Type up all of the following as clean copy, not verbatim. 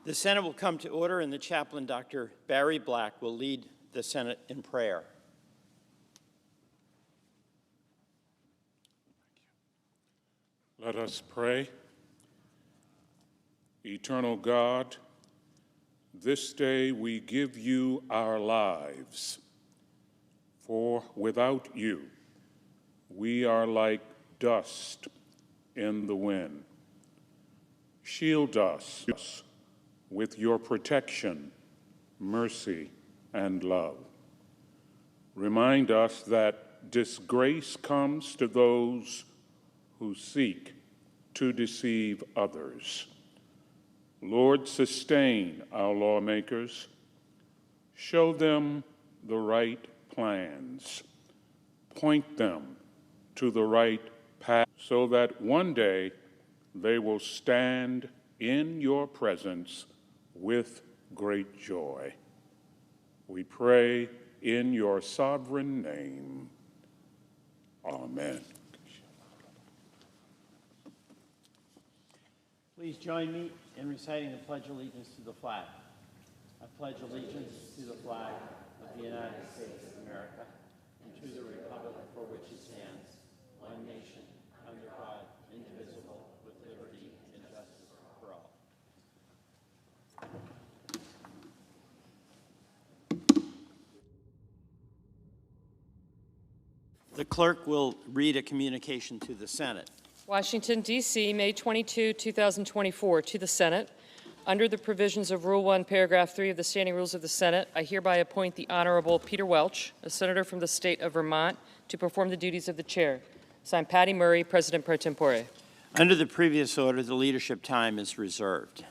The Senate will come to order, and the chaplain, Dr. Barry Black, will lead the Senate in prayer. Let us pray. Eternal God, this day we give you our lives, for without you, we are like dust in the wind. Shield us with your protection, mercy, and love. Remind us that disgrace comes to those who seek to deceive others. Lord, sustain our lawmakers. Show them the right plans. Point them to the right path so that one day they will stand in your presence with great joy. We pray in your sovereign name. Amen. Please join me in reciting the Pledge of Allegiance to the flag. I pledge allegiance to the flag of the United States of America and to the republic for which it stands, one nation, under God, indivisible, with liberty and justice for all. The clerk will read a communication to the Senate. Washington, D.C., May 22, 2024, to the Senate. Under the provisions of Rule 1, Paragraph 3 of the Standing Rules of the Senate, I hereby appoint the Honorable Peter Welch, a senator from the state of Vermont, to perform the duties of the chair. Signed, Patty Murray, President pro tempore. Under the previous order, the leadership time is reserved.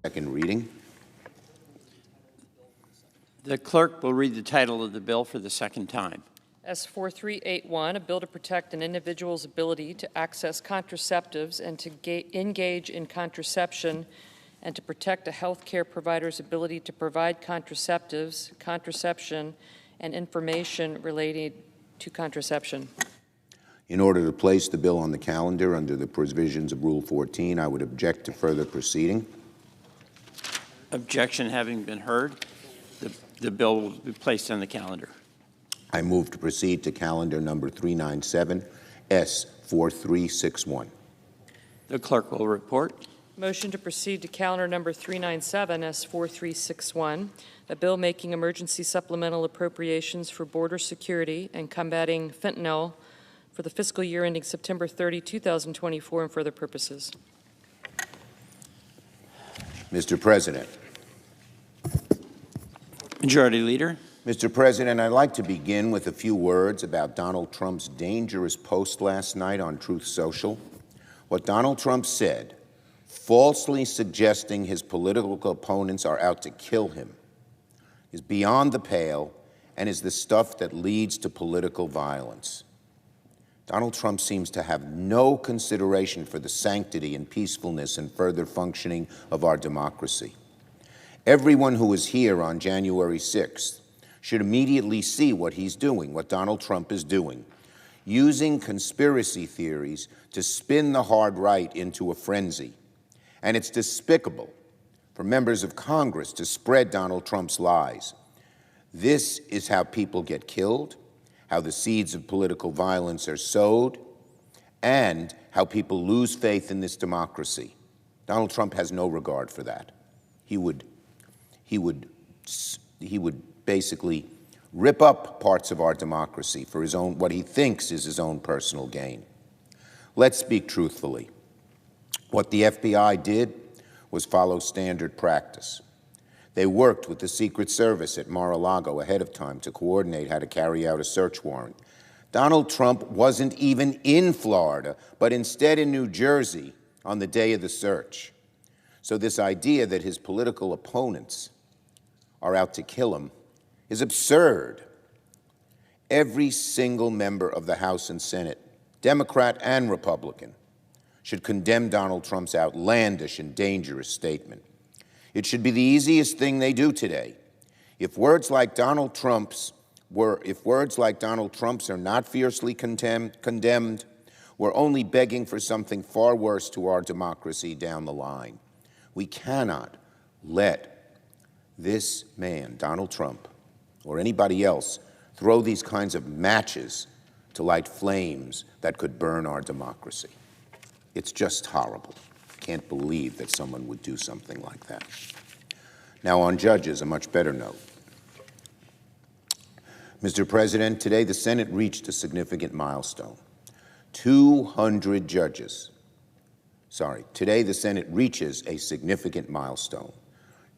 Second reading. The clerk will read the title of the bill for the second time. S4381, a bill to protect an individual's ability to access contraceptives and to engage in contraception, and to protect a health care provider's ability to provide contraceptives, contraception, and information related to contraception. In order to place the bill on the calendar under the provisions of Rule 14, I would object to further proceeding. Objection having been heard, the bill will be placed on the calendar. I move to proceed to calendar number 397, S4361. The clerk will report. Motion to proceed to calendar number 397, S4361, a bill making emergency supplemental appropriations for border security and combating fentanyl for the fiscal year ending September 30, 2024, and for other purposes. Mr. President. Majority Leader. Mr. President, I'd like to begin with a few words about Donald Trump's dangerous post last night on Truth Social. What Donald Trump said, falsely suggesting his political opponents are out to kill him, is beyond the pale and is the stuff that leads to political violence. Donald Trump seems to have no consideration for the sanctity and peacefulness and further functioning of our democracy. Everyone who was here on January 6th should immediately see what he's doing, what Donald Trump is doing, using conspiracy theories to spin the hard right into a frenzy. And it's despicable for members of Congress to spread Donald Trump's lies. This is how people get killed, how the seeds of political violence are sowed, and how people lose faith in this democracy. Donald Trump has no regard for that. He would basically rip up parts of our democracy for his own, what he thinks is his own personal gain. Let's speak truthfully. What the FBI did was follow standard practice. They worked with the Secret Service at Mar-a-Lago ahead of time to coordinate how to carry out a search warrant. Donald Trump wasn't even in Florida, but instead in New Jersey on the day of the search. So this idea that his political opponents are out to kill him is absurd. Every single member of the House and Senate, Democrat and Republican, should condemn Donald Trump's outlandish and dangerous statement. It should be the easiest thing they do today. If words like Donald Trump's are not fiercely condemned, we're only begging for something far worse to our democracy down the line. We cannot let this man, Donald Trump, or anybody else, throw these kinds of matches to light flames that could burn our democracy. It's just horrible. I can't believe that someone would do something like that. Now, on judges, a much better note. Mr. President, today the Senate reached a significant milestone. 200 judges. Today the Senate reaches a significant milestone.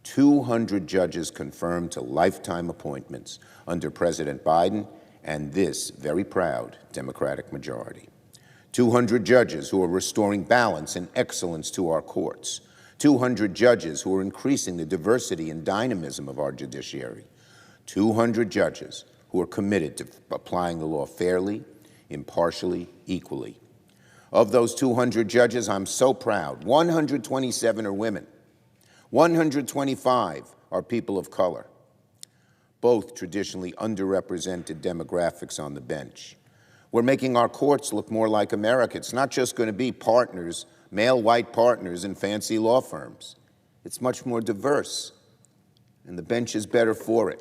200 judges confirmed to lifetime appointments under President Biden and this very proud Democratic majority. 200 judges who are restoring balance and excellence to our courts. 200 judges who are increasing the diversity and dynamism of our judiciary. 200 judges who are committed to applying the law fairly, impartially, equally. Of those 200 judges, I'm so proud. 127 are women. 125 are people of color, both traditionally underrepresented demographics on the bench. We're making our courts look more like America. It's not just going to be partners, male white partners in fancy law firms. It's much more diverse, and the bench is better for it.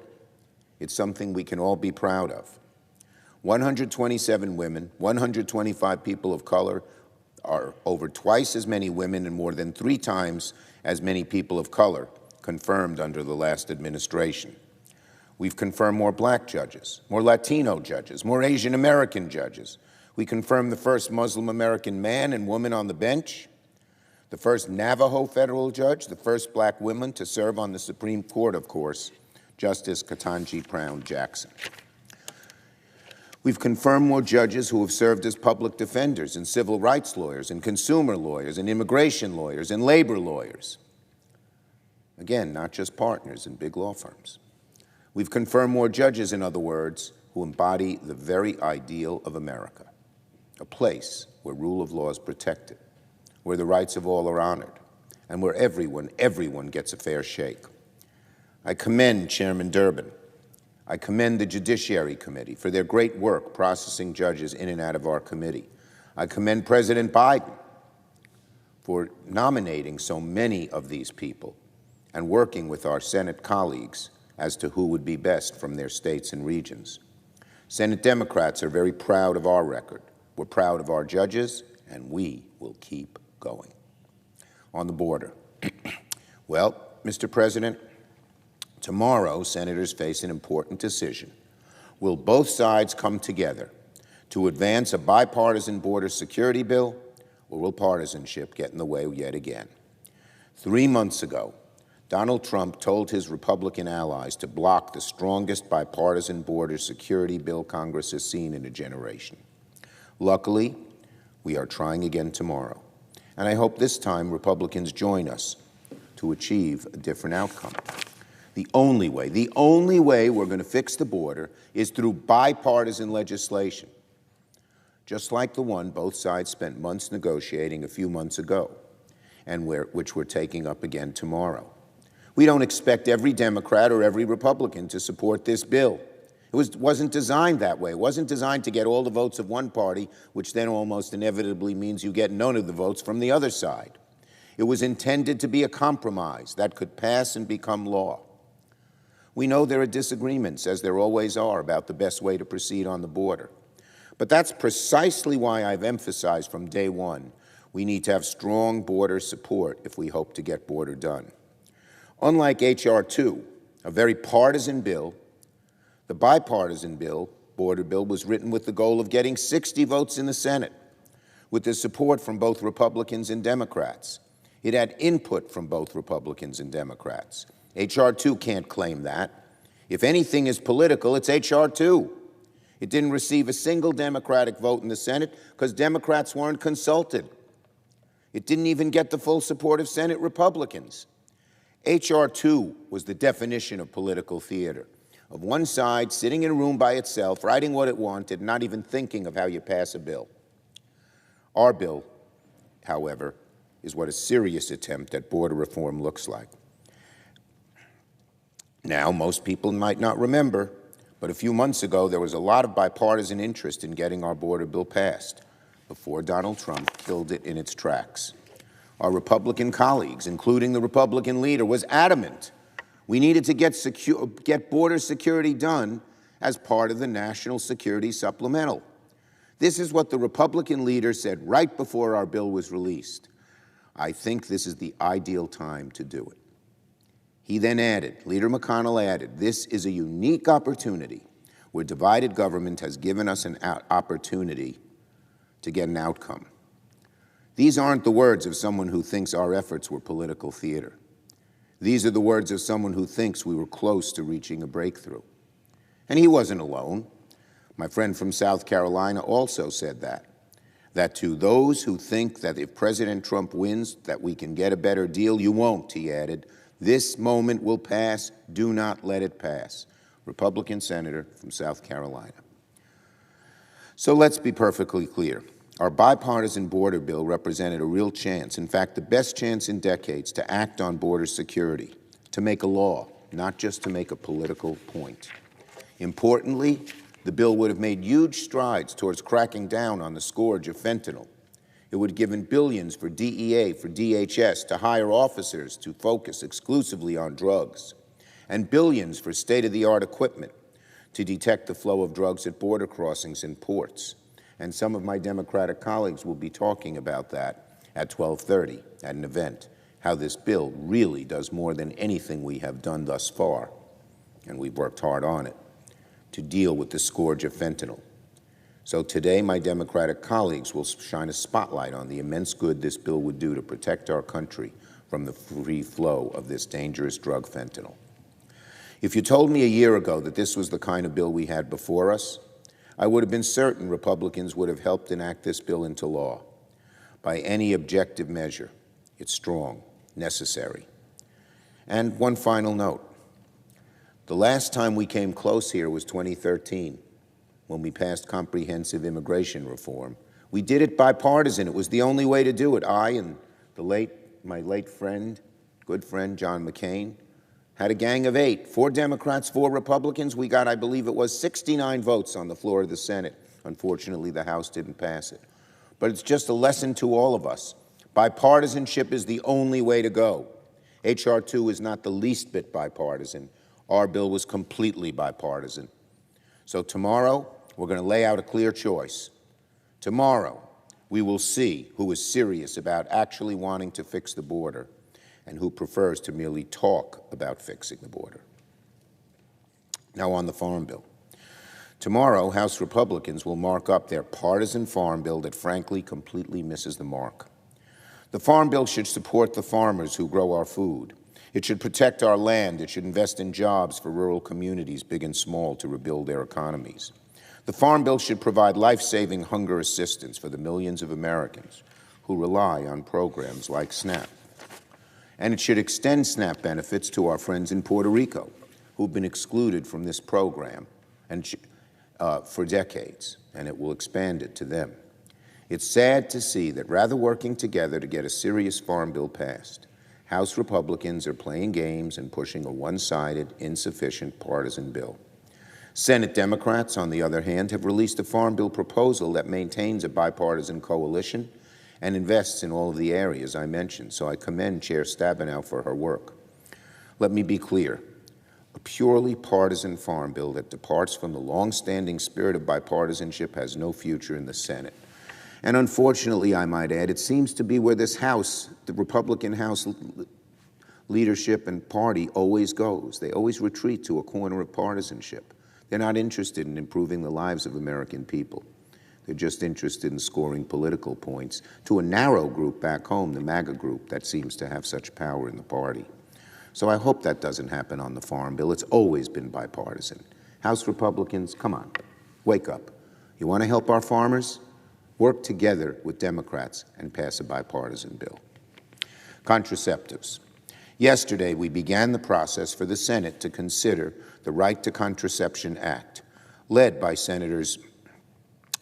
It's something we can all be proud of. 127 women, 125 people of color are over twice as many women and more than 3 times as many people of color confirmed under the last administration. We've confirmed more black judges, more Latino judges, more Asian American judges. We confirmed the first Muslim American man and woman on the bench, the first Navajo federal judge, the first black woman to serve on the Supreme Court, of course, Justice Ketanji Brown Jackson. We've confirmed more judges who have served as public defenders and civil rights lawyers and consumer lawyers and immigration lawyers and labor lawyers. Again, not just partners and big law firms. We've confirmed more judges, in other words, who embody the very ideal of America, a place where rule of law is protected, where the rights of all are honored, and where everyone gets a fair shake. I commend Chairman Durbin. I commend the Judiciary Committee for their great work processing judges in and out of our committee. I commend President Biden for nominating so many of these people and working with our Senate colleagues as to who would be best from their states and regions. Senate Democrats are very proud of our record. We're proud of our judges, and we will keep going. On the border. Well, Mr. President, tomorrow senators face an important decision. Will both sides come together to advance a bipartisan border security bill, or will partisanship get in the way yet again? 3 months ago, Donald Trump told his Republican allies to block the strongest bipartisan border security bill Congress has seen in a generation. Luckily, we are trying again tomorrow, and I hope this time Republicans join us to achieve a different outcome. The only way we're going to fix the border is through bipartisan legislation, just like the one both sides spent months negotiating a few months ago, and which we're taking up again tomorrow. We don't expect every Democrat or every Republican to support this bill. It wasn't designed that way. It wasn't designed to get all the votes of one party, which then almost inevitably means you get none of the votes from the other side. It was intended to be a compromise that could pass and become law. We know there are disagreements, as there always are, about the best way to proceed on the border. But that's precisely why I've emphasized from day one, we need to have strong border support if we hope to get border done. Unlike H.R. 2, a very partisan bill, the bipartisan border bill, was written with the goal of getting 60 votes in the Senate, with the support from both Republicans and Democrats. It had input from both Republicans and Democrats. H.R. 2 can't claim that. If anything is political, it's H.R. 2. It didn't receive a single Democratic vote in the Senate because Democrats weren't consulted. It didn't even get the full support of Senate Republicans. H.R. 2 was the definition of political theater, of one side sitting in a room by itself, writing what it wanted, not even thinking of how you pass a bill. Our bill, however, is what a serious attempt at border reform looks like. Now, most people might not remember, but a few months ago there was a lot of bipartisan interest in getting our border bill passed before Donald Trump killed it in its tracks. Our Republican colleagues, including the Republican leader, was adamant we needed to get border security done as part of the National Security Supplemental. This is what the Republican leader said right before our bill was released. I think this is the ideal time to do it. He then added, Leader McConnell added, this is a unique opportunity where divided government has given us an opportunity to get an outcome. These aren't the words of someone who thinks our efforts were political theater. These are the words of someone who thinks we were close to reaching a breakthrough. And he wasn't alone. My friend from South Carolina also said that to those who think that if President Trump wins, that we can get a better deal, you won't, he added. This moment will pass. Do not let it pass. Republican senator from South Carolina. So let's be perfectly clear. Our bipartisan border bill represented a real chance, in fact, the best chance in decades, to act on border security, to make a law, not just to make a political point. Importantly, the bill would have made huge strides towards cracking down on the scourge of fentanyl. It would have given billions for DEA, for DHS, to hire officers to focus exclusively on drugs, and billions for state-of-the-art equipment to detect the flow of drugs at border crossings and ports. And some of my Democratic colleagues will be talking about that at 12:30 at an event, how this bill really does more than anything we have done thus far, and we've worked hard on it, to deal with the scourge of fentanyl. So today, my Democratic colleagues will shine a spotlight on the immense good this bill would do to protect our country from the free flow of this dangerous drug, fentanyl. If you told me a year ago that this was the kind of bill we had before us, I would have been certain Republicans would have helped enact this bill into law. By any objective measure, it's strong, necessary. And one final note. The last time we came close here was 2013, when we passed comprehensive immigration reform. We did it bipartisan. It was the only way to do it. I and my late friend, good friend, John McCain, had a gang of 8, 4 Democrats, 4 Republicans. We got, I believe it was, 69 votes on the floor of the Senate. Unfortunately, the House didn't pass it. But it's just a lesson to all of us. Bipartisanship is the only way to go. H.R. 2 is not the least bit bipartisan. Our bill was completely bipartisan. So tomorrow, we're going to lay out a clear choice. Tomorrow, we will see who is serious about actually wanting to fix the border and who prefers to merely talk about fixing the border. Now on the Farm Bill. Tomorrow, House Republicans will mark up their partisan farm bill that frankly completely misses the mark. The Farm Bill should support the farmers who grow our food. It should protect our land. It should invest in jobs for rural communities, big and small, to rebuild their economies. The Farm Bill should provide life-saving hunger assistance for the millions of Americans who rely on programs like SNAP. And it should extend SNAP benefits to our friends in Puerto Rico who've been excluded from this program for decades, and it will expand it to them. It's sad to see that rather working together to get a serious Farm Bill passed, House Republicans are playing games and pushing a one-sided, insufficient partisan bill. Senate Democrats, on the other hand, have released a Farm Bill proposal that maintains a bipartisan coalition and invests in all of the areas I mentioned, so I commend Chair Stabenow for her work. Let me be clear. A purely partisan Farm Bill that departs from the long-standing spirit of bipartisanship has no future in the Senate. And unfortunately, I might add, it seems to be where this House, the Republican House leadership and party always goes. They always retreat to a corner of partisanship. They're not interested in improving the lives of American people. They're just interested in scoring political points to a narrow group back home, the MAGA group, that seems to have such power in the party. So I hope that doesn't happen on the Farm Bill. It's always been bipartisan. House Republicans, come on, wake up. You want to help our farmers? Work together with Democrats and pass a bipartisan bill. Contraceptives. Yesterday, we began the process for the Senate to consider the Right to Contraception Act, led by Senators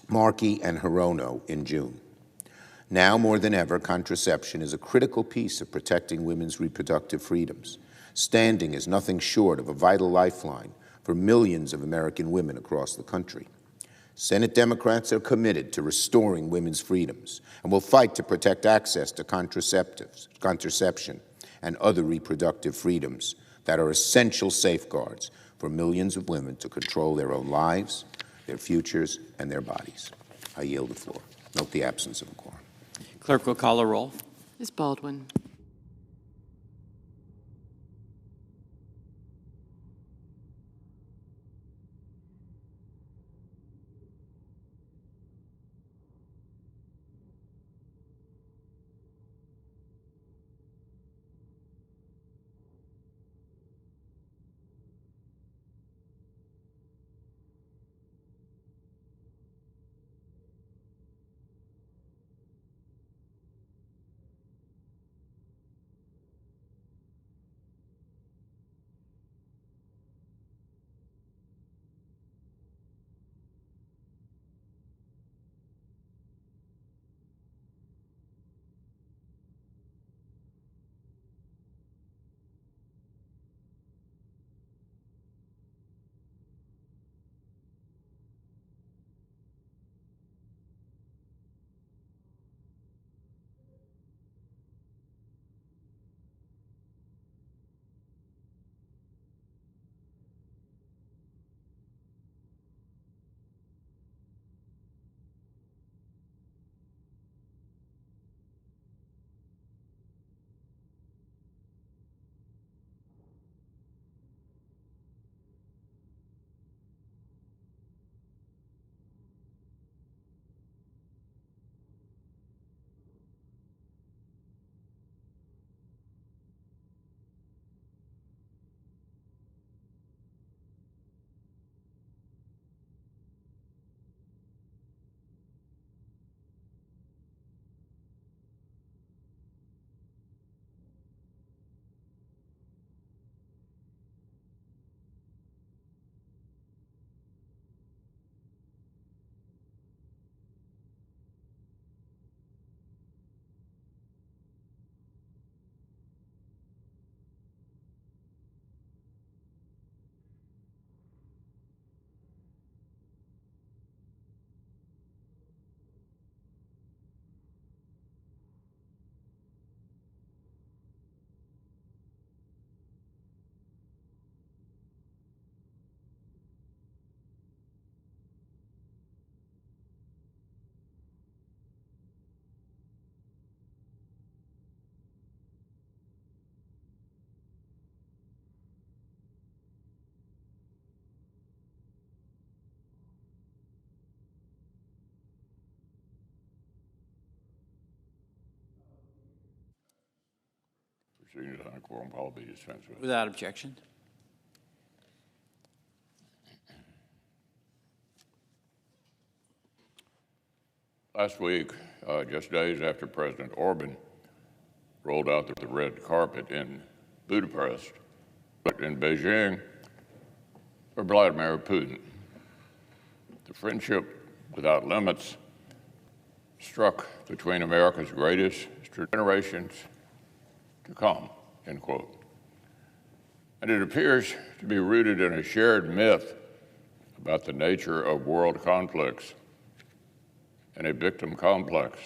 Markey and Hirono in June. Now more than ever, contraception is a critical piece of protecting women's reproductive freedoms, standing as nothing short of a vital lifeline for millions of American women across the country. Senate Democrats are committed to restoring women's freedoms and will fight to protect access to contraception, and other reproductive freedoms that are essential safeguards for millions of women to control their own lives, their futures, and their bodies. I yield the floor. Note the absence of a quorum. Clerk will call a roll. Ms. Baldwin. Proceedings on a quorum will be dispensed with. Without objection. Last week, just days after President Orban rolled out the red carpet in Budapest, in Beijing, for Vladimir Putin, the friendship without limits struck between America's greatest generations to come, end quote. And it appears to be rooted in a shared myth about the nature of world conflicts and a victim complex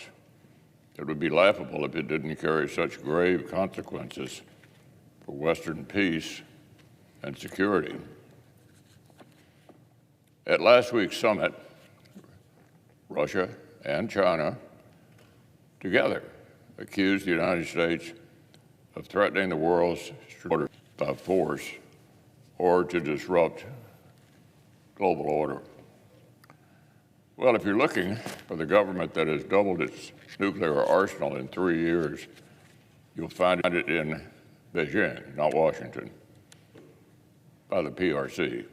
that would be laughable if it didn't carry such grave consequences for Western peace and security. At last week's summit, Russia and China together accused the United States of threatening the world's order by force or to disrupt global order. Well, if you're looking for the government that has doubled its nuclear arsenal in 3 years, you'll find it in Beijing, not Washington, by the PRC.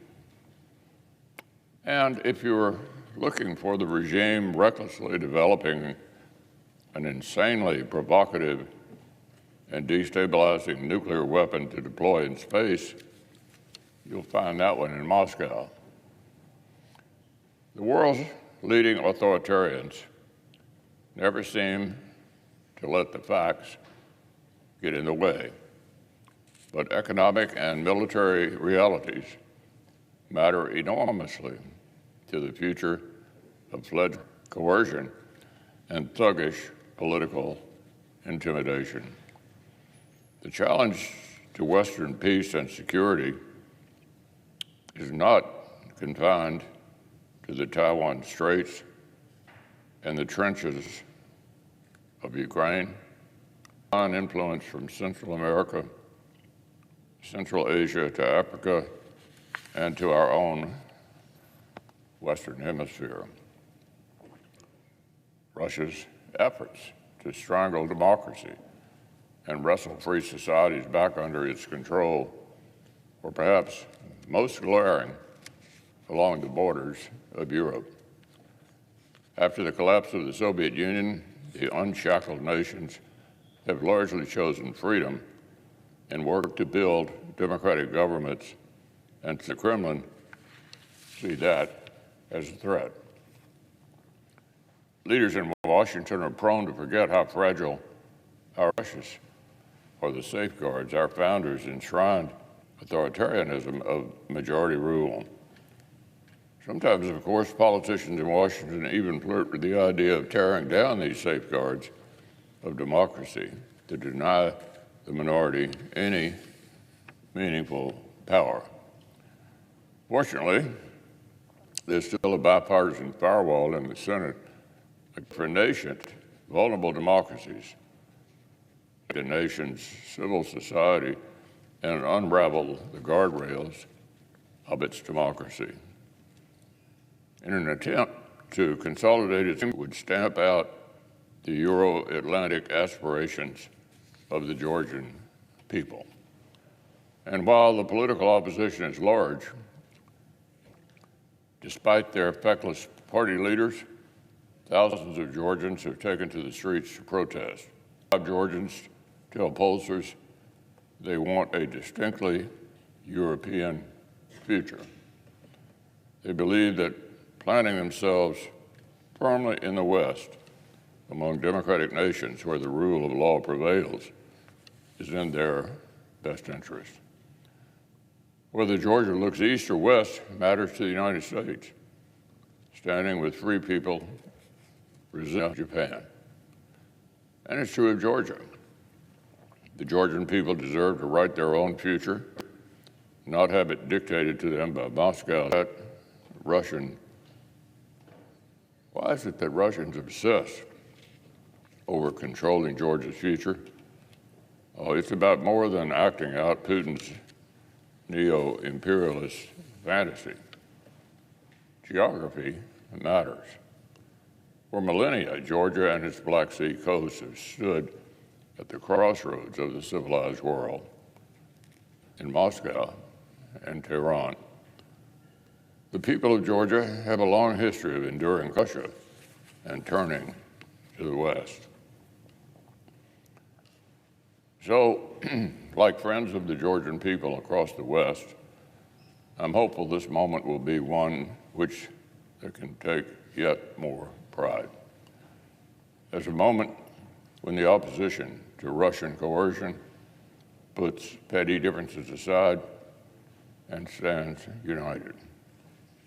And if you're looking for the regime recklessly developing an insanely provocative and destabilizing nuclear weapon to deploy in space, you'll find that one in Moscow. The world's leading authoritarians never seem to let the facts get in the way, but economic and military realities matter enormously to the future of fled coercion and thuggish political intimidation. The challenge to Western peace and security is not confined to the Taiwan Straits and the trenches of Ukraine. Influence from Central America, Central Asia to Africa, and to our own Western Hemisphere. Russia's efforts to strangle democracy and wrestle free societies back under its control were perhaps most glaring along the borders of Europe. After the collapse of the Soviet Union, the unshackled nations have largely chosen freedom and worked to build democratic governments, and the Kremlin see that as a threat. Leaders in Washington are prone to forget how fragile our precious are the safeguards our founders enshrined authoritarianism of majority rule. Sometimes, of course, politicians in Washington even flirt with the idea of tearing down these safeguards of democracy to deny the minority any meaningful power. Fortunately, there's still a bipartisan firewall in the Senate for nascent, vulnerable democracies, the nation's civil society, and unravel the guardrails of its democracy. In an attempt to consolidate it, would stamp out the Euro-Atlantic aspirations of the Georgian people. And while the political opposition is large, despite their feckless party leaders, thousands of Georgians have taken to the streets to protest. Georgians tell pollsters they want a distinctly European future. They believe that planting themselves firmly in the West among democratic nations where the rule of law prevails is in their best interest. Whether Georgia looks east or west matters to the United States, standing with free people resist Japan. And it's true of Georgia. The Georgian people deserve to write their own future, not have it dictated to them by Moscow. That why is it that Russians obsess over controlling Georgia's future? Oh, it's about more than acting out Putin's neo-imperialist fantasy. Geography matters. For millennia, Georgia and its Black Sea coast have stood at the crossroads of the civilized world in Moscow and Tehran. The people of Georgia have a long history of enduring Russia and turning to the West. So, like friends of the Georgian people across the West, I'm hopeful this moment will be one which they can take yet more pride. As a moment when the opposition to Russian coercion puts petty differences aside and stands united.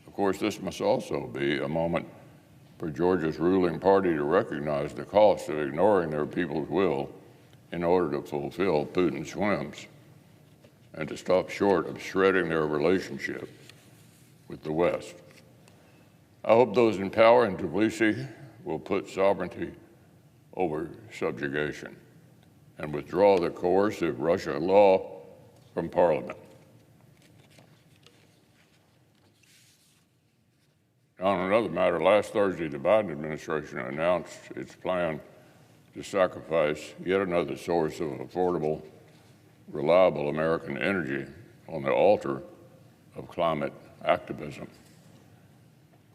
Of course, this must also be a moment for Georgia's ruling party to recognize the cost of ignoring their people's will in order to fulfill Putin's whims and to stop short of shredding their relationship with the West. I hope those in power in Tbilisi will put sovereignty over subjugation and withdraw the coercive Russia law from Parliament. On another matter, last Thursday, the Biden administration announced its plan to sacrifice yet another source of affordable, reliable American energy on the altar of climate activism.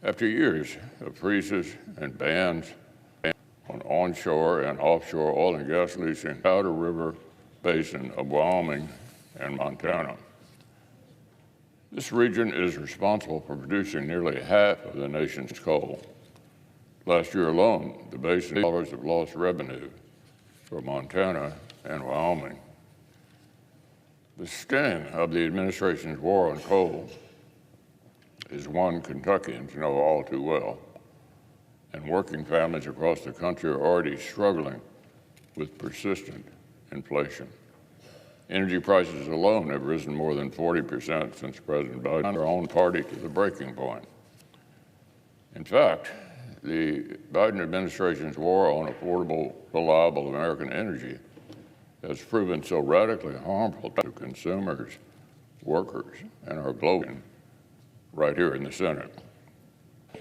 After years of freezes and bans on onshore and offshore oil and gas leasing, the Powder River Basin of Wyoming and Montana. This region is responsible for producing nearly half of the nation's coal. Last year alone, the basin dollars of lost revenue for Montana and Wyoming. The sting of the administration's war on coal is one Kentuckians know all too well, and working families across the country are already struggling with persistent inflation. Energy prices alone have risen more than 40% since President Biden our own party to the breaking point. In fact, the Biden administration's war on affordable, reliable American energy has proven so radically harmful to consumers, workers, and our global right here in the Senate,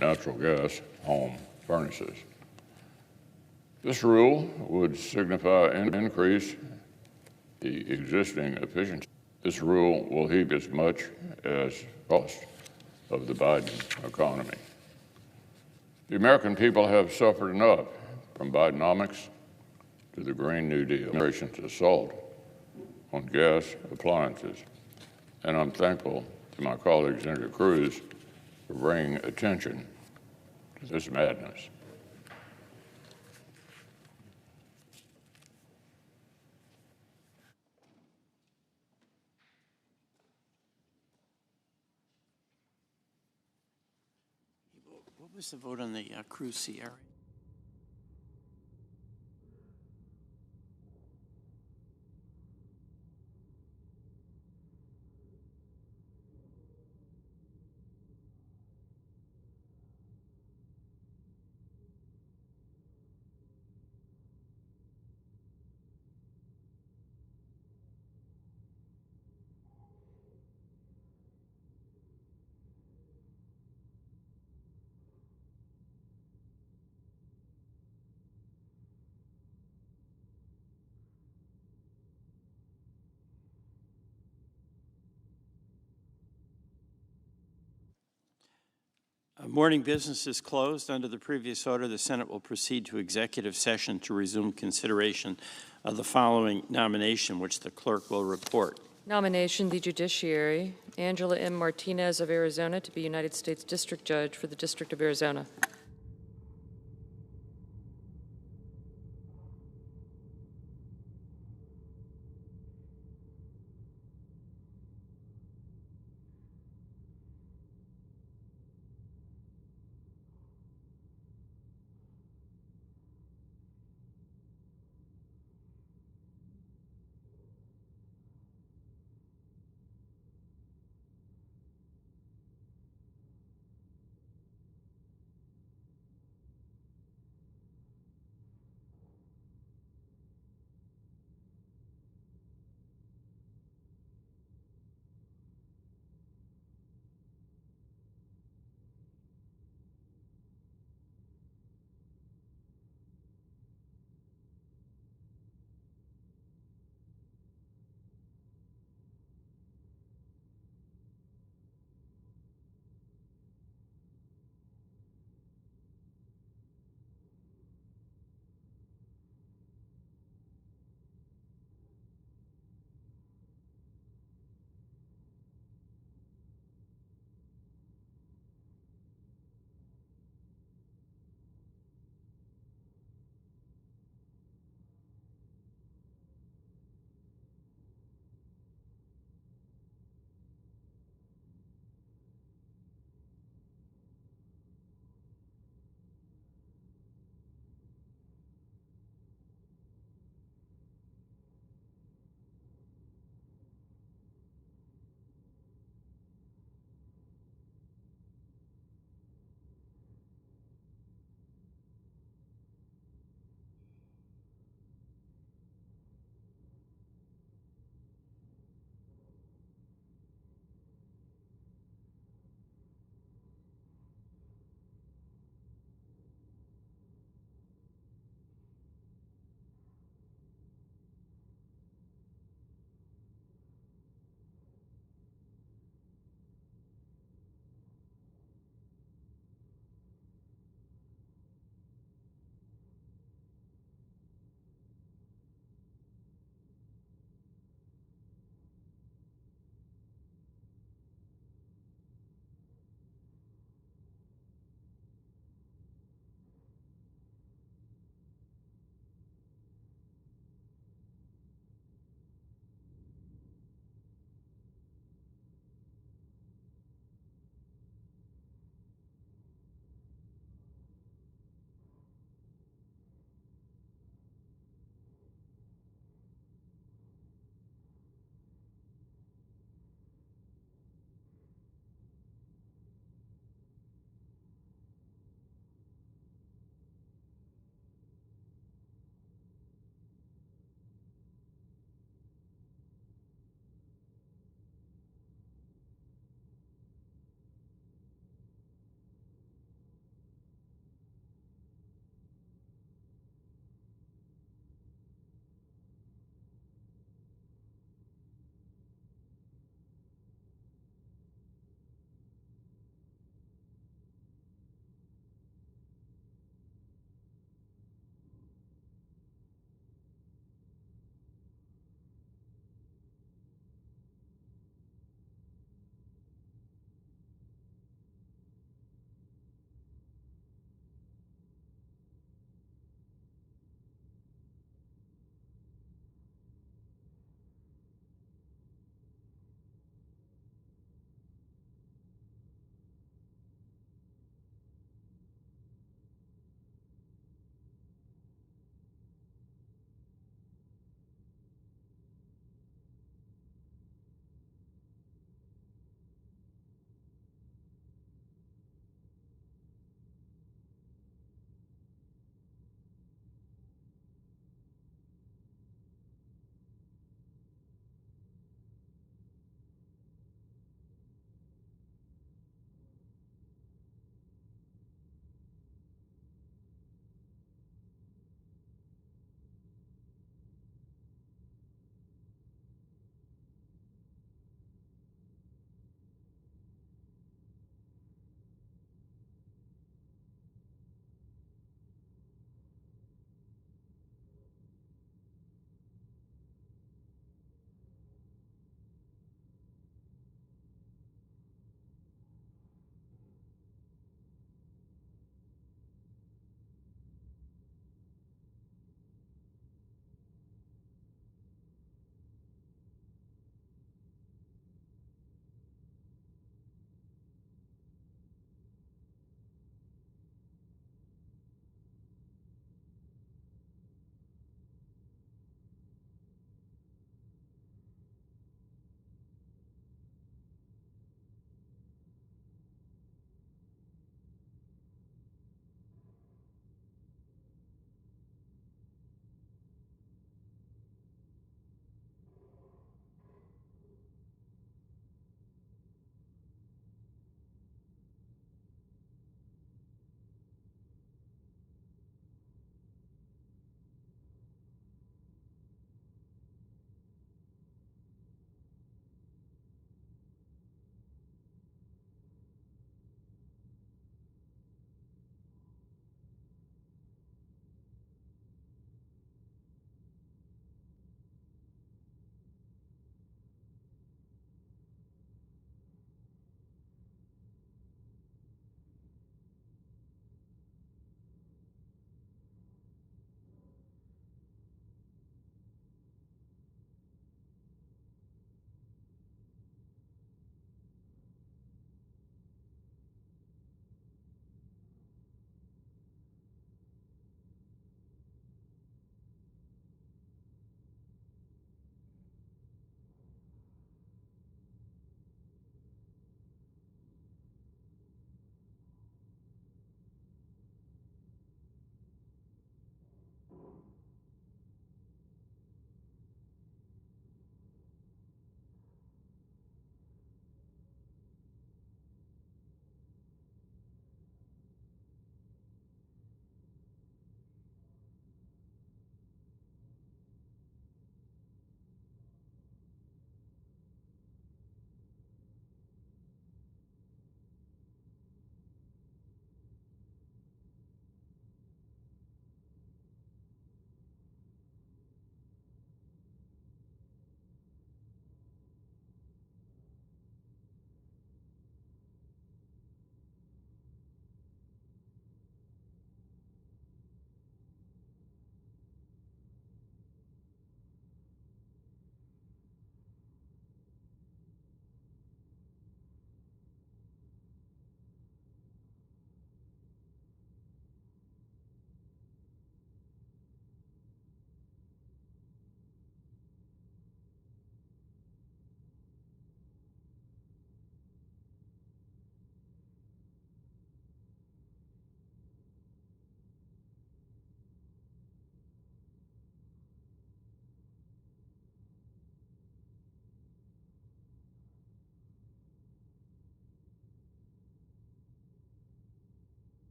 natural gas home furnaces. This rule would signify an increase the existing efficiency. This rule will heap as much as cost of the Biden economy. The American people have suffered enough, from Bidenomics to the Green New Deal, administration's assault on gas appliances, and I'm thankful to my colleague Senator Cruz for bringing attention to this madness. What was the vote on the Cruz Sierra? Morning business is closed. Under the previous order, the Senate will proceed to executive session to resume consideration of the following nomination, which the clerk will report. Nomination, the Judiciary, Angela M. Martinez of Arizona to be United States District Judge for the District of Arizona.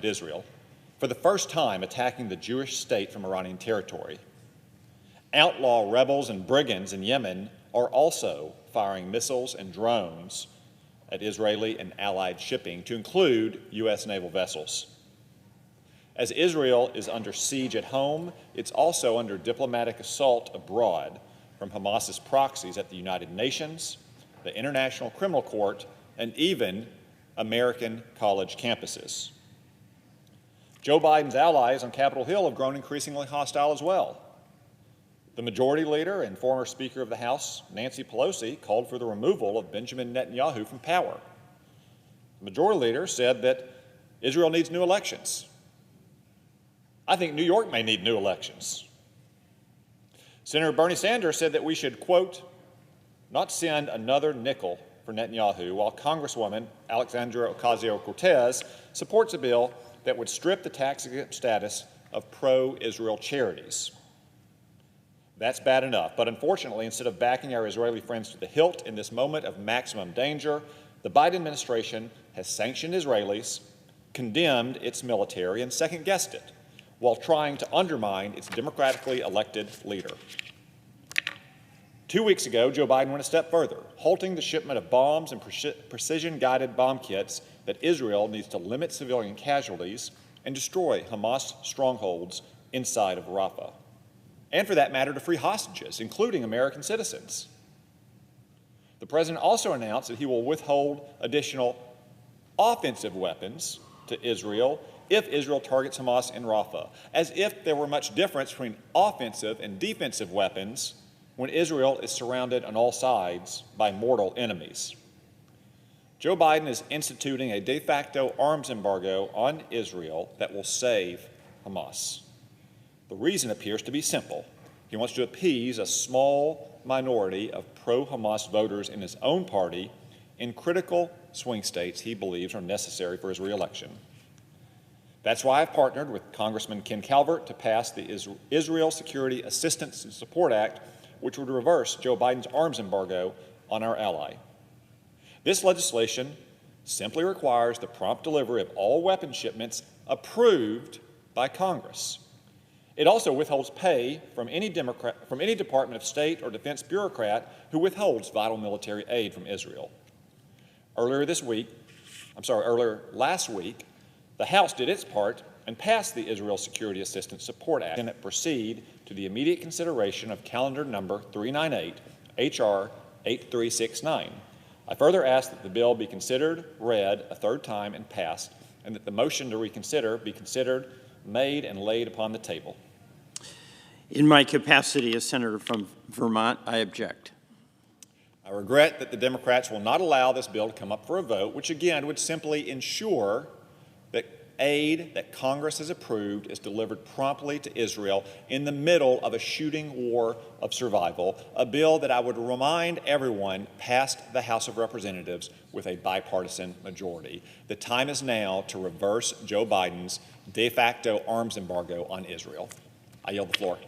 Israel, for the first time attacking the Jewish state from Iranian territory. Outlaw rebels and brigands in Yemen are also firing missiles and drones at Israeli and allied shipping, to include U.S. naval vessels. As Israel is under siege at home, it's also under diplomatic assault abroad from Hamas's proxies at the United Nations, the International Criminal Court, and even American college campuses. Joe Biden's allies on Capitol Hill have grown increasingly hostile as well. The majority leader and former Speaker of the House, Nancy Pelosi, called for the removal of Benjamin Netanyahu from power. The majority leader said that Israel needs new elections. I think New York may need new elections. Senator Bernie Sanders said that we should, quote, not send another nickel for Netanyahu, while Congresswoman Alexandria Ocasio-Cortez supports a bill that would strip the tax-exempt status of pro-Israel charities. That's bad enough, but unfortunately, instead of backing our Israeli friends to the hilt in this moment of maximum danger, the Biden administration has sanctioned Israelis, condemned its military, and second-guessed it, while trying to undermine its democratically elected leader. 2 weeks ago, Joe Biden went a step further, halting the shipment of bombs and precision-guided bomb kits that Israel needs to limit civilian casualties and destroy Hamas strongholds inside of Rafah, and for that matter, to free hostages, including American citizens. The president also announced that he will withhold additional offensive weapons to Israel if Israel targets Hamas in Rafah, as if there were much difference between offensive and defensive weapons when Israel is surrounded on all sides by mortal enemies. Joe Biden is instituting a de facto arms embargo on Israel that will save Hamas. The reason appears to be simple. He wants to appease a small minority of pro-Hamas voters in his own party in critical swing states he believes are necessary for his reelection. That's why I've partnered with Congressman Ken Calvert to pass the Israel Security Assistance and Support Act, which would reverse Joe Biden's arms embargo on our ally. This legislation simply requires the prompt delivery of all weapon shipments approved by Congress. It also withholds pay from any Department of State or Defense bureaucrat who withholds vital military aid from Israel. Earlier last week, the House did its part and passed the Israel Security Assistance Support Act, and it proceed to the immediate consideration of calendar number 398, H.R. 8369. I further ask that the bill be considered, read a third time, and passed, and that the motion to reconsider be considered, made, and laid upon the table. In my capacity as Senator from Vermont, I object. I regret that the Democrats will not allow this bill to come up for a vote, which again would simply ensure that aid that Congress has approved is delivered promptly to Israel in the middle of a shooting war of survival, a bill that I would remind everyone passed the House of Representatives with a bipartisan majority. The time is now to reverse Joe Biden's de facto arms embargo on Israel. I yield the floor.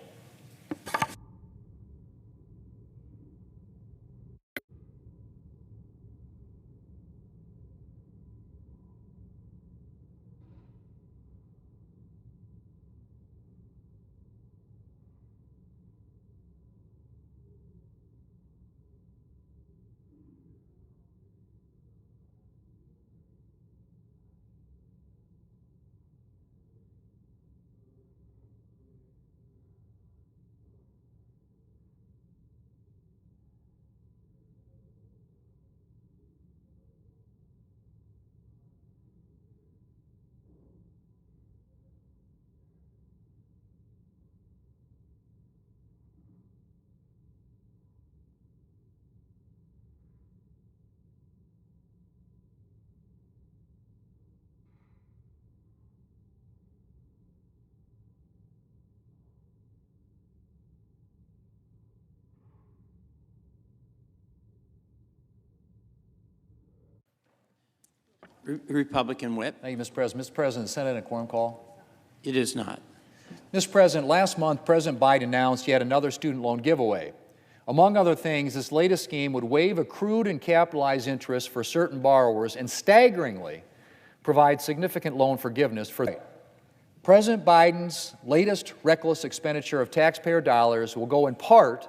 Republican whip. Thank you, Mr. President. Mr. President, Senate and a quorum call. It is not. Mr. President, last month, President Biden announced yet another student loan giveaway. Among other things, this latest scheme would waive accrued and capitalized interest for certain borrowers and staggeringly provide significant loan forgiveness for President Biden's latest reckless expenditure of taxpayer dollars will go in part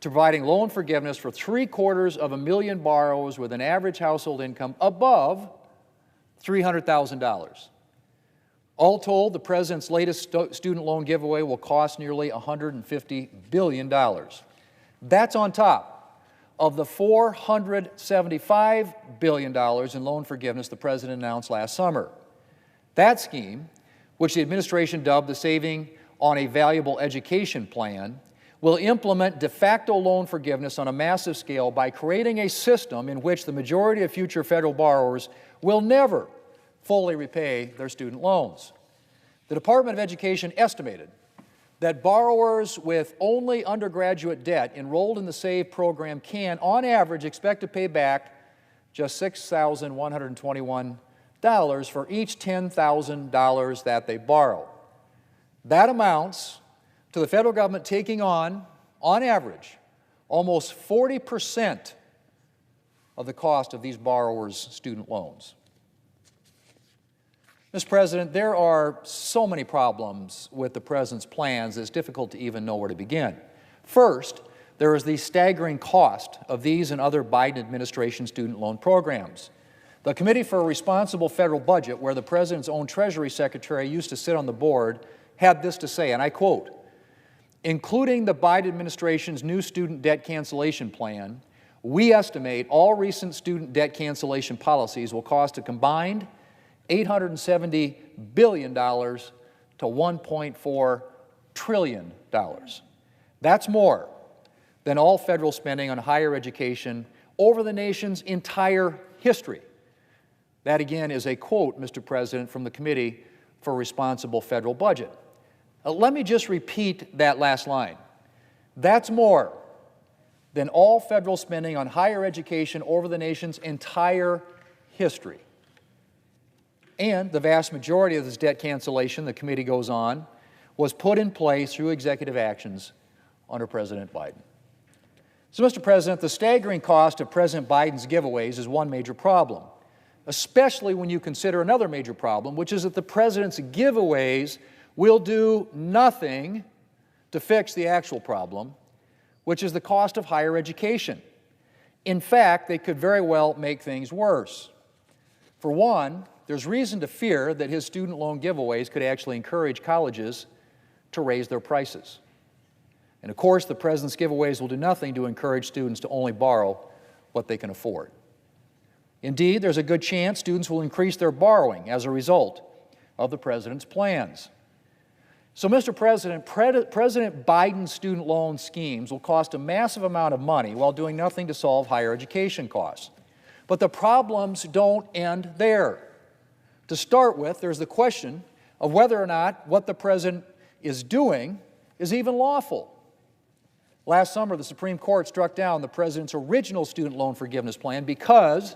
to providing loan forgiveness for 750,000 borrowers with an average household income above $300,000. All told, the President's latest student loan giveaway will cost nearly $150 billion. That's on top of the $475 billion in loan forgiveness the President announced last summer. That scheme, which the administration dubbed the Saving on a Valuable Education Plan, will implement de facto loan forgiveness on a massive scale by creating a system in which the majority of future federal borrowers will never fully repay their student loans. The Department of Education estimated that borrowers with only undergraduate debt enrolled in the SAVE program can, on average, expect to pay back just $6,121 for each $10,000 that they borrow. That amounts to the federal government taking on average, almost 40% of the cost of these borrowers' student loans. Mr. President, there are so many problems with the President's plans, it's difficult to even know where to begin. First, there is the staggering cost of these and other Biden administration student loan programs. The Committee for a Responsible Federal Budget, where the President's own Treasury Secretary used to sit on the board, had this to say, and I quote, "Including the Biden administration's new student debt cancellation plan, we estimate all recent student debt cancellation policies will cost a combined $870 billion to $1.4 trillion. That's more than all federal spending on higher education over the nation's entire history." That, again, is a quote, Mr. President, from the Committee for a Responsible Federal Budget. Let me just repeat that last line. That's more than all federal spending on higher education over the nation's entire history. And the vast majority of this debt cancellation, the committee goes on, was put in place through executive actions under President Biden. So, Mr. President, the staggering cost of President Biden's giveaways is one major problem, especially when you consider another major problem, which is that the President's giveaways will do nothing to fix the actual problem, which is the cost of higher education. In fact, they could very well make things worse. For one, there's reason to fear that his student loan giveaways could actually encourage colleges to raise their prices. And of course, the President's giveaways will do nothing to encourage students to only borrow what they can afford. Indeed, there's a good chance students will increase their borrowing as a result of the President's plans. So, Mr. President, President Biden's student loan schemes will cost a massive amount of money while doing nothing to solve higher education costs. But the problems don't end there. To start with, there's the question of whether or not what the President is doing is even lawful. Last summer, the Supreme Court struck down the President's original student loan forgiveness plan because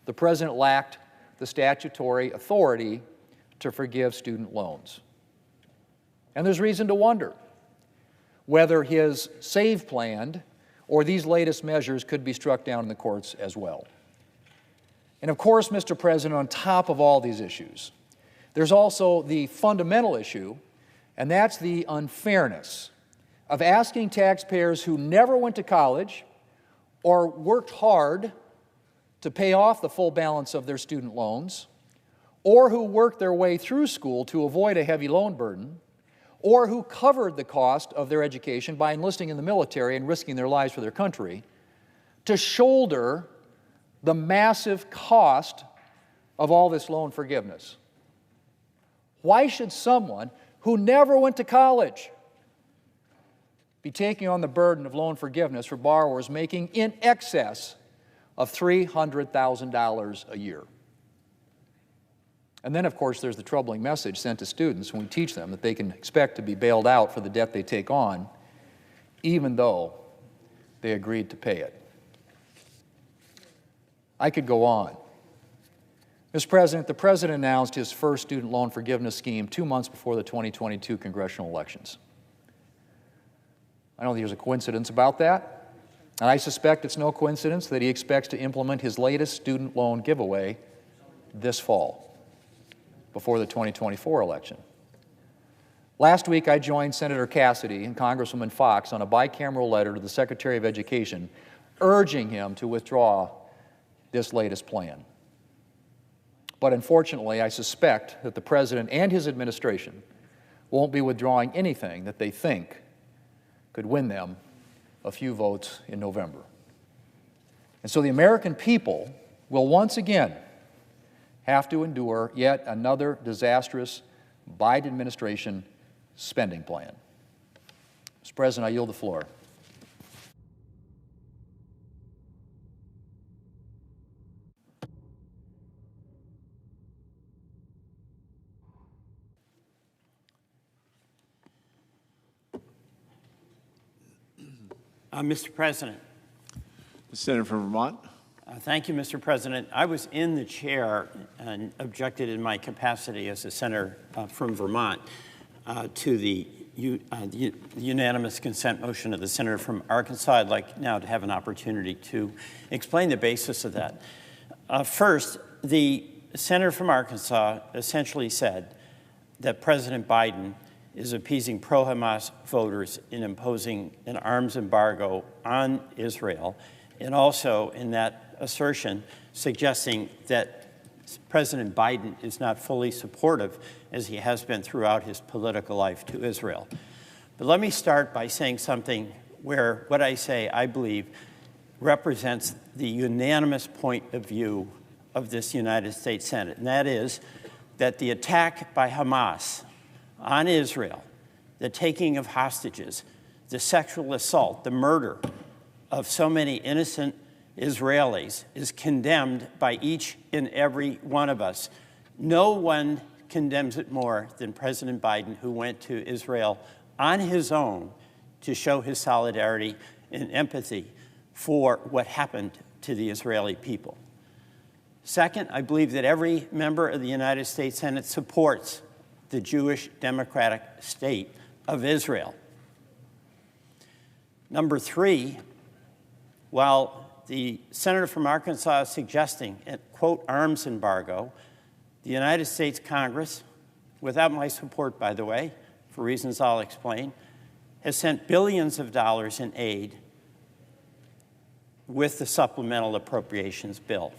the President lacked the statutory authority to forgive student loans. And there's reason to wonder whether his SAVE plan or these latest measures could be struck down in the courts as well. And of course, Mr. President, on top of all these issues, there's also the fundamental issue, and that's the unfairness of asking taxpayers who never went to college or worked hard to pay off the full balance of their student loans, or who worked their way through school to avoid a heavy loan burden, or who covered the cost of their education by enlisting in the military and risking their lives for their country, to shoulder the massive cost of all this loan forgiveness. Why should someone who never went to college be taking on the burden of loan forgiveness for borrowers making in excess of $300,000 a year? And then, of course, there's the troubling message sent to students when we teach them that they can expect to be bailed out for the debt they take on, even though they agreed to pay it. I could go on, Mr. President, the President announced his first student loan forgiveness scheme 2 months before the 2022 congressional elections. I don't think there's a coincidence about that, and I suspect it's no coincidence that he expects to implement his latest student loan giveaway this fall, before the 2024 election. Last week, I joined Senator Cassidy and Congresswoman Fox on a bicameral letter to the Secretary of Education urging him to withdraw this latest plan. But unfortunately, I suspect that the President and his administration won't be withdrawing anything that they think could win them a few votes in November. And so the American people will once again have to endure yet another disastrous Biden administration spending plan. Mr. President, I yield the floor. Mr. President. The Senator from Vermont. Thank you, Mr. President. I was in the chair and objected in my capacity as a senator from Vermont to the unanimous consent motion of the senator from Arkansas. I'd like now to have an opportunity to explain the basis of that. First, the senator from Arkansas essentially said that President Biden is appeasing pro-Hamas voters in imposing an arms embargo on Israel, and also in that assertion suggesting that President Biden is not fully supportive, as he has been throughout his political life, to Israel. But let me start by saying something where what I say, I believe, represents the unanimous point of view of this United States Senate, and that is that the attack by Hamas on Israel, the taking of hostages, the sexual assault, the murder of so many innocent Israelis is condemned by each and every one of us. No one condemns it more than President Biden, who went to Israel on his own to show his solidarity and empathy for what happened to the Israeli people. Second, I believe that every member of the United States Senate supports the Jewish democratic state of Israel. Number three, while the senator from Arkansas is suggesting a, quote, arms embargo, the United States Congress, without my support, by the way, for reasons I'll explain, has sent billions of dollars in aid with the supplemental appropriations bill.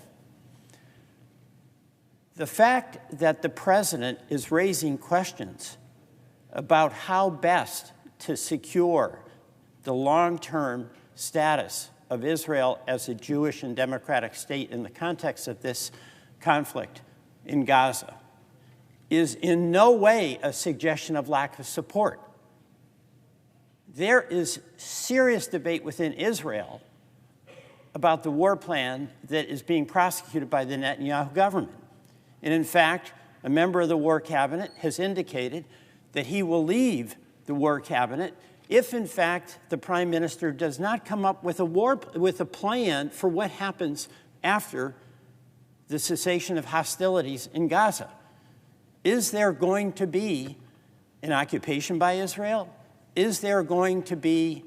The fact that the president is raising questions about how best to secure the long-term status of Israel as a Jewish and democratic state in the context of this conflict in Gaza is in no way a suggestion of lack of support. There is serious debate within Israel about the war plan that is being prosecuted by the Netanyahu government. And in fact, a member of the War Cabinet has indicated that he will leave the War Cabinet if, in fact, the Prime Minister does not come up with a plan for what happens after the cessation of hostilities in Gaza. Is there going to be an occupation by Israel? Is there going to be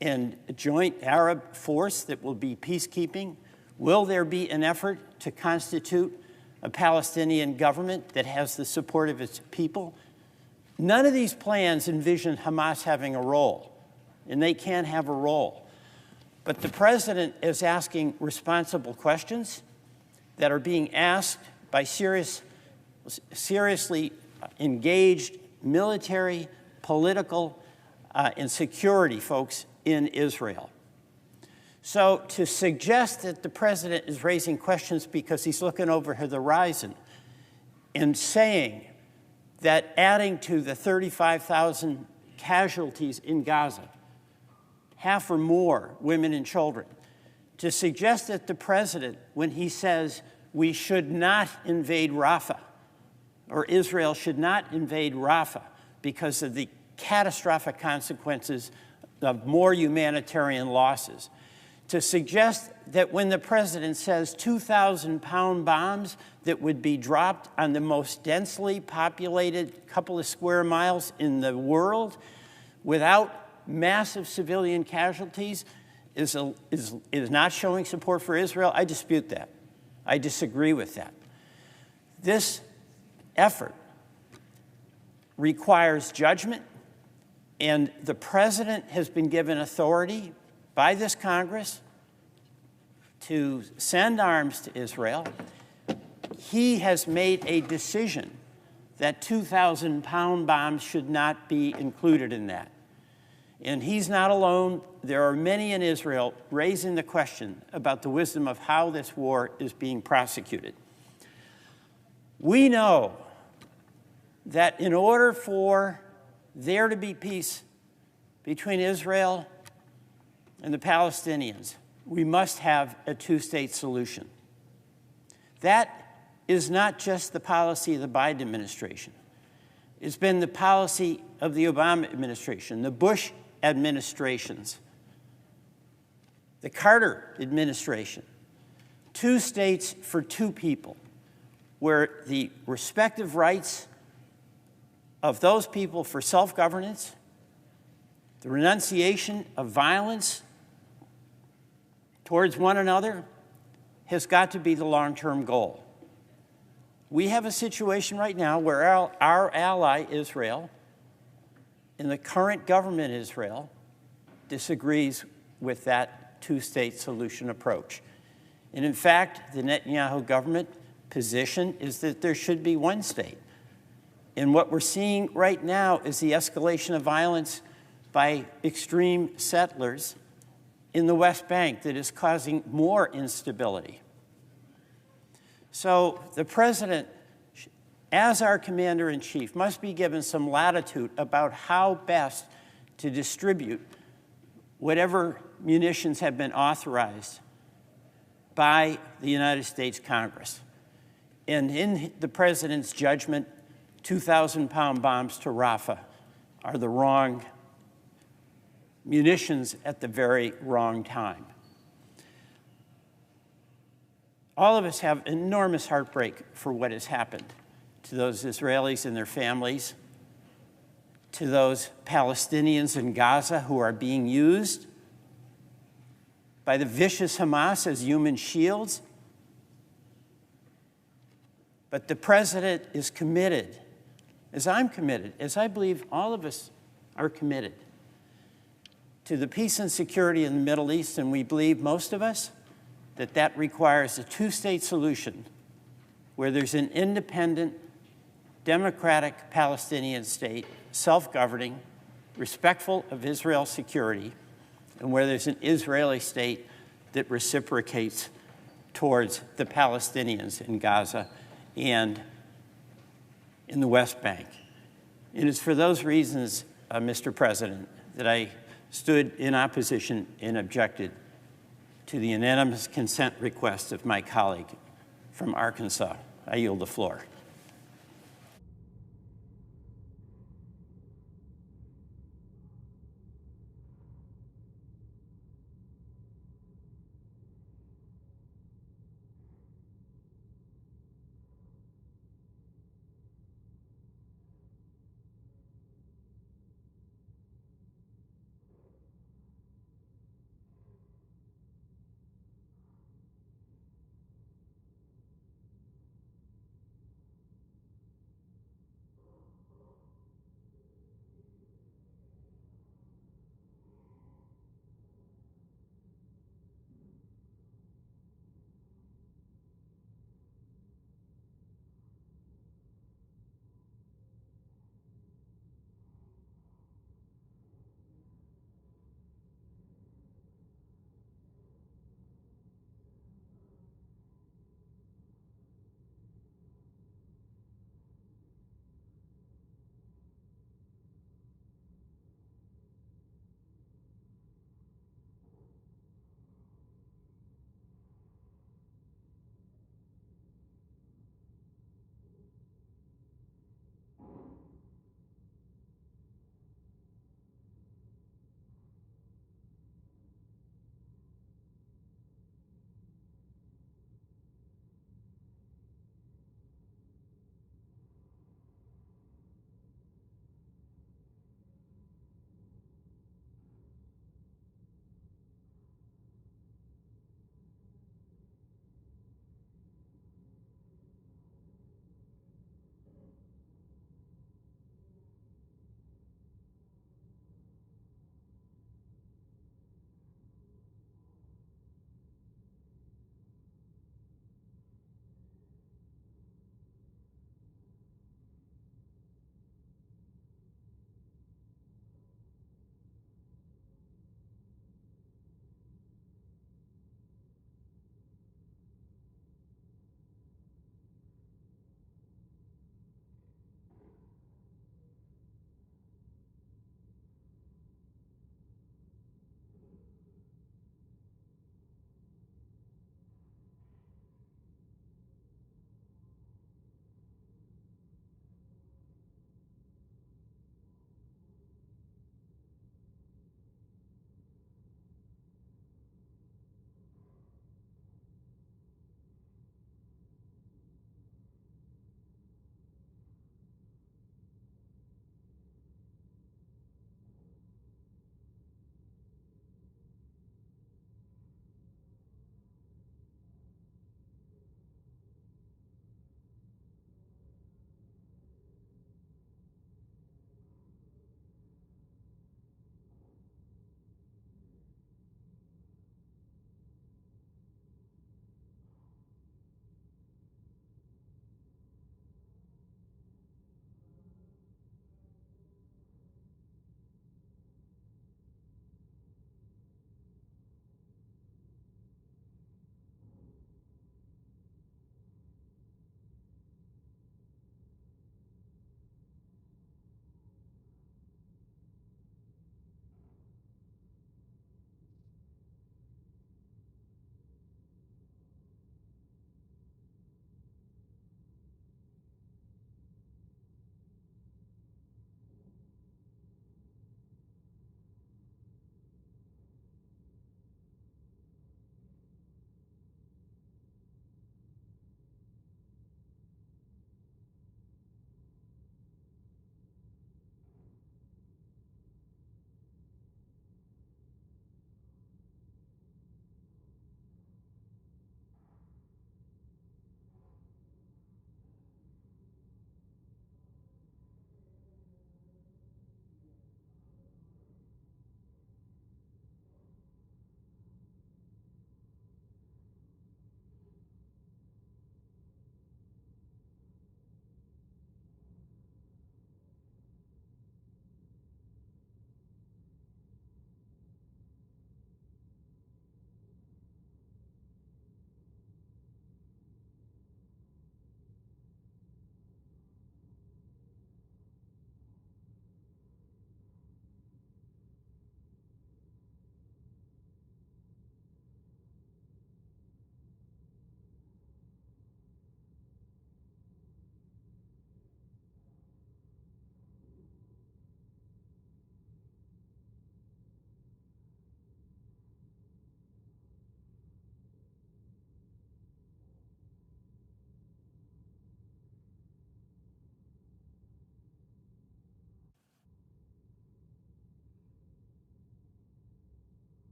a joint Arab force that will be peacekeeping? Will there be an effort to constitute a Palestinian government that has the support of its people? None of these plans envision Hamas having a role, and they can't have a role. But the president is asking responsible questions that are being asked by seriously engaged military, political, and security folks in Israel. So to suggest that the president is raising questions because he's looking over the horizon and saying that adding to the 35,000 casualties in Gaza, half or more women and children, to suggest that the president, when he says we should not invade Rafah, or Israel should not invade Rafah because of the catastrophic consequences of more humanitarian losses, to suggest that when the president says 2,000-pound bombs that would be dropped on the most densely populated couple of square miles in the world without massive civilian casualties is not showing support for Israel, I dispute that. I disagree with that. This effort requires judgment, and the president has been given authority by this Congress to send arms to Israel. He has made a decision that 2,000-pound bombs should not be included in that. And he's not alone. There are many in Israel raising the question about the wisdom of how this war is being prosecuted. We know that in order for there to be peace between Israel and the Palestinians, we must have a two-state solution. That is not just the policy of the Biden administration. It's been the policy of the Obama administration, the Bush administrations, the Carter administration. 2 states for 2 people, where the respective rights of those people for self-governance, the renunciation of violence towards one another has got to be the long-term goal. We have a situation right now where our ally, Israel, and the current government, Israel, disagrees with that 2-state solution approach. And in fact, the Netanyahu government position is that there should be 1 state. And what we're seeing right now is the escalation of violence by extreme settlers in the West Bank that is causing more instability. So the president, as our commander-in-chief, must be given some latitude about how best to distribute whatever munitions have been authorized by the United States Congress. And in the president's judgment, 2,000-pound bombs to Rafah are the wrong munitions at the very wrong time. All of us have enormous heartbreak for what has happened to those Israelis and their families, to those Palestinians in Gaza who are being used by the vicious Hamas as human shields. But the president is committed, as I'm committed, as I believe all of us are committed, to the peace and security in the Middle East, and we believe, most of us, that that requires a 2-state solution where there's an independent, democratic Palestinian state, self-governing, respectful of Israel's security, and where there's an Israeli state that reciprocates towards the Palestinians in Gaza and in the West Bank. And it's for those reasons, Mr. President, that I stood in opposition and objected to the unanimous consent request of my colleague from Arkansas. I yield the floor.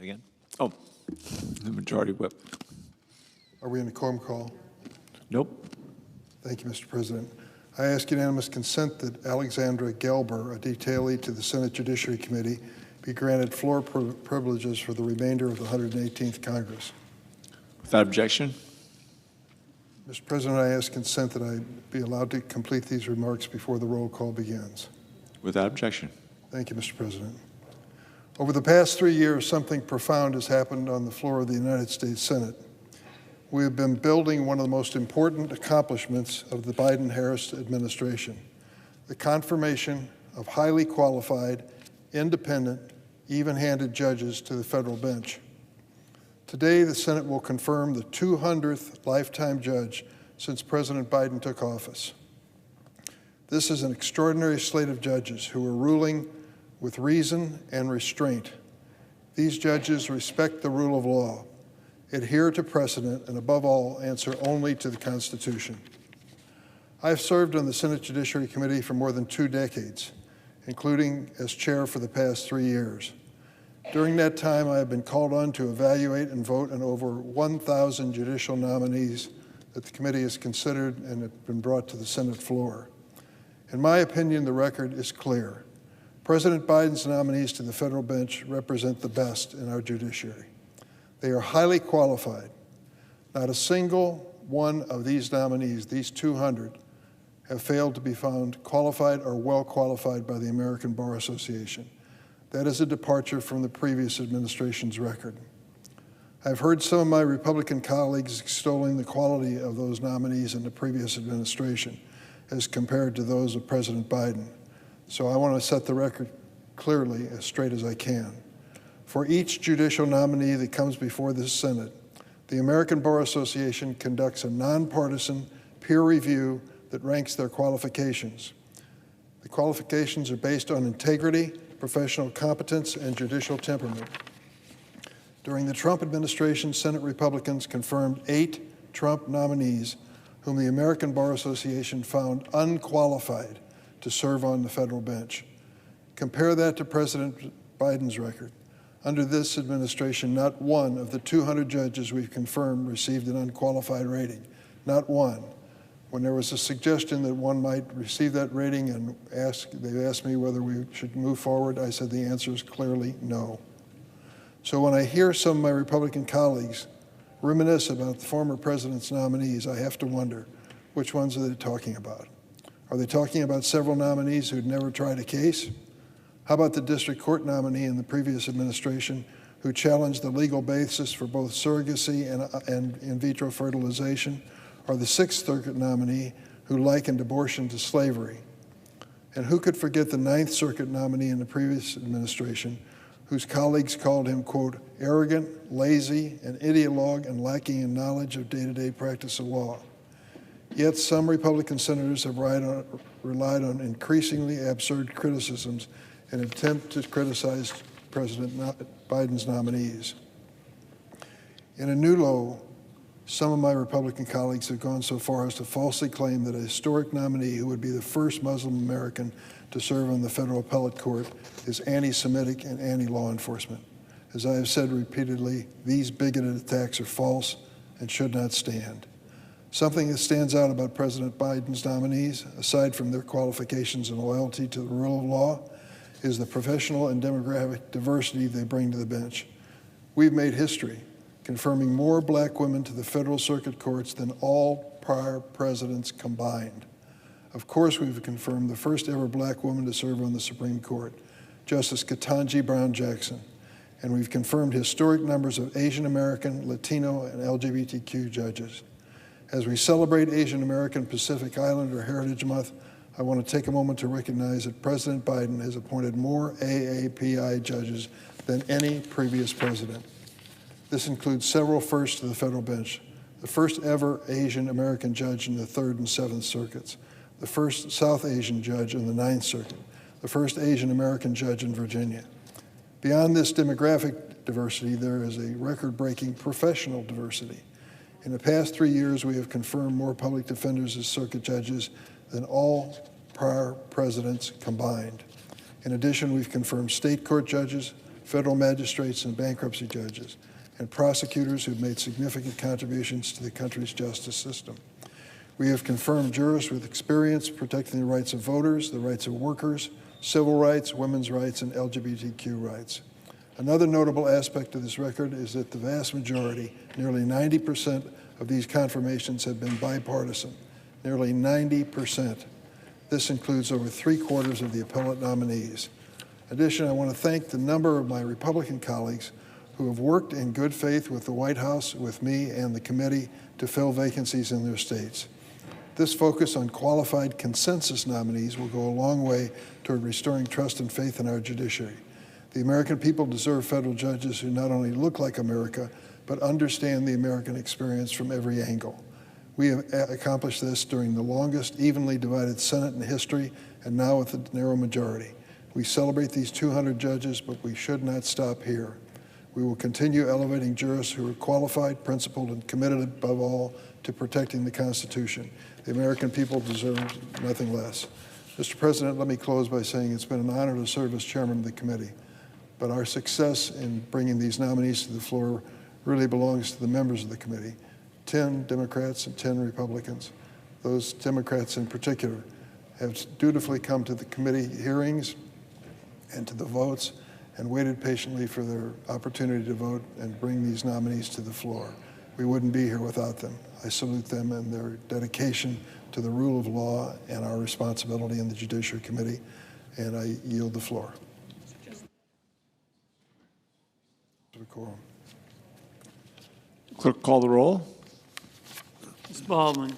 Again? Oh, the majority whip. Are we in a quorum call? Nope. Thank you, Mr. President. I ask unanimous consent that Alexandra Gelber, a detailee to the Senate Judiciary Committee, be granted floor privileges for the remainder of the 118th Congress. Without objection? Mr. President, I ask consent that I be allowed to complete these remarks before the roll call begins. Without objection. Thank you, Mr. President. Over the past 3 years, something profound has happened on the floor of the United States Senate. We have been building one of the most important accomplishments of the Biden-Harris administration, the confirmation of highly qualified, independent, even-handed judges to the federal bench. Today, the Senate will confirm the 200th lifetime judge since President Biden took office. This is an extraordinary slate of judges who are ruling with reason and restraint. These judges respect the rule of law, adhere to precedent, and above all, answer only to the Constitution. I have served on the Senate Judiciary Committee for more than 2 decades, including as chair for the past 3 years. During that time, I have been called on to evaluate and vote on over 1,000 judicial nominees that the committee has considered and have been brought to the Senate floor. In my opinion, the record is clear. President Biden's nominees to the federal bench represent the best in our judiciary. They are highly qualified. Not a single one of these nominees, these 200, have failed to be found qualified or well qualified by the American Bar Association. That is a departure from the previous administration's record. I've heard some of my Republican colleagues extolling the quality of those nominees in the previous administration as compared to those of President Biden. So I want to set the record clearly, as straight as I can. For each judicial nominee that comes before this Senate, the American Bar Association conducts a nonpartisan peer review that ranks their qualifications. The qualifications are based on integrity, professional competence, and judicial temperament. During the Trump administration, Senate Republicans confirmed 8 Trump nominees whom the American Bar Association found unqualified to serve on the federal bench. Compare that to President Biden's record. Under this administration, not one of the 200 judges we've confirmed received an unqualified rating. Not one. When there was a suggestion that one might receive that rating and they asked me whether we should move forward, I said the answer is clearly no. So when I hear some of my Republican colleagues reminisce about the former president's nominees, I have to wonder, which ones are they talking about? Are they talking about several nominees who'd never tried a case? How about the district court nominee in the previous administration who challenged the legal basis for both surrogacy and in vitro fertilization, or the Sixth Circuit nominee who likened abortion to slavery? And who could forget the Ninth Circuit nominee in the previous administration whose colleagues called him, quote, arrogant, lazy, an ideologue, and lacking in knowledge of day-to-day practice of law? Yet some Republican senators have relied on increasingly absurd criticisms in an attempt to criticize President Biden's nominees. In a new low, some of my Republican colleagues have gone so far as to falsely claim that a historic nominee who would be the first Muslim American to serve on the federal appellate court is anti-Semitic and anti-law enforcement. As I have said repeatedly, these bigoted attacks are false and should not stand. Something that stands out about President Biden's nominees, aside from their qualifications and loyalty to the rule of law, is the professional and demographic diversity they bring to the bench. We've made history, confirming more black women to the federal circuit courts than all prior presidents combined. Of course, we've confirmed the first ever black woman to serve on the Supreme Court, Justice Ketanji Brown Jackson, and we've confirmed historic numbers of Asian American, Latino, and LGBTQ judges. As we celebrate Asian American Pacific Islander Heritage Month, I want to take a moment to recognize that President Biden has appointed more AAPI judges than any previous president. This includes several firsts to the federal bench: the first ever Asian American judge in the 3rd and 7th circuits, the first South Asian judge in the 9th circuit, the first Asian American judge in Virginia. Beyond this demographic diversity, there is a record-breaking professional diversity. In the past 3 years, we have confirmed more public defenders as circuit judges than all prior presidents combined. In addition, we've confirmed state court judges, federal magistrates and bankruptcy judges, and prosecutors who've made significant contributions to the country's justice system. We have confirmed jurists with experience protecting the rights of voters, the rights of workers, civil rights, women's rights, and LGBTQ rights. Another notable aspect of this record is that the vast majority, nearly 90% of these confirmations have been bipartisan, nearly 90%. This includes over 3/4 of the appellate nominees. In addition, I want to thank the number of my Republican colleagues who have worked in good faith with the White House, with me, and the committee to fill vacancies in their states. This focus on qualified consensus nominees will go a long way toward restoring trust and faith in our judiciary. The American people deserve federal judges who not only look like America, but understand the American experience from every angle. We have accomplished this during the longest evenly divided Senate in history, and now with a narrow majority. We celebrate these 200 judges, but we should not stop here. We will continue elevating jurists who are qualified, principled, and committed above all to protecting the Constitution. The American people deserve nothing less. Mr. President, let me close by saying it's been an honor to serve as chairman of the committee, but our success in bringing these nominees to the floor really belongs to the members of the committee. 10 Democrats and 10 Republicans. Those Democrats in particular have dutifully come to the committee hearings and to the votes and waited patiently for their opportunity to vote and bring these nominees to the floor. We wouldn't be here without them. I salute them and their dedication to the rule of law and our responsibility in the Judiciary Committee, and I yield the floor. Clerk, call the roll. Ms. Baldwin.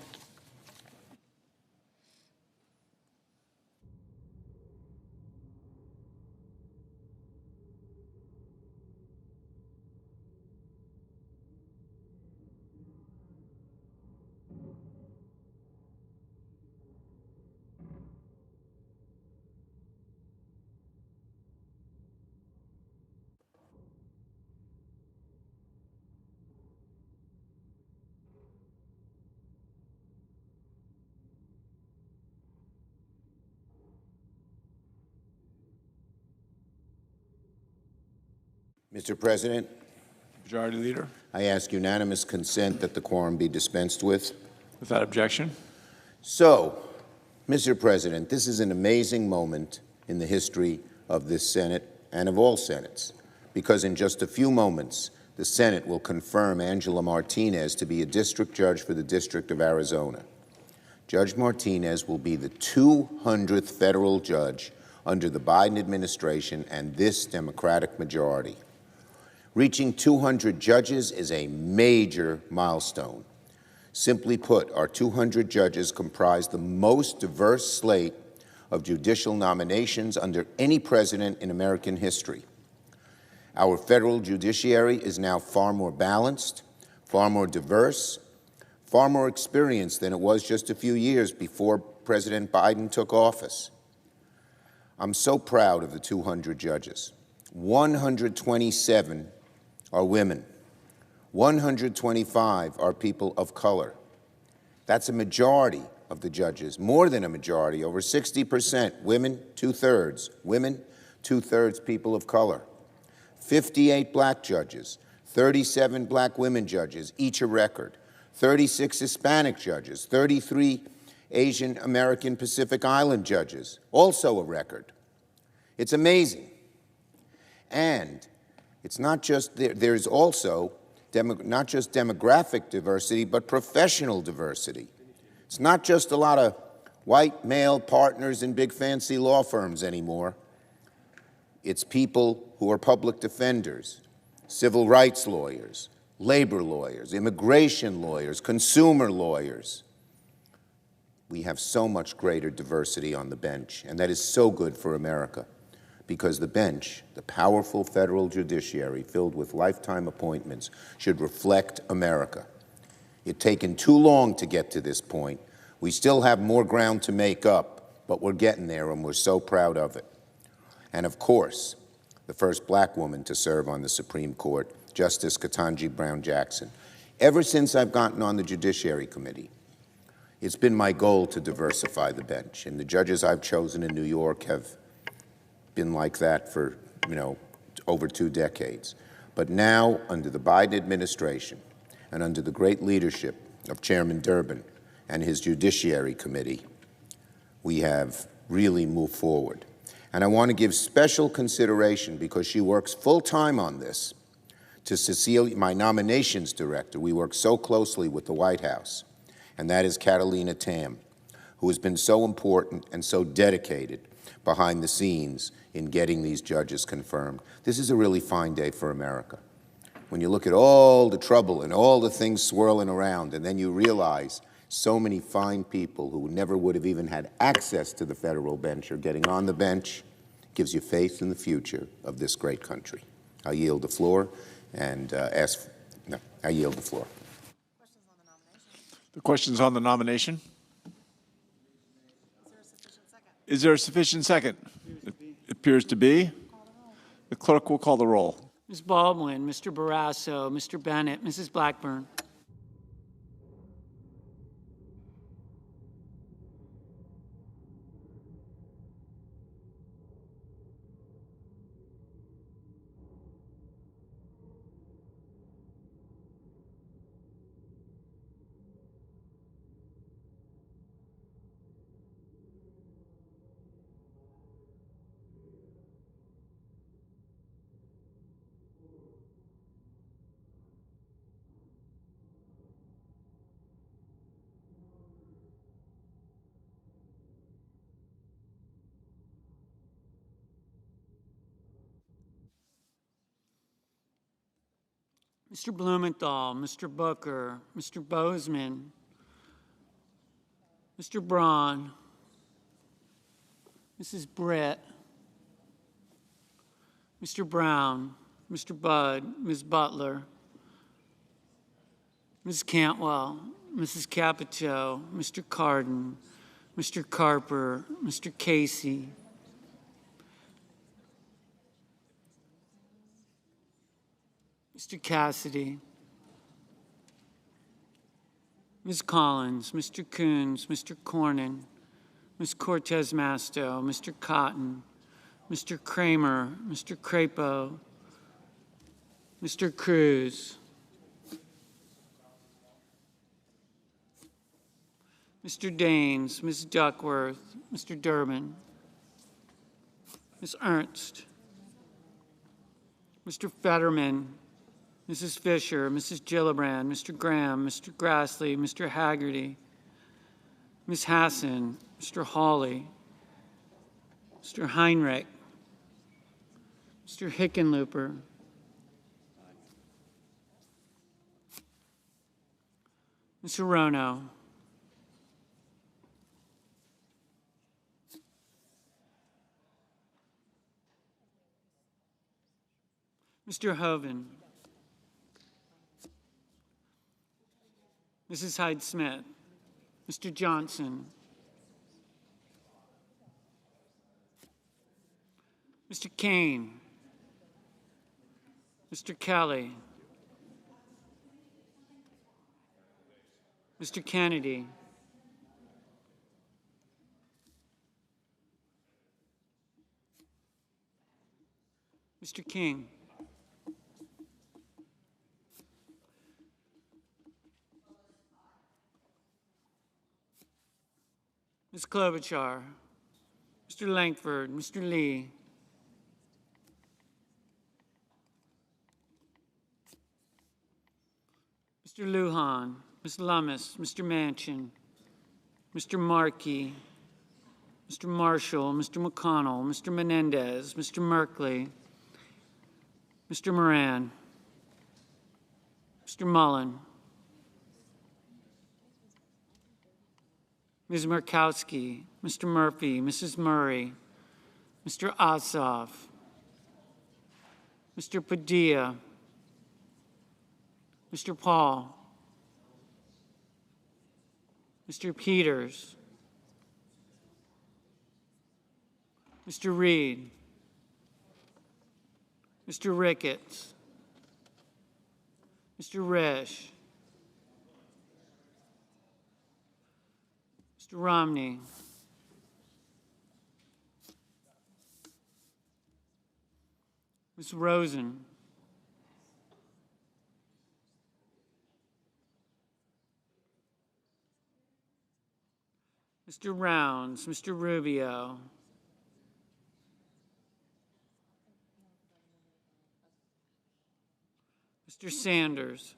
Mr. President, Majority Leader. I ask unanimous consent that the quorum be dispensed with. Without objection. So, Mr. President, this is an amazing moment in the history of this Senate and of all Senates, because in just a few moments, the Senate will confirm Angela Martinez to be a district judge for the District of Arizona. Judge Martinez will be the 200th federal judge under the Biden administration and this Democratic majority. Reaching 200 judges is a major milestone. Simply put, our 200 judges comprise the most diverse slate of judicial nominations under any president in American history. Our federal judiciary is now far more balanced, far more diverse, far more experienced than it was just a few years before President Biden took office. I'm so proud of the 200 judges. 127 are women. 125 are people of color. That's a majority of the judges, more than a majority, over 60% women, 2/3 women, 2/3 people of color. 58 black judges, 37 black women judges, each a record. 36 Hispanic judges, 33 Asian American Pacific Island judges, also a record. It's amazing. And it's not just, there's also not just demographic diversity, but professional diversity. It's not just a lot of white male partners in big fancy law firms anymore. It's people who are public defenders, civil rights lawyers, labor lawyers, immigration lawyers, consumer lawyers. We have so much greater diversity on the bench, and that is so good for America, because the bench, the powerful federal judiciary filled with lifetime appointments, should reflect America. It's taken too long to get to this point. We still have more ground to make up, but we're getting there, and we're so proud of it. And of course, the first black woman to serve on the Supreme Court, Justice Ketanji Brown Jackson. Ever since I've gotten on the Judiciary Committee, it's been my goal to diversify the bench, and the judges I've chosen in New York have been like that for, over 2 decades. But now, under the Biden administration and under the great leadership of Chairman Durbin and his Judiciary Committee, we have really moved forward. And I want to give special consideration, because she works full-time on this, to Cecilia, my nominations director. We work so closely with the White House, and that is Catalina Tam, who has been so important and so dedicated behind the scenes in getting these judges confirmed. This is a really fine day for America. When you look at all the trouble and all the things swirling around, and then you realize so many fine people who never would have even had access to the federal bench are getting on the bench, gives you faith in the future of this great country. I yield the floor and I yield the floor. The question's on the nomination. Is there a sufficient second? It appears to be. The clerk will call the roll. Ms. Baldwin, Mr. Barrasso, Mr. Bennett, Mrs. Blackburn. Mr. Blumenthal, Mr. Booker, Mr. Bozeman, Mr. Braun, Mrs. Britt, Mr. Brown, Mr. Budd, Ms. Butler, Ms. Cantwell, Mrs. Capito, Mr. Cardin, Mr. Carper, Mr. Casey, Mr. Cassidy, Ms. Collins, Mr. Coons, Mr. Cornyn, Ms. Cortez Masto, Mr. Cotton, Mr. Kramer, Mr. Crapo, Mr. Cruz, Mr. Daines, Ms. Duckworth, Mr. Durbin, Ms. Ernst, Mr. Fetterman, Mrs. Fisher, Mrs. Gillibrand, Mr. Graham, Mr. Grassley, Mr. Haggerty, Ms. Hassan, Mr. Hawley, Mr. Heinrich, Mr. Hickenlooper, Mr. Rono, Mr. Hoven, Mrs. Hyde-Smith, Mr. Johnson, Mr. Kane, Mr. Kelly, Mr. Kennedy, Mr. King, Ms. Klobuchar, Mr. Langford, Mr. Lee, Mr. Lujan, Ms. Lummis, Mr. Manchin, Mr. Markey, Mr. Marshall, Mr. McConnell, Mr. Menendez, Mr. Merkley, Mr. Moran, Mr. Mullen, Ms. Murkowski, Mr. Murphy, Mrs. Murray, Mr. Ossoff, Mr. Padilla, Mr. Paul, Mr. Peters, Mr. Reed, Mr. Ricketts, Mr. Risch, Mr. Romney, Ms. Rosen. Mr. Rounds, Mr. Rubio. Mr. Sanders.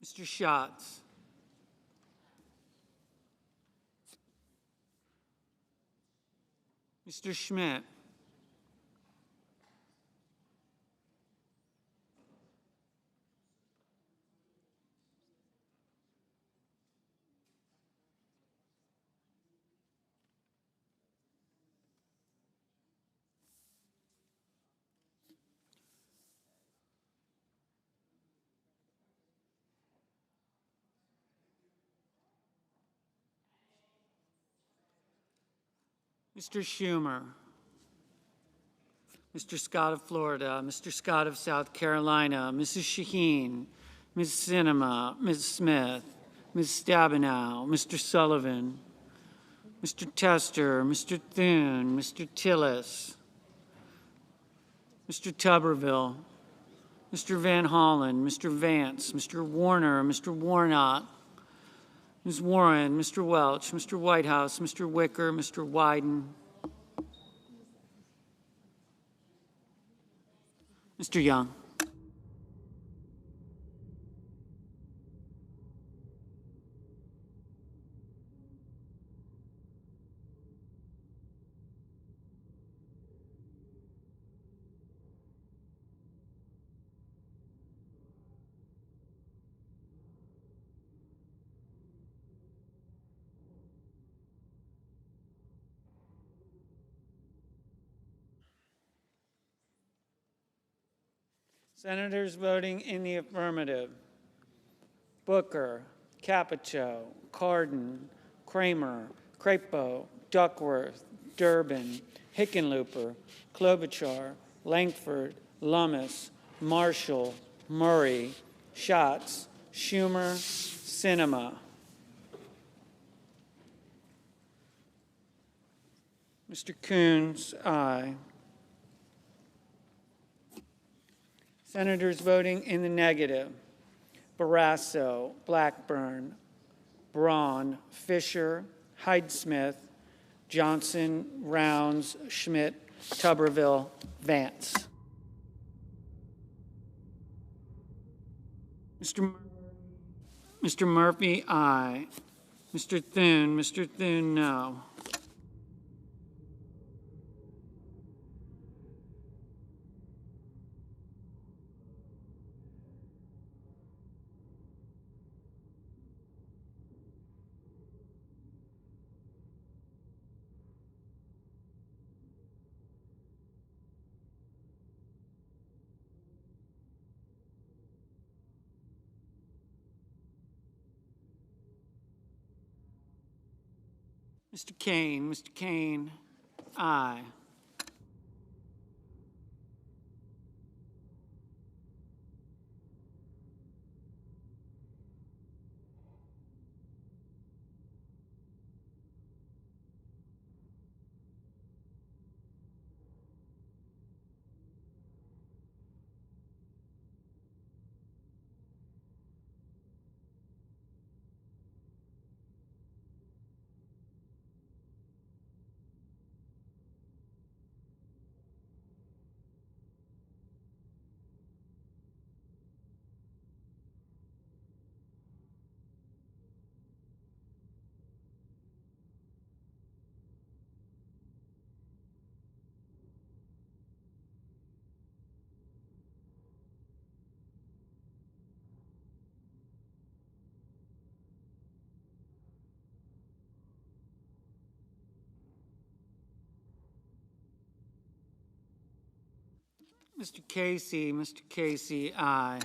Mr. Schatz. Mr. Schmidt. Mr. Schumer. Mr. Scott of Florida, Mr. Scott of South Carolina, Mrs. Shaheen, Ms. Sinema, Ms. Smith, Ms. Stabenow, Mr. Sullivan, Mr. Tester, Mr. Thune, Mr. Tillis, Mr. Tuberville, Mr. Van Hollen, Mr. Vance, Mr. Warner, Mr. Warnock, Ms. Warren, Mr. Welch, Mr. Whitehouse, Mr. Wicker, Mr. Wyden, Mr. Young. Senators voting in the affirmative: Booker, Capito, Cardin, Kramer, Crapo, Duckworth, Durbin, Hickenlooper, Klobuchar, Langford, Lummis, Marshall, Murray, Schatz, Schumer, Sinema. Mr. Coons, aye. Senators voting in the negative: Barrasso, Blackburn, Braun, Fisher, Hyde-Smith, Johnson, Rounds, Schmidt, Tuberville, Vance. Mr. Murphy, aye. Mr. Thune, no. Mr. Kane, aye. Mr. Casey, aye.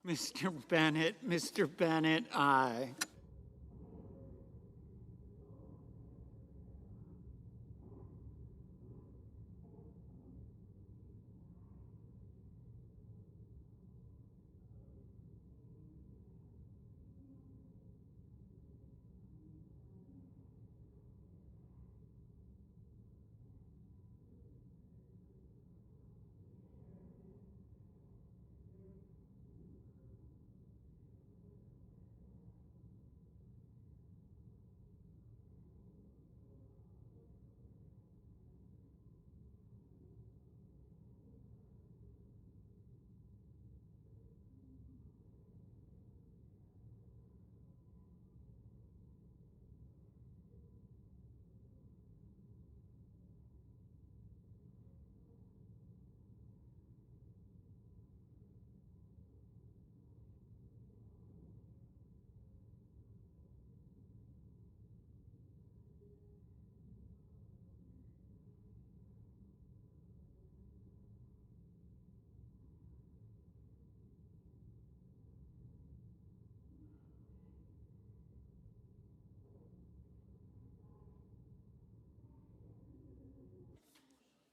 Mr. Bennett, aye.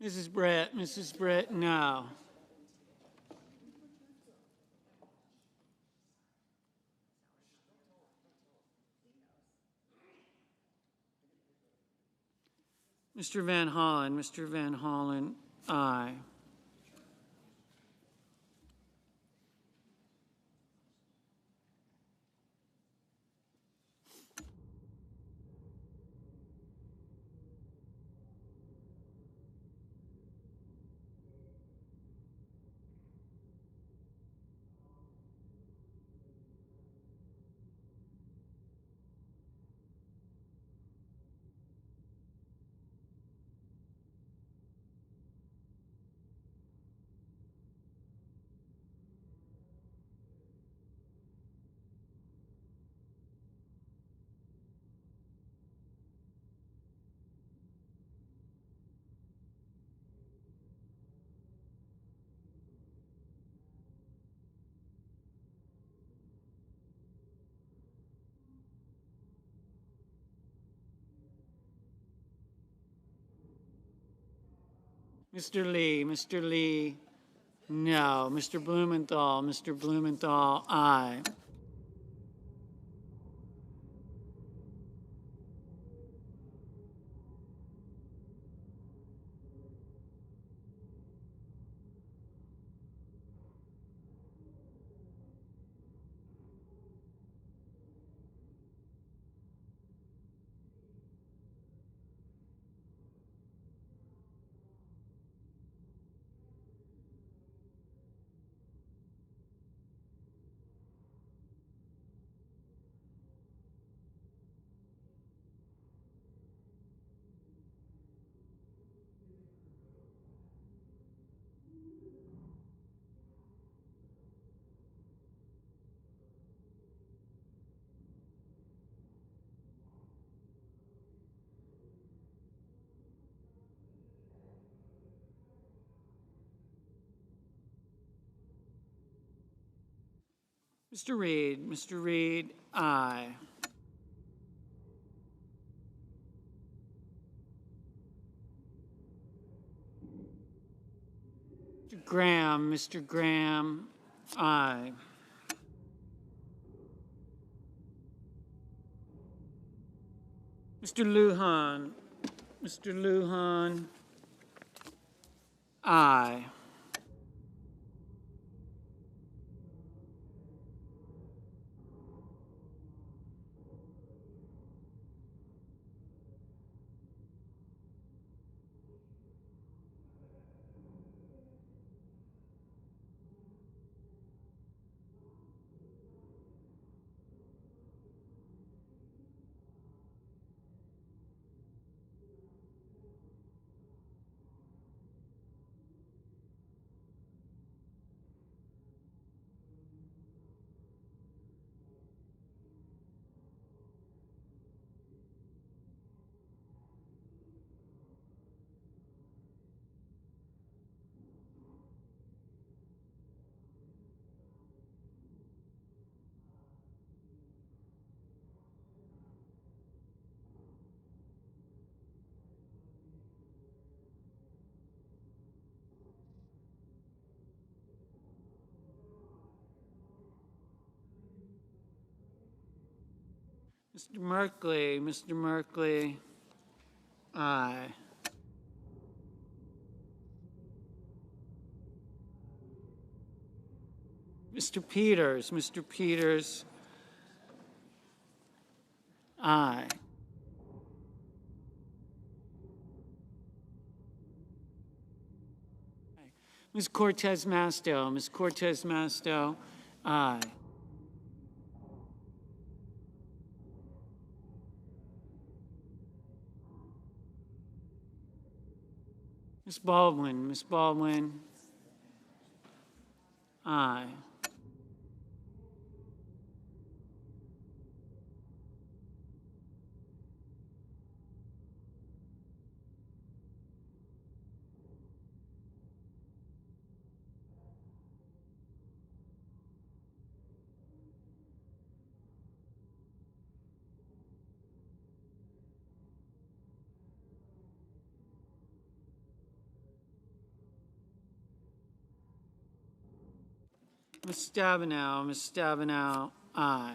Mrs. Brett, no. Mr. Van Hollen, aye. Mr. Lee, no. Mr. Blumenthal, aye. Mr. Reed, aye. Mr. Graham, aye. Mr. Lujan, aye. Mr. Merkley, Mr. Merkley, aye. Mr. Peters, Mr. Peters, aye. Ms. Cortez Masto, Ms. Cortez Masto, aye. Ms. Baldwin, aye. Ms. Stabenow, aye.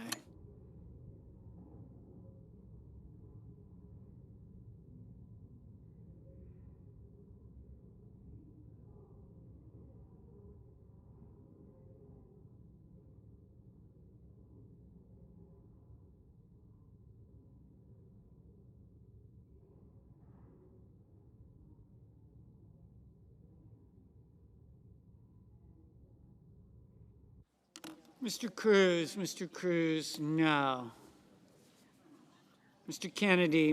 Mr. Cruz, no. Mr. Kennedy,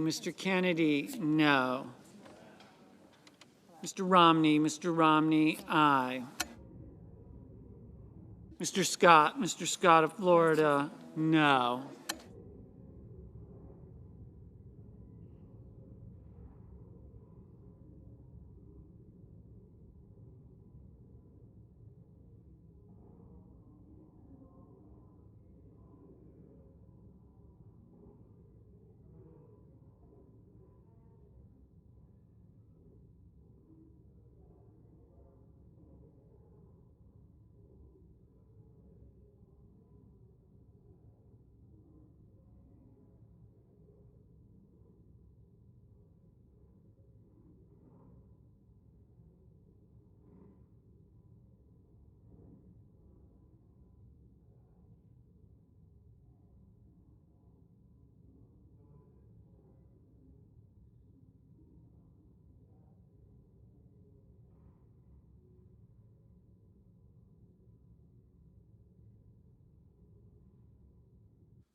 no. Mr. Romney, aye. Mr. Scott of Florida, no.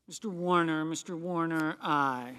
Mr. Warner, aye.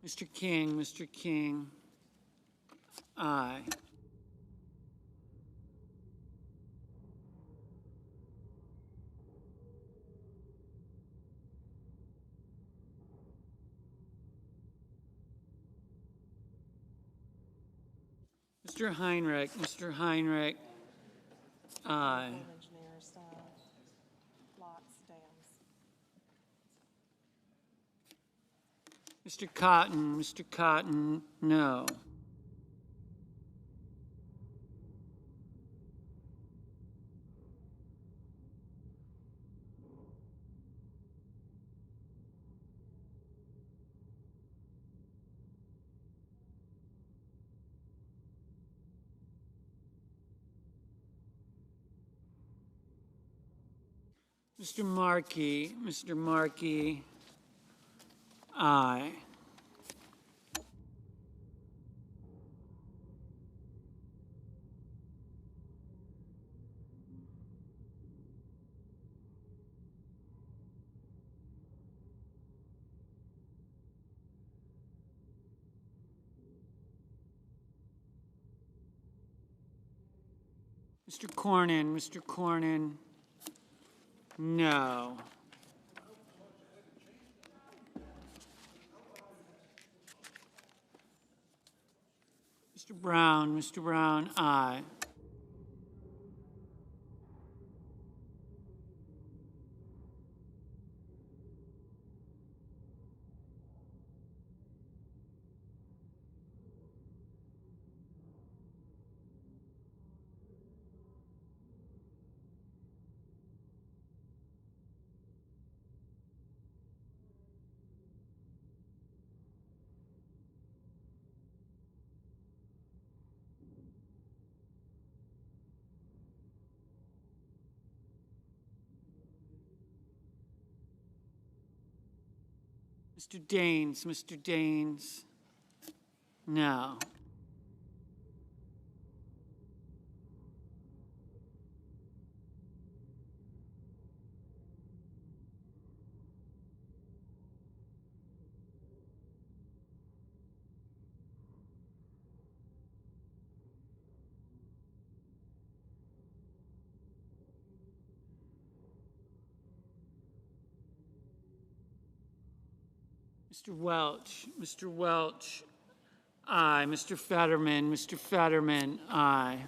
Mr. King, aye. Mr. Heinrich, aye. Mr. Cotton, no. Mr. Markey, aye. Mr. Cornyn, no. Mr. Brown, aye. Mr. Daines, no. Mr. Welch, aye. Mr. Fetterman, aye.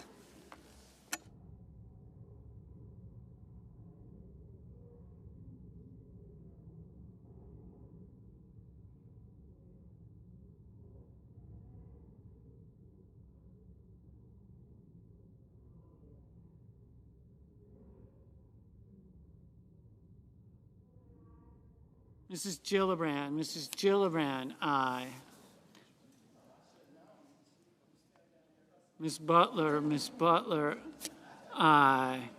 Mrs. Gillibrand, aye. Ms. Butler, aye.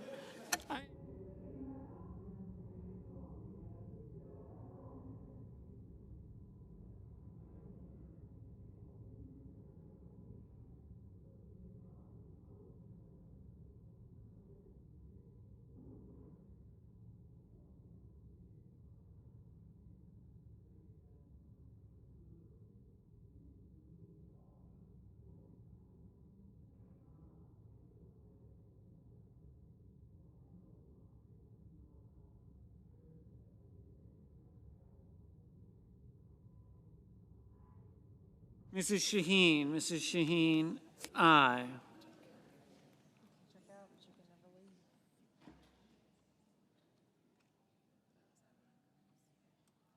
Mrs. Shaheen, aye.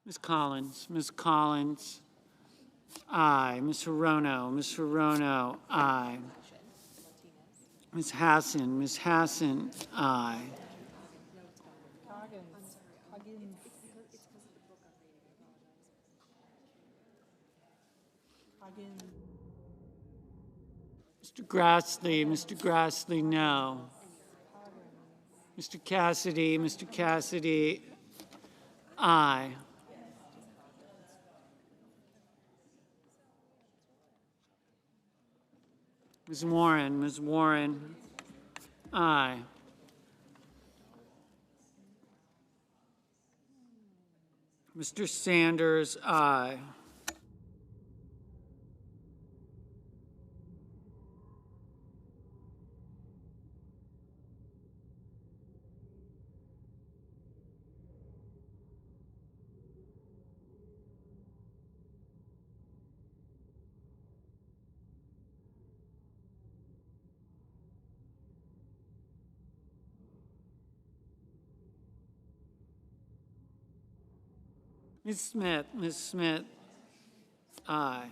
Ms. Collins, aye. Ms. Hirono, aye. Ms. Hassan, aye. Mr. Grassley, no. Mr. Cassidy, aye. Ms. Warren, aye. Mr. Sanders, aye. Ms. Smith, aye.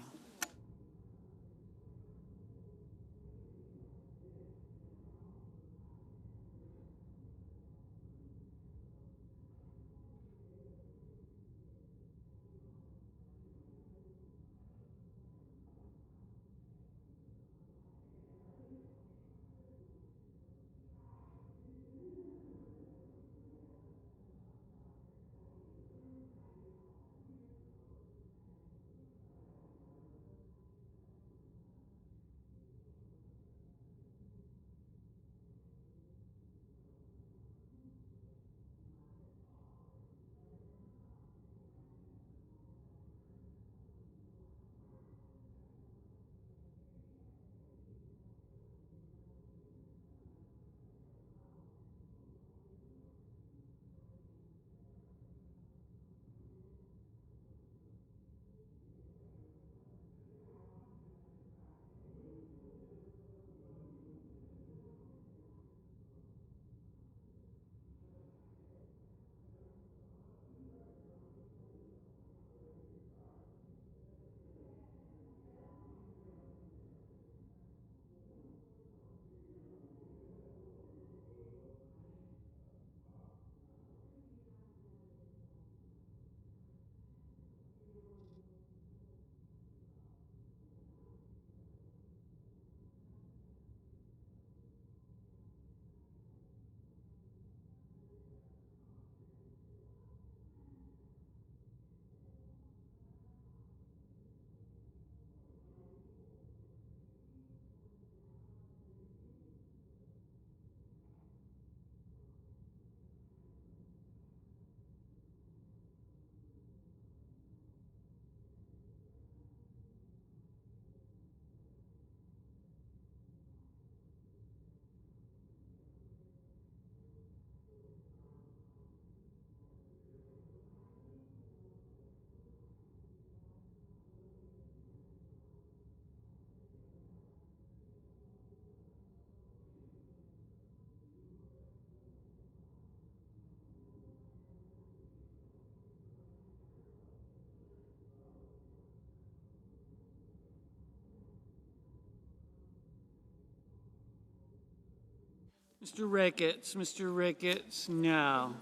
Mr. Ricketts, no.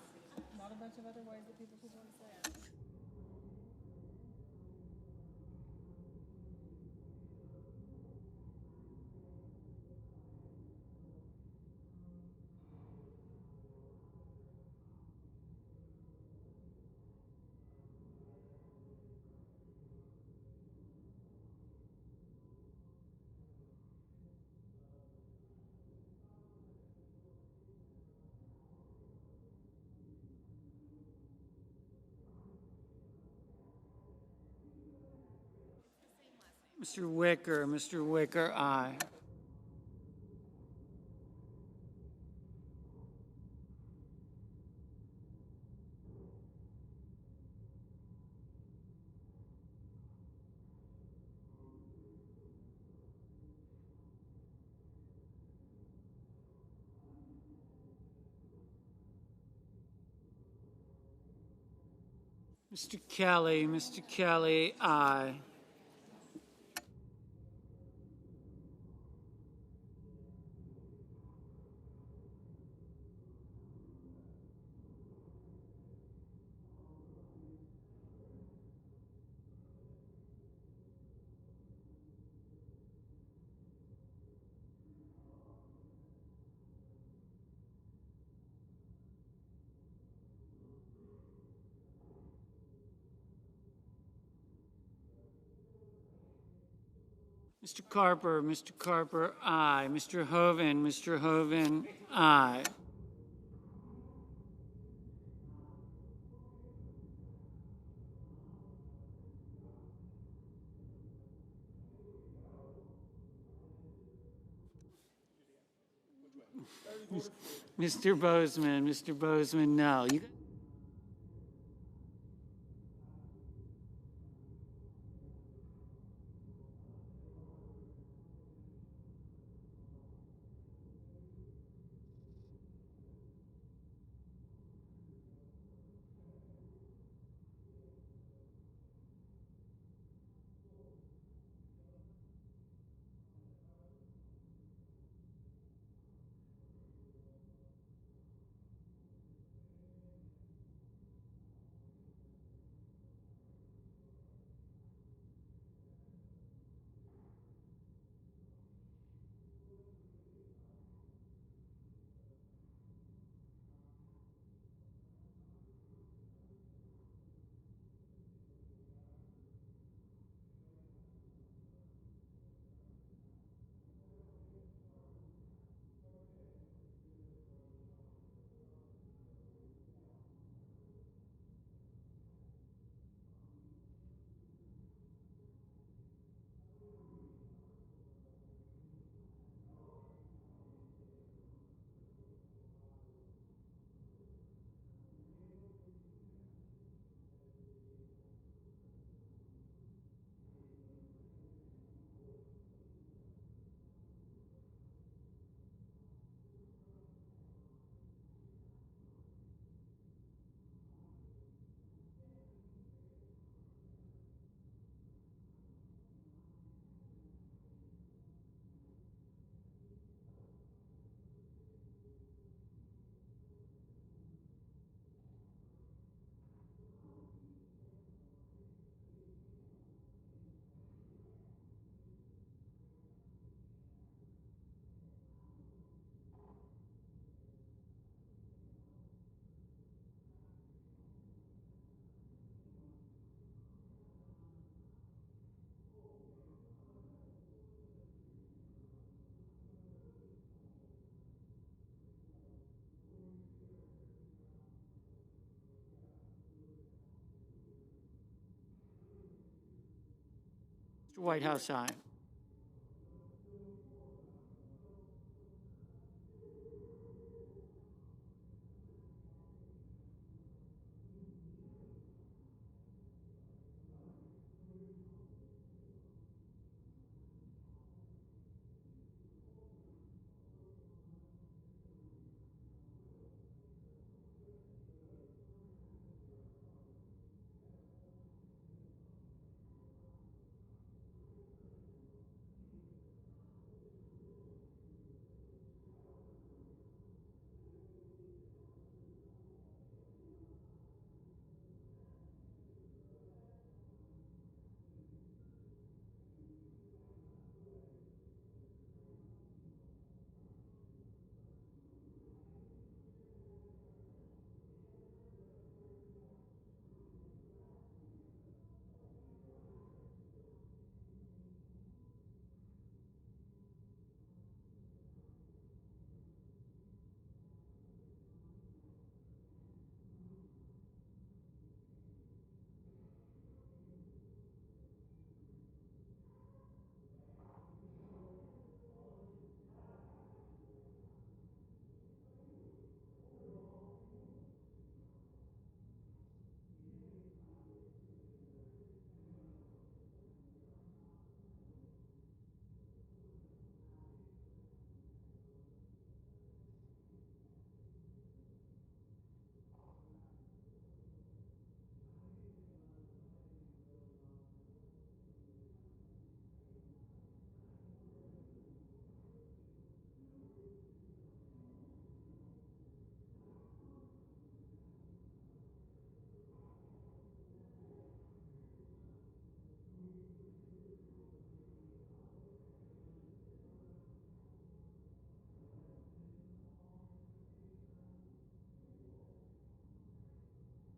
Mr. Wicker, aye. Mr. Kelly, aye. Mr. Carper, aye. Mr. Hoven, aye. Mr. Bozeman, no. You, Mr. Whitehouse, aye.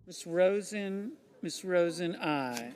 Ms. Rosen, aye.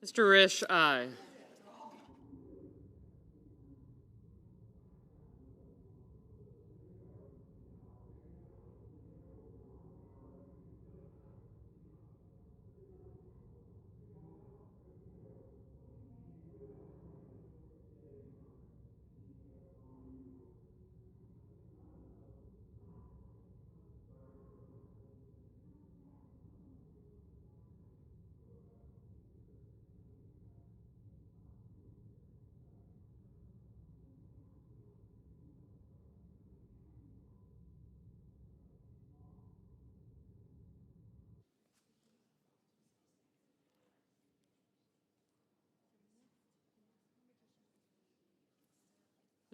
Mr. Risch, aye.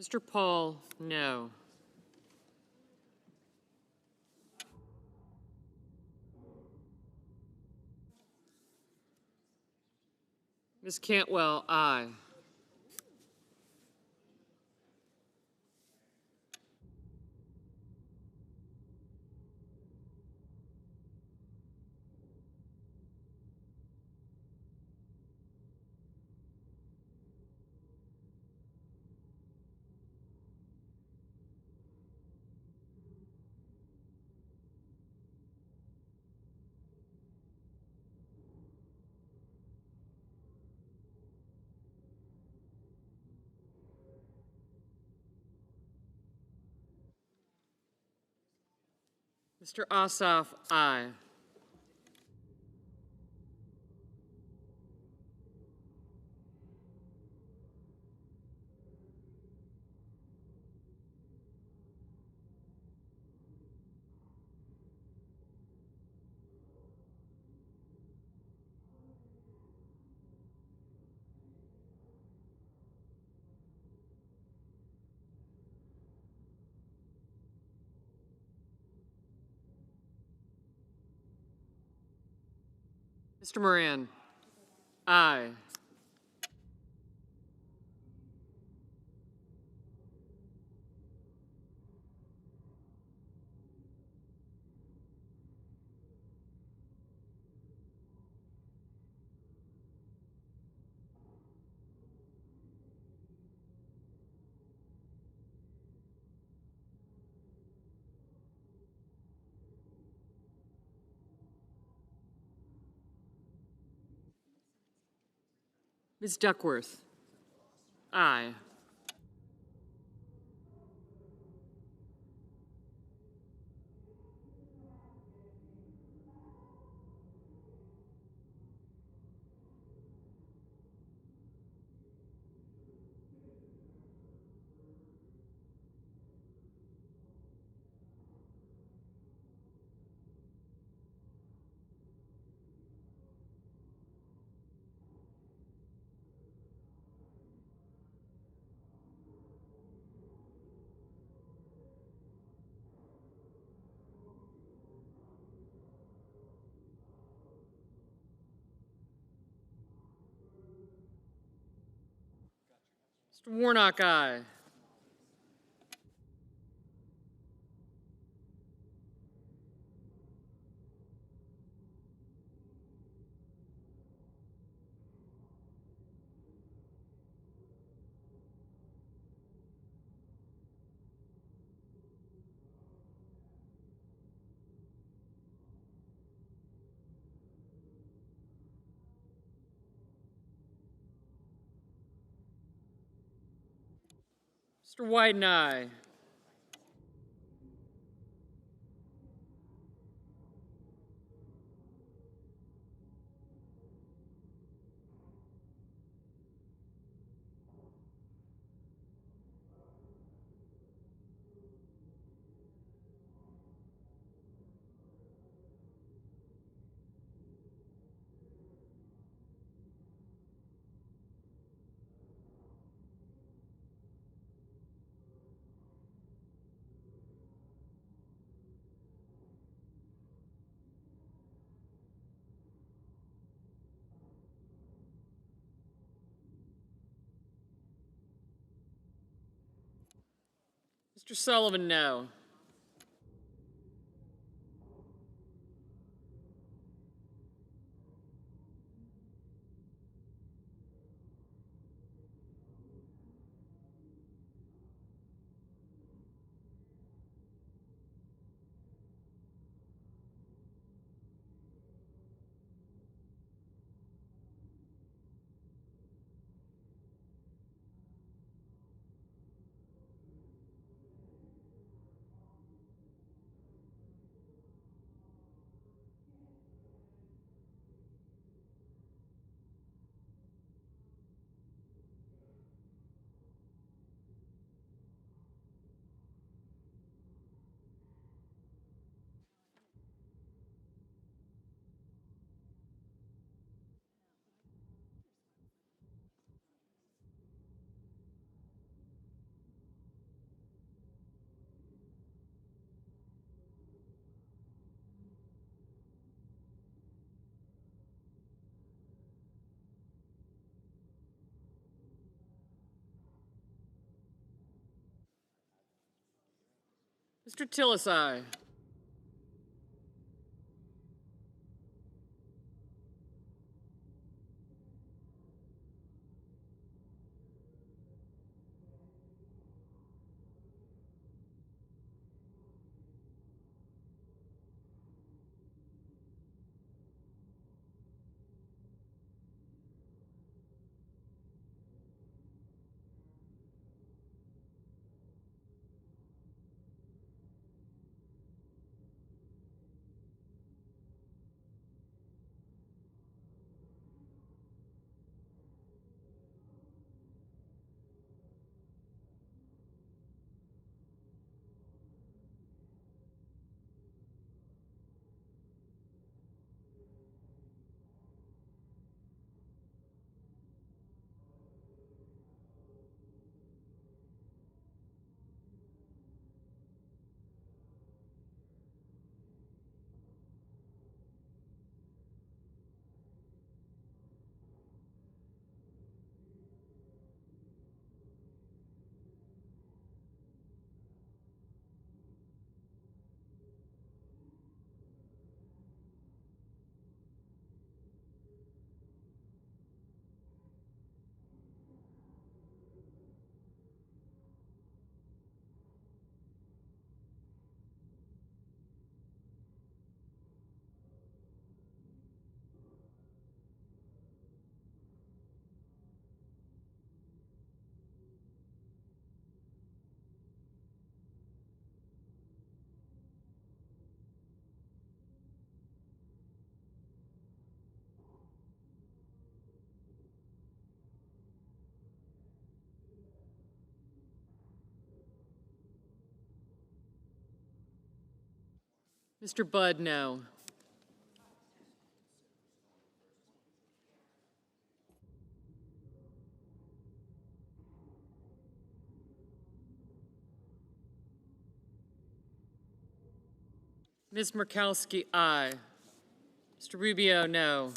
Mr. Paul, no. Ms. Cantwell, aye. Mr. Ossoff, aye. Mr. Moran, aye. Ms. Duckworth, aye. Mr. Warnock, aye. Mr. Wyden, aye. Mr. Sullivan, no. Mr. Tillis, aye. Mr. Budd, no. Ms. Murkowski, aye. Mr. Rubio, no.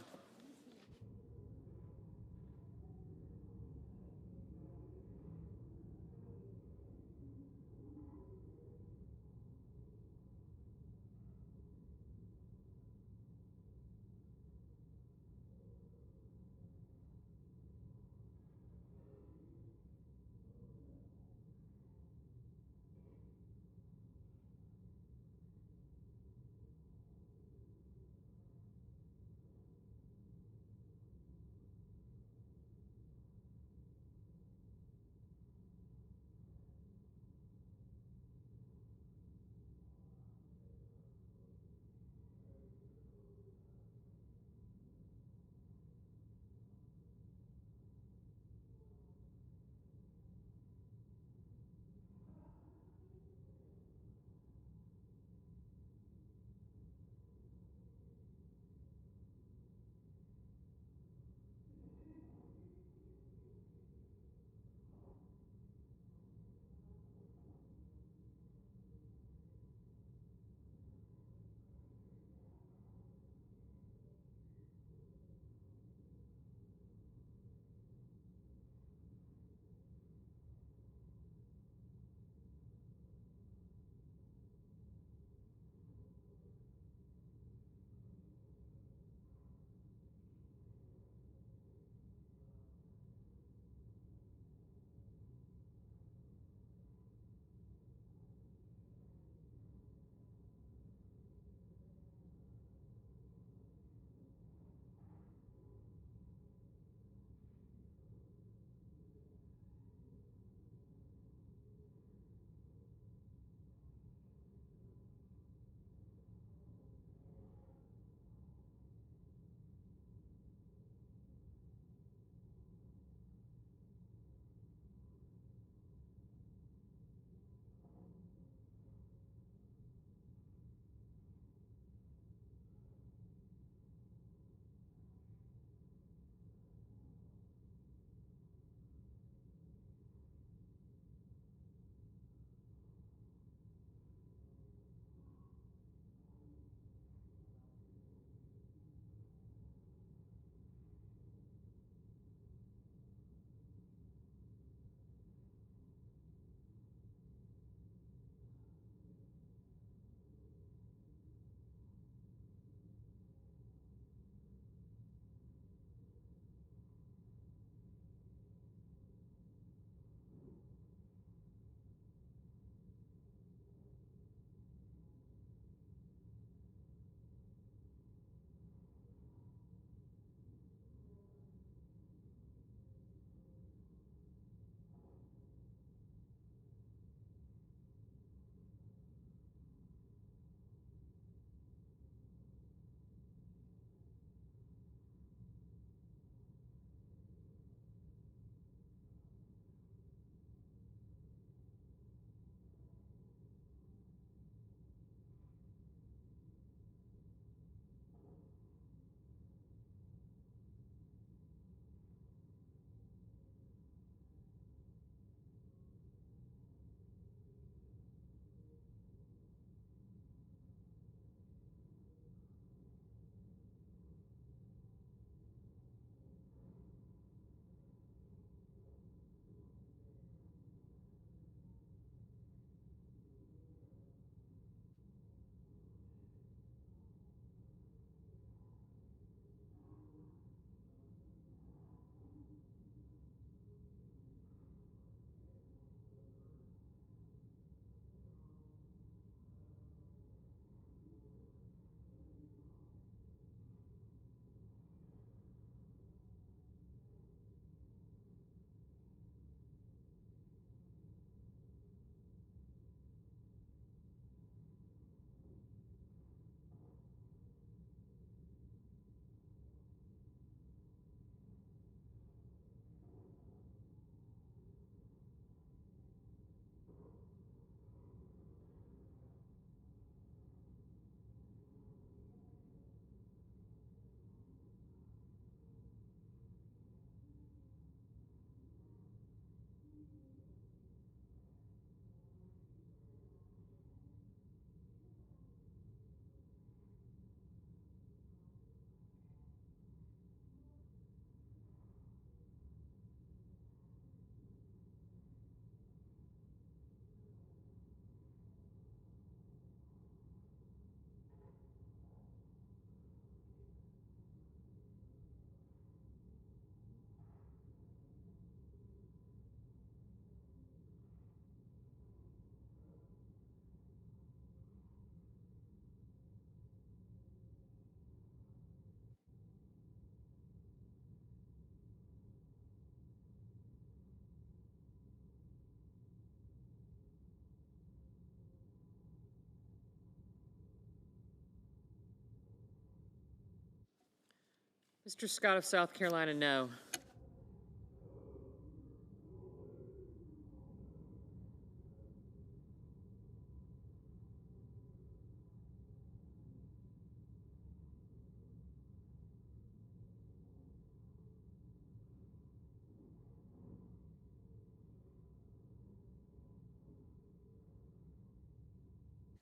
Mr. Scott of South Carolina, no.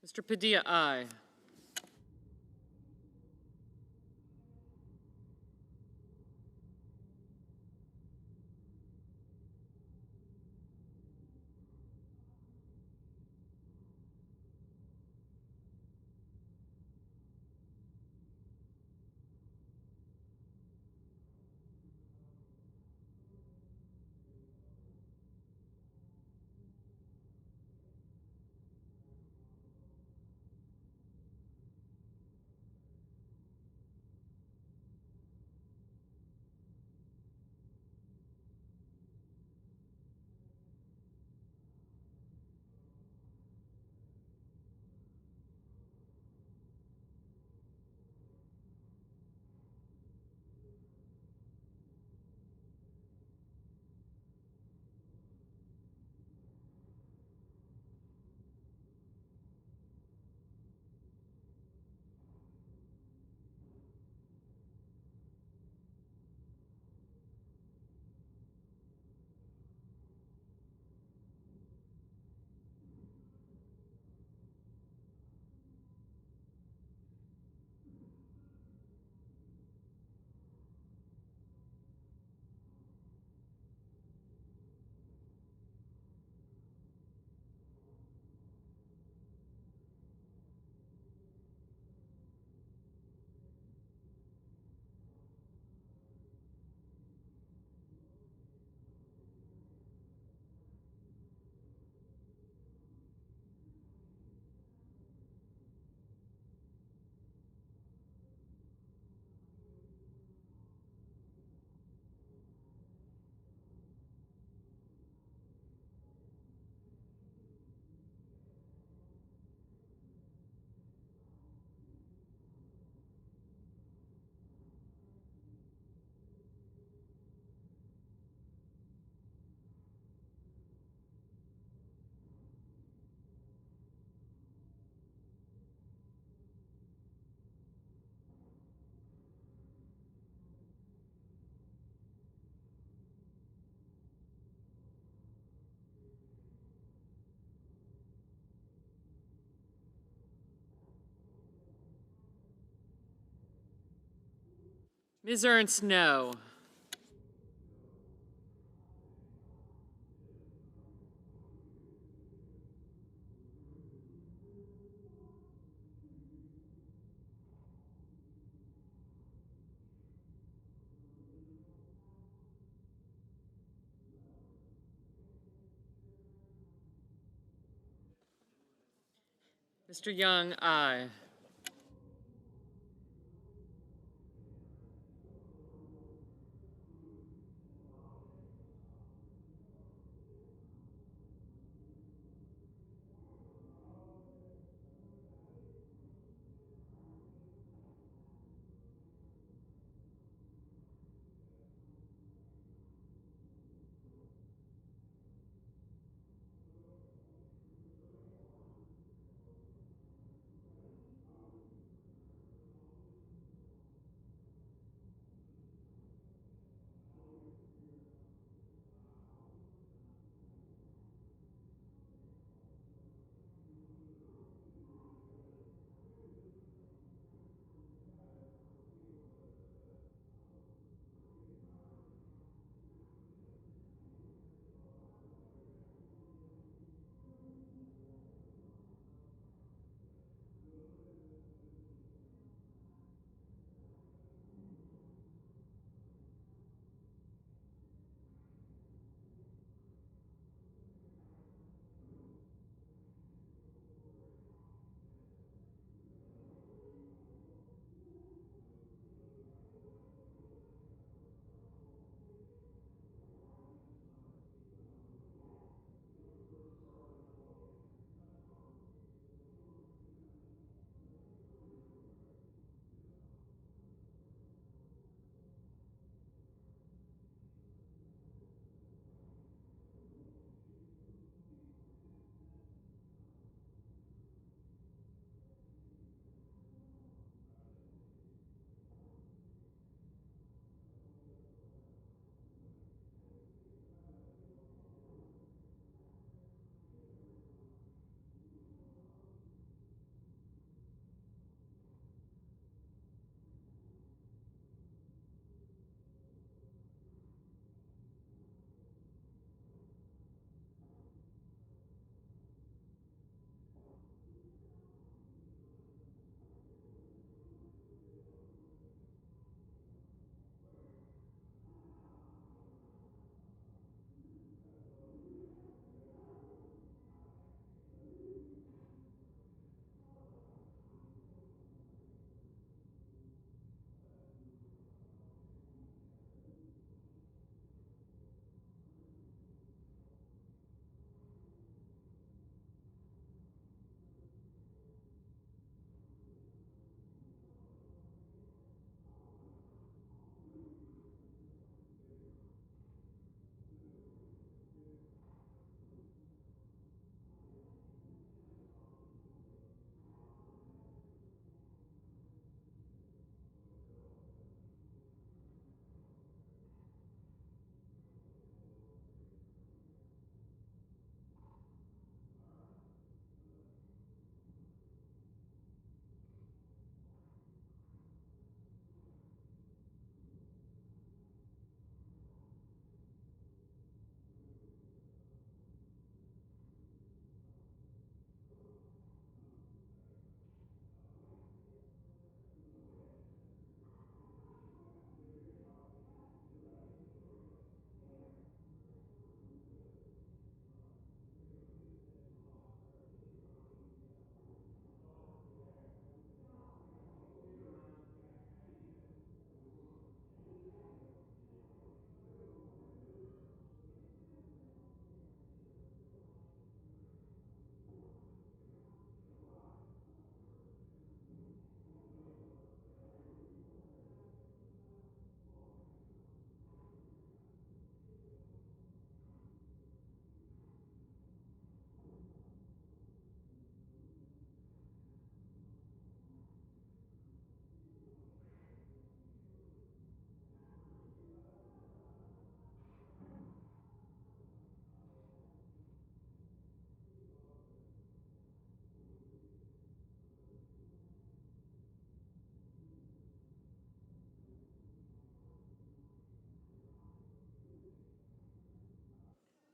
Mr. Padilla, aye. Ms. Ernst, no. Mr. Young, aye.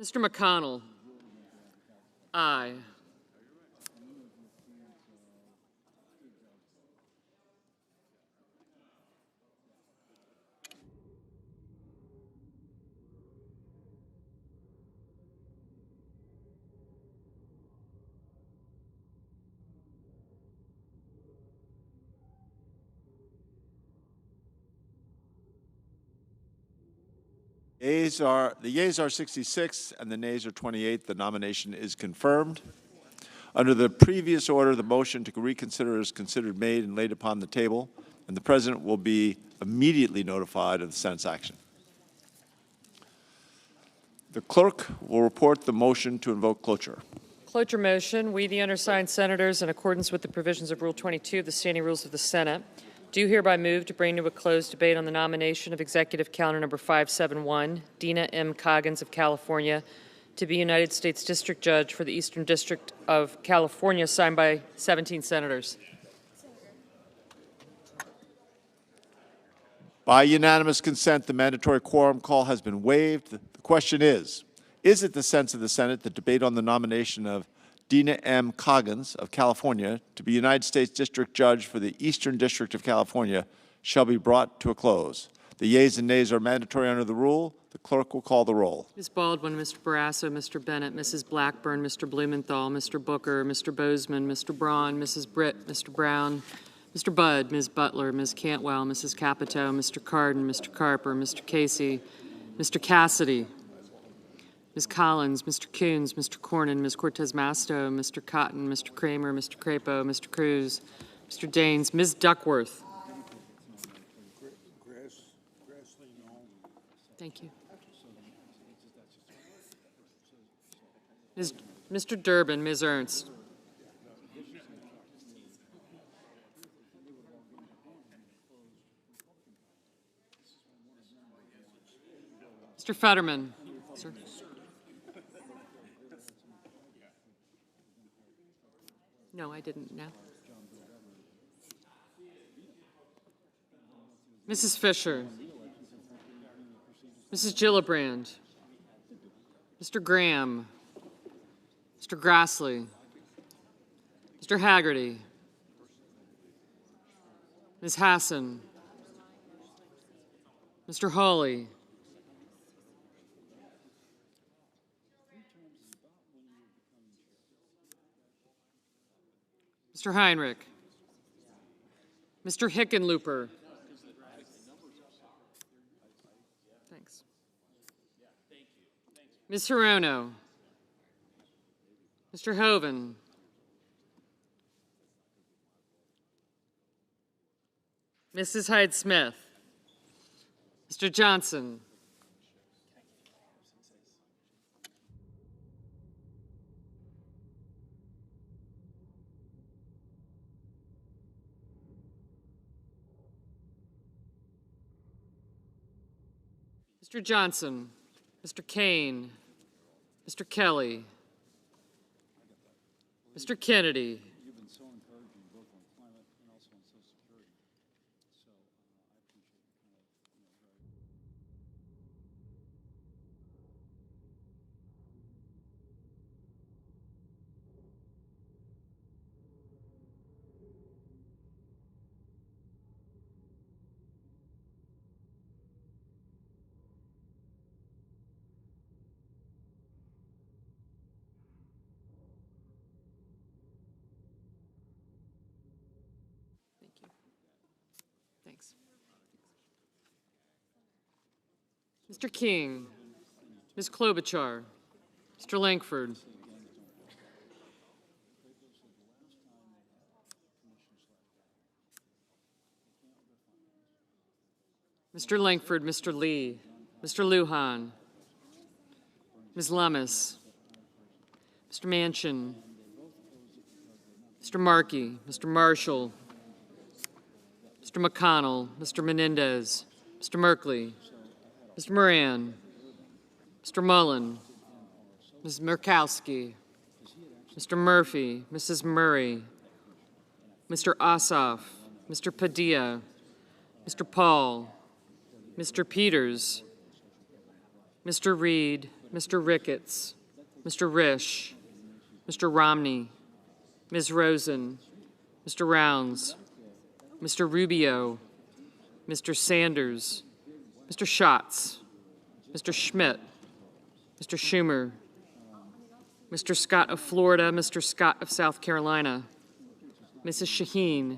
Mr. McConnell. Aye. The yeas are 66 and the nays are 28. The nomination is confirmed. Under the previous order, the motion to reconsider is considered made and laid upon the table, and the President will be immediately notified of the Senate's action. The clerk will report the motion to invoke cloture. Cloture motion. We, the undersigned senators, in accordance with the provisions of Rule 22 of the Standing Rules of the Senate, do hereby move to bring to a closed debate on the nomination of Executive Calendar Number 571, Dina M. Coggins of California, to be United States District Judge for the Eastern District of California, signed by 17 senators. By unanimous consent, the mandatory quorum call has been waived. The question is it the sense of the Senate that debate on the nomination of Dina M. Coggins of California to be United States District Judge for the Eastern District of California shall be brought to a close? The yeas and nays are mandatory under the rule. The clerk will call the roll. Ms. Baldwin, Mr. Barrasso, Mr. Bennett, Mrs. Blackburn, Mr. Blumenthal, Mr. Booker, Mr. Bozeman, Mr. Braun, Mrs. Britt, Mr. Brown, Mr. Budd, Ms. Butler, Ms. Cantwell, Mrs. Capito, Mr. Cardin, Mr. Carper, Mr. Casey, Mr. Cassidy, Ms. Collins, Mr. Coons, Mr. Cornyn, Ms. Cortez Masto, Mr. Cotton, Mr. Kramer, Mr. Crapo, Mr. Cruz, Mr. Daines, Ms. Duckworth. Thank you. Mr. Durbin, Ms. Ernst. Mr. Fetterman. Sir. No, I didn't. No. Mrs. Fisher. Mrs. Gillibrand. Mr. Graham. Mr. Grassley. Mr. Haggerty. Ms. Hassan. Mr. Hawley. Mr. Heinrich. Mr. Hickenlooper. Thanks. Ms. Hirono. Mr. Hoeven. Mrs. Hyde-Smith. Mr. Johnson. Mr. Johnson, Mr. Kane, Mr. Kelly, Mr. Kennedy, Thanks. Mr. King, Ms. Klobuchar, Mr. Langford, Mr. Langford, Mr. Lee, Mr. Lujan, Ms. Lummis, Mr. Manchin, Mr. Markey, Mr. Marshall, Mr. McConnell, Mr. Menendez, Mr. Merkley, Mr. Moran, Mr. Mullen, Ms. Murkowski, Mr. Murphy, Mrs. Murray, Mr. Ossoff, Mr. Padilla, Mr. Paul, Mr. Peters, Mr. Reed, Mr. Ricketts, Mr. Risch, Mr. Romney, Ms. Rosen, Mr. Rounds, Mr. Rubio, Mr. Sanders, Mr. Schatz, Mr. Schmidt, Mr. Schumer, Mr. Scott of Florida, Mr. Scott of South Carolina, Mrs. Shaheen,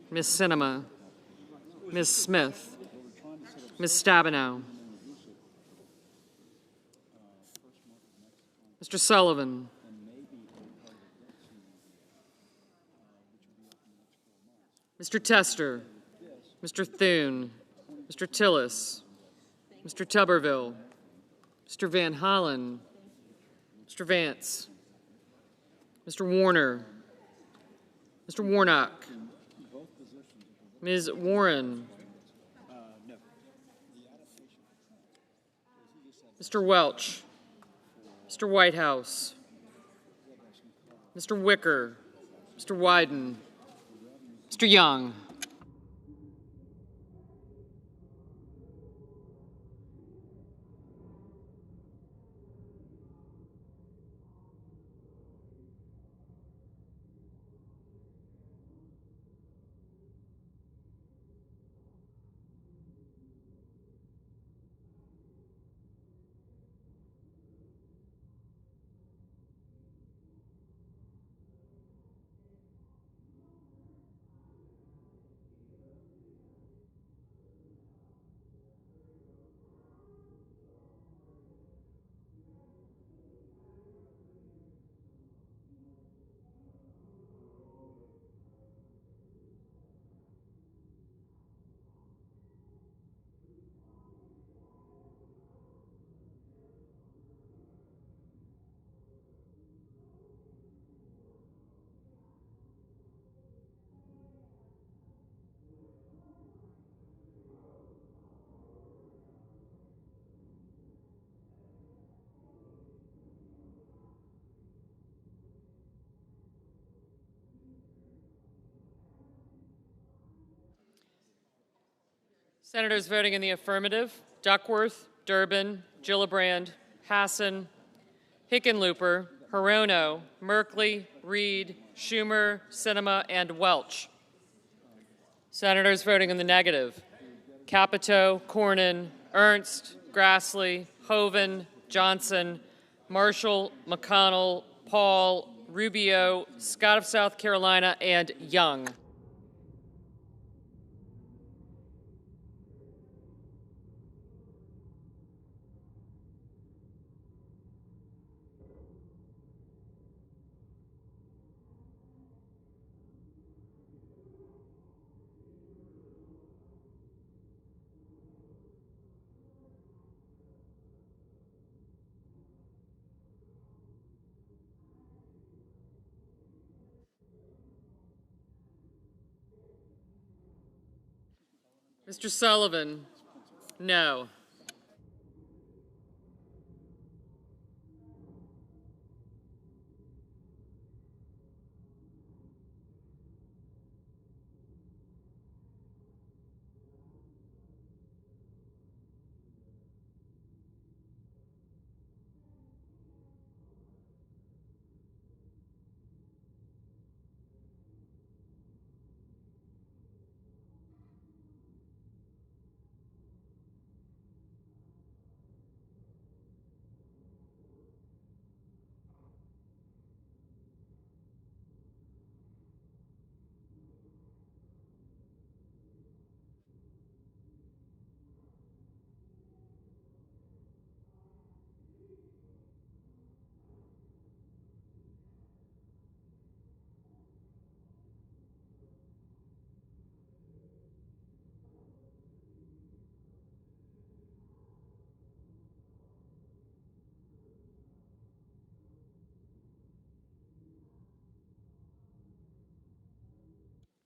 Ms. Sinema, Ms. Smith, Ms. Stabenow, Mr. Sullivan, Mr. Tester, Mr. Thune, Mr. Tillis, Mr. Tuberville, Mr. Van Hollen, Mr. Vance, Mr. Warner, Mr. Warnock, Ms. Warren, Mr. Welch, Mr. Whitehouse, Mr. Wicker, Mr. Wyden, Mr. Young. Senators voting in the affirmative: Duckworth, Durbin, Gillibrand, Hassan, Hickenlooper, Hirono, Merkley, Reed, Schumer, Sinema, and Welch. Senators voting in the negative: Capito, Cornyn, Ernst, Grassley, Hoeven, Johnson, Marshall, McConnell, Paul, Rubio, Scott of South Carolina, and Young. Mr. Sullivan, no.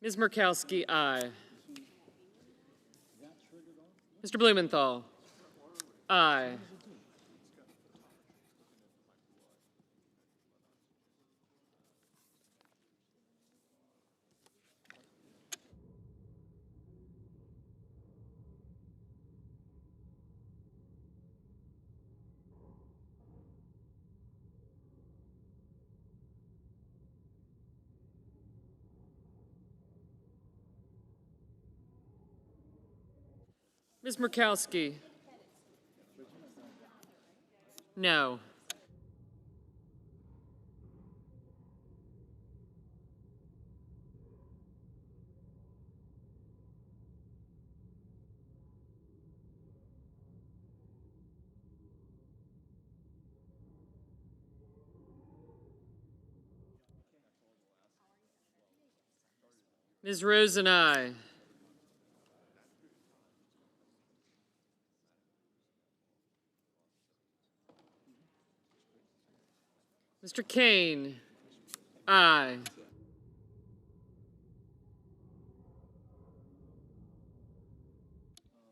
Ms. Murkowski, aye. Mr. Blumenthal, aye. Ms. Murkowski? No. Ms. Rosen, aye. Mr. Kane? Aye.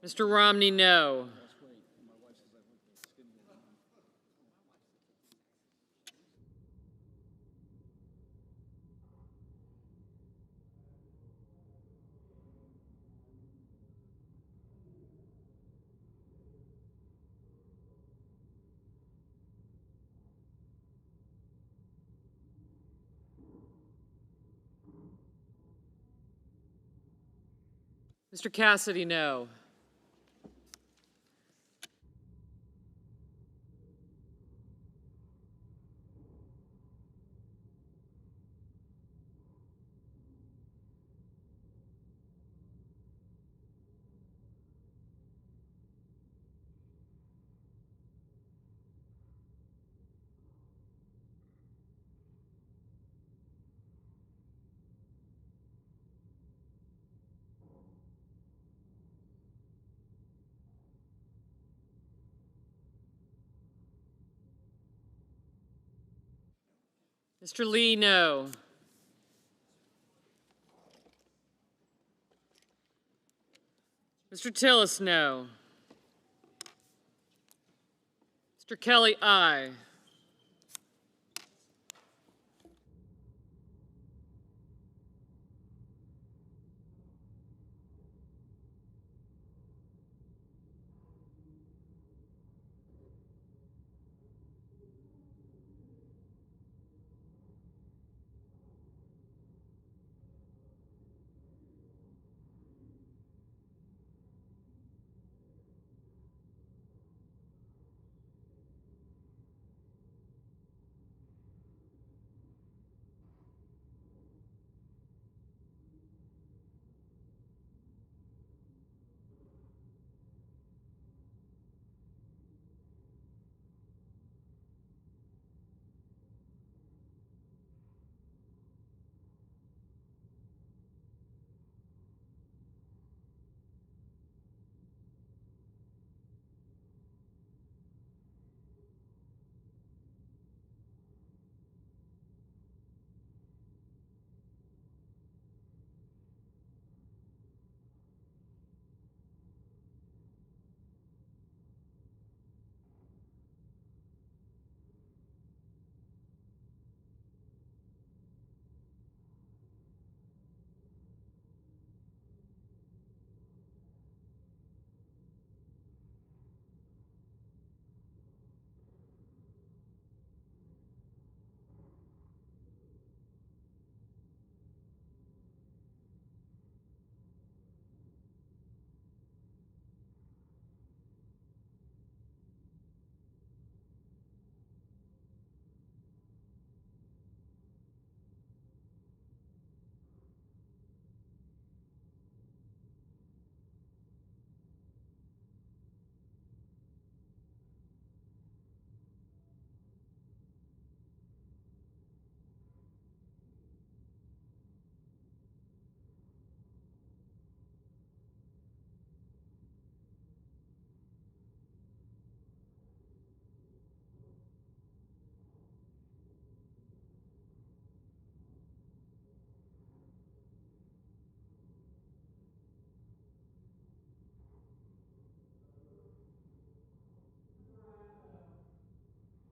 Mr. Romney, no. Mr. Cassidy, no. Mr. Lee, no. Mr. Tillis, no. Mr. Kelly, aye.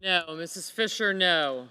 No. Mrs. Fisher, no.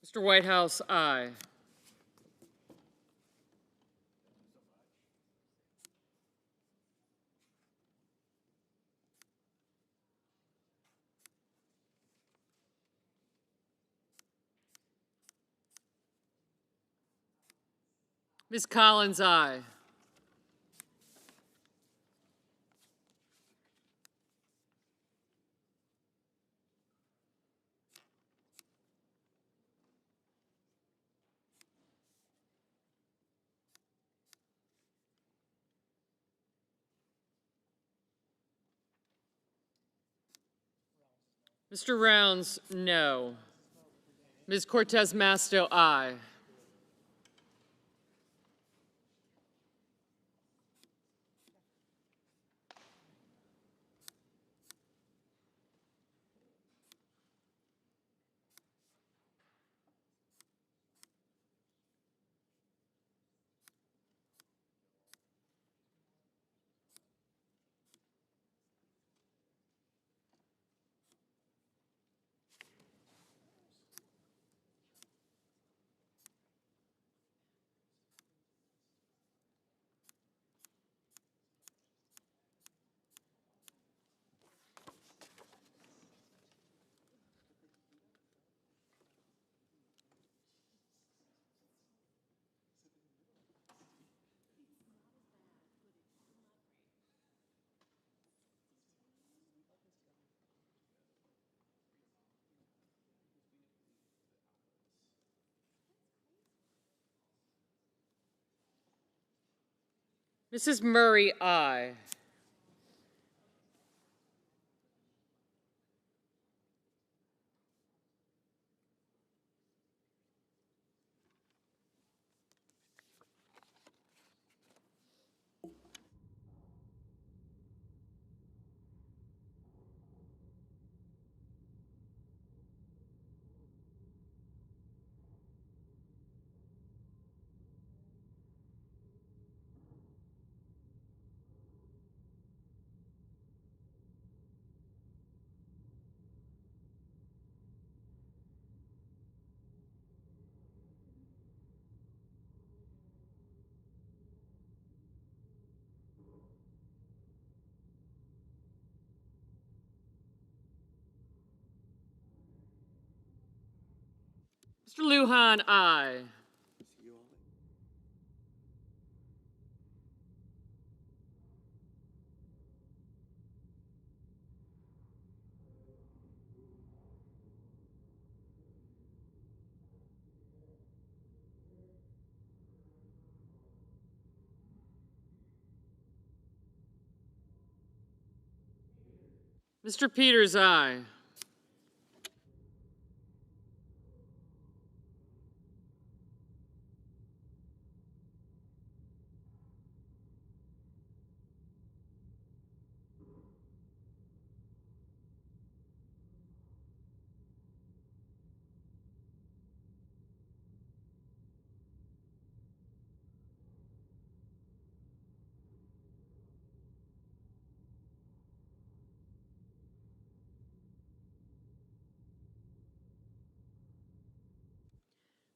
Mr. Whitehouse, aye. Ms. Collins, aye. Mr. Rounds, no. Ms. Cortez Masto, aye. Mrs. Murray, aye. Mr. Lujan, aye. Mr. Peters, aye.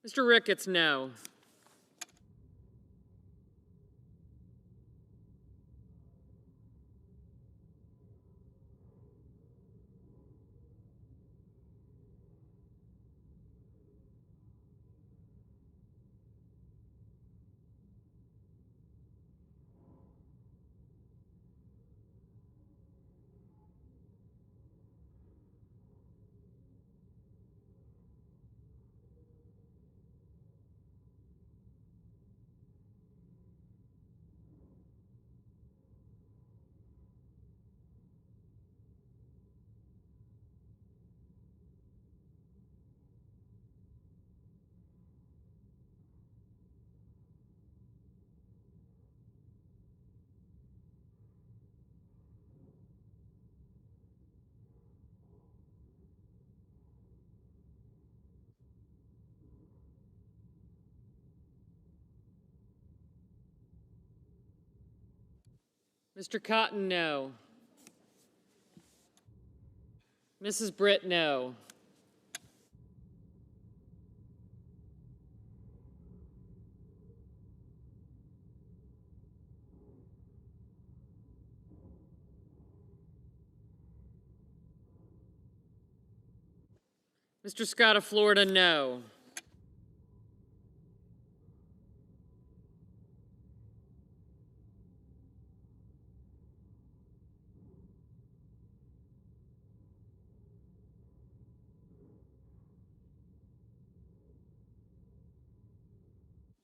Mr. Ricketts, no. Mr. Cotton, no. Mrs. Britt, no. Mr. Scott of Florida, no.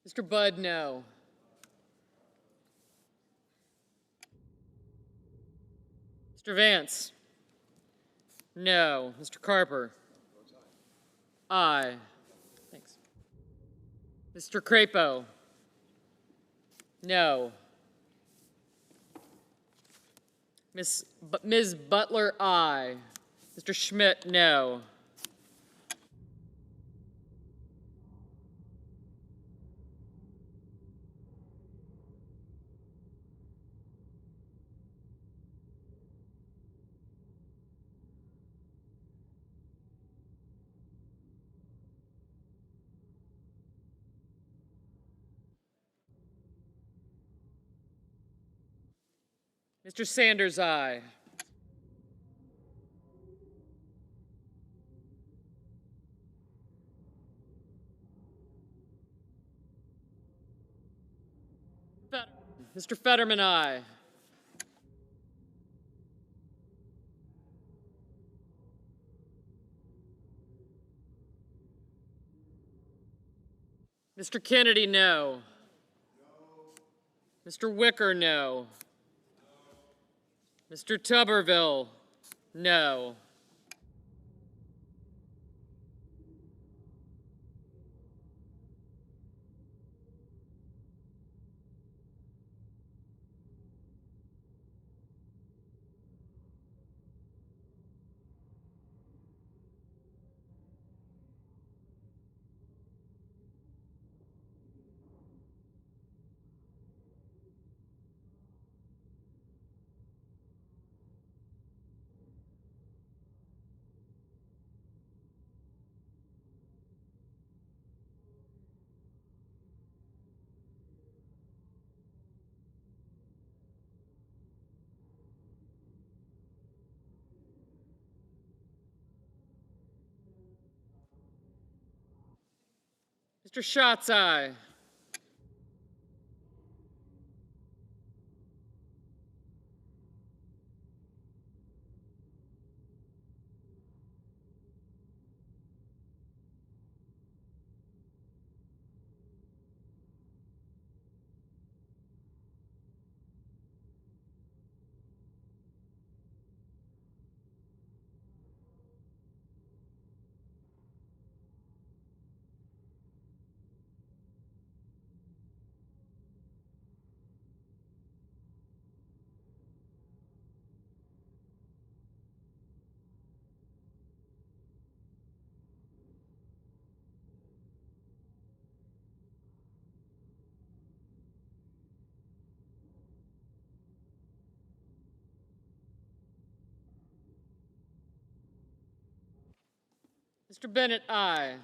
Mr. Budd, no. Mr. Vance? No. Mr. Carper? Aye. Thanks. Mr. Crapo? No. Ms. Butler, aye. Mr. Schmidt, no. Mr. Sanders, aye. Mr. Fetterman, aye. Mr. Kennedy, no. Mr. Wicker, no. Mr. Tuberville, no. Mr. Schatz, aye. Mr. Bennett, aye.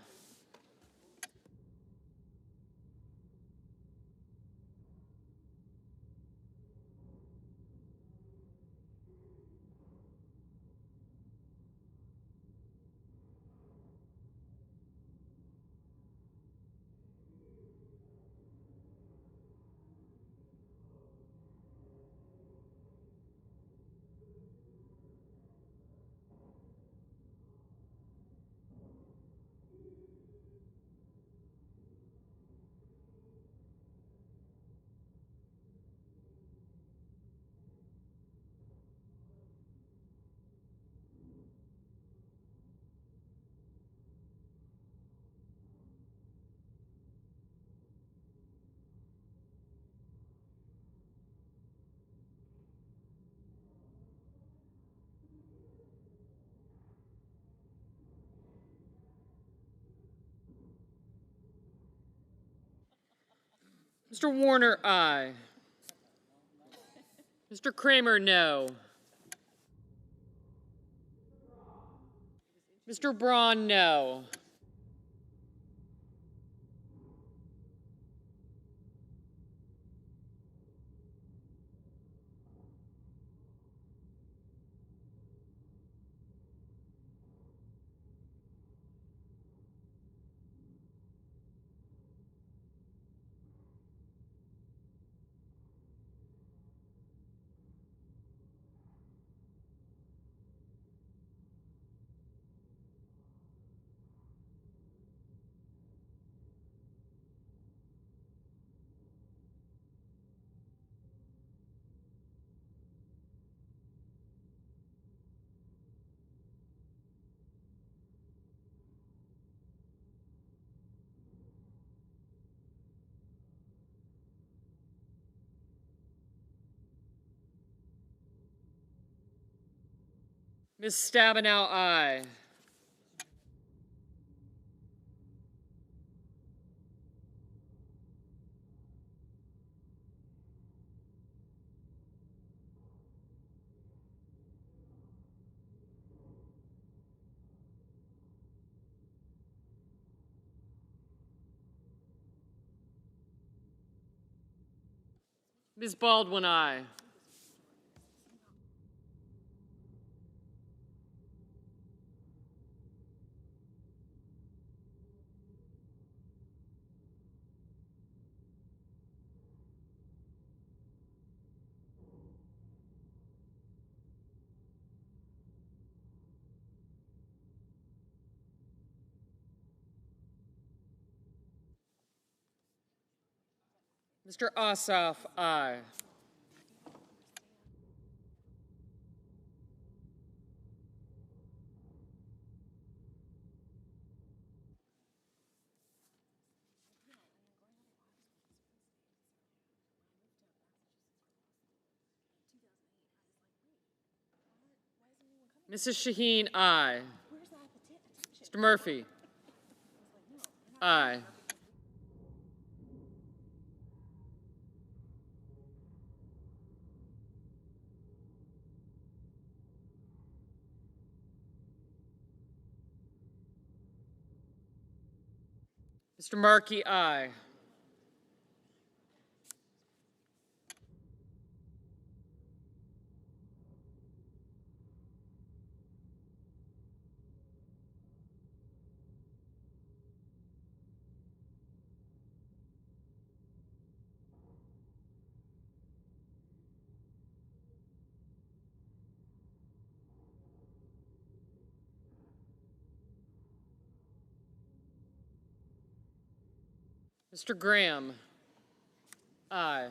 Mr. Warner, aye. Mr. Kramer, no. Mr. Braun, no. Ms. Stabenow, aye. Ms. Baldwin, aye. Mr. Ossoff, aye. Mrs. Shaheen, aye. Mr. Murphy, aye. Mr. Markey, aye. Mr. Graham, aye.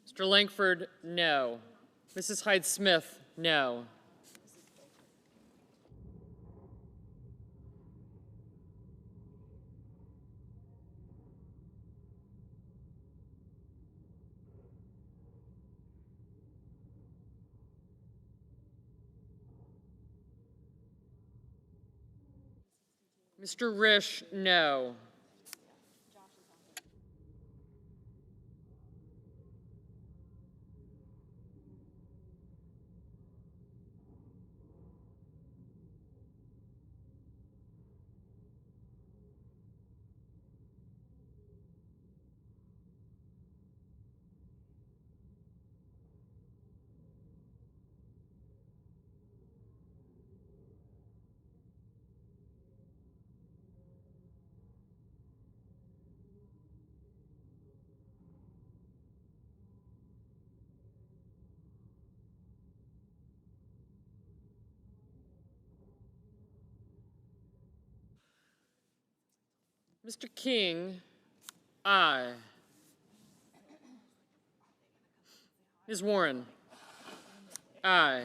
Mr. Langford, no. Mrs. Hyde-Smith, no. Mr. Risch, no. Mr. King, aye. Ms. Warren, aye.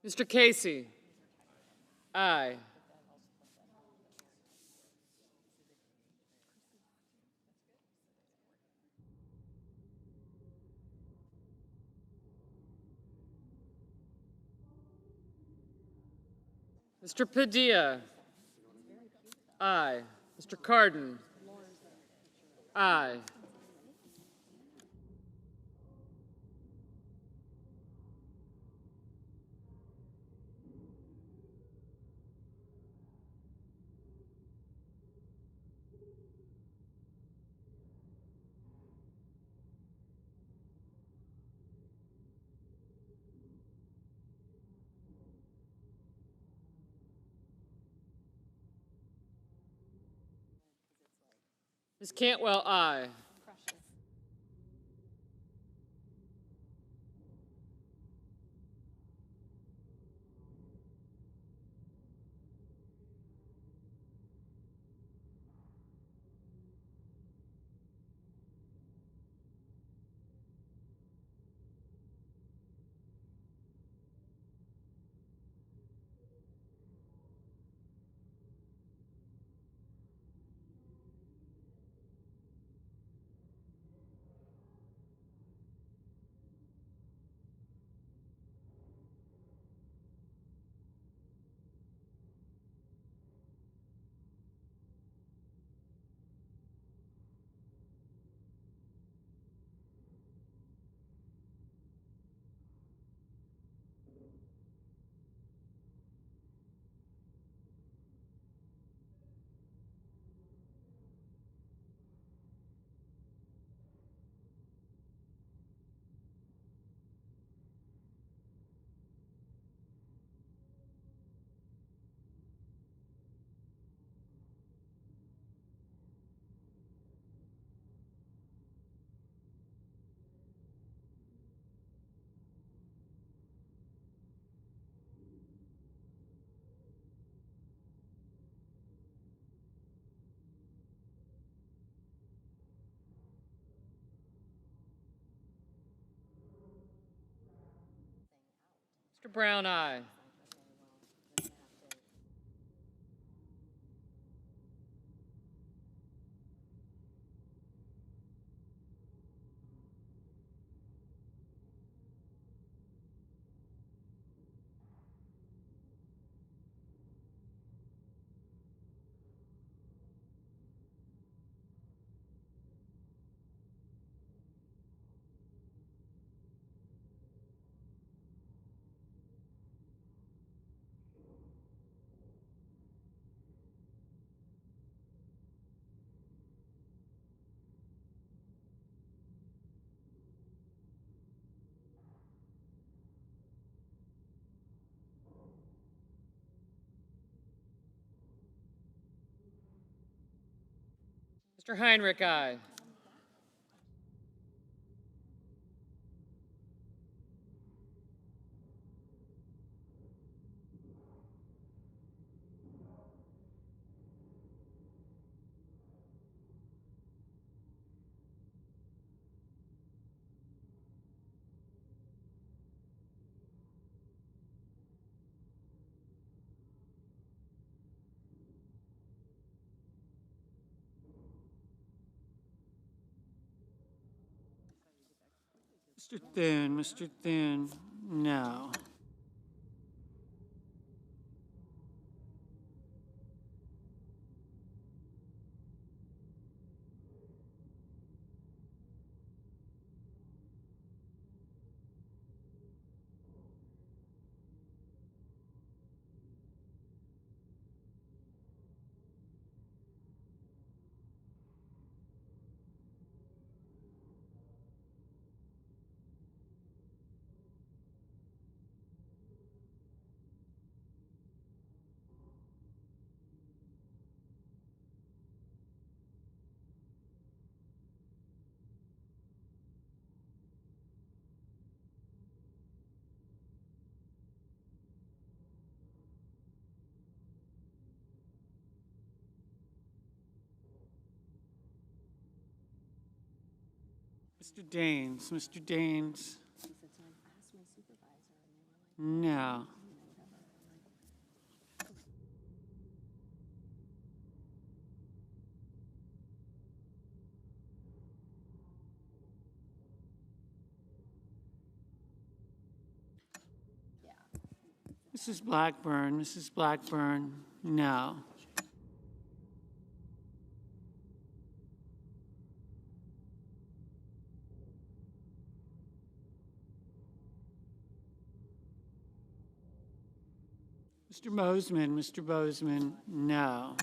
Mr. Casey, aye. Mr. Padilla, aye. Mr. Cardin, aye. Ms. Cantwell, aye. Mr. Brown, aye. Mr. Heinrich, aye. Mr. Thune, no. Mr. Daines. No. Mrs. Blackburn, no. Mr. Bozeman, no.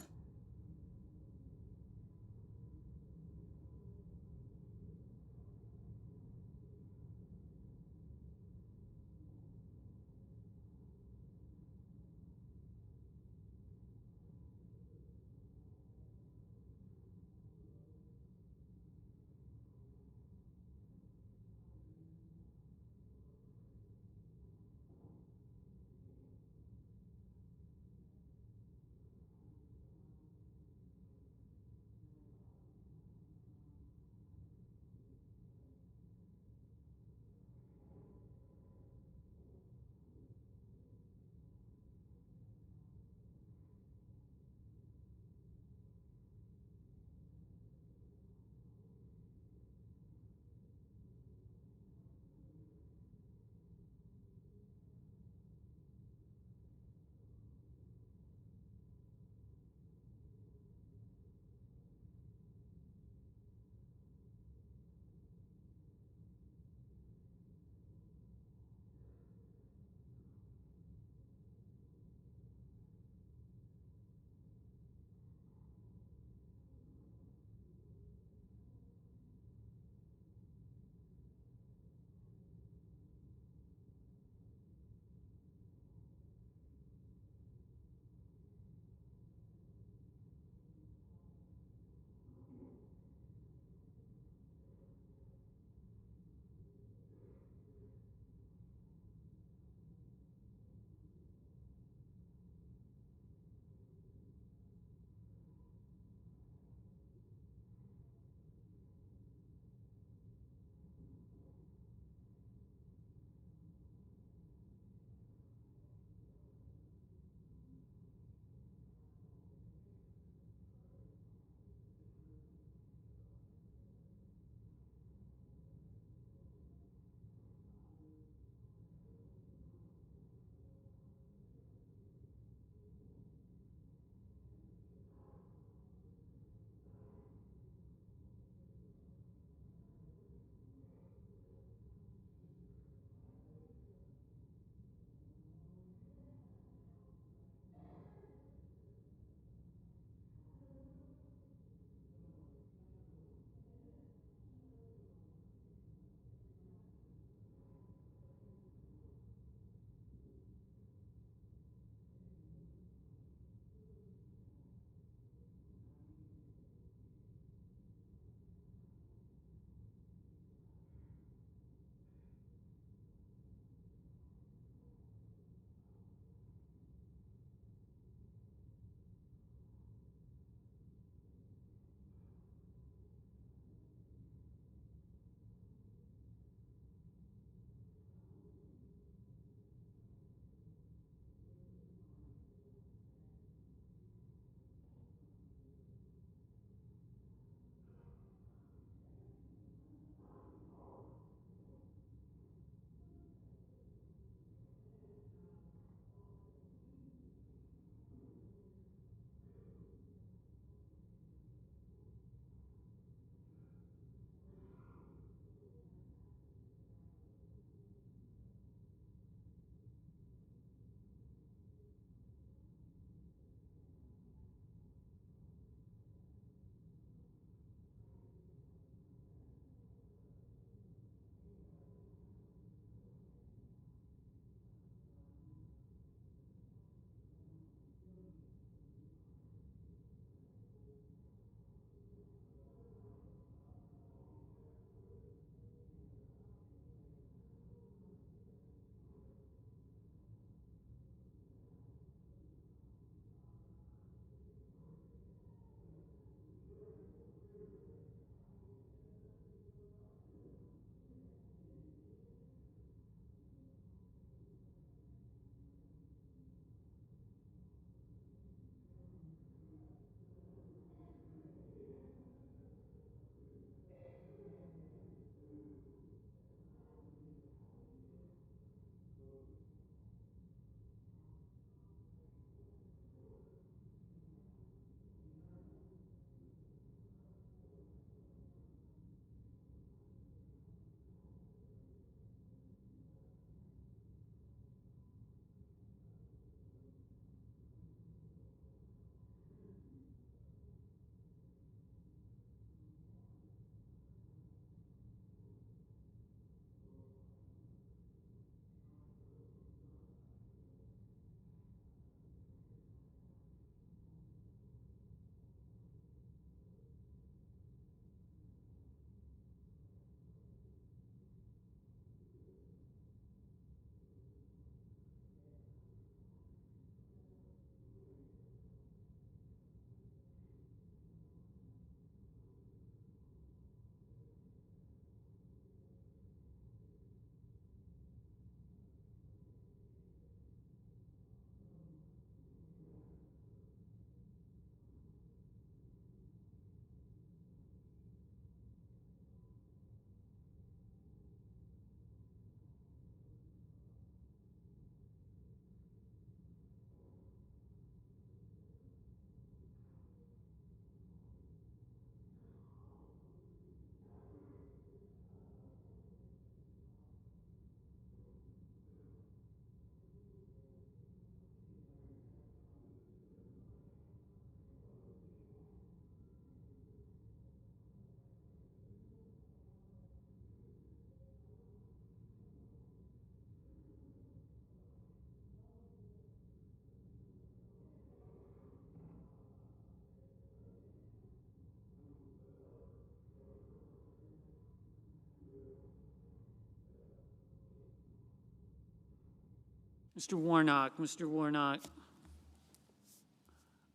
Mr. Warnock. Mr. Warnock.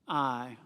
Aye.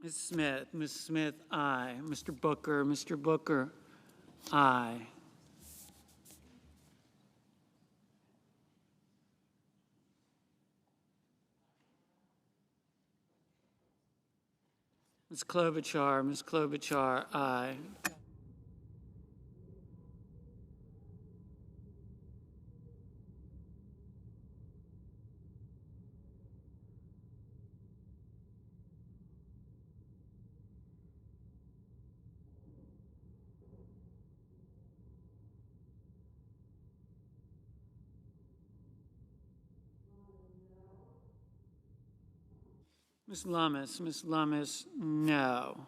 Ms. Smith. Ms. Smith, aye. Mr. Booker. Mr. Booker, aye. Ms. Klobuchar. Ms. Klobuchar, aye. Ms. Lummis. Ms. Lummis, no.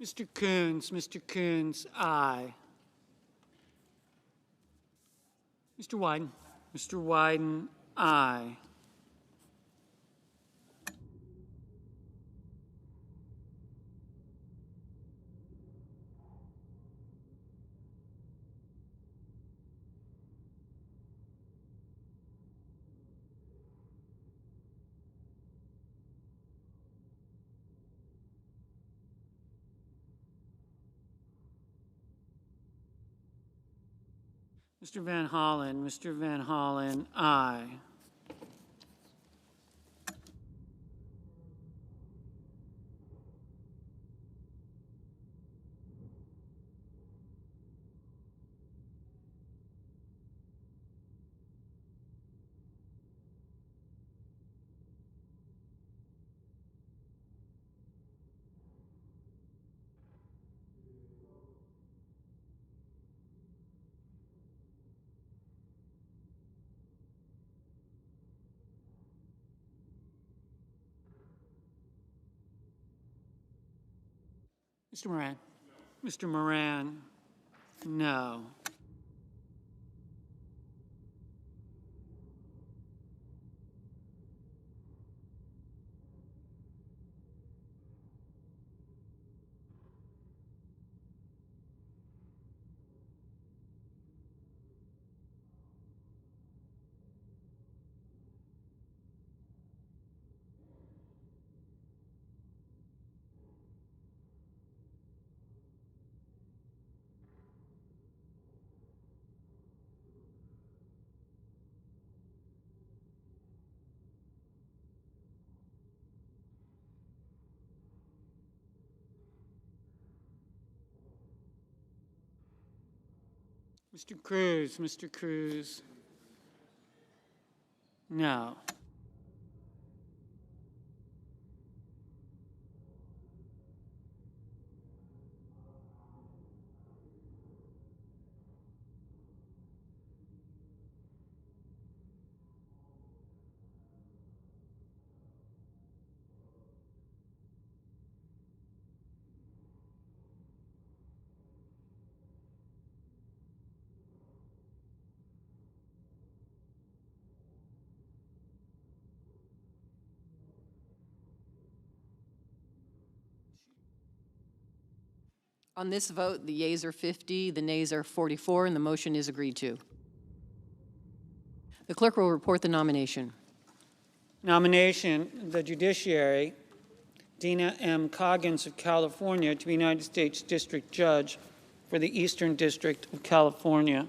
Mr. Coons, aye. Mr. Wyden, aye. Mr. Van Hollen, aye. Mr. Moran, no. Mr. Cruz, no. On this vote, the yeas are 50, the nays are 44, and the motion is agreed to. The clerk will report the nomination. Nomination, the judiciary, Dina M. Coggins of California to be United States District Judge for the Eastern District of California.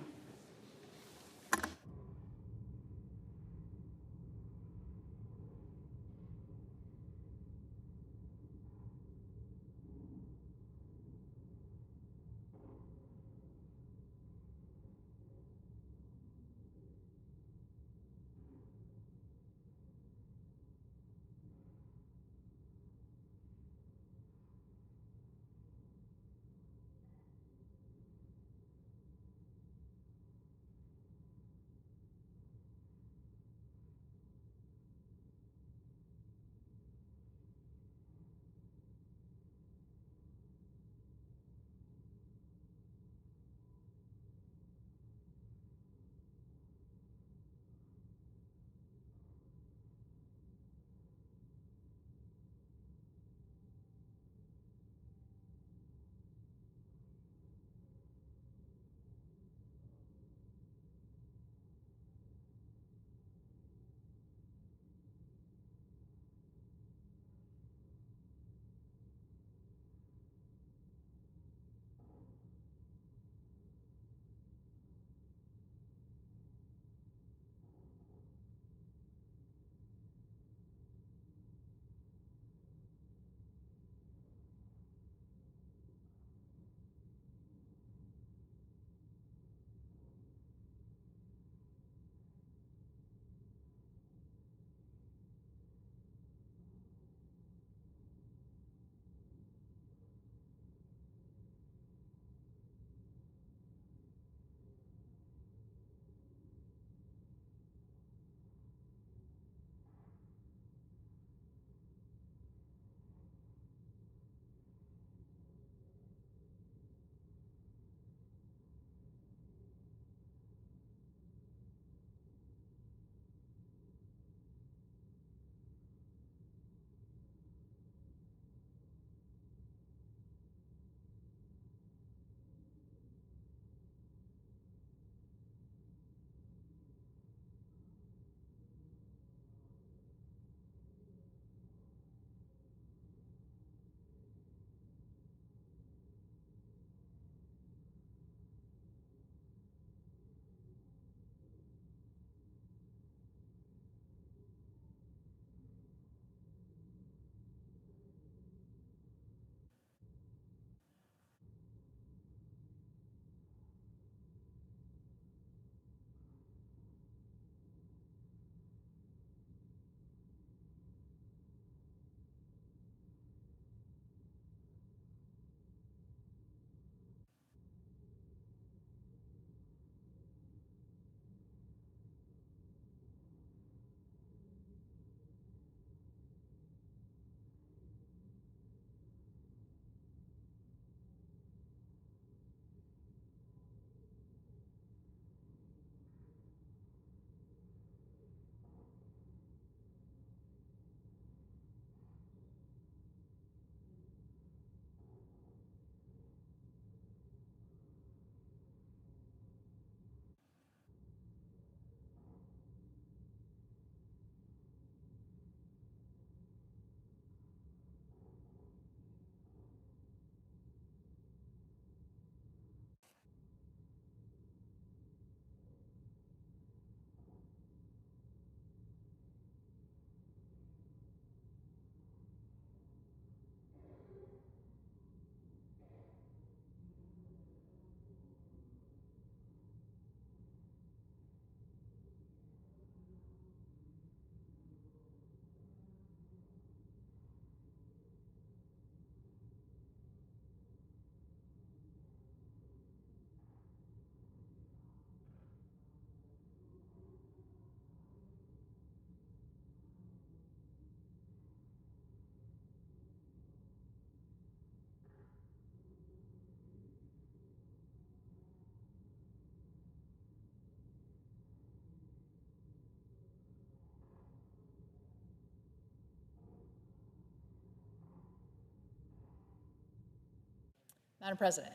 Madam President.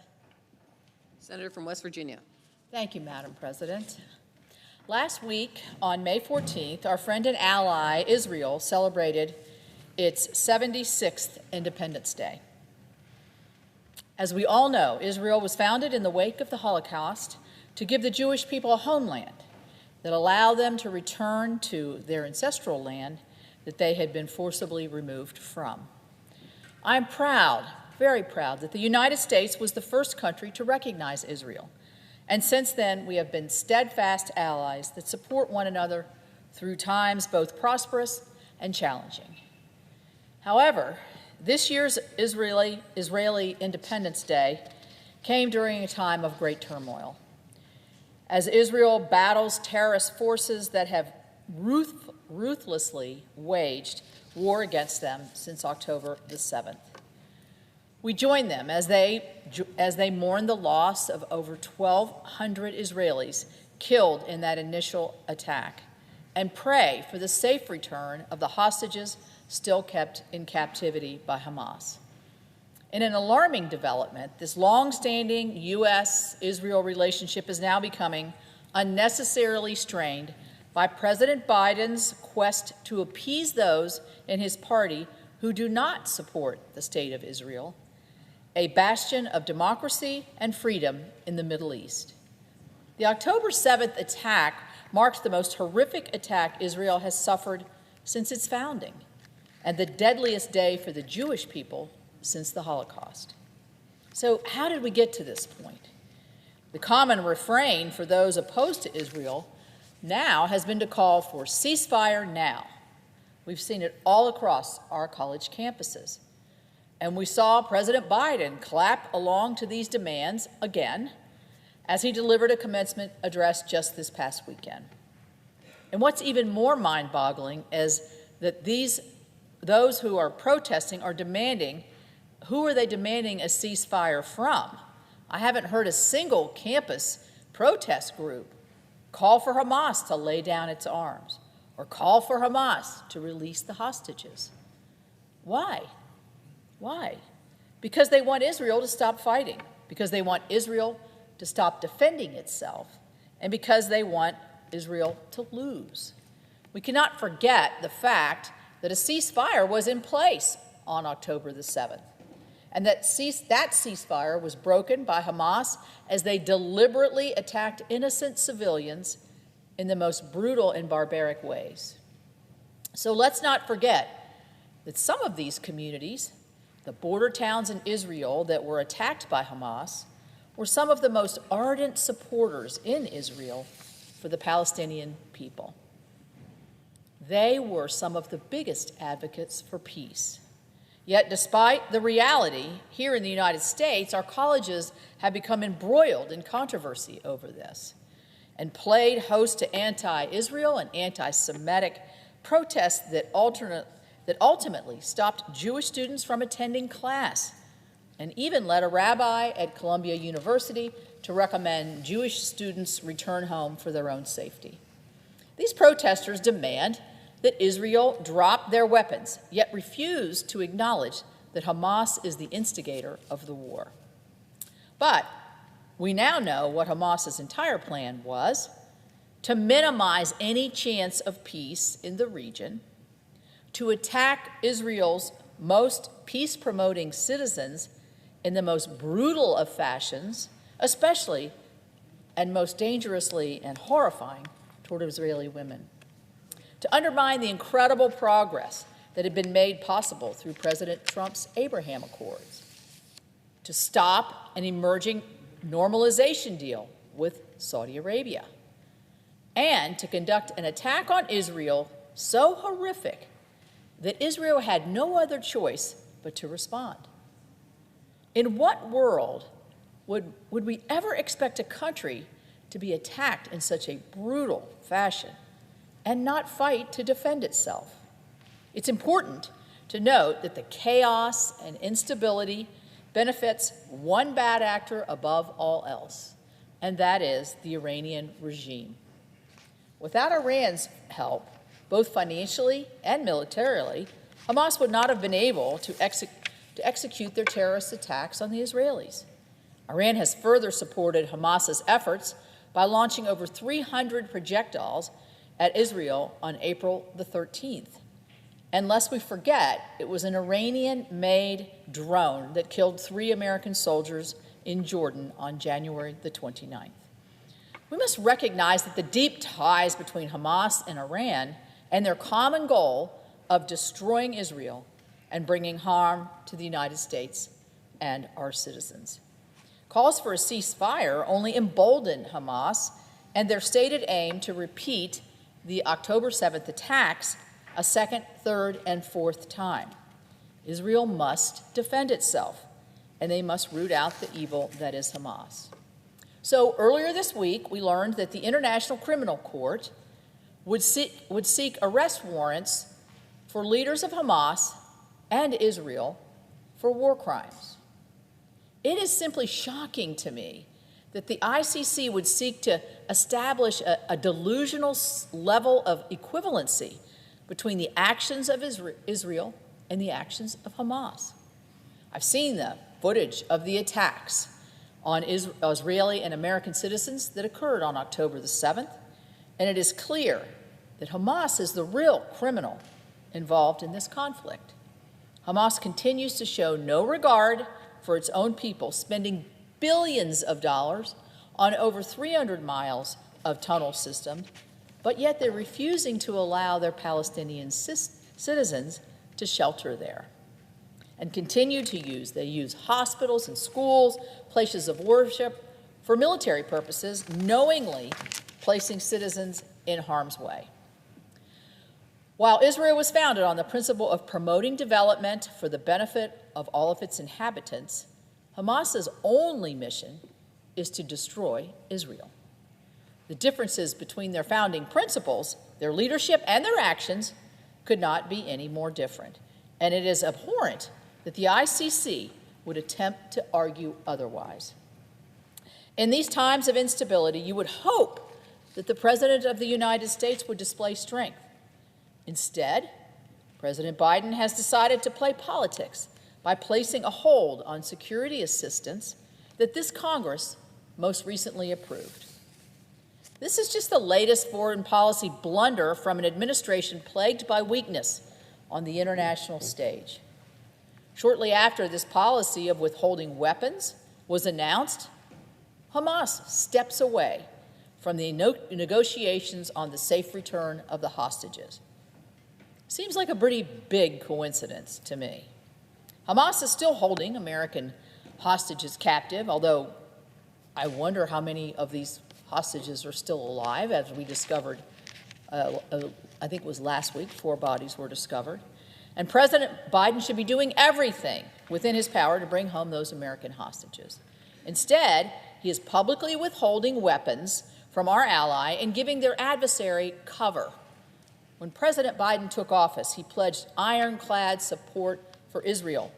Senator from West Virginia. Thank you, Madam President. Last week, on May 14th, our friend and ally, Israel, celebrated its 76th Independence Day. As we all know, Israel was founded in the wake of the Holocaust to give the Jewish people a homeland that allowed them to return to their ancestral land that they had been forcibly removed from. I'm proud, very proud, that the United States was the first country to recognize Israel. And since then, we have been steadfast allies that support one another through times both prosperous and challenging. However, this year's Israeli Independence Day came during a time of great turmoil, as Israel battles terrorist forces that have ruthlessly waged war against them since October the 7th. We join them as they mourn the loss of over 1,200 Israelis killed in that initial attack and pray for the safe return of the hostages still kept in captivity by Hamas. In an alarming development, this long-standing U.S.-Israel relationship is now becoming unnecessarily strained by President Biden's quest to appease those in his party who do not support the State of Israel, a bastion of democracy and freedom in the Middle East. The October 7th attack marks the most horrific attack Israel has suffered since its founding, and the deadliest day for the Jewish people since the Holocaust. So how did we get to this point? The common refrain for those opposed to Israel now has been to call for ceasefire now. We've seen it all across our college campuses. And we saw President Biden clap along to these demands again as he delivered a commencement address just this past weekend. And what's even more mind-boggling is that those who are protesting are demanding, who are they demanding a ceasefire from? I haven't heard a single campus protest group call for Hamas to lay down its arms or call for Hamas to release the hostages. Why? Why? Because they want Israel to stop fighting, because they want Israel to stop defending itself, and because they want Israel to lose. We cannot forget the fact that a ceasefire was in place on October the 7th, and that ceasefire was broken by Hamas as they deliberately attacked innocent civilians in the most brutal and barbaric ways. So let's not forget that some of these communities, the border towns in Israel that were attacked by Hamas, were some of the most ardent supporters in Israel for the Palestinian people. They were some of the biggest advocates for peace. Yet, despite the reality, here in the United States, our colleges have become embroiled in controversy over this and played host to anti-Israel and anti-Semitic protests that ultimately stopped Jewish students from attending class and even led a rabbi at Columbia University to recommend Jewish students return home for their own safety. These protesters demand that Israel drop their weapons, yet refuse to acknowledge that Hamas is the instigator of the war. But we now know what Hamas's entire plan was: to minimize any chance of peace in the region, to attack Israel's most peace-promoting citizens in the most brutal of fashions, especially and most dangerously and horrifying toward Israeli women, to undermine the incredible progress that had been made possible through President Trump's Abraham Accords, to stop an emerging normalization deal with Saudi Arabia, and to conduct an attack on Israel so horrific that Israel had no other choice but to respond. In what world would we ever expect a country to be attacked in such a brutal fashion and not fight to defend itself? It's important to note that the chaos and instability benefits one bad actor above all else, and that is the Iranian regime. Without Iran's help, both financially and militarily, Hamas would not have been able to execute their terrorist attacks on the Israelis. Iran has further supported Hamas's efforts by launching over 300 projectiles at Israel on April the 13th. And lest we forget, it was an Iranian-made drone that killed 3 American soldiers in Jordan on January the 29th. We must recognize that the deep ties between Hamas and Iran and their common goal of destroying Israel and bringing harm to the United States and our citizens. Calls for a ceasefire only embolden Hamas and their stated aim to repeat the October 7th attacks a second, third, and fourth time. Israel must defend itself, and they must root out the evil that is Hamas. So earlier this week, we learned that the International Criminal Court would seek arrest warrants for leaders of Hamas and Israel for war crimes. It is simply shocking to me that the ICC would seek to establish a delusional level of equivalency between the actions of Israel and the actions of Hamas. I've seen the footage of the attacks on Israeli and American citizens that occurred on October the 7th, and it is clear that Hamas is the real criminal involved in this conflict. Hamas continues to show no regard for its own people, spending billions of dollars on over 300 miles of tunnel system, but yet they're refusing to allow their Palestinian citizens to shelter there and continue to use hospitals and schools, places of worship for military purposes, knowingly placing citizens in harm's way. While Israel was founded on the principle of promoting development for the benefit of all of its inhabitants, Hamas's only mission is to destroy Israel. The differences between their founding principles, their leadership, and their actions could not be any more different. And it is abhorrent that the ICC would attempt to argue otherwise. In these times of instability, you would hope that the President of the United States would display strength. Instead, President Biden has decided to play politics by placing a hold on security assistance that this Congress most recently approved. This is just the latest foreign policy blunder from an administration plagued by weakness on the international stage. Shortly after this policy of withholding weapons was announced, Hamas steps away from the negotiations on the safe return of the hostages. Seems like a pretty big coincidence to me. Hamas is still holding American hostages captive, although I wonder how many of these hostages are still alive, as we discovered, I think it was last week, 4 bodies were discovered. And President Biden should be doing everything within his power to bring home those American hostages. Instead, he is publicly withholding weapons from our ally and giving their adversary cover. When President Biden took office, he pledged ironclad support for Israel,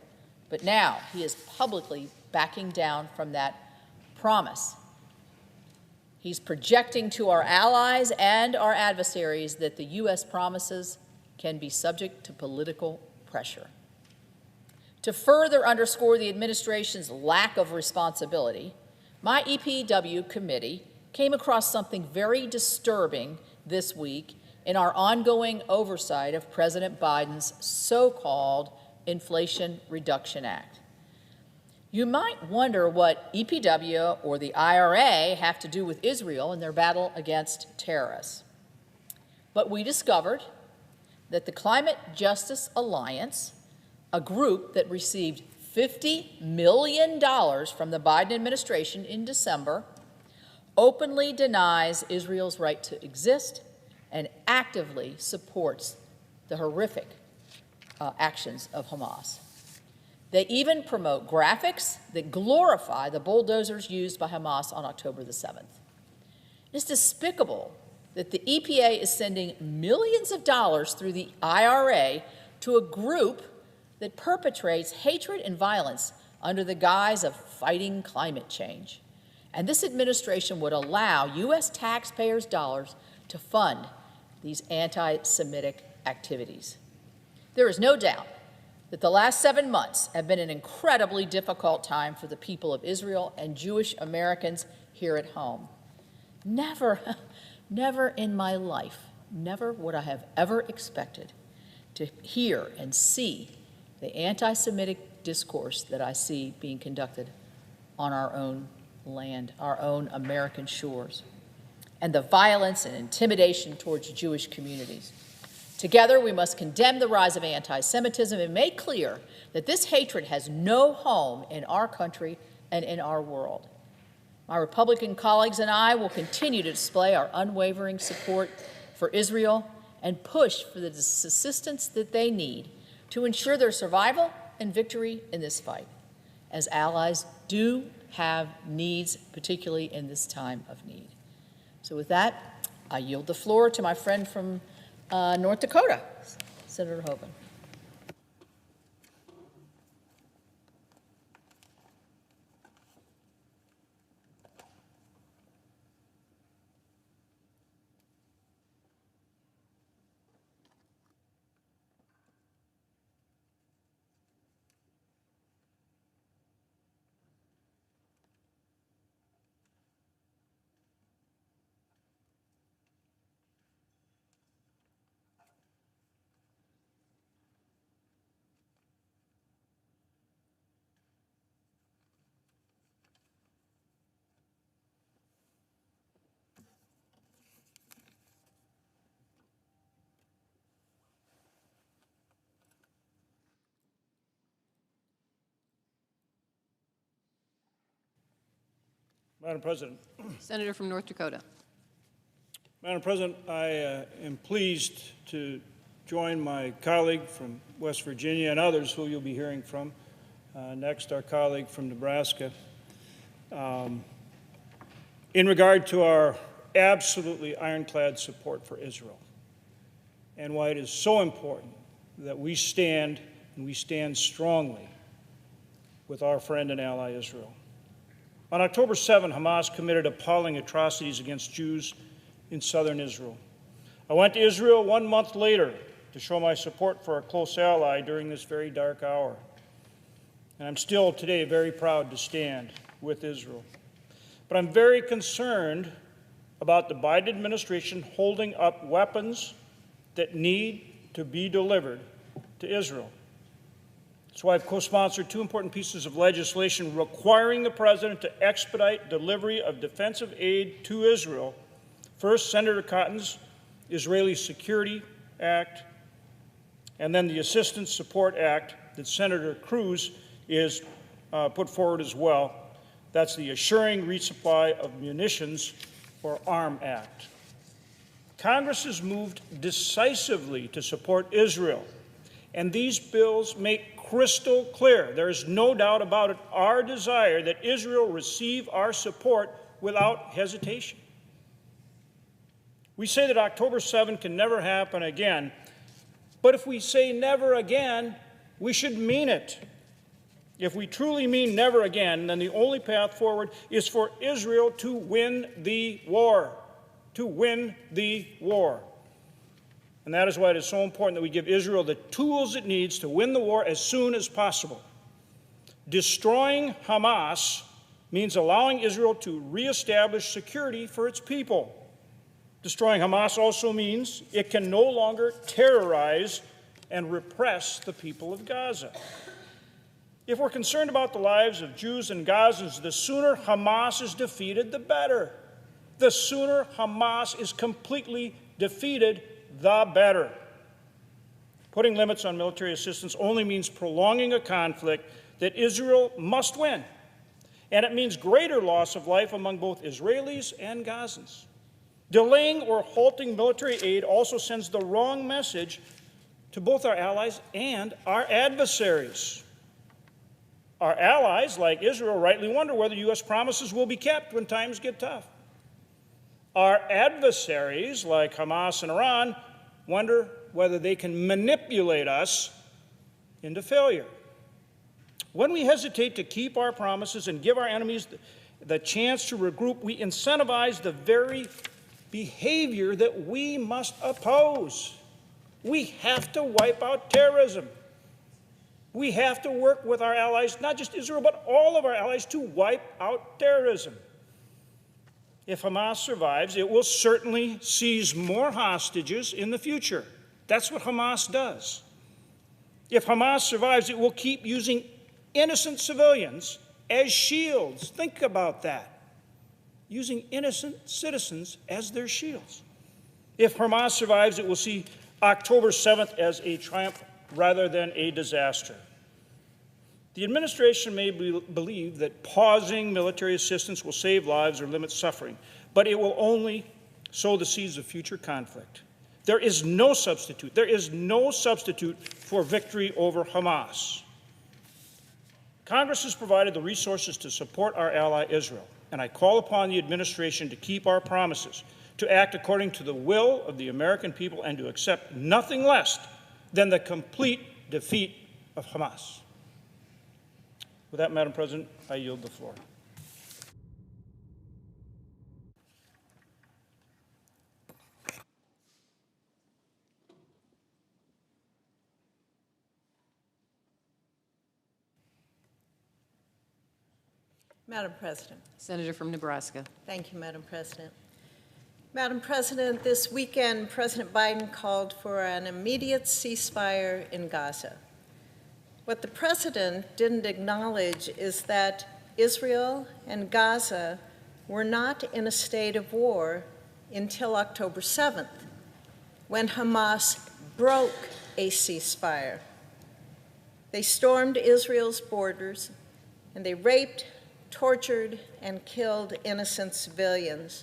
but now he is publicly backing down from that promise. He's projecting to our allies and our adversaries that the U.S. promises can be subject to political pressure. To further underscore the administration's lack of responsibility, my EPW committee came across something very disturbing this week in our ongoing oversight of President Biden's so-called Inflation Reduction Act. You might wonder what EPW or the IRA have to do with Israel in their battle against terrorists. But we discovered that the Climate Justice Alliance, a group that received $50 million from the Biden administration in December, openly denies Israel's right to exist and actively supports the horrific actions of Hamas. They even promote graphics that glorify the bulldozers used by Hamas on October the 7th. It's despicable that the EPA is sending millions of dollars through the IRA to a group that perpetrates hatred and violence under the guise of fighting climate change. And this administration would allow U.S. taxpayers' dollars to fund these anti-Semitic activities. There is no doubt that the last 7 months have been an incredibly difficult time for the people of Israel and Jewish Americans here at home. Never in my life, never would I have ever expected to hear and see the anti-Semitic discourse that I see being conducted on our own land, our own American shores, and the violence and intimidation towards Jewish communities. Together, we must condemn the rise of anti-Semitism and make clear that this hatred has no home in our country and in our world. My Republican colleagues and I will continue to display our unwavering support for Israel and push for the assistance that they need to ensure their survival and victory in this fight, as allies do have needs, particularly in this time of need. So with that, I yield the floor to my friend from North Dakota, Senator Hoeven. Madam President. Senator from North Dakota. Madam President, I am pleased to join my colleague from West Virginia and others who you'll be hearing from. Next, our colleague from Nebraska. In regard to our absolutely ironclad support for Israel and why it is so important that we stand, and we stand strongly, with our friend and ally Israel. On October 7, Hamas committed appalling atrocities against Jews in southern Israel. I went to Israel 1 month later to show my support for a close ally during this very dark hour. And I'm still today very proud to stand with Israel. But I'm very concerned about the Biden administration holding up weapons that need to be delivered to Israel. So I've co-sponsored 2 important pieces of legislation requiring the President to expedite delivery of defensive aid to Israel. First, Senator Cotton's Israeli Security Act, and then the Assistance Support Act that Senator Cruz is put forward as well. That's the Assuring Resupply of Munitions, or ARM Act. Congress has moved decisively to support Israel, and these bills make crystal clear, there is no doubt about it, our desire that Israel receive our support without hesitation. We say that October 7 can never happen again, but if we say never again, we should mean it. If we truly mean never again, then the only path forward is for Israel to win the war. To win the war. And that is why it is so important that we give Israel the tools it needs to win the war as soon as possible. Destroying Hamas means allowing Israel to reestablish security for its people. Destroying Hamas also means it can no longer terrorize and repress the people of Gaza. If we're concerned about the lives of Jews and Gazans, the sooner Hamas is defeated, the better. The sooner Hamas is completely defeated, the better. Putting limits on military assistance only means prolonging a conflict that Israel must win, and it means greater loss of life among both Israelis and Gazans. Delaying or halting military aid also sends the wrong message to both our allies and our adversaries. Our allies, like Israel, rightly wonder whether U.S. promises will be kept when times get tough. Our adversaries, like Hamas and Iran, wonder whether they can manipulate us into failure. When we hesitate to keep our promises and give our enemies the chance to regroup, we incentivize the very behavior that we must oppose. We have to wipe out terrorism. We have to work with our allies, not just Israel, but all of our allies, to wipe out terrorism. If Hamas survives, it will certainly seize more hostages in the future. That's what Hamas does. If Hamas survives, it will keep using innocent civilians as shields. Think about that. Using innocent citizens as their shields. If Hamas survives, it will see October 7th as a triumph rather than a disaster. The administration may believe that pausing military assistance will save lives or limit suffering, but it will only sow the seeds of future conflict. There is no substitute. There is no substitute for victory over Hamas. Congress has provided the resources to support our ally Israel, and I call upon the administration to keep our promises, to act according to the will of the American people, and to accept nothing less than the complete defeat of Hamas. With that, Madam President, I yield the floor. Madam President. Senator from Nebraska. Thank you, Madam President. Madam President, this weekend, President Biden called for an immediate ceasefire in Gaza. What the President didn't acknowledge is that Israel and Gaza were not in a state of war until October 7th, when Hamas broke a ceasefire. They stormed Israel's borders, and they raped, tortured, and killed innocent civilians.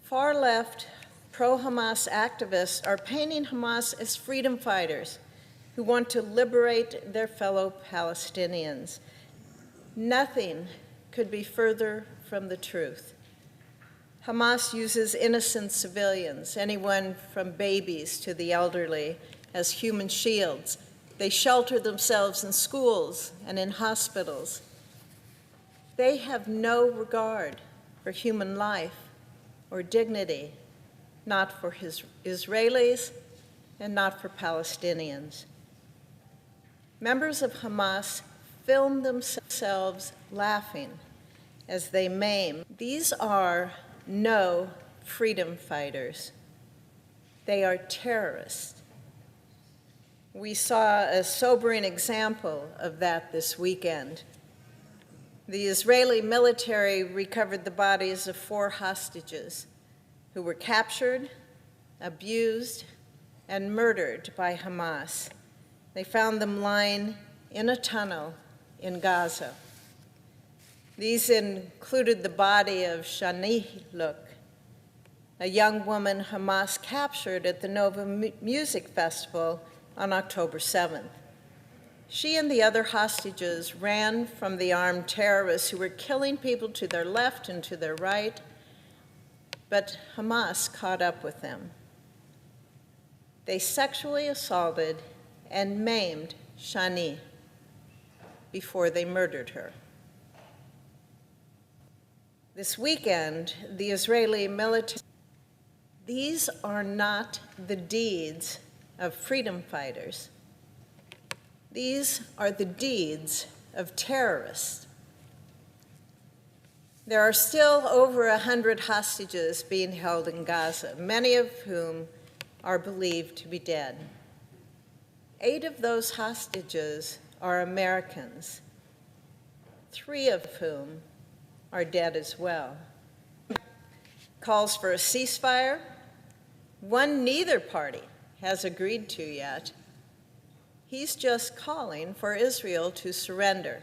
Far-left, pro-Hamas activists are painting Hamas as freedom fighters who want to liberate their fellow Palestinians. Nothing could be further from the truth. Hamas uses innocent civilians, anyone from babies to the elderly, as human shields. They shelter themselves in schools and in hospitals. They have no regard for human life or dignity, not for Israelis and not for Palestinians. Members of Hamas filmed themselves laughing as they maim. These are no freedom fighters. They are terrorists. We saw a sobering example of that this weekend. The Israeli military recovered the bodies of 4 hostages who were captured, abused, and murdered by Hamas. They found them lying in a tunnel in Gaza. These included the body of Shani Look, a young woman Hamas captured at the Nova Music Festival on October 7th. She and the other hostages ran from the armed terrorists who were killing people to their left and to their right, but Hamas caught up with them. They sexually assaulted and maimed Shani before they murdered her. This weekend, the Israeli military, these are not the deeds of freedom fighters. These are the deeds of terrorists. There are still over 100 hostages being held in Gaza, many of whom are believed to be dead. 8 of those hostages are Americans, 3 of whom are dead as well. Calls for a ceasefire, one neither party has agreed to yet. He's just calling for Israel to surrender.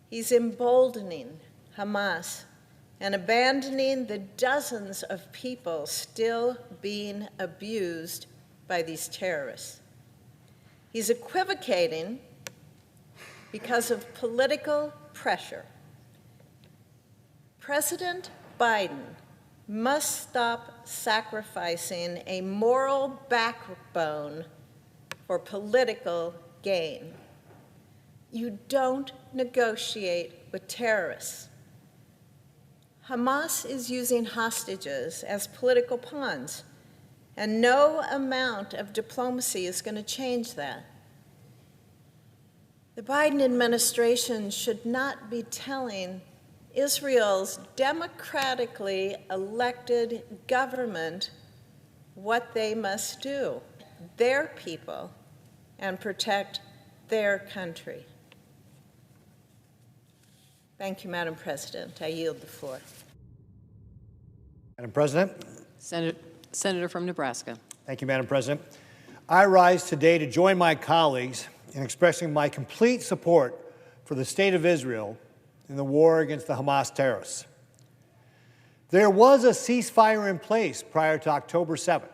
He's emboldening Hamas and abandoning the dozens of people still being abused by these terrorists. He's equivocating because of political pressure. President Biden must stop sacrificing a moral backbone for political gain. You don't negotiate with terrorists. Hamas is using hostages as political pawns, and no amount of diplomacy is going to change that. The Biden administration should not be telling Israel's democratically elected government what they must do, their people, and protect their country. Thank you, Madam President. I yield the floor. Madam President. Senator from Nebraska. Thank you, Madam President. I rise today to join my colleagues in expressing my complete support for the State of Israel in the war against the Hamas terrorists. There was a ceasefire in place prior to October 7th.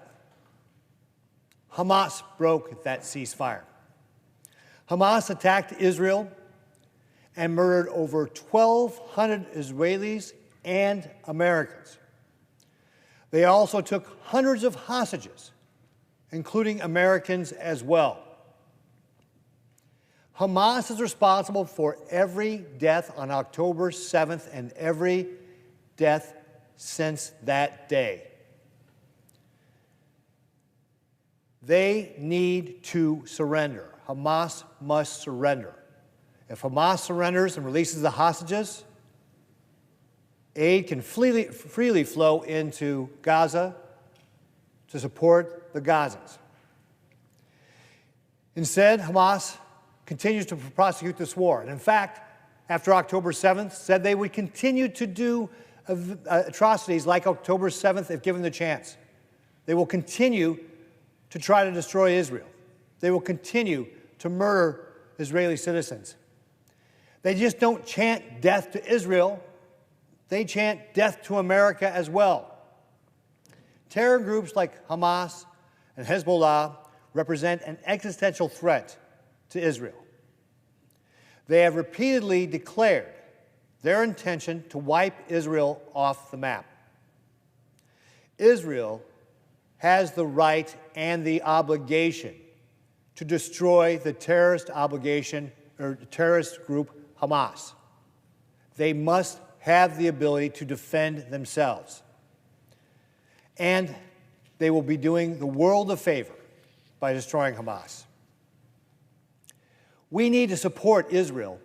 Hamas broke that ceasefire. Hamas attacked Israel and murdered over 1,200 Israelis and Americans. They also took hundreds of hostages, including Americans as well. Hamas is responsible for every death on October 7th and every death since that day. They need to surrender. Hamas must surrender. If Hamas surrenders and releases the hostages, aid can freely flow into Gaza to support the Gazans. Instead, Hamas continues to prosecute this war. And in fact, after October 7th, said they would continue to do atrocities like October 7th if given the chance. They will continue to try to destroy Israel. They will continue to murder Israeli citizens. They just don't chant death to Israel. They chant death to America as well. Terror groups like Hamas and Hezbollah represent an existential threat to Israel. They have repeatedly declared their intention to wipe Israel off the map. Israel has the right and the obligation to destroy the terrorist group Hamas. They must have the ability to defend themselves. And they will be doing the world a favor by destroying Hamas. We need to support Israel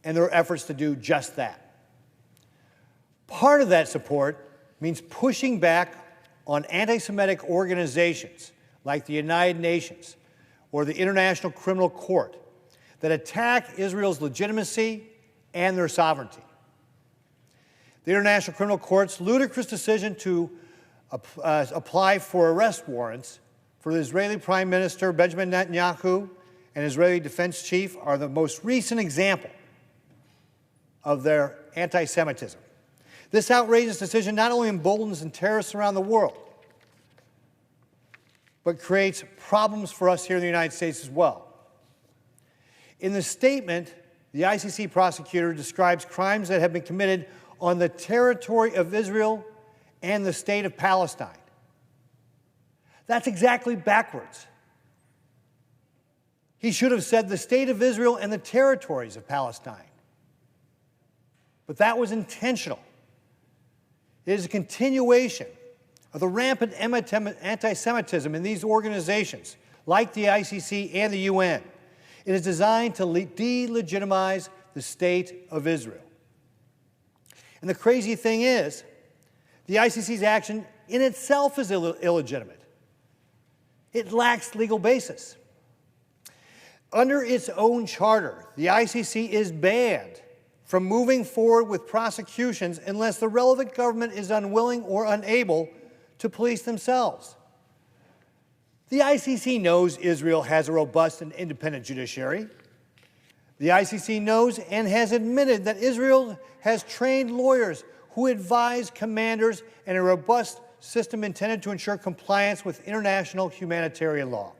in their efforts to do just that. Part of that support means pushing back on anti-Semitic organizations like the United Nations or the International Criminal Court that attack Israel's legitimacy and their sovereignty. The International Criminal Court's ludicrous decision to apply for arrest warrants for the Israeli Prime Minister Benjamin Netanyahu and Israeli Defense Chief are the most recent example of their anti-Semitism. This outrageous decision not only emboldens terrorists around the world, but creates problems for us here in the United States as well. In the statement, the ICC prosecutor describes crimes that have been committed on the territory of Israel and the state of Palestine. That's exactly backwards. He should have said the state of Israel and the territories of Palestine. But that was intentional. It is a continuation of the rampant anti-Semitism in these organizations, like the ICC and the UN. It is designed to delegitimize the state of Israel. And the crazy thing is, the ICC's action in itself is illegitimate. It lacks legal basis. Under its own charter, the ICC is banned from moving forward with prosecutions unless the relevant government is unwilling or unable to police themselves. The ICC knows Israel has a robust and independent judiciary. The ICC knows and has admitted that Israel has trained lawyers who advise commanders and a robust system intended to ensure compliance with international humanitarian law.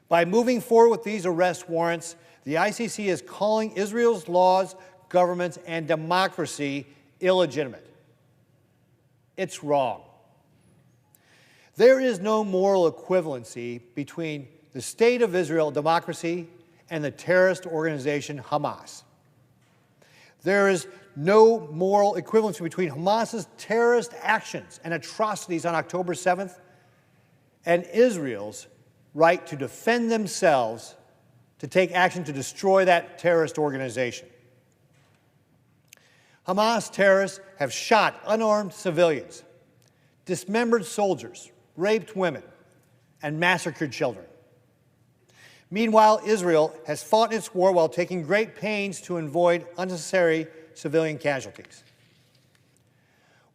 By moving forward with these arrest warrants, the ICC is calling Israel's laws, governments, and democracy illegitimate. It's wrong. There is no moral equivalency between the state of Israel, democracy, and the terrorist organization Hamas. There is no moral equivalency between Hamas's terrorist actions and atrocities on October 7th and Israel's right to defend themselves to take action to destroy that terrorist organization. Hamas terrorists have shot unarmed civilians, dismembered soldiers, raped women, and massacred children. Meanwhile, Israel has fought its war while taking great pains to avoid unnecessary civilian casualties.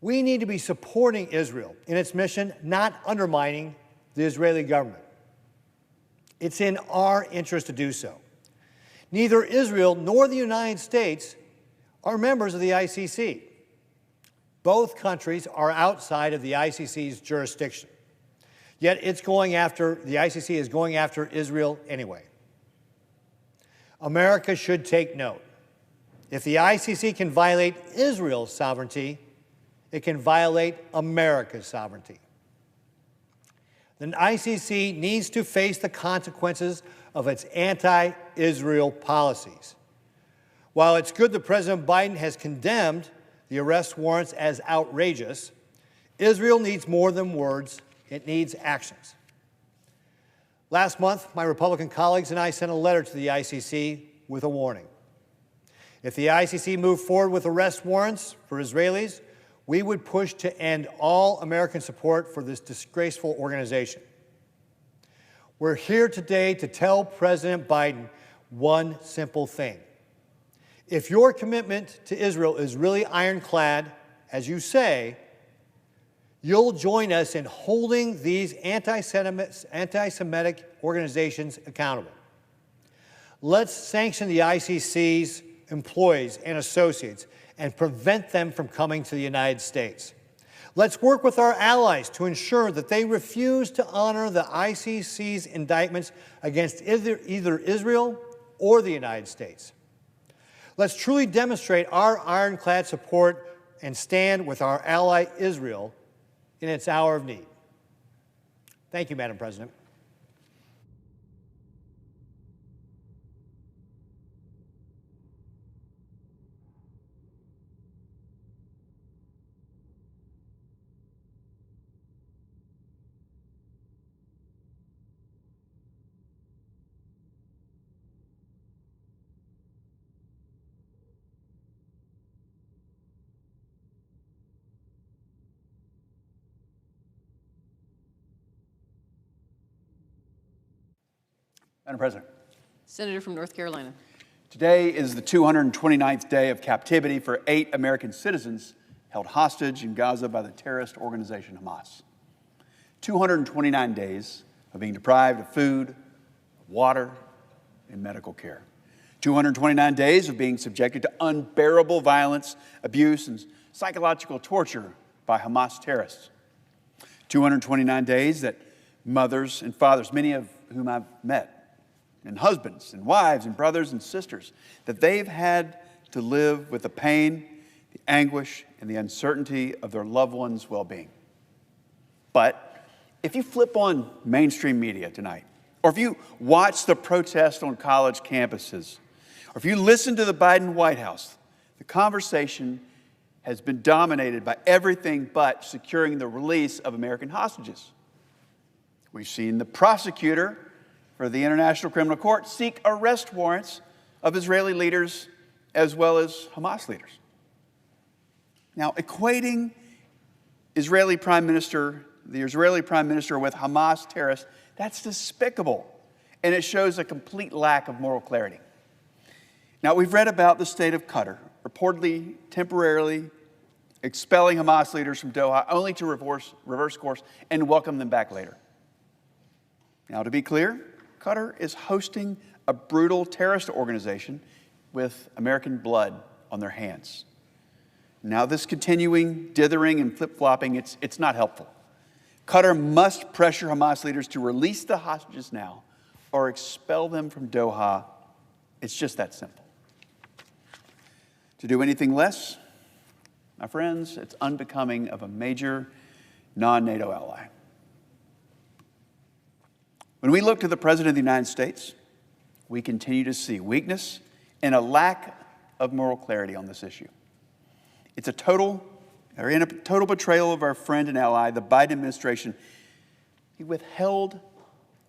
We need to be supporting Israel in its mission, not undermining the Israeli government. It's in our interest to do so. Neither Israel nor the United States are members of the ICC. Both countries are outside of the ICC's jurisdiction. Yet the ICC is going after Israel anyway. America should take note. If the ICC can violate Israel's sovereignty, it can violate America's sovereignty. The ICC needs to face the consequences of its anti-Israel policies. While it's good that President Biden has condemned the arrest warrants as outrageous, Israel needs more than words. It needs actions. Last month, my Republican colleagues and I sent a letter to the ICC with a warning. If the ICC moved forward with arrest warrants for Israelis, we would push to end all American support for this disgraceful organization. We're here today to tell President Biden one simple thing. If your commitment to Israel is really ironclad, as you say, you'll join us in holding these anti-Semitic organizations accountable. Let's sanction the ICC's employees and associates and prevent them from coming to the United States. Let's work with our allies to ensure that they refuse to honor the ICC's indictments against either Israel or the United States. Let's truly demonstrate our ironclad support and stand with our ally Israel in its hour of need. Thank you, Madam President. Madam President. Senator from North Carolina. Today is the 229th day of captivity for 8 American citizens held hostage in Gaza by the terrorist organization Hamas. 229 days of being deprived of food, water, and medical care. 229 days of being subjected to unbearable violence, abuse, and psychological torture by Hamas terrorists. 229 days that mothers and fathers, many of whom I've met, and husbands and wives and brothers and sisters, that they've had to live with the pain, the anguish, and the uncertainty of their loved ones' well-being. But if you flip on mainstream media tonight, or if you watch the protest on college campuses, or if you listen to the Biden White House, the conversation has been dominated by everything but securing the release of American hostages. We've seen the prosecutor for the International Criminal Court seek arrest warrants of Israeli leaders as well as Hamas leaders. Now, equating the Israeli Prime Minister with Hamas terrorists, that's despicable, and it shows a complete lack of moral clarity. Now, we've read about the state of Qatar reportedly temporarily expelling Hamas leaders from Doha only to reverse course and welcome them back later. Now, to be clear, Qatar is hosting a brutal terrorist organization with American blood on their hands. Now, this continuing dithering and flip-flopping, it's not helpful. Qatar must pressure Hamas leaders to release the hostages now or expel them from Doha. It's just that simple. To do anything less, my friends, it's unbecoming of a major non-NATO ally. When we look to the President of the United States, we continue to see weakness and a lack of moral clarity on this issue. It's a total betrayal of our friend and ally, the Biden administration. He withheld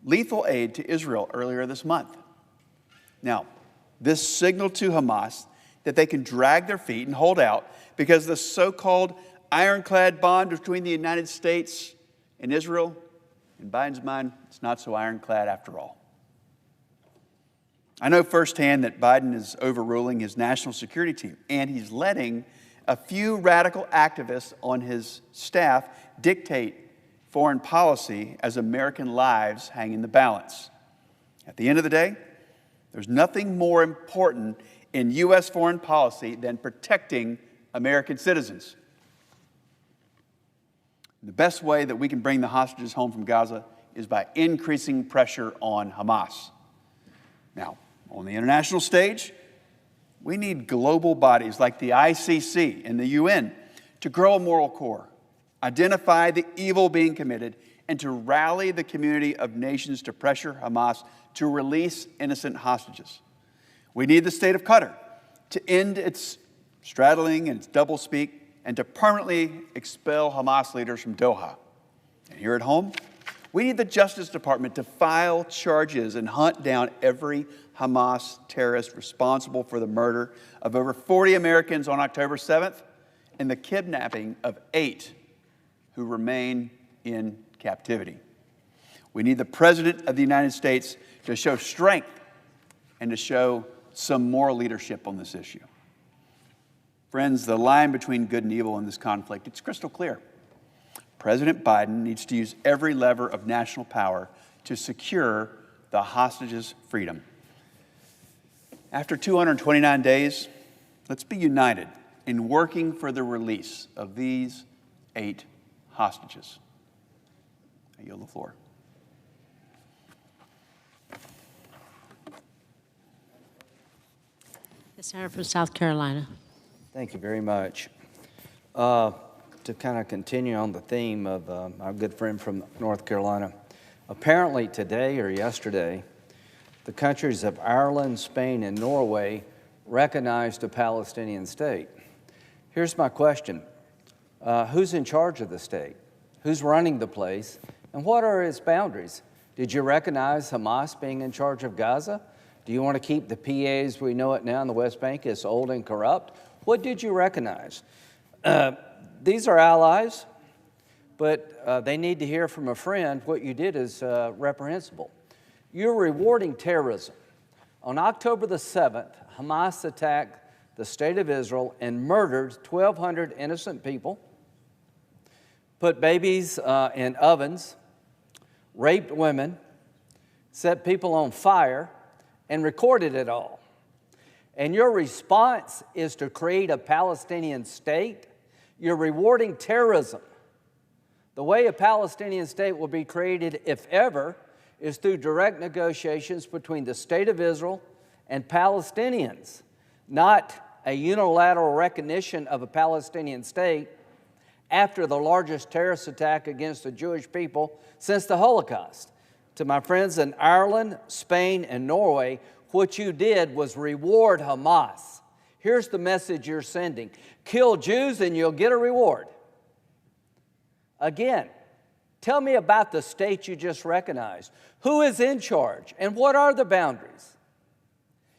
lethal aid to Israel earlier this month. Now, this signaled to Hamas that they can drag their feet and hold out because the so-called ironclad bond between the United States and Israel, in Biden's mind, it's not so ironclad after all. I know firsthand that Biden is overruling his national security team, and he's letting a few radical activists on his staff dictate foreign policy as American lives hang in the balance. At the end of the day, there's nothing more important in U.S. foreign policy than protecting American citizens. The best way that we can bring the hostages home from Gaza is by increasing pressure on Hamas. Now, on the international stage, we need global bodies like the ICC and the UN to grow a moral core, identify the evil being committed, and to rally the community of nations to pressure Hamas to release innocent hostages. We need the state of Qatar to end its straddling and its doublespeak and to permanently expel Hamas leaders from Doha. And here at home, we need the Justice Department to file charges and hunt down every Hamas terrorist responsible for the murder of over 40 Americans on October 7th and the kidnapping of 8 who remain in captivity. We need the President of the United States to show strength and to show some moral leadership on this issue. Friends, the line between good and evil in this conflict, it's crystal clear. President Biden needs to use every lever of national power to secure the hostages' freedom. After 229 days, let's be united in working for the release of these 8 hostages. I yield the floor. The Senator from South Carolina. Thank you very much. To kind of continue on the theme of our good friend from North Carolina, apparently today or yesterday, the countries of Ireland, Spain, and Norway recognized a Palestinian state. Here's my question. Who's in charge of the state? Who's running the place? And what are its boundaries? Did you recognize Hamas being in charge of Gaza? Do you want to keep the PA as we know it now in the West Bank as old and corrupt? What did you recognize? These are allies, but they need to hear from a friend what you did is reprehensible. You're rewarding terrorism. On October the 7th, Hamas attacked the state of Israel and murdered 1,200 innocent people, put babies in ovens, raped women, set people on fire, and recorded it all. And your response is to create a Palestinian state? You're rewarding terrorism. The way a Palestinian state will be created, if ever, is through direct negotiations between the State of Israel and Palestinians, not a unilateral recognition of a Palestinian state after the largest terrorist attack against the Jewish people since the Holocaust. To my friends in Ireland, Spain, and Norway, what you did was reward Hamas. Here's the message you're sending. Kill Jews and you'll get a reward. Again, tell me about the state you just recognized. Who is in charge and what are the boundaries?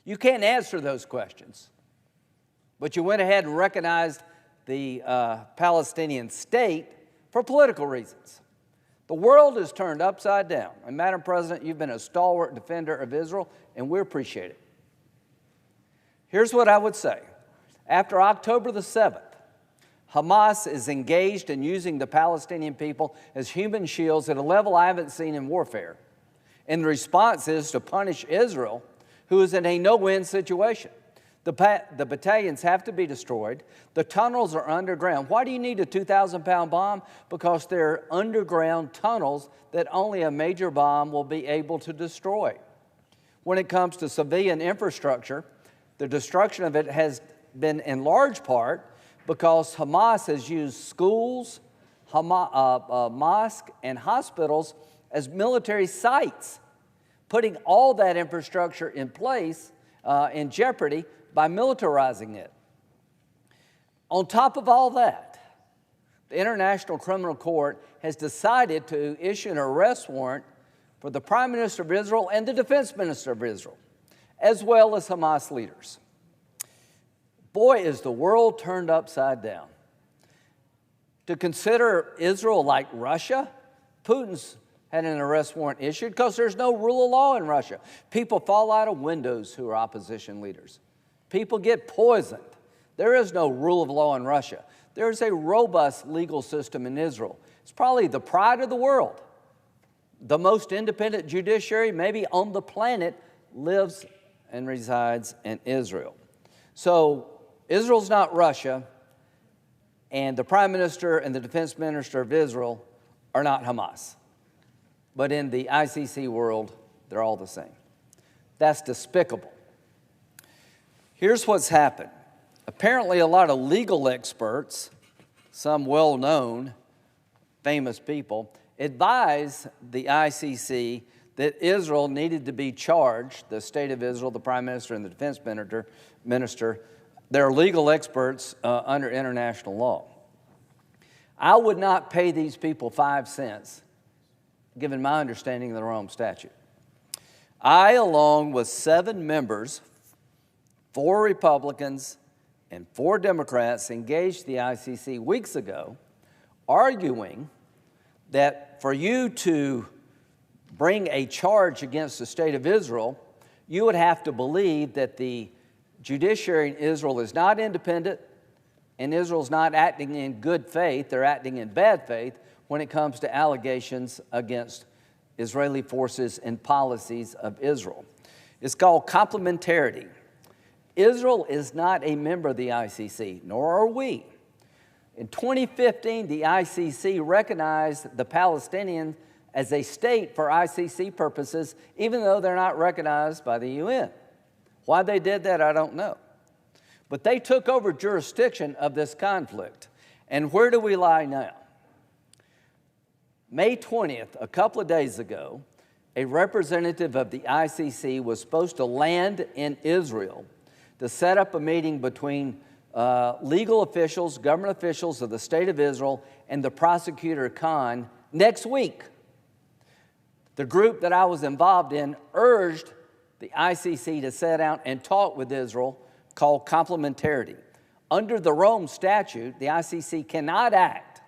You can't answer those questions, but you went ahead and recognized the Palestinian state for political reasons. The world is turned upside down. And Madam President, you've been a stalwart defender of Israel, and we appreciate it. Here's what I would say. After October the 7th, Hamas is engaged in using the Palestinian people as human shields at a level I haven't seen in warfare. And the response is to punish Israel, who is in a no-win situation. The battalions have to be destroyed. The tunnels are underground. Why do you need a 2,000-pound bomb? Because they're underground tunnels that only a major bomb will be able to destroy. When it comes to civilian infrastructure, the destruction of it has been in large part because Hamas has used schools, mosques, and hospitals as military sites, putting all that infrastructure in place in jeopardy by militarizing it. On top of all that, the International Criminal Court has decided to issue an arrest warrant for the Prime Minister of Israel and the Defense Minister of Israel. as well as Hamas leaders. Boy, is the world turned upside down. To consider Israel like Russia, Putin's had an arrest warrant issued because there's no rule of law in Russia. People fall out of windows who are opposition leaders. People get poisoned. There is no rule of law in Russia. There's a robust legal system in Israel. It's probably the pride of the world. The most independent judiciary maybe on the planet lives and resides in Israel. So Israel's not Russia, and the Prime Minister and the Defense Minister of Israel are not Hamas. But in the ICC world, they're all the same. That's despicable. Here's what's happened. Apparently, a lot of legal experts, some well-known, famous people, advised the ICC that Israel needed to be charged, the State of Israel, the Prime Minister, and the Defense Minister, they're legal experts under international law. I would not pay these people 5 cents, given my understanding of the Rome Statute. I, along with 7 members, 4 Republicans and 4 Democrats, engaged the ICC weeks ago, arguing that for you to bring a charge against the State of Israel, you would have to believe that the judiciary in Israel is not independent and Israel's not acting in good faith, they're acting in bad faith when it comes to allegations against Israeli forces and policies of Israel. It's called complementarity. Israel is not a member of the ICC, nor are we. In 2015, the ICC recognized the Palestinians as a state for ICC purposes, even though they're not recognized by the UN. Why they did that, I don't know. But they took over jurisdiction of this conflict. And where do we lie now? May 20th, a couple of days ago, a representative of the ICC was supposed to land in Israel to set up a meeting between legal officials, government officials of the State of Israel, and the prosecutor Khan next week. The group that I was involved in urged the ICC to sit down and talk with Israel, called complementarity. Under the Rome Statute, the ICC cannot act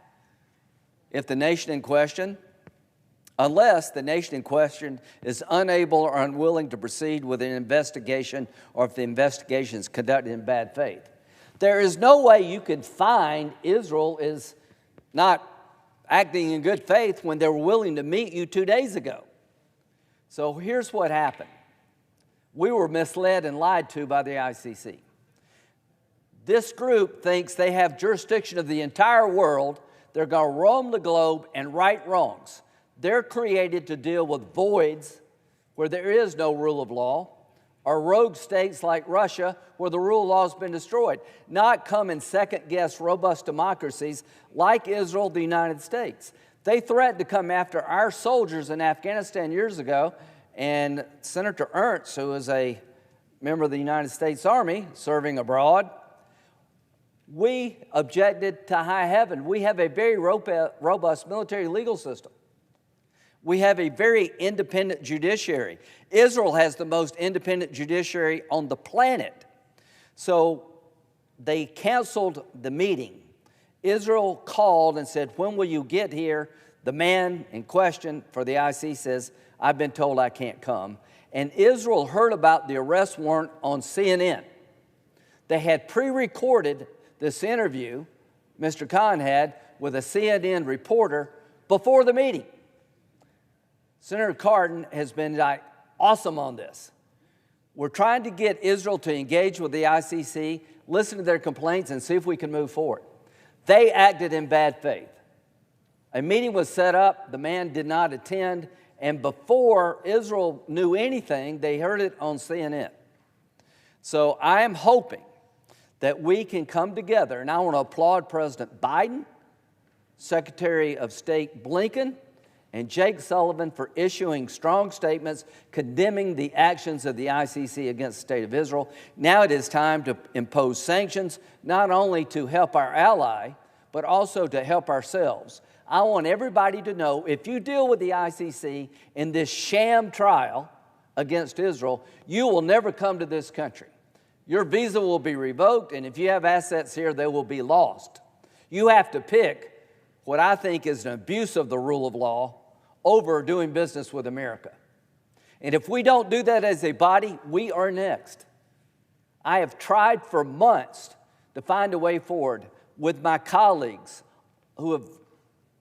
if the nation in question, unless the nation in question is unable or unwilling to proceed with an investigation or if the investigation is conducted in bad faith. There is no way you could find Israel is not acting in good faith when they were willing to meet you 2 days ago. So here's what happened. We were misled and lied to by the ICC. This group thinks they have jurisdiction of the entire world. They're going to roam the globe and right wrongs. They're created to deal with voids where there is no rule of law, or rogue states like Russia where the rule of law has been destroyed, not come and second-guess robust democracies like Israel, the United States. They threatened to come after our soldiers in Afghanistan years ago, and Senator Ernst, who is a member of the United States Army serving abroad, we objected to high heaven. We have a very robust military legal system. We have a very independent judiciary. Israel has the most independent judiciary on the planet. So they canceled the meeting. Israel called and said, when will you get here? The man in question for the ICC says, I've been told I can't come. And Israel heard about the arrest warrant on CNN. They had pre-recorded this interview Mr. Khan had with a CNN reporter before the meeting. Senator Cardin has been awesome on this. We're trying to get Israel to engage with the ICC, listen to their complaints, and see if we can move forward. They acted in bad faith. A meeting was set up, the man did not attend, and before Israel knew anything, they heard it on CNN. So I am hoping that we can come together, and I want to applaud President Biden, Secretary of State Blinken, and Jake Sullivan for issuing strong statements condemning the actions of the ICC against the State of Israel. Now it is time to impose sanctions, not only to help our ally, but also to help ourselves. I want everybody to know, if you deal with the ICC in this sham trial against Israel, you will never come to this country. Your visa will be revoked, and if you have assets here, they will be lost. You have to pick what I think is an abuse of the rule of law over doing business with America. And if we don't do that as a body, we are next. I have tried for months to find a way forward with my colleagues who have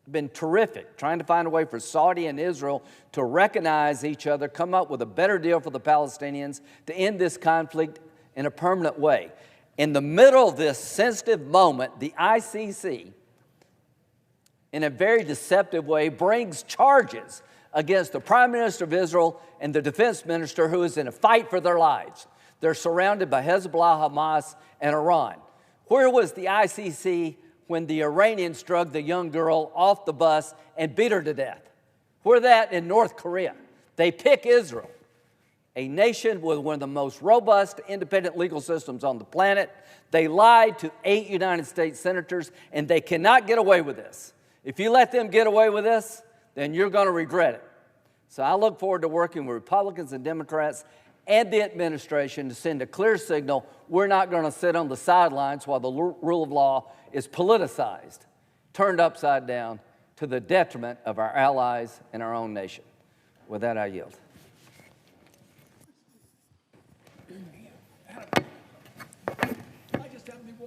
been terrific, trying to find a way for Saudi and Israel to recognize each other, come up with a better deal for the Palestinians, to end this conflict in a permanent way. In the middle of this sensitive moment, the ICC, in a very deceptive way, brings charges against the Prime Minister of Israel and the Defense Minister, who is in a fight for their lives. They're surrounded by Hezbollah, Hamas, and Iran. Where was the ICC when the Iranians drug the young girl off the bus and beat her to death? Where that in North Korea? They pick Israel, a nation with one of the most robust independent legal systems on the planet. They lied to 8 United States senators, and they cannot get away with this. If you let them get away with this, then you're going to regret it. So I look forward to working with Republicans and Democrats and the administration to send a clear signal. We're not going to sit on the sidelines while the rule of law is politicized, turned upside down to the detriment of our allies and our own nation. With that, I yield.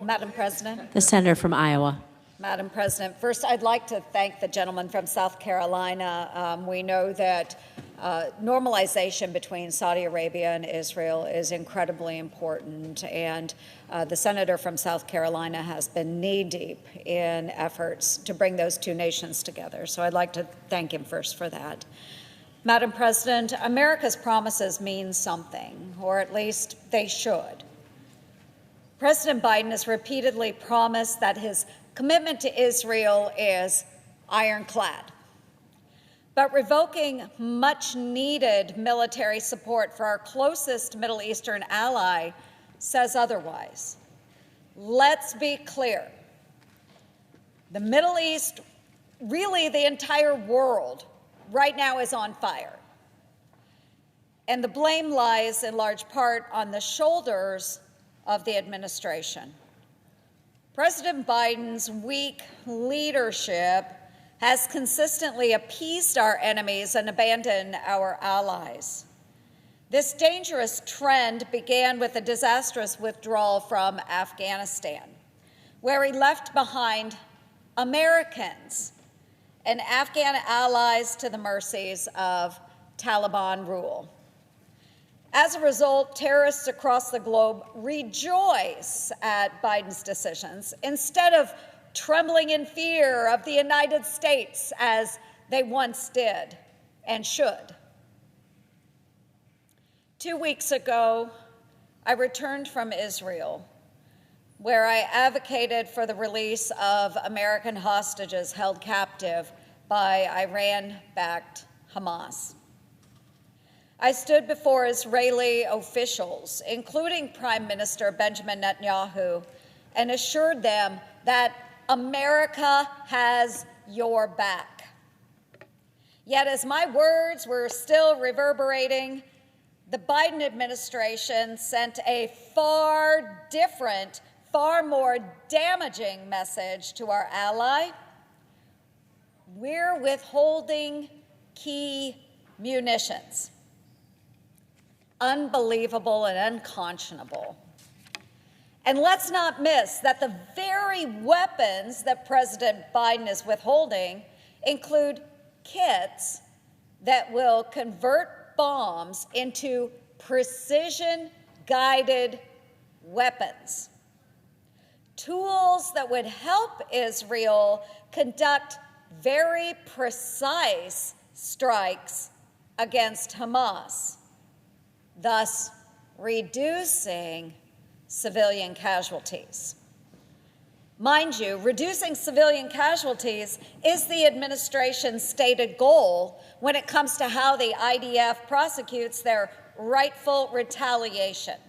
Madam President. The senator from Iowa. Madam President, first I'd like to thank the gentleman from South Carolina. We know that normalization between Saudi Arabia and Israel is incredibly important, and the senator from South Carolina has been knee-deep in efforts to bring those two nations together. So I'd like to thank him first for that. Madam President, America's promises mean something, or at least they should. President Biden has repeatedly promised that his commitment to Israel is ironclad. But revoking much-needed military support for our closest Middle Eastern ally says otherwise. Let's be clear. The Middle East, really the entire world, right now is on fire. And the blame lies in large part on the shoulders of the administration. President Biden's weak leadership has consistently appeased our enemies and abandoned our allies. This dangerous trend began with a disastrous withdrawal from Afghanistan, where he left behind Americans and Afghan allies to the mercies of Taliban rule. As a result, terrorists across the globe rejoice at Biden's decisions instead of trembling in fear of the United States as they once did and should. 2 weeks ago, I returned from Israel, where I advocated for the release of American hostages held captive by Iran-backed Hamas. I stood before Israeli officials, including Prime Minister Benjamin Netanyahu, and assured them that America has your back. Yet as my words were still reverberating, the Biden administration sent a far different, far more damaging message to our ally. We're withholding key munitions. Unbelievable and unconscionable. And let's not miss that the very weapons that President Biden is withholding include kits that will convert bombs into precision-guided weapons. Tools that would help Israel conduct very precise strikes against Hamas, thus reducing civilian casualties. Mind you, reducing civilian casualties is the administration's stated goal when it comes to how the IDF prosecutes their rightful retaliation.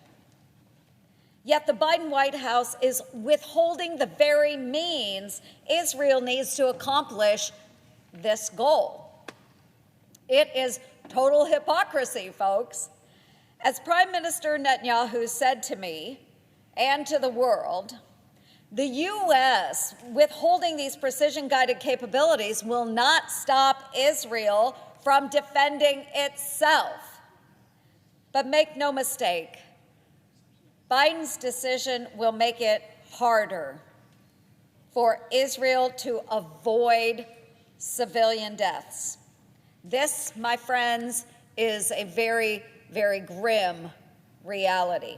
Yet the Biden White House is withholding the very means Israel needs to accomplish this goal. It is total hypocrisy, folks. As Prime Minister Netanyahu said to me and to the world, the U.S. withholding these precision-guided capabilities will not stop Israel from defending itself. But make no mistake, Biden's decision will make it harder for Israel to avoid civilian deaths. This, my friends, is a very, very grim reality.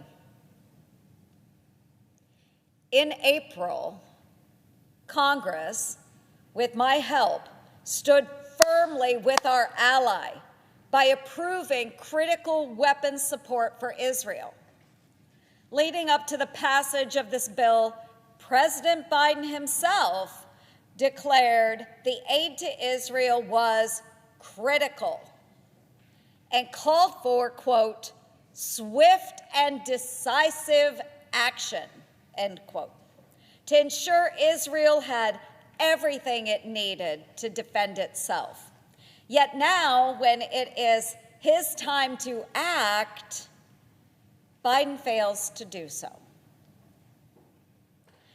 In April, Congress, with my help, stood firmly with our ally by approving critical weapons support for Israel. Leading up to the passage of this bill, President Biden himself declared the aid to Israel was critical and called for, quote, swift and decisive action, end quote, to ensure Israel had everything it needed to defend itself. Yet now, when it is his time to act, Biden fails to do so.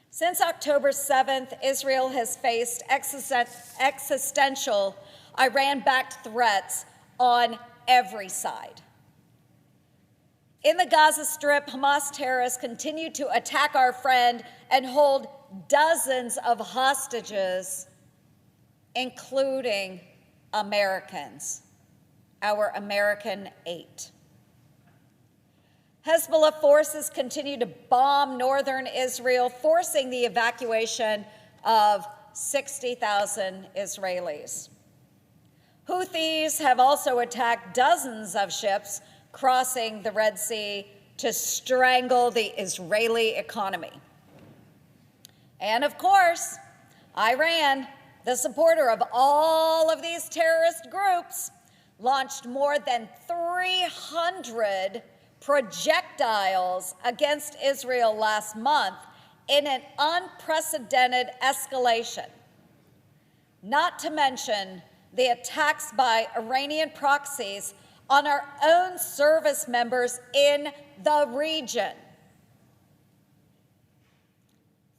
Since October 7th, Israel has faced existential Iran-backed threats on every side. In the Gaza Strip, Hamas terrorists continue to attack our friend and hold dozens of hostages, including Americans, our American 8. Hezbollah forces continue to bomb northern Israel, forcing the evacuation of 60,000 Israelis. Houthis have also attacked dozens of ships crossing the Red Sea to strangle the Israeli economy. And of course, Iran, the supporter of all of these terrorist groups, launched more than 300 projectiles against Israel last month in an unprecedented escalation, not to mention the attacks by Iranian proxies on our own service members in the region.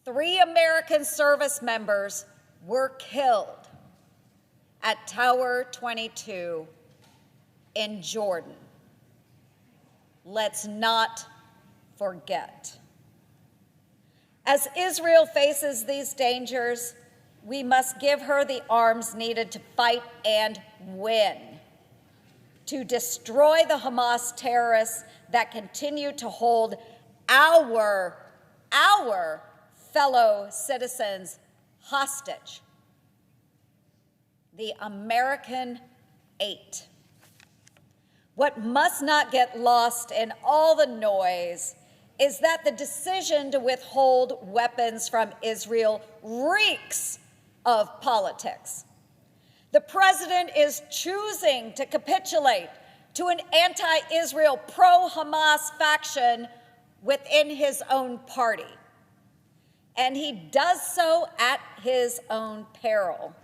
3 American service members were killed at Tower 22 in Jordan. Let's not forget. As Israel faces these dangers, we must give her the arms needed to fight and win, to destroy the Hamas terrorists that continue to hold our fellow citizens hostage. The American 8. What must not get lost in all the noise is that the decision to withhold weapons from Israel reeks of politics. The president is choosing to capitulate to an anti-Israel, pro-Hamas faction within his own party. And he does so at his own peril,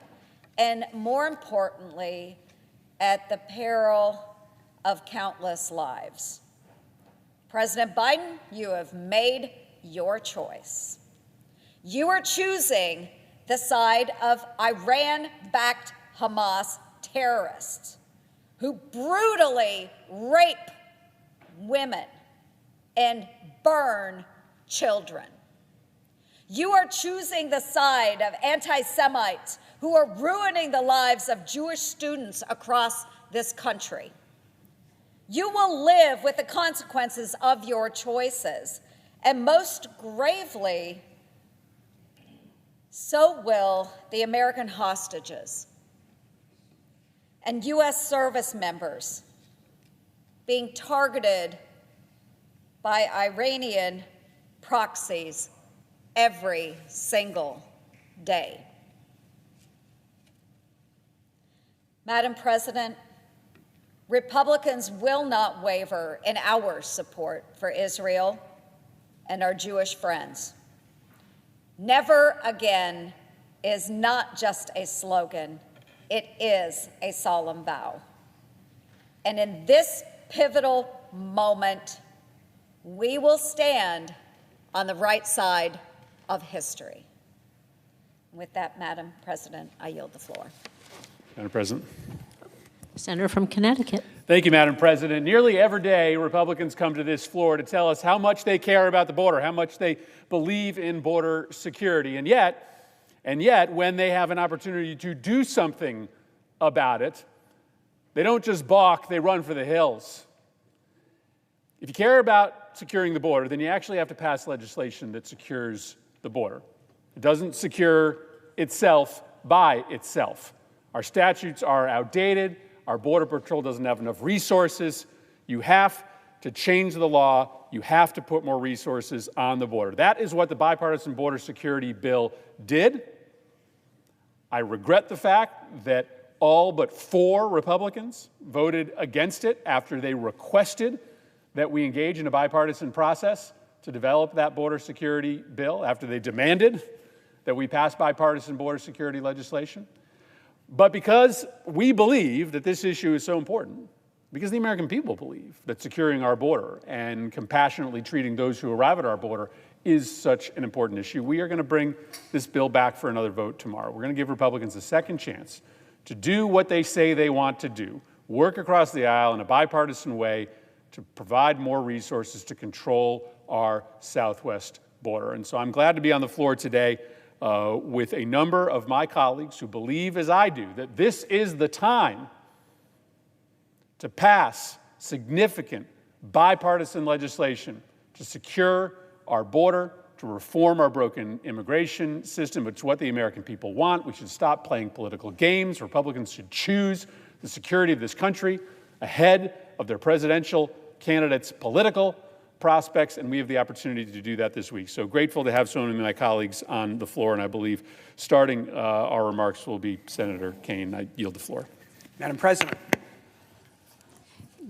and more importantly, at the peril of countless lives. President Biden, you have made your choice. You are choosing the side of Iran-backed Hamas terrorists who brutally rape women and burn children. You are choosing the side of anti-Semites who are ruining the lives of Jewish students across this country. You will live with the consequences of your choices, and most gravely, so will the American hostages and U.S. service members being targeted by Iranian proxies every single day. Madam President, Republicans will not waver in our support for Israel and our Jewish friends. Never again is not just a slogan, it is a solemn vow. And in this pivotal moment, we will stand on the right side of history. With that, Madam President, I yield the floor. Madam President. Senator from Connecticut. Thank you, Madam President. Nearly every day, Republicans come to this floor to tell us how much they care about the border, how much they believe in border security. And yet, when they have an opportunity to do something about it, they don't just balk, they run for the hills. If you care about securing the border, then you actually have to pass legislation that secures the border. It doesn't secure itself by itself. Our statutes are outdated. Our Border Patrol doesn't have enough resources. You have to change the law. You have to put more resources on the border. That is what the bipartisan border security bill did. I regret the fact that all but 4 Republicans voted against it after they requested that we engage in a bipartisan process to develop that border security bill, after they demanded that we pass bipartisan border security legislation. But because we believe that this issue is so important, because the American people believe that securing our border and compassionately treating those who arrive at our border is such an important issue, we are going to bring this bill back for another vote tomorrow. We're going to give Republicans a second chance to do what they say they want to do, work across the aisle in a bipartisan way to provide more resources to control our southwest border. And so I'm glad to be on the floor today with a number of my colleagues who believe, as I do, that this is the time to pass significant bipartisan legislation to secure our border, to reform our broken immigration system. It's what the American people want. We should stop playing political games. Republicans should choose the security of this country ahead of their presidential candidates' political prospects, and we have the opportunity to do that this week. So grateful to have so many of my colleagues on the floor, and I believe starting our remarks will be Senator Kaine. I yield the floor. Madam President.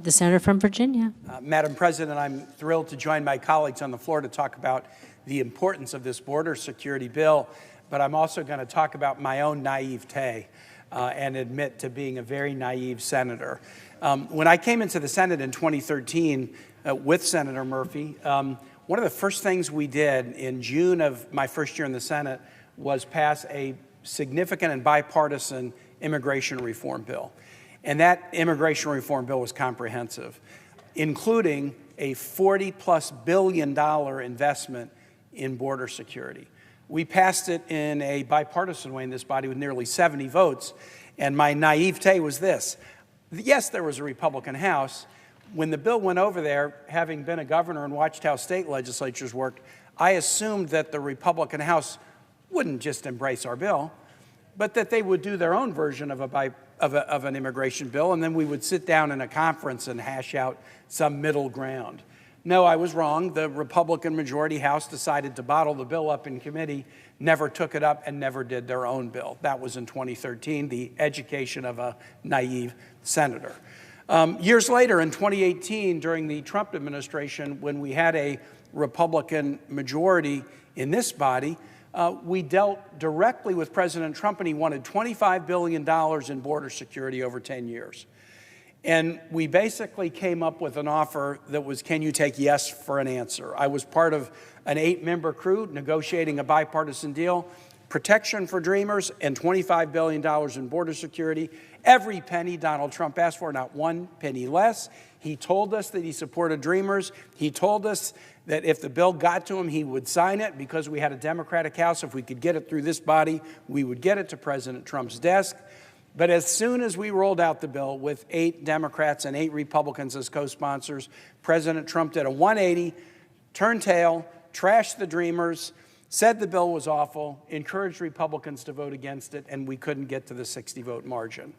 The senator from Virginia. Madam President, I'm thrilled to join my colleagues on the floor to talk about the importance of this border security bill, but I'm also going to talk about my own naivete and admit to being a very naive senator. When I came into the Senate in 2013 with Senator Murphy, one of the first things we did in June of my first year in the Senate was pass a significant and bipartisan immigration reform bill. And that immigration reform bill was comprehensive, including a $40+ billion investment in border security. We passed it in a bipartisan way in this body with nearly 70 votes. And my naivete was this. Yes, there was a Republican House. When the bill went over there, having been a governor and watched how state legislatures worked, I assumed that the Republican House wouldn't just embrace our bill, but that they would do their own version of an immigration bill, and then we would sit down in a conference and hash out some middle ground. No, I was wrong. The Republican majority House decided to bottle the bill up in committee, never took it up, and never did their own bill. That was in 2013, the education of a naive senator. Years later, in 2018, during the Trump administration, when we had a Republican majority in this body, we dealt directly with President Trump, and he wanted $25 billion in border security over 10 years. And we basically came up with an offer that was, can you take yes for an answer? I was part of an 8-member crew negotiating a bipartisan deal, protection for dreamers and $25 billion in border security. Every penny Donald Trump asked for, not one penny less. He told us that he supported dreamers. He told us that if the bill got to him, he would sign it because we had a Democratic House. If we could get it through this body, we would get it to President Trump's desk. But as soon as we rolled out the bill with 8 Democrats and 8 Republicans as co-sponsors, President Trump did a 180, turned tail, trashed the dreamers, said the bill was awful, encouraged Republicans to vote against it, and we couldn't get to the 60-vote margin.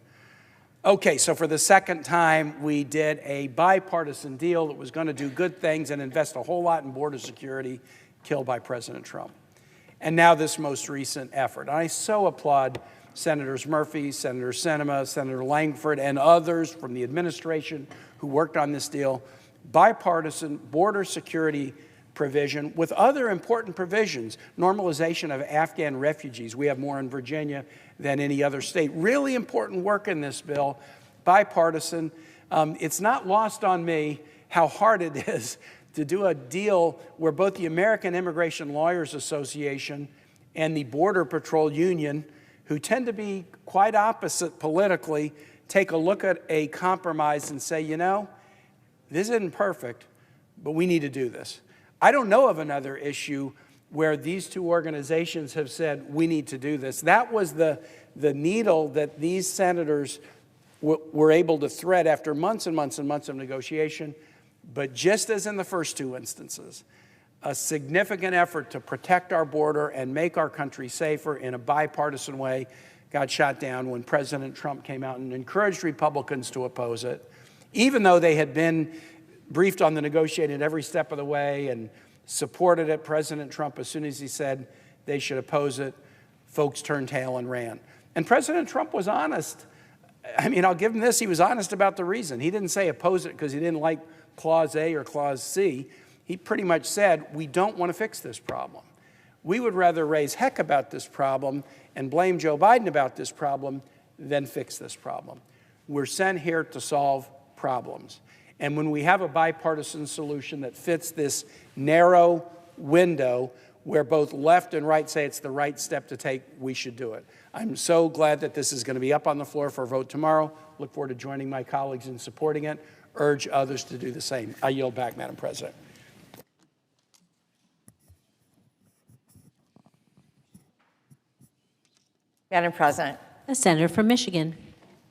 Okay, so for the second time, we did a bipartisan deal that was going to do good things and invest a whole lot in border security, killed by President Trump. And now this most recent effort. And I so applaud Senators Murphy, Senator Sinema, Senator Langford, and others from the administration who worked on this deal. Bipartisan border security provision with other important provisions. Normalization of Afghan refugees. We have more in Virginia than any other state. Really important work in this bill. Bipartisan. It's not lost on me how hard it is to do a deal where both the American Immigration Lawyers Association and the Border Patrol Union, who tend to be quite opposite politically, take a look at a compromise and say, you know, this isn't perfect, but we need to do this. I don't know of another issue where these two organizations have said, we need to do this. That was the needle that these senators were able to thread after months and months and months of negotiation. But just as in the first two instances, a significant effort to protect our border and make our country safer in a bipartisan way got shot down when President Trump came out and encouraged Republicans to oppose it, even though they had been briefed on the negotiating every step of the way and supported it. President Trump, as soon as he said they should oppose it, folks turned tail and ran. And President Trump was honest. I mean, I'll give him this. He was honest about the reason. He didn't say oppose it because he didn't like Clause A or Clause C. He pretty much said, we don't want to fix this problem. We would rather raise heck about this problem and blame Joe Biden about this problem than fix this problem. We're sent here to solve problems. And when we have a bipartisan solution that fits this narrow window where both left and right say it's the right step to take, we should do it. I'm so glad that this is going to be up on the floor for a vote tomorrow. Look forward to joining my colleagues in supporting it. Urge others to do the same. I yield back, Madam President. Madam President. The senator from Michigan.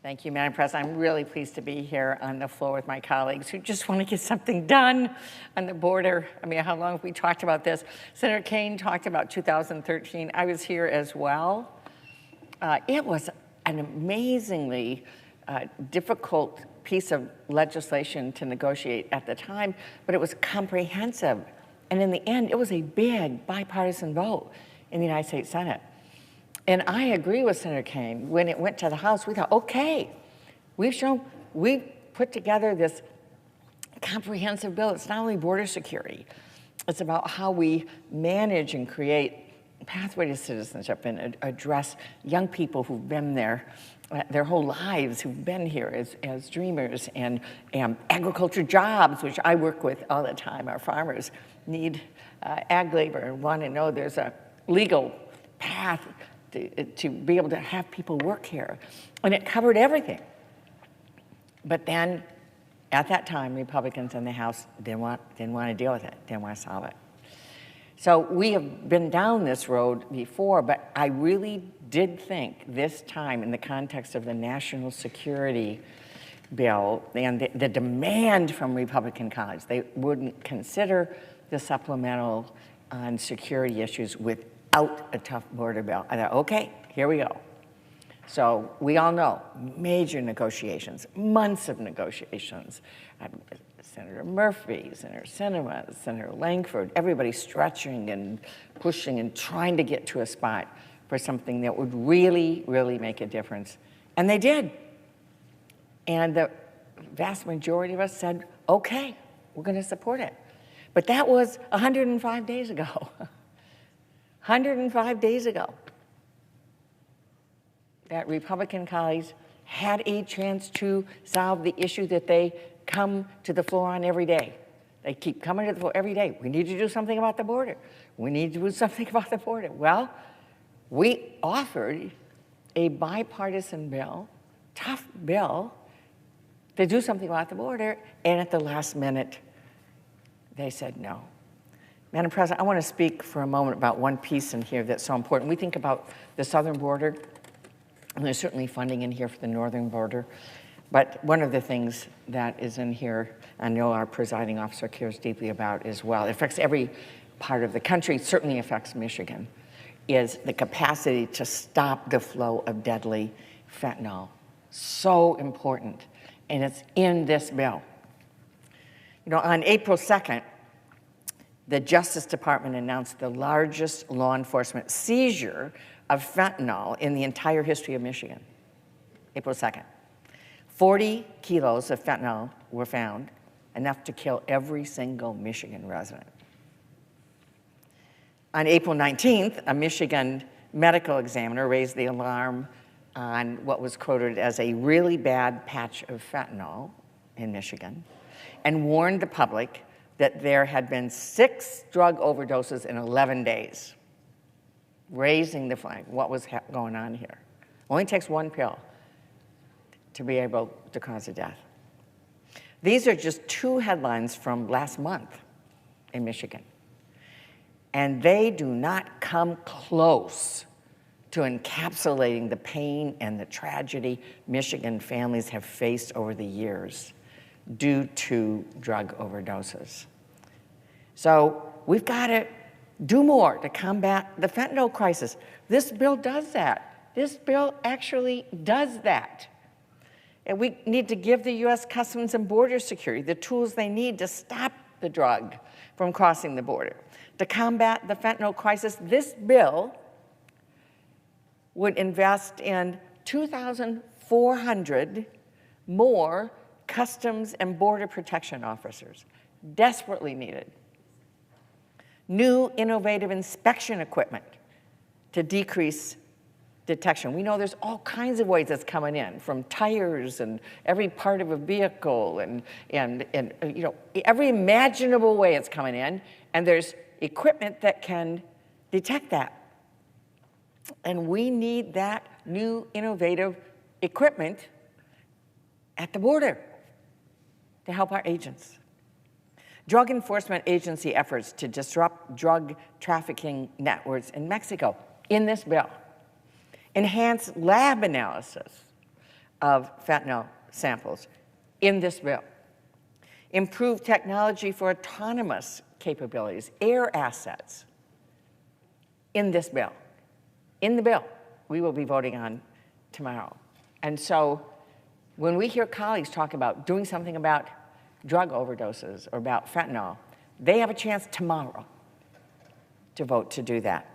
Thank you, Madam President. I'm really pleased to be here on the floor with my colleagues who just want to get something done on the border. I mean, how long have we talked about this? Senator Kaine talked about 2013. I was here as well. It was an amazingly difficult piece of legislation to negotiate at the time, but it was comprehensive. And in the end, it was a big bipartisan vote in the United States Senate. And I agree with Senator Kaine. When it went to the House, we thought, okay, we've put together this comprehensive bill. It's not only border security, it's about how we manage and create a pathway to citizenship and address young people who've been there their whole lives, who've been here as dreamers, and agriculture jobs, which I work with all the time. Our farmers need ag labor and want to know there's a legal path to be able to have people work here. And it covered everything. But then, at that time, Republicans in the House didn't want to deal with it, didn't want to solve it. So we have been down this road before, but I really did think this time, in the context of the national security bill and the demand from Republican colleagues, they wouldn't consider the supplemental on security issues without a tough border bill. I thought, okay, here we go. So we all know, major negotiations, months of negotiations. Senator Murphy, Senator Sinema, Senator Langford, everybody stretching and pushing and trying to get to a spot for something that would really, really make a difference. And they did. And the vast majority of us said, okay, we're going to support it. But that was 105 days ago. 105 days ago, that Republican colleagues had a chance to solve the issue that they come to the floor on every day. They keep coming to the floor every day. We need to do something about the border. We need to do something about the border. Well, we offered a bipartisan bill, tough bill, to do something about the border, and at the last minute, they said no. Madam President, I want to speak for a moment about one piece in here that's so important. We think about the southern border, and there's certainly funding in here for the northern border. But one of the things that is in here, I know our presiding officer cares deeply about as well, it affects every part of the country, certainly affects Michigan, is the capacity to stop the flow of deadly fentanyl. So important, and it's in this bill. You know, on April 2nd, the Justice Department announced the largest law enforcement seizure of fentanyl in the entire history of Michigan, April 2nd. 40 kilos of fentanyl were found, enough to kill every single Michigan resident. On April 19th, a Michigan medical examiner raised the alarm on what was quoted as a really bad patch of fentanyl in Michigan and warned the public that there had been 6 drug overdoses in 11 days, raising the flag. What was going on here? Only takes 1 pill to be able to cause a death. These are just 2 headlines from last month in Michigan. And they do not come close to encapsulating the pain and the tragedy Michigan families have faced over the years due to drug overdoses. So we've got to do more to combat the fentanyl crisis. This bill does that. This bill actually does that. And we need to give the U.S. Customs and Border Security the tools they need to stop the drug from crossing the border. To combat the fentanyl crisis, this bill would invest in 2,400 more Customs and Border Protection officers, desperately needed. New innovative inspection equipment to decrease detection. We know there's all kinds of ways it's coming in, from tires and every part of a vehicle and you know, every imaginable way it's coming in, and there's equipment that can detect that. And we need that new innovative equipment at the border to help our agents. Drug Enforcement Agency efforts to disrupt drug trafficking networks in Mexico in this bill. Enhanced lab analysis of fentanyl samples in this bill. Improved technology for autonomous capabilities, air assets in this bill. In the bill we will be voting on tomorrow. And so when we hear colleagues talk about doing something about drug overdoses or about fentanyl, they have a chance tomorrow to vote to do that.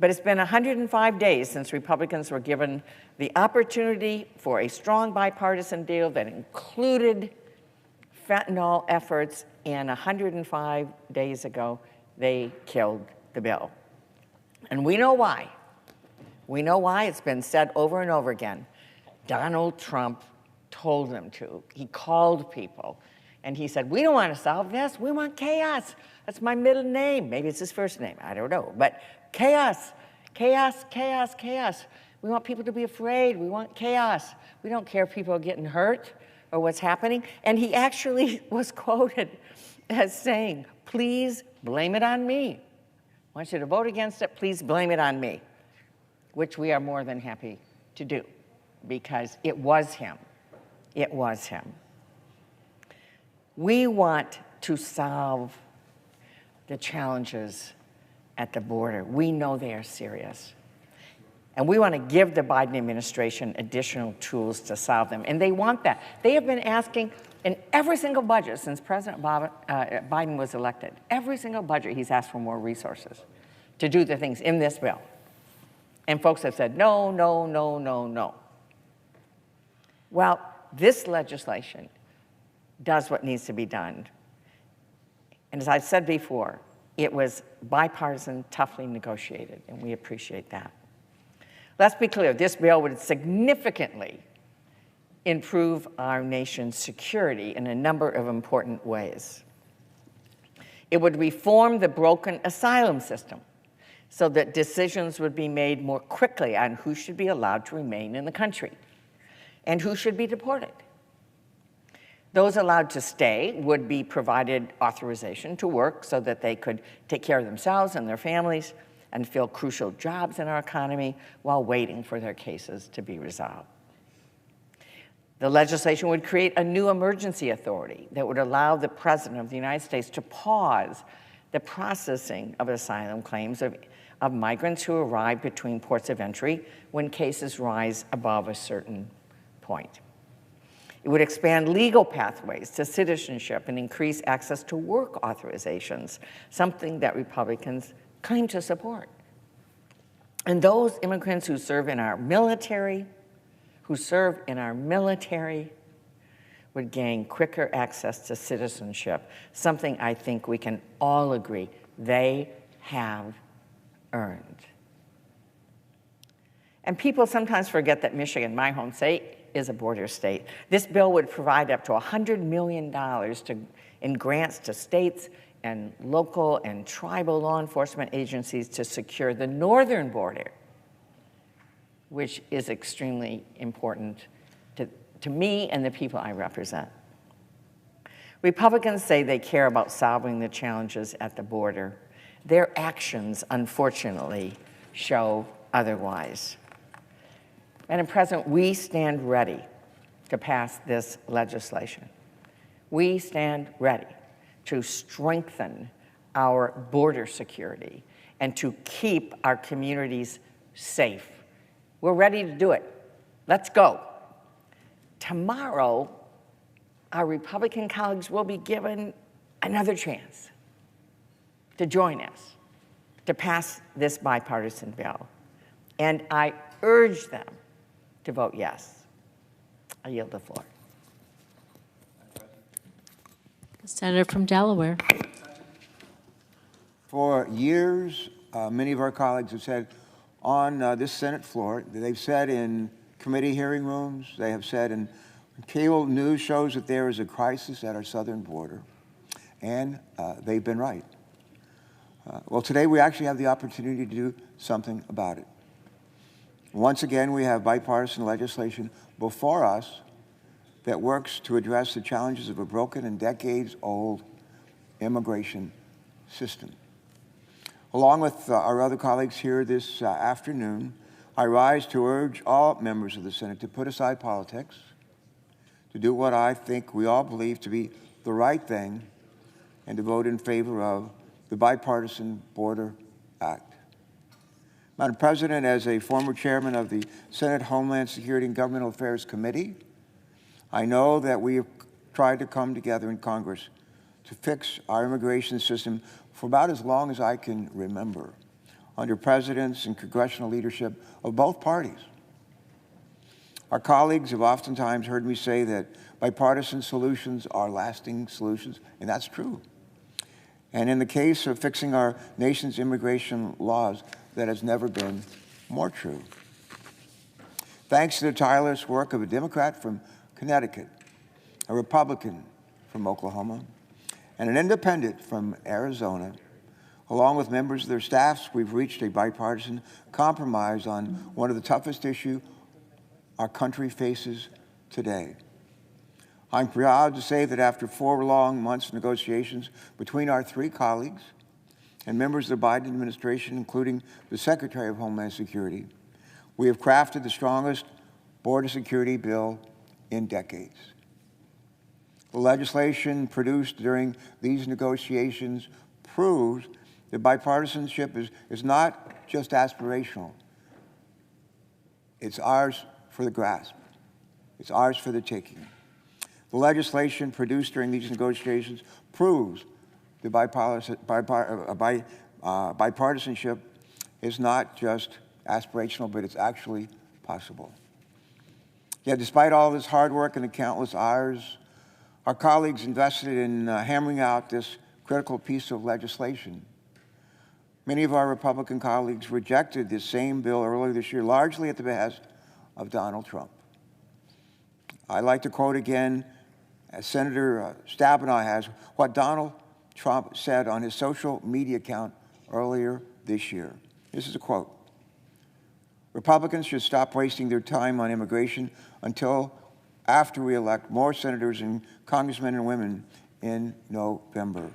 But it's been 105 days since Republicans were given the opportunity for a strong bipartisan deal that included fentanyl efforts, and 105 days ago, they killed the bill. And we know why. We know why. It's been said over and over again. Donald Trump told them to. He called people, and he said, we don't want to solve this. We want chaos. That's my middle name. Maybe it's his first name. I don't know. But chaos, chaos, chaos, chaos. We want people to be afraid. We want chaos. We don't care if people are getting hurt or what's happening. And he actually was quoted as saying, please blame it on me. I want you to vote against it. Please blame it on me, which we are more than happy to do because it was him. It was him. We want to solve the challenges at the border. We know they are serious. And we want to give the Biden administration additional tools to solve them. And they want that. They have been asking in every single budget since President Biden was elected, every single budget he's asked for more resources to do the things in this bill. And folks have said, no, no, no, no, no. Well, this legislation does what needs to be done. And as I've said before, it was bipartisan, toughly negotiated, and we appreciate that. Let's be clear, this bill would significantly improve our nation's security in a number of important ways. It would reform the broken asylum system so that decisions would be made more quickly on who should be allowed to remain in the country and who should be deported. Those allowed to stay would be provided authorization to work so that they could take care of themselves and their families and fill crucial jobs in our economy while waiting for their cases to be resolved. The legislation would create a new emergency authority that would allow the President of the United States to pause the processing of asylum claims of migrants who arrive between ports of entry when cases rise above a certain point. It would expand legal pathways to citizenship and increase access to work authorizations, something that Republicans claim to support. And those immigrants who serve in our military, would gain quicker access to citizenship, something I think we can all agree they have earned. And people sometimes forget that Michigan, my home state, is a border state. This bill would provide up to $100 million in grants to states and local and tribal law enforcement agencies to secure the northern border, which is extremely important to me and the people I represent. Republicans say they care about solving the challenges at the border. Their actions, unfortunately, show otherwise. Madam President, we stand ready to pass this legislation. We stand ready to strengthen our border security and to keep our communities safe. We're ready to do it. Let's go. Tomorrow, our Republican colleagues will be given another chance to join us to pass this bipartisan bill. And I urge them to vote yes. I yield the floor. The Senator from Delaware. For years, many of our colleagues have said on this Senate floor, they've said in committee hearing rooms, they have said in cable news shows that there is a crisis at our southern border, and they've been right. Well, today we actually have the opportunity to do something about it. Once again, we have bipartisan legislation before us that works to address the challenges of a broken and decades-old immigration system. Along with our other colleagues here this afternoon, I rise to urge all members of the Senate to put aside politics, to do what I think we all believe to be the right thing, and to vote in favor of the Bipartisan Border Act. Madam President, as a former chairman of the Senate Homeland Security and Governmental Affairs Committee, I know that we have tried to come together in Congress to fix our immigration system for about as long as I can remember, under presidents and congressional leadership of both parties. Our colleagues have oftentimes heard me say that bipartisan solutions are lasting solutions, and that's true. And in the case of fixing our nation's immigration laws, that has never been more true. Thanks to the tireless work of a Democrat from Connecticut, a Republican from Oklahoma, and an independent from Arizona, along with members of their staffs, we've reached a bipartisan compromise on one of the toughest issues our country faces today. I'm proud to say that after 4 long months of negotiations between our 3 colleagues and members of the Biden administration, including the Secretary of Homeland Security, we have crafted the strongest border security bill in decades. The legislation produced during these negotiations proves that bipartisanship is not just aspirational. It's ours for the grasp. It's ours for the taking. The legislation produced during these negotiations proves that bipartisanship is not just aspirational, but it's actually possible. Yet despite all this hard work and the countless hours our colleagues invested in hammering out this critical piece of legislation, many of our Republican colleagues rejected this same bill earlier this year, largely at the behest of Donald Trump. I'd like to quote again, as Senator Stabenow has, what Donald Trump said on his social media account earlier this year. This is a quote. Republicans should stop wasting their time on immigration until after we elect more senators and congressmen and women in November.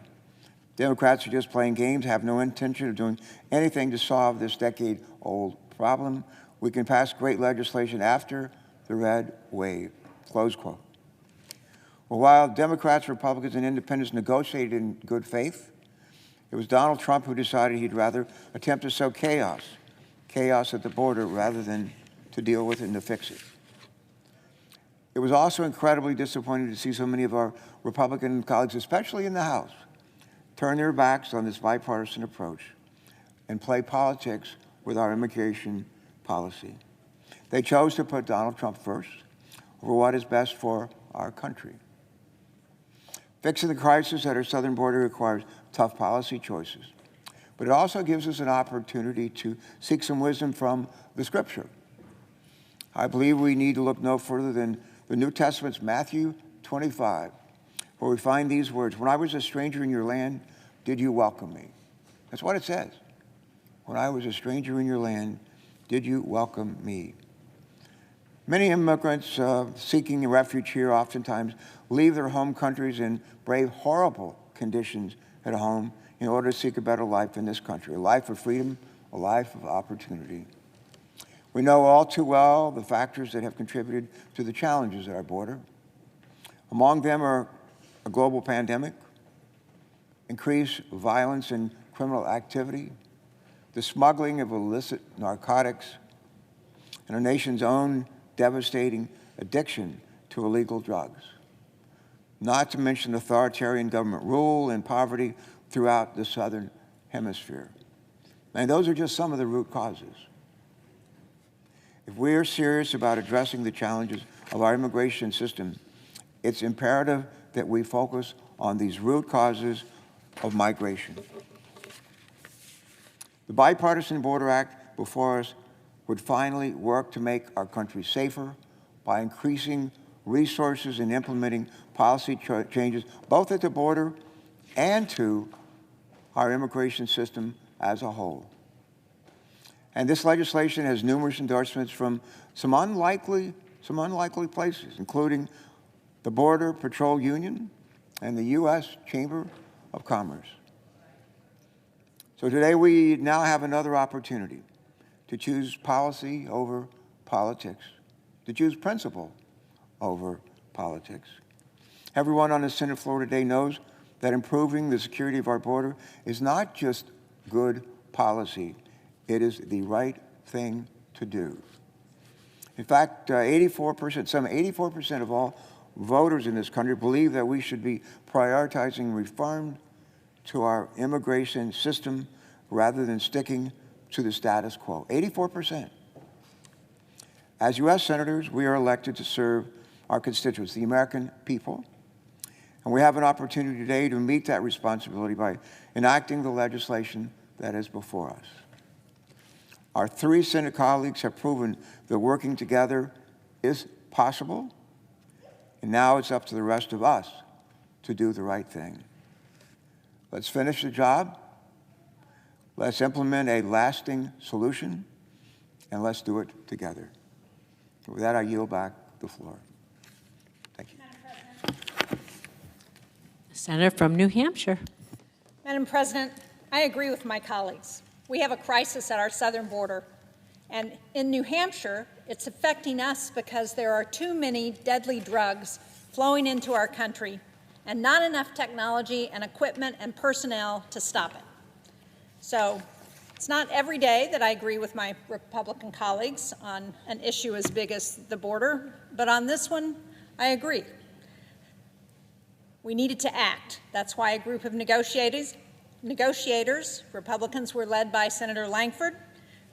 Democrats are just playing games, have no intention of doing anything to solve this decade-old problem. We can pass great legislation after the red wave, close quote. Well, while Democrats, Republicans, and independents negotiated in good faith, it was Donald Trump who decided he'd rather attempt to sow chaos at the border rather than to deal with it and to fix it. It was also incredibly disappointing to see so many of our Republican colleagues, especially in the House, turn their backs on this bipartisan approach and play politics with our immigration policy. They chose to put Donald Trump first over what is best for our country. Fixing the crisis at our southern border requires tough policy choices, but it also gives us an opportunity to seek some wisdom from the Scripture. I believe we need to look no further than the New Testament's Matthew 25, where we find these words, "When I was a stranger in your land, did you welcome me?" That's what it says. When I was a stranger in your land, did you welcome me? Many immigrants seeking refuge here oftentimes leave their home countries and brave horrible conditions at home in order to seek a better life in this country, a life of freedom, a life of opportunity. We know all too well the factors that have contributed to the challenges at our border. Among them are a global pandemic, increased violence and criminal activity, the smuggling of illicit narcotics, and our nation's own devastating addiction to illegal drugs, not to mention authoritarian government rule and poverty throughout the Southern Hemisphere. And those are just some of the root causes. If we are serious about addressing the challenges of our immigration system, it's imperative that we focus on these root causes of migration. The Bipartisan Border Act before us would finally work to make our country safer by increasing resources and implementing policy changes both at the border and to our immigration system as a whole. And this legislation has numerous endorsements from some unlikely places, including the Border Patrol Union and the U.S. Chamber of Commerce. So today we now have another opportunity to choose policy over politics, to choose principle over politics. Everyone on the Senate floor today knows that improving the security of our border is not just good policy, it is the right thing to do. In fact, some 84% of all voters in this country believe that we should be prioritizing reform to our immigration system rather than sticking to the status quo. 84%. As U.S. Senators, we are elected to serve our constituents, the American people, and we have an opportunity today to meet that responsibility by enacting the legislation that is before us. Our three Senate colleagues have proven that working together is possible, and now it's up to the rest of us to do the right thing. Let's finish the job, let's implement a lasting solution, and let's do it together. With that, I yield back the floor. Thank you. Senator from New Hampshire. Madam President, I agree with my colleagues. We have a crisis at our southern border. And in New Hampshire, it's affecting us because there are too many deadly drugs flowing into our country and not enough technology and equipment and personnel to stop it. So it's not every day that I agree with my Republican colleagues on an issue as big as the border, but on this one, I agree. We needed to act. That's why a group of negotiators, Republicans were led by Senator Lankford,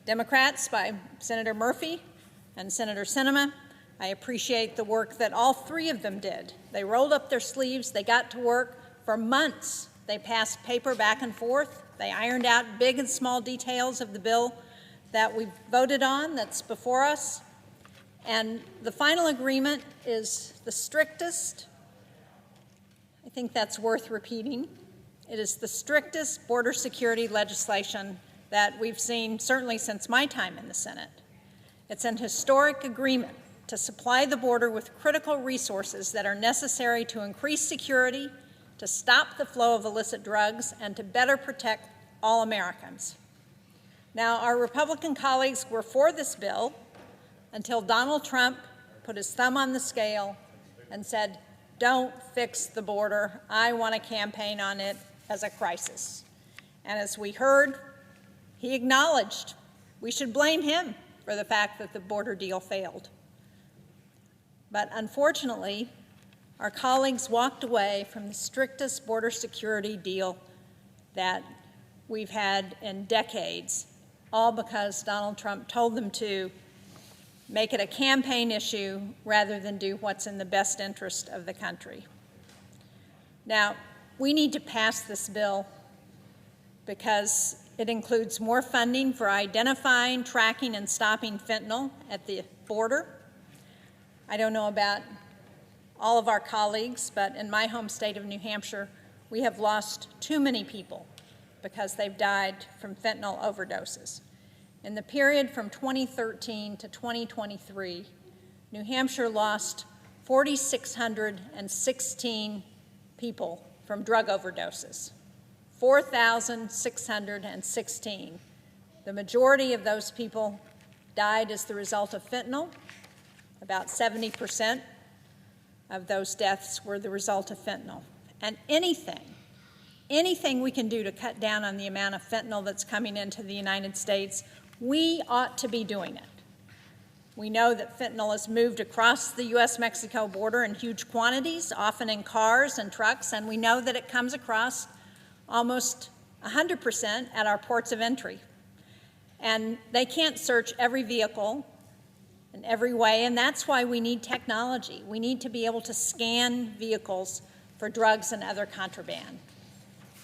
Democrats by Senator Murphy and Senator Sinema. I appreciate the work that all three of them did. They rolled up their sleeves, they got to work for months. They passed paper back and forth. They ironed out big and small details of the bill that we voted on that's before us. And the final agreement is the strictest, I think that's worth repeating. It is the strictest border security legislation that we've seen, certainly since my time in the Senate. It's an historic agreement to supply the border with critical resources that are necessary to increase security, to stop the flow of illicit drugs, and to better protect all Americans. Now, our Republican colleagues were for this bill until Donald Trump put his thumb on the scale and said, "Don't fix the border. I want to campaign on it as a crisis." And as we heard, he acknowledged we should blame him for the fact that the border deal failed. But unfortunately, our colleagues walked away from the strictest border security deal that we've had in decades, all because Donald Trump told them to make it a campaign issue rather than do what's in the best interest of the country. Now, we need to pass this bill because it includes more funding for identifying, tracking, and stopping fentanyl at the border. I don't know about all of our colleagues, but in my home state of New Hampshire, we have lost too many people because they've died from fentanyl overdoses. In the period from 2013 to 2023, New Hampshire lost 4,616 people from drug overdoses. 4,616. The majority of those people died as the result of fentanyl. About 70% of those deaths were the result of fentanyl. And anything we can do to cut down on the amount of fentanyl that's coming into the United States, we ought to be doing it. We know that fentanyl is moved across the U.S.-Mexico border in huge quantities, often in cars and trucks, and we know that it comes across almost 100% at our ports of entry. And they can't search every vehicle in every way, and that's why we need technology. We need to be able to scan vehicles for drugs and other contraband.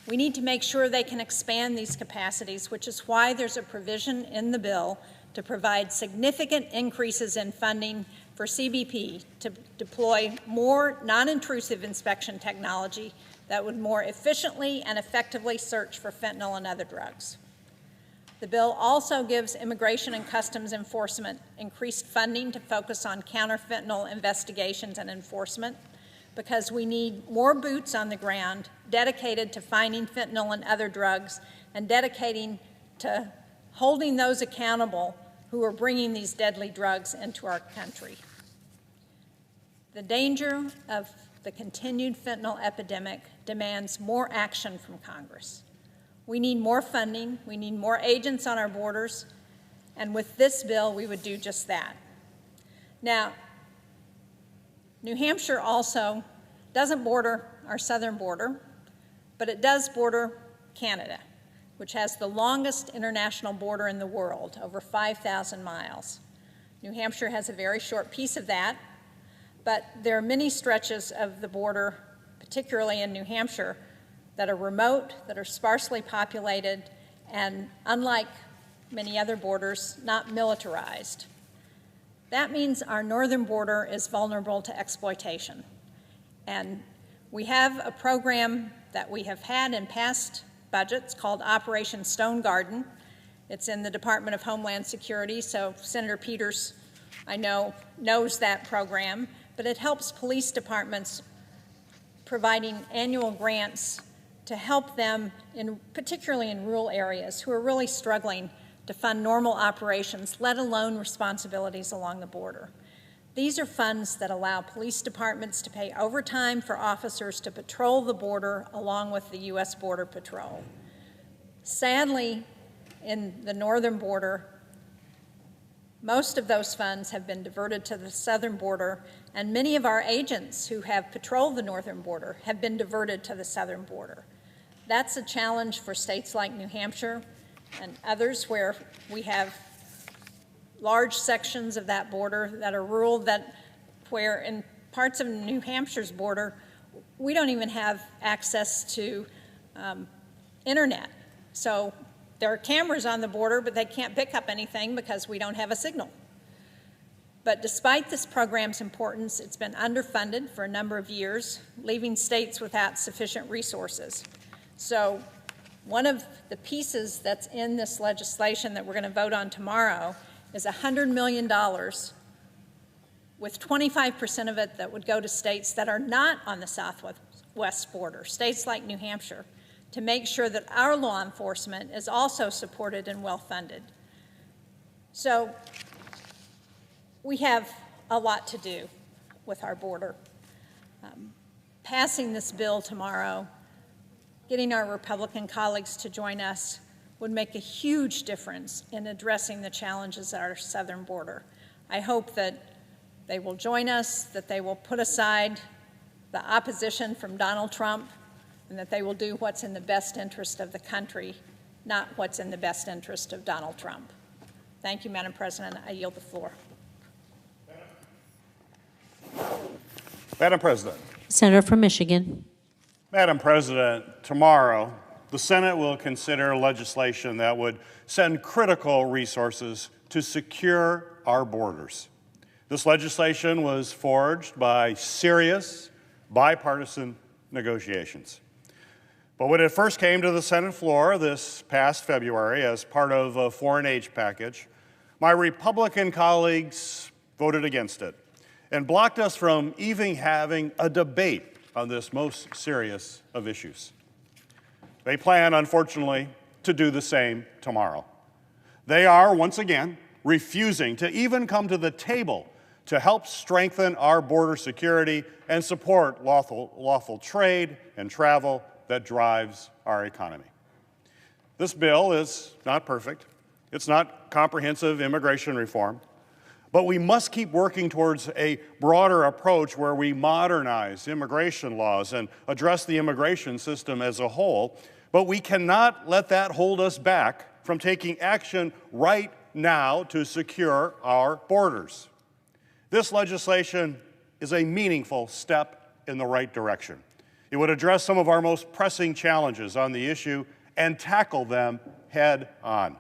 We need to make sure they can expand these capacities, which is why there's a provision in the bill to provide significant increases in funding for CBP to deploy more non-intrusive inspection technology that would more efficiently and effectively search for fentanyl and other drugs. The bill also gives Immigration and Customs Enforcement increased funding to focus on counter-fentanyl investigations and enforcement, because we need more boots on the ground dedicated to finding fentanyl and other drugs and dedicating to holding those accountable who are bringing these deadly drugs into our country. The danger of the continued fentanyl epidemic demands more action from Congress. We need more funding, we need more agents on our borders, and with this bill, we would do just that. Now, New Hampshire also doesn't border our southern border, but it does border Canada, which has the longest international border in the world, over 5,000 miles. New Hampshire has a very short piece of that, but there are many stretches of the border, particularly in New Hampshire, that are remote, that are sparsely populated, and unlike many other borders, not militarized. That means our northern border is vulnerable to exploitation. And we have a program that we have had in past budgets called Operation Stone Garden. It's in the Department of Homeland Security, so Senator Peters, I know, knows that program, but it helps police departments providing annual grants to help them, particularly in rural areas, who are really struggling to fund normal operations, let alone responsibilities along the border. These are funds that allow police departments to pay overtime for officers to patrol the border along with the U.S. Border Patrol. Sadly, in the northern border, most of those funds have been diverted to the southern border, and many of our agents who have patrolled the northern border have been diverted to the southern border. That's a challenge for states like New Hampshire and others where we have large sections of that border that are rural, where in parts of New Hampshire's border, we don't even have access to internet. So there are cameras on the border, but they can't pick up anything because we don't have a signal. But despite this program's importance, it's been underfunded for a number of years, leaving states without sufficient resources. So one of the pieces that's in this legislation that we're going to vote on tomorrow is $100 million, with 25% of it that would go to states that are not on the southwest border, states like New Hampshire, to make sure that our law enforcement is also supported and well-funded. So we have a lot to do with our border. Passing this bill tomorrow, getting our Republican colleagues to join us, would make a huge difference in addressing the challenges at our southern border. I hope that they will join us, that they will put aside the opposition from Donald Trump, and that they will do what's in the best interest of the country, not what's in the best interest of Donald Trump. Thank you, Madam President. I yield the floor. Madam President. Senator from Michigan. Madam President, tomorrow, the Senate will consider legislation that would send critical resources to secure our borders. This legislation was forged by serious, bipartisan negotiations. But when it first came to the Senate floor this past February as part of a foreign aid package, my Republican colleagues voted against it and blocked us from even having a debate on this most serious of issues. They plan, unfortunately, to do the same tomorrow. They are, once again, refusing to even come to the table to help strengthen our border security and support lawful trade and travel that drives our economy. This bill is not perfect. It's not comprehensive immigration reform. But we must keep working towards a broader approach where we modernize immigration laws and address the immigration system as a whole. But we cannot let that hold us back from taking action right now to secure our borders. This legislation is a meaningful step in the right direction. It would address some of our most pressing challenges on the issue and tackle them head on.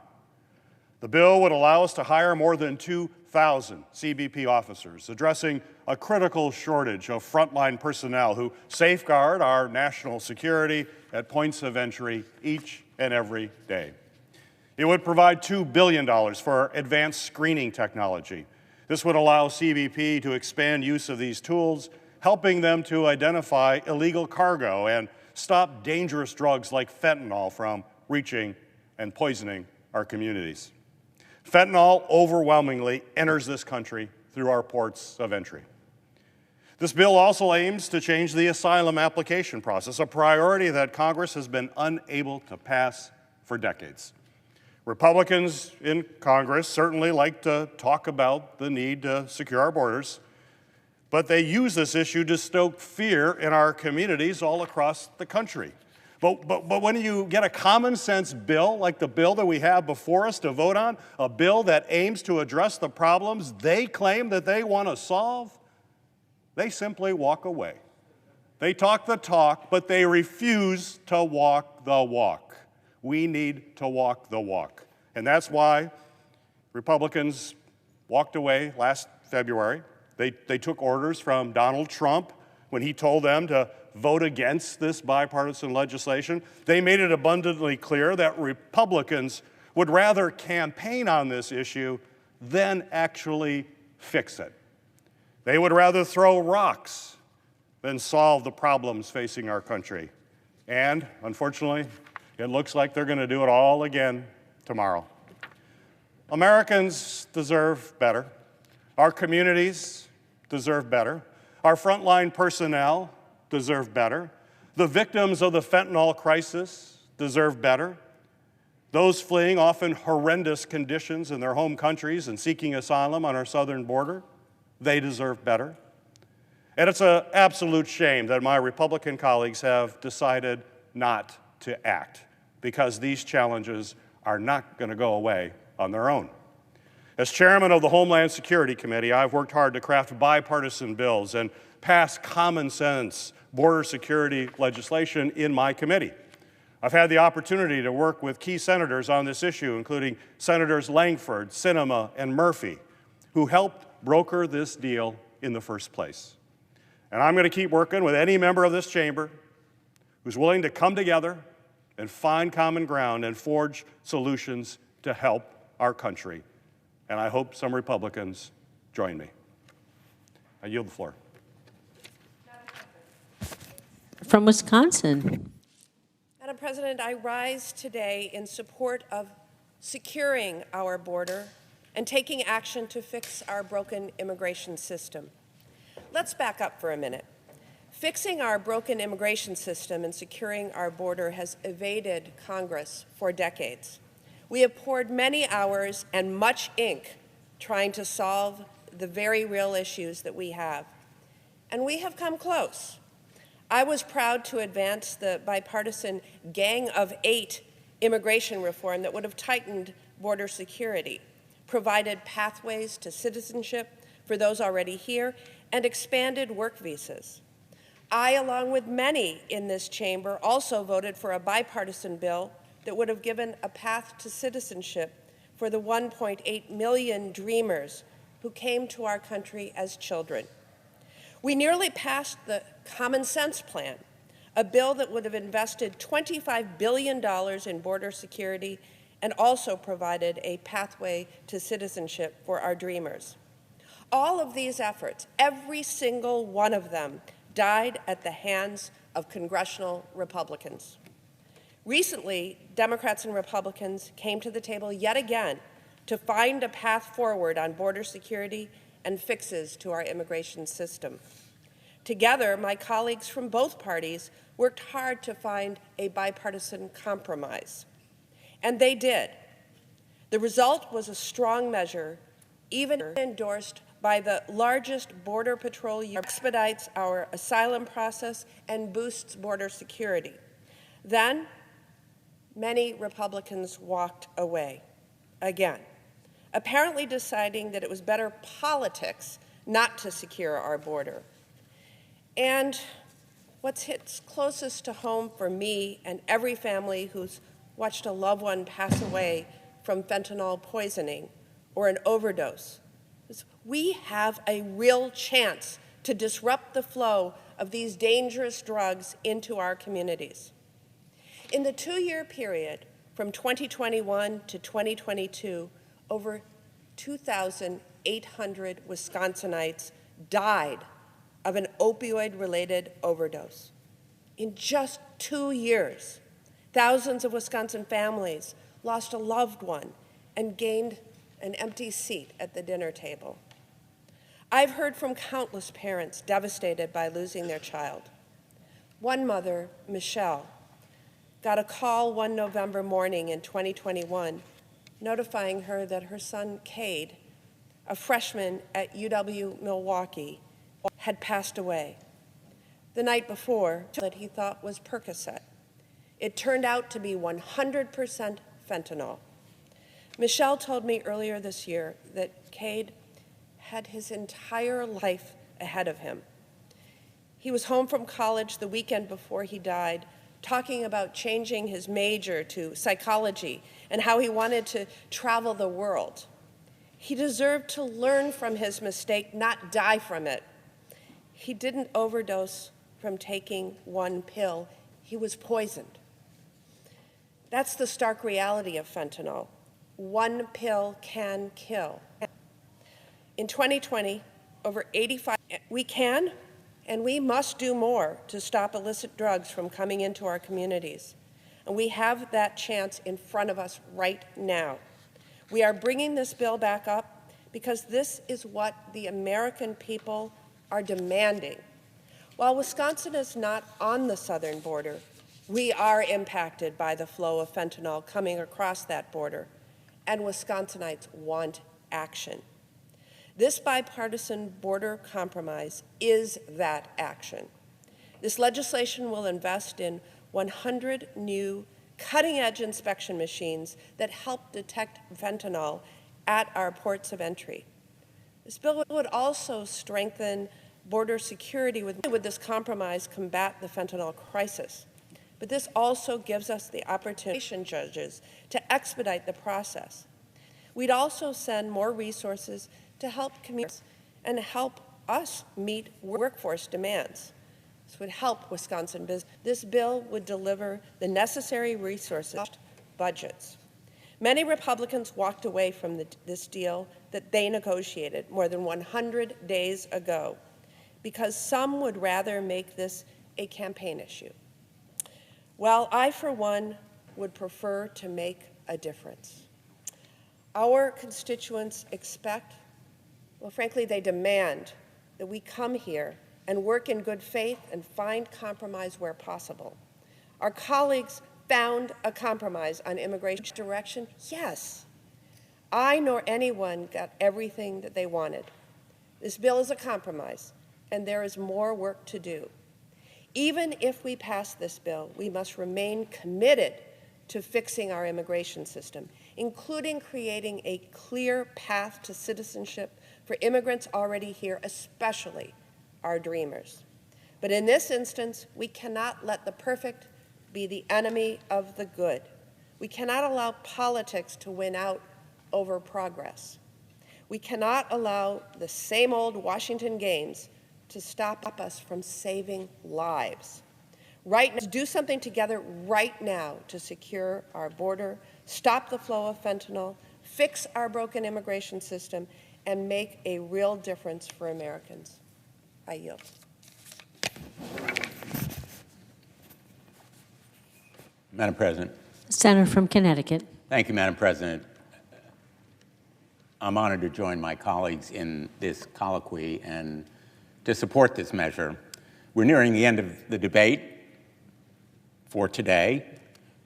The bill would allow us to hire more than 2,000 CBP officers, addressing a critical shortage of frontline personnel who safeguard our national security at points of entry each and every day. It would provide $2 billion for advanced screening technology. This would allow CBP to expand use of these tools, helping them to identify illegal cargo and stop dangerous drugs like fentanyl from reaching and poisoning our communities. Fentanyl overwhelmingly enters this country through our ports of entry. This bill also aims to change the asylum application process, a priority that Congress has been unable to pass for decades. Republicans in Congress certainly like to talk about the need to secure our borders, but they use this issue to stoke fear in our communities all across the country. But when you get a common sense bill like the bill that we have before us to vote on, a bill that aims to address the problems they claim that they want to solve, they simply walk away. They talk the talk, but they refuse to walk the walk. We need to walk the walk. And that's why Republicans walked away last February. They took orders from Donald Trump when he told them to vote against this bipartisan legislation. They made it abundantly clear that Republicans would rather campaign on this issue than actually fix it. They would rather throw rocks than solve the problems facing our country. And, unfortunately, it looks like they're going to do it all again tomorrow. Americans deserve better. Our communities deserve better. Our frontline personnel deserve better. The victims of the fentanyl crisis deserve better. Those fleeing often horrendous conditions in their home countries and seeking asylum on our southern border, they deserve better. And it's an absolute shame that my Republican colleagues have decided not to act, because these challenges are not going to go away on their own. As chairman of the Homeland Security Committee, I've worked hard to craft bipartisan bills and pass common sense border security legislation in my committee. I've had the opportunity to work with key senators on this issue, including Senators Langford, Sinema, and Murphy, who helped broker this deal in the first place. And I'm going to keep working with any member of this chamber who's willing to come together and find common ground and forge solutions to help our country. And I hope some Republicans join me. I yield the floor. From Wisconsin. Madam President, I rise today in support of securing our border and taking action to fix our broken immigration system. Let's back up for a minute. Fixing our broken immigration system and securing our border has evaded Congress for decades. We have poured many hours and much ink trying to solve the very real issues that we have. And we have come close. I was proud to advance the bipartisan Gang of 8 immigration reform that would have tightened border security, provided pathways to citizenship for those already here, and expanded work visas. I, along with many in this chamber, also voted for a bipartisan bill that would have given a path to citizenship for the 1.8 million dreamers who came to our country as children. We nearly passed the Common Sense Plan, a bill that would have invested $25 billion in border security and also provided a pathway to citizenship for our dreamers. All of these efforts, every single one of them, died at the hands of congressional Republicans. Recently, Democrats and Republicans came to the table yet again to find a path forward on border security and fixes to our immigration system. Together, my colleagues from both parties worked hard to find a bipartisan compromise. And they did. The result was a strong measure, even endorsed by the largest Border Patrol union, expedites our asylum process and boosts border security. Then, many Republicans walked away again, apparently deciding that it was better politics not to secure our border. And what hits closest to home for me and every family who's watched a loved one pass away from fentanyl poisoning or an overdose is we have a real chance to disrupt the flow of these dangerous drugs into our communities. In the 2-year period from 2021 to 2022, over 2,800 Wisconsinites died of an opioid-related overdose. In just 2 years, thousands of Wisconsin families lost a loved one and gained an empty seat at the dinner table. I've heard from countless parents devastated by losing their child. One mother, Michelle, got a call one November morning in 2021 notifying her that her son, Cade, a freshman at UW-Milwaukee, had passed away. The night before, that he thought was Percocet. It turned out to be 100% fentanyl. Michelle told me earlier this year that Cade had his entire life ahead of him. He was home from college the weekend before he died, talking about changing his major to psychology and how he wanted to travel the world. He deserved to learn from his mistake, not die from it. He didn't overdose from taking one pill. He was poisoned. That's the stark reality of fentanyl. One pill can kill. In 2020, over 85, we can and we must do more to stop illicit drugs from coming into our communities. And we have that chance in front of us right now. We are bringing this bill back up because this is what the American people are demanding. While Wisconsin is not on the southern border, we are impacted by the flow of fentanyl coming across that border, and Wisconsinites want action. This bipartisan border compromise is that action. This legislation will invest in 100 new cutting-edge inspection machines that help detect fentanyl at our ports of entry. This bill would also strengthen border security with this compromise combat the fentanyl crisis. But this also gives us the opportunity, judges, to expedite the process. We'd also send more resources to help communities and help us meet workforce demands. This would help Wisconsin business. This bill would deliver the necessary resources, budgets. Many Republicans walked away from this deal that they negotiated more than 100 days ago because some would rather make this a campaign issue. Well, I, for one, would prefer to make a difference. Our constituents expect, well, frankly, they demand that we come here and work in good faith and find compromise where possible. Our colleagues found a compromise on immigration direction. Yes, I nor anyone got everything that they wanted. This bill is a compromise, and there is more work to do. Even if we pass this bill, we must remain committed to fixing our immigration system, including creating a clear path to citizenship for immigrants already here, especially our dreamers. But in this instance, we cannot let the perfect be the enemy of the good. We cannot allow politics to win out over progress. We cannot allow the same old Washington games to stop us from saving lives. Right now, do something together right now to secure our border, stop the flow of fentanyl, fix our broken immigration system, and make a real difference for Americans. I yield. Madam President. Senator from Connecticut. Thank you, Madam President. I'm honored to join my colleagues in this colloquy and to support this measure. We're nearing the end of the debate for today.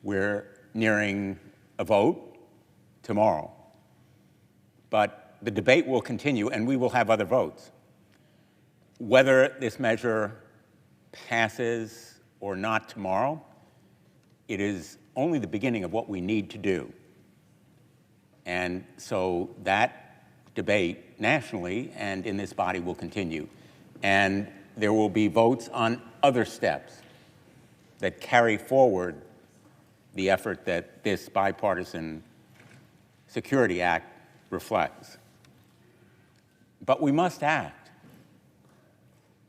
We're nearing a vote tomorrow. But the debate will continue, and we will have other votes. Whether this measure passes or not tomorrow, it is only the beginning of what we need to do. And so that debate nationally and in this body will continue. And there will be votes on other steps that carry forward the effort that this Bipartisan Security Act reflects. But we must act.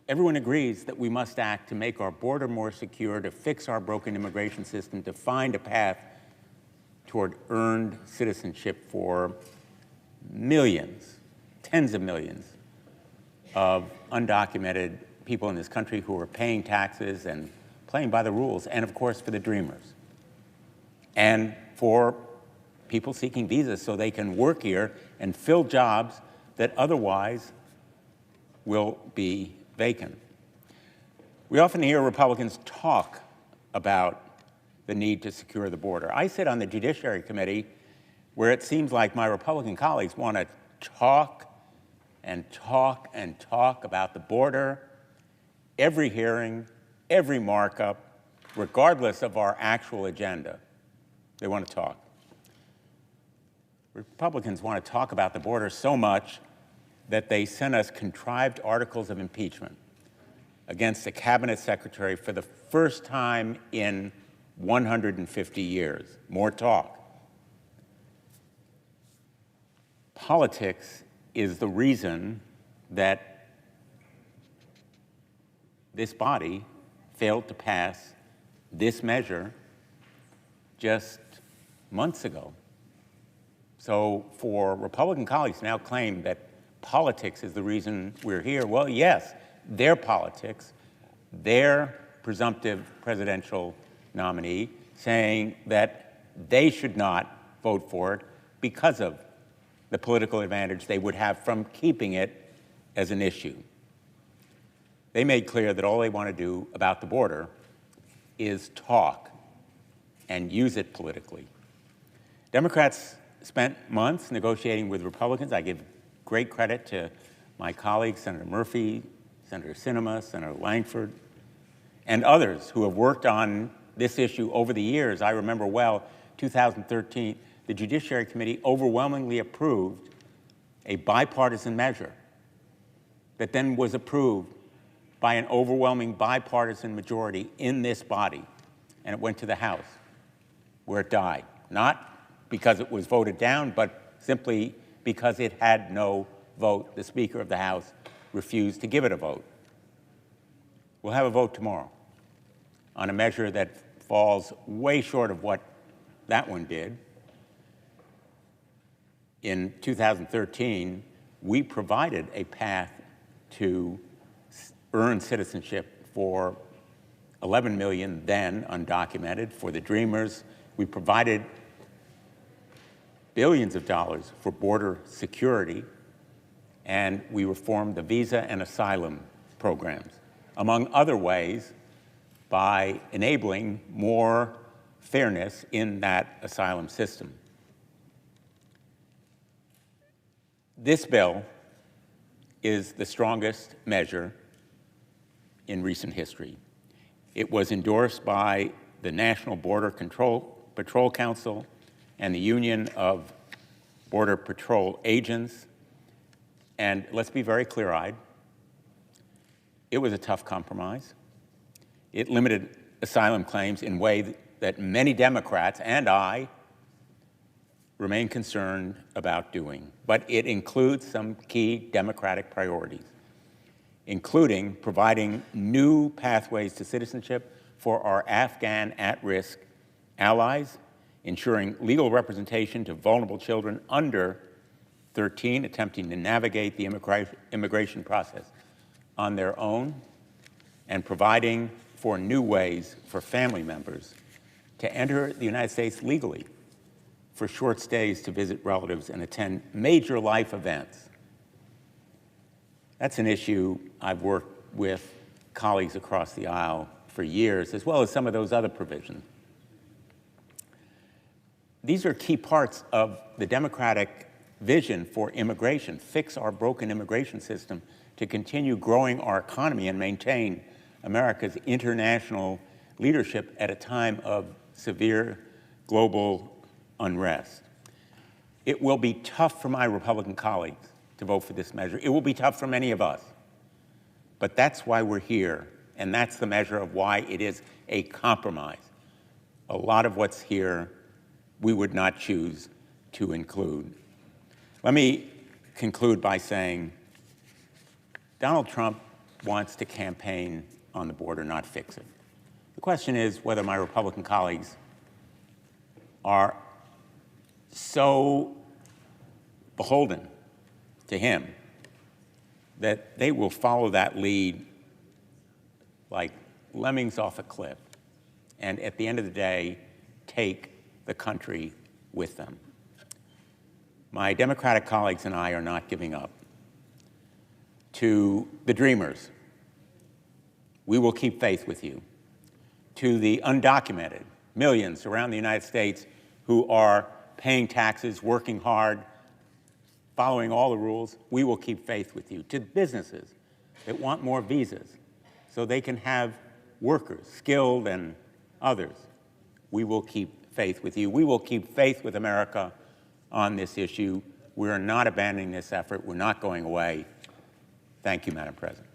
Everyone agrees that we must act to make our border more secure, to fix our broken immigration system, to find a path toward earned citizenship for millions, tens of millions of undocumented people in this country who are paying taxes and playing by the rules, and of course for the dreamers, and for people seeking visas so they can work here and fill jobs that otherwise will be vacant. We often hear Republicans talk about the need to secure the border. I sit on the Judiciary Committee where it seems like my Republican colleagues want to talk and talk and talk about the border, every hearing, every markup, regardless of our actual agenda. They want to talk. Republicans want to talk about the border so much that they sent us contrived articles of impeachment against a cabinet secretary for the first time in 150 years. More talk. Politics is the reason that this body failed to pass this measure just months ago. So for Republican colleagues to now claim that politics is the reason we're here, well, yes, their politics, their presumptive presidential nominee saying that they should not vote for it because of the political advantage they would have from keeping it as an issue. They made clear that all they want to do about the border is talk and use it politically. Democrats spent months negotiating with Republicans. I give great credit to my colleagues, Senator Murphy, Senator Sinema, Senator Lankford, and others who have worked on this issue over the years. I remember well, 2013, the Judiciary Committee overwhelmingly approved a bipartisan measure that then was approved by an overwhelming bipartisan majority in this body, and it went to the House, where it died. Not because it was voted down, but simply because it had no vote. The Speaker of the House refused to give it a vote. We'll have a vote tomorrow on a measure that falls way short of what that one did. In 2013, we provided a path to earn citizenship for 11 million then undocumented. For the Dreamers, we provided billions of dollars for border security, and we reformed the visa and asylum programs, among other ways, by enabling more fairness in that asylum system. This bill is the strongest measure in recent history. It was endorsed by the National Border Patrol Council and the Union of Border Patrol Agents. And let's be very clear-eyed, it was a tough compromise. It limited asylum claims in a way that many Democrats and I remain concerned about doing, but it includes some key democratic priorities, including providing new pathways to citizenship for our Afghan at-risk allies, ensuring legal representation to vulnerable children under 13 attempting to navigate the immigration process on their own, and providing for new ways for family members to enter the United States legally for short stays to visit relatives and attend major life events. That's an issue I've worked with colleagues across the aisle for years, as well as some of those other provisions. These are key parts of the Democratic vision for immigration: fix our broken immigration system to continue growing our economy and maintain America's international leadership at a time of severe global unrest. It will be tough for my Republican colleagues to vote for this measure. It will be tough for many of us. But that's why we're here, and that's the measure of why it is a compromise. A lot of what's here we would not choose to include. Let me conclude by saying Donald Trump wants to campaign on the border, not fix it. The question is whether my Republican colleagues are so beholden to him that they will follow that lead like lemmings off a cliff, and at the end of the day, take the country with them. My Democratic colleagues and I are not giving up. To the dreamers, we will keep faith with you. To the undocumented, millions around the United States who are paying taxes, working hard, following all the rules, we will keep faith with you. To businesses that want more visas so they can have workers, skilled and others, we will keep faith with you. We will keep faith with America on this issue. We are not abandoning this effort. We're not going away. Thank you, Madam President.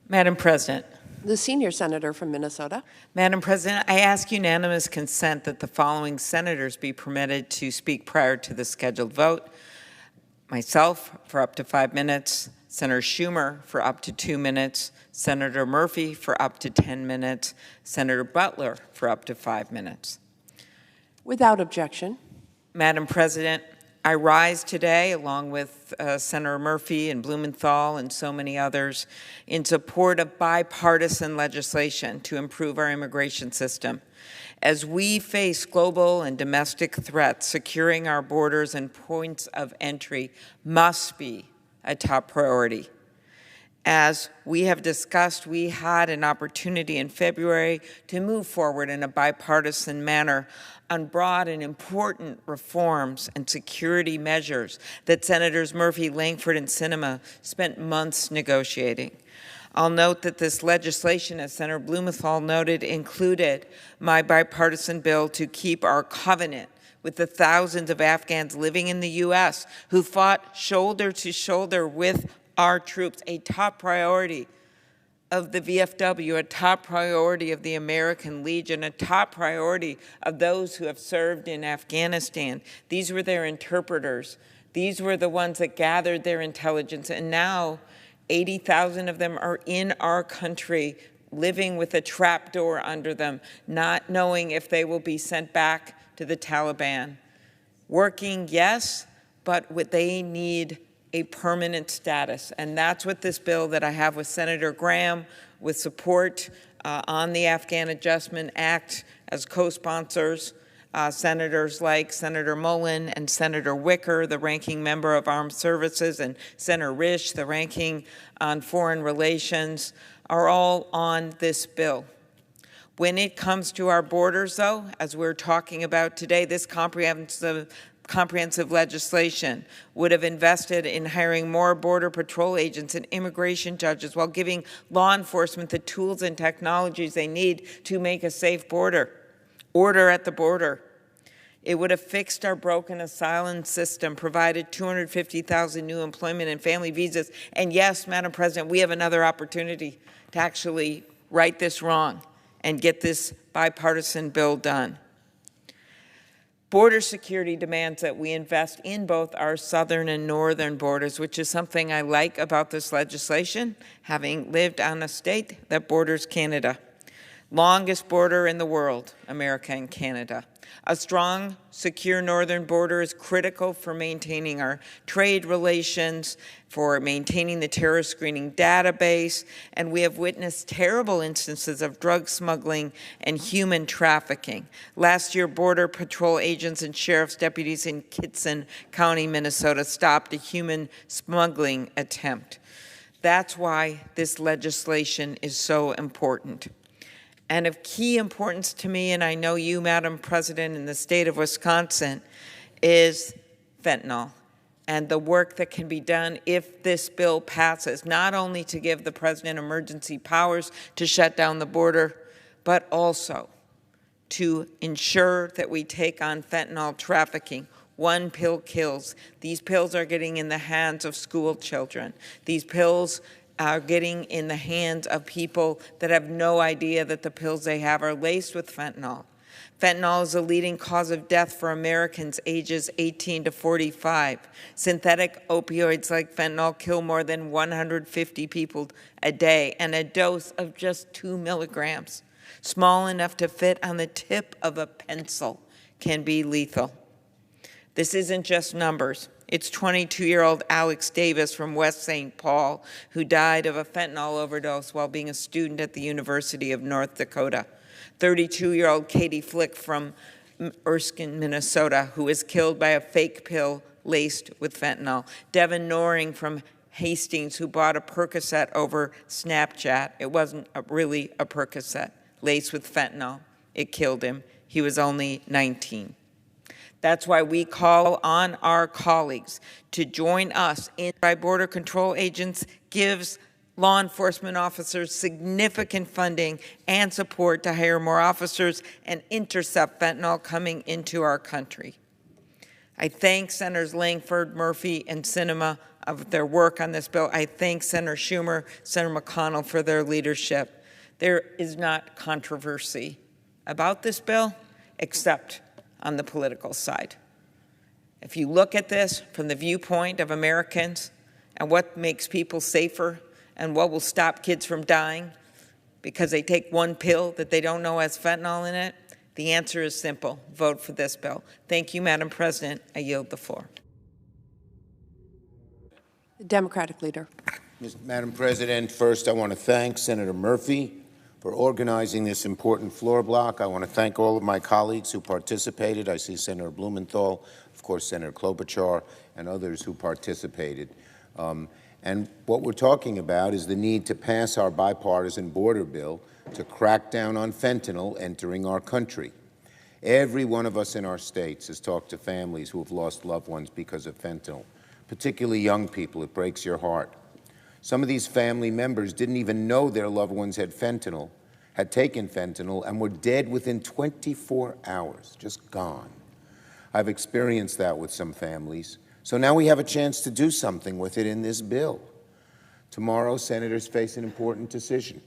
Madam President. The senior senator from Minnesota. Madam President, I ask unanimous consent that the following senators be permitted to speak prior to the scheduled vote. Myself for up to 5 minutes, Senator Schumer for up to 2 minutes, Senator Murphy for up to 10 minutes, Senator Butler for up to 5 minutes. Without objection. Madam President, I rise today, along with Senator Murphy and Blumenthal and so many others, in support of bipartisan legislation to improve our immigration system. As we face global and domestic threats, securing our borders and points of entry must be a top priority. As we have discussed, we had an opportunity in February to move forward in a bipartisan manner on broad and important reforms and security measures that Senators Murphy, Langford, and Sinema spent months negotiating. I'll note that this legislation, as Senator Blumenthal noted, included my bipartisan bill to keep our covenant with the thousands of Afghans living in the U.S. who fought shoulder to shoulder with our troops, a top priority of the VFW, a top priority of the American Legion, a top priority of those who have served in Afghanistan. These were their interpreters. These were the ones that gathered their intelligence. And now 80,000 of them are in our country, living with a trapdoor under them, not knowing if they will be sent back to the Taliban. Working, yes, but they need a permanent status. And that's what this bill that I have with Senator Graham, with support on the Afghan Adjustment Act as co-sponsors, senators like Senator Mullen and Senator Wicker, the ranking member of Armed Services, and Senator Risch, the ranking on Foreign Relations, are all on this bill. When it comes to our borders, though, as we're talking about today, this comprehensive legislation would have invested in hiring more Border Patrol agents and immigration judges while giving law enforcement the tools and technologies they need to make a safe order at the border. It would have fixed our broken asylum system, provided 250,000 new employment and family visas. And yes, Madam President, we have another opportunity to actually right this wrong and get this bipartisan bill done. Border security demands that we invest in both our southern and northern borders, which is something I like about this legislation, having lived on a state that borders Canada. Longest border in the world, America and Canada. A strong, secure northern border is critical for maintaining our trade relations, for maintaining the terrorist screening database, and we have witnessed terrible instances of drug smuggling and human trafficking. Last year, Border Patrol agents and sheriff's deputies in Kittson County, Minnesota, stopped a human smuggling attempt. That's why this legislation is so important. And of key importance to me, and I know you, Madam President, in the state of Wisconsin, is fentanyl and the work that can be done if this bill passes, not only to give the president emergency powers to shut down the border, but also to ensure that we take on fentanyl trafficking. One pill kills. These pills are getting in the hands of school children. These pills are getting in the hands of people that have no idea that the pills they have are laced with fentanyl. Fentanyl is a leading cause of death for Americans ages 18 to 45. Synthetic opioids like fentanyl kill more than 150 people a day, and a dose of just 2 milligrams, small enough to fit on the tip of a pencil, can be lethal. This isn't just numbers. It's 22-year-old Alex Davis from West St. Paul, who died of a fentanyl overdose while being a student at the University of North Dakota. 32-year-old Katie Flick from Erskine, Minnesota, who was killed by a fake pill laced with fentanyl. Devin Noring from Hastings, who bought a Percocet over Snapchat. It wasn't really a Percocet, laced with fentanyl. It killed him. He was only 19. That's why we call on our colleagues to join us in Border Control Agents gives law enforcement officers significant funding and support to hire more officers and intercept fentanyl coming into our country. I thank Senators Langford, Murphy, and Sinema of their work on this bill. I thank Senator Schumer, Senator McConnell for their leadership. There is not controversy about this bill except on the political side. If you look at this from the viewpoint of Americans and what makes people safer and what will stop kids from dying because they take one pill that they don't know has fentanyl in it, the answer is simple. Vote for this bill. Thank you, Madam President. I yield the floor. The Democratic leader. Madam President, first I want to thank Senator Murphy for organizing this important floor block. I want to thank all of my colleagues who participated. I see Senator Blumenthal, of course, Senator Klobuchar, and others who participated. And what we're talking about is the need to pass our bipartisan border bill to crack down on fentanyl entering our country. Every one of us in our states has talked to families who have lost loved ones because of fentanyl, particularly young people. It breaks your heart. Some of these family members didn't even know their loved ones had taken fentanyl, and were dead within 24 hours, just gone. I've experienced that with some families. So now we have a chance to do something with it in this bill. Tomorrow, senators face an important decision.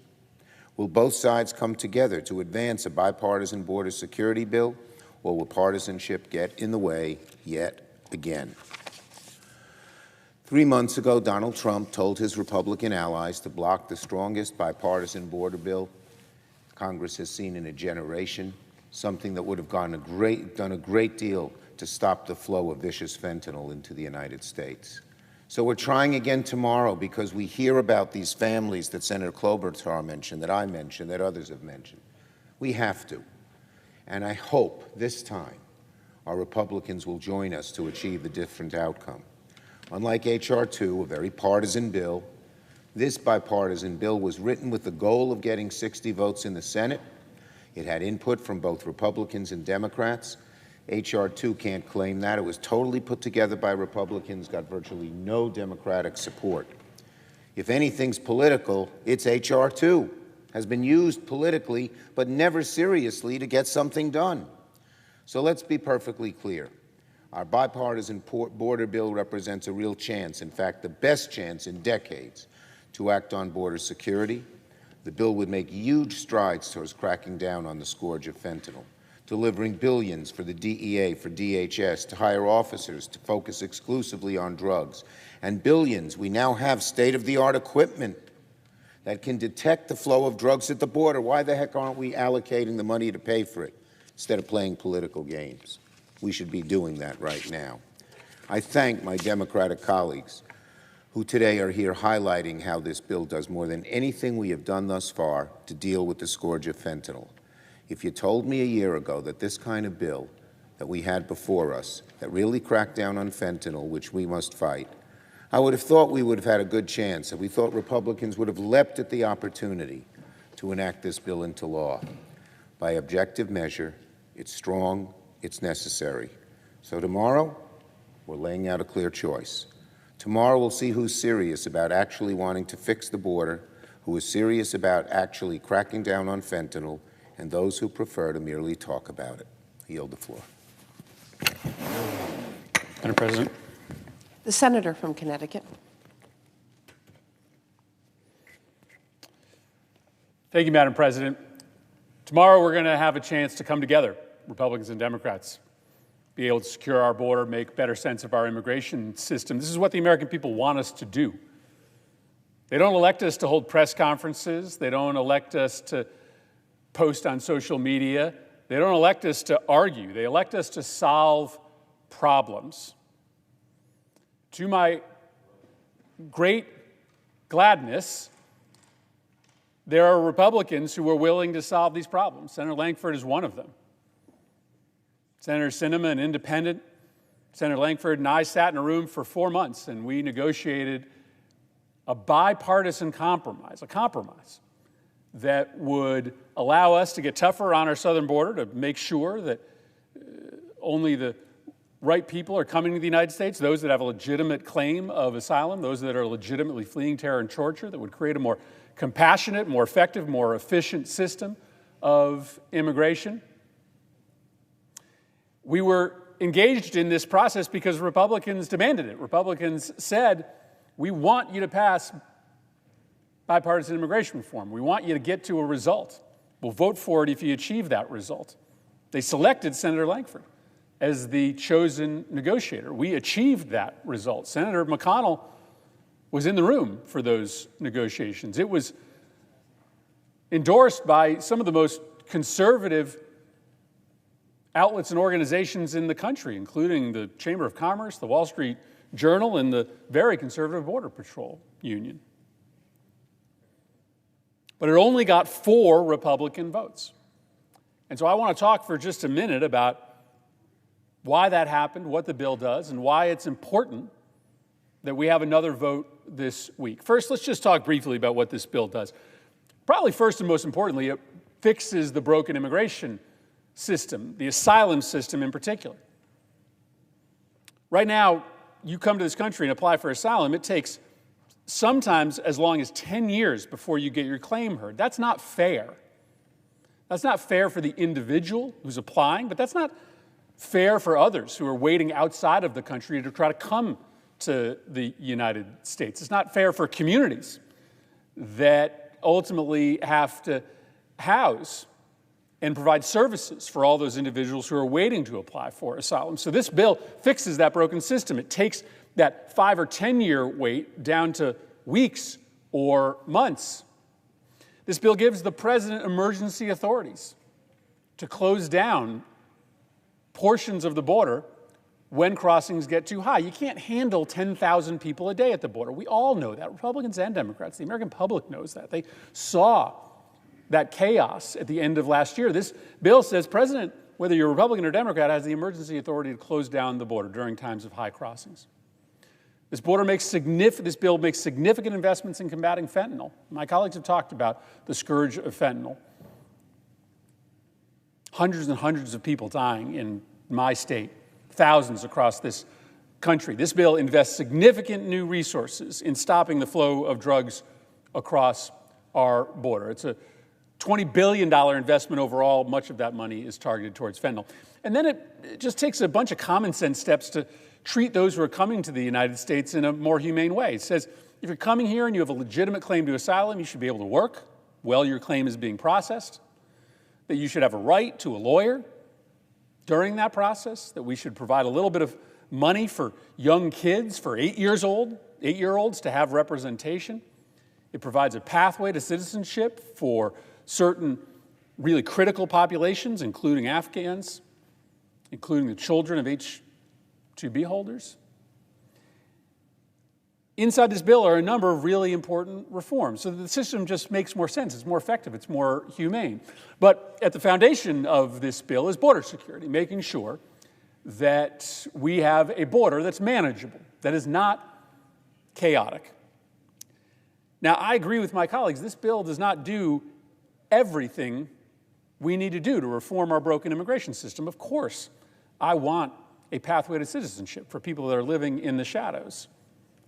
Will both sides come together to advance a bipartisan border security bill, or will partisanship get in the way yet again? 3 months ago, Donald Trump told his Republican allies to block the strongest bipartisan border bill Congress has seen in a generation, something that would have done a great deal to stop the flow of vicious fentanyl into the United States. So we're trying again tomorrow because we hear about these families that Senator Klobuchar mentioned, that I mentioned, that others have mentioned. We have to. And I hope this time our Republicans will join us to achieve a different outcome. Unlike H.R. 2, a very partisan bill, this bipartisan bill was written with the goal of getting 60 votes in the Senate. It had input from both Republicans and Democrats. H.R. 2 can't claim that. It was totally put together by Republicans, got virtually no Democratic support. If anything's political, it's H.R. 2. Has been used politically, but never seriously to get something done. So let's be perfectly clear. Our bipartisan border bill represents a real chance, in fact, the best chance in decades, to act on border security. The bill would make huge strides towards cracking down on the scourge of fentanyl. delivering billions for the DEA, for DHS, to hire officers to focus exclusively on drugs, and billions. We now have state-of-the-art equipment that can detect the flow of drugs at the border. Why the heck aren't we allocating the money to pay for it instead of playing political games? We should be doing that right now. I thank my Democratic colleagues who today are here highlighting how this bill does more than anything we have done thus far to deal with the scourge of fentanyl. If you told me a year ago that this kind of bill that we had before us that really cracked down on fentanyl, which we must fight, I would have thought we would have had a good chance, and we thought Republicans would have leapt at the opportunity to enact this bill into law. By objective measure, it's strong, it's necessary. So tomorrow, we're laying out a clear choice. Tomorrow we'll see who's serious about actually wanting to fix the border, who is serious about actually cracking down on fentanyl, and those who prefer to merely talk about it. I yield the floor. Madam President. The senator from Connecticut. Thank you, Madam President. Tomorrow we're going to have a chance to come together, Republicans and Democrats, be able to secure our border, make better sense of our immigration system. This is what the American people want us to do. They don't elect us to hold press conferences. They don't elect us to post on social media. They don't elect us to argue. They elect us to solve problems. To my great gladness, there are Republicans who are willing to solve these problems. Senator Lankford is one of them. Senator Sinema, an independent. Senator Lankford and I sat in a room for 4 months, and we negotiated a bipartisan compromise, a compromise that would allow us to get tougher on our southern border, to make sure that only the right people are coming to the United States, those that have a legitimate claim of asylum, those that are legitimately fleeing terror and torture, that would create a more compassionate, more effective, more efficient system of immigration. We were engaged in this process because Republicans demanded it. Republicans said, we want you to pass bipartisan immigration reform. We want you to get to a result. We'll vote for it if you achieve that result. They selected Senator Lankford as the chosen negotiator. We achieved that result. Senator McConnell was in the room for those negotiations. It was endorsed by some of the most conservative outlets and organizations in the country, including the Chamber of Commerce, the Wall Street Journal, and the very conservative Border Patrol Union. But it only got 4 Republican votes. And so I want to talk for just a minute about why that happened, what the bill does, and why it's important that we have another vote this week. First, let's just talk briefly about what this bill does. Probably first and most importantly, it fixes the broken immigration system, the asylum system in particular. Right now, you come to this country and apply for asylum, it takes sometimes as long as 10 years before you get your claim heard. That's not fair. That's not fair for the individual who's applying, but that's not fair for others who are waiting outside of the country to try to come to the United States. It's not fair for communities that ultimately have to house and provide services for all those individuals who are waiting to apply for asylum. So this bill fixes that broken system. It takes that 5 or 10 year wait down to weeks or months. This bill gives the president emergency authorities to close down portions of the border when crossings get too high. You can't handle 10,000 people a day at the border. We all know that, Republicans and Democrats. The American public knows that. They saw that chaos at the end of last year. This bill says, President, whether you're Republican or Democrat, has the emergency authority to close down the border during times of high crossings. This bill makes significant investments in combating fentanyl. My colleagues have talked about the scourge of fentanyl. Hundreds and hundreds of people dying in my state, thousands across this country. This bill invests significant new resources in stopping the flow of drugs across our border. It's a $20 billion investment overall. Much of that money is targeted towards fentanyl. And then it just takes a bunch of common sense steps to treat those who are coming to the United States in a more humane way. It says, if you're coming here and you have a legitimate claim to asylum, you should be able to work while your claim is being processed, that you should have a right to a lawyer during that process, that we should provide a little bit of money for young kids, for 8-year-olds to have representation. It provides a pathway to citizenship for certain really critical populations, including Afghans, including the children of H-2B holders. Inside this bill are a number of really important reforms, so that the system just makes more sense. It's more effective. It's more humane. But at the foundation of this bill is border security, making sure that we have a border that's manageable, that is not chaotic. Now, I agree with my colleagues. This bill does not do everything we need to do to reform our broken immigration system. Of course, I want a pathway to citizenship for people that are living in the shadows.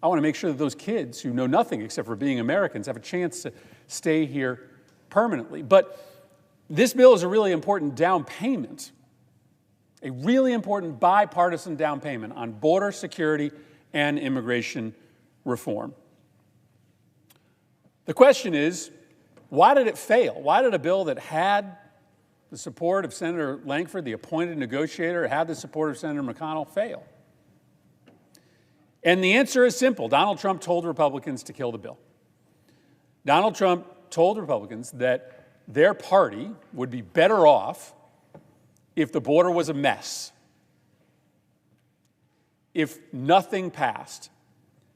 I want to make sure that those kids who know nothing except for being Americans have a chance to stay here permanently. But this bill is a really important down payment, a really important bipartisan down payment on border security and immigration reform. The question is, why did it fail? Why did a bill that had the support of Senator Lankford, the appointed negotiator, had the support of Senator McConnell, fail? And the answer is simple. Donald Trump told Republicans to kill the bill. Donald Trump told Republicans that their party would be better off if the border was a mess, if nothing passed,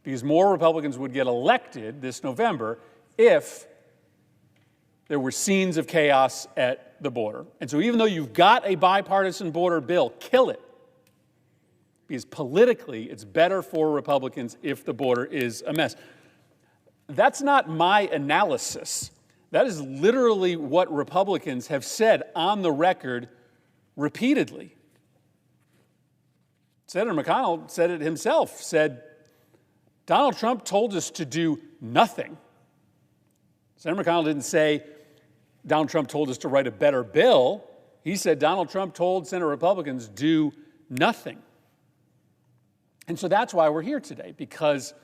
because more Republicans would get elected this November if there were scenes of chaos at the border. And so even though you've got a bipartisan border bill, kill it. Because politically, it's better for Republicans if the border is a mess. That's not my analysis. That is literally what Republicans have said on the record repeatedly. Senator McConnell said it himself, said, Donald Trump told us to do nothing. Senator McConnell didn't say, Donald Trump told us to write a better bill. He said, Donald Trump told Senate Republicans do nothing. And so that's why we're here today, because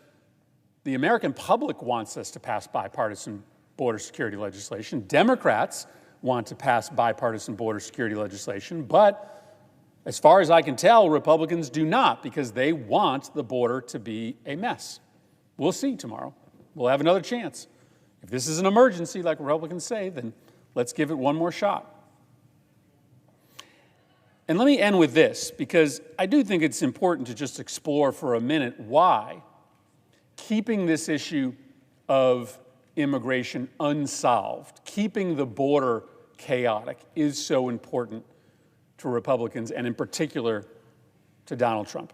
the American public wants us to pass bipartisan border security legislation. Democrats want to pass bipartisan border security legislation, but as far as I can tell, Republicans do not, because they want the border to be a mess. We'll see tomorrow. We'll have another chance. If this is an emergency, like Republicans say, then let's give it one more shot. And let me end with this, because I do think it's important to just explore for a minute why keeping this issue of immigration unsolved, keeping the border chaotic, is so important to Republicans, and in particular to Donald Trump.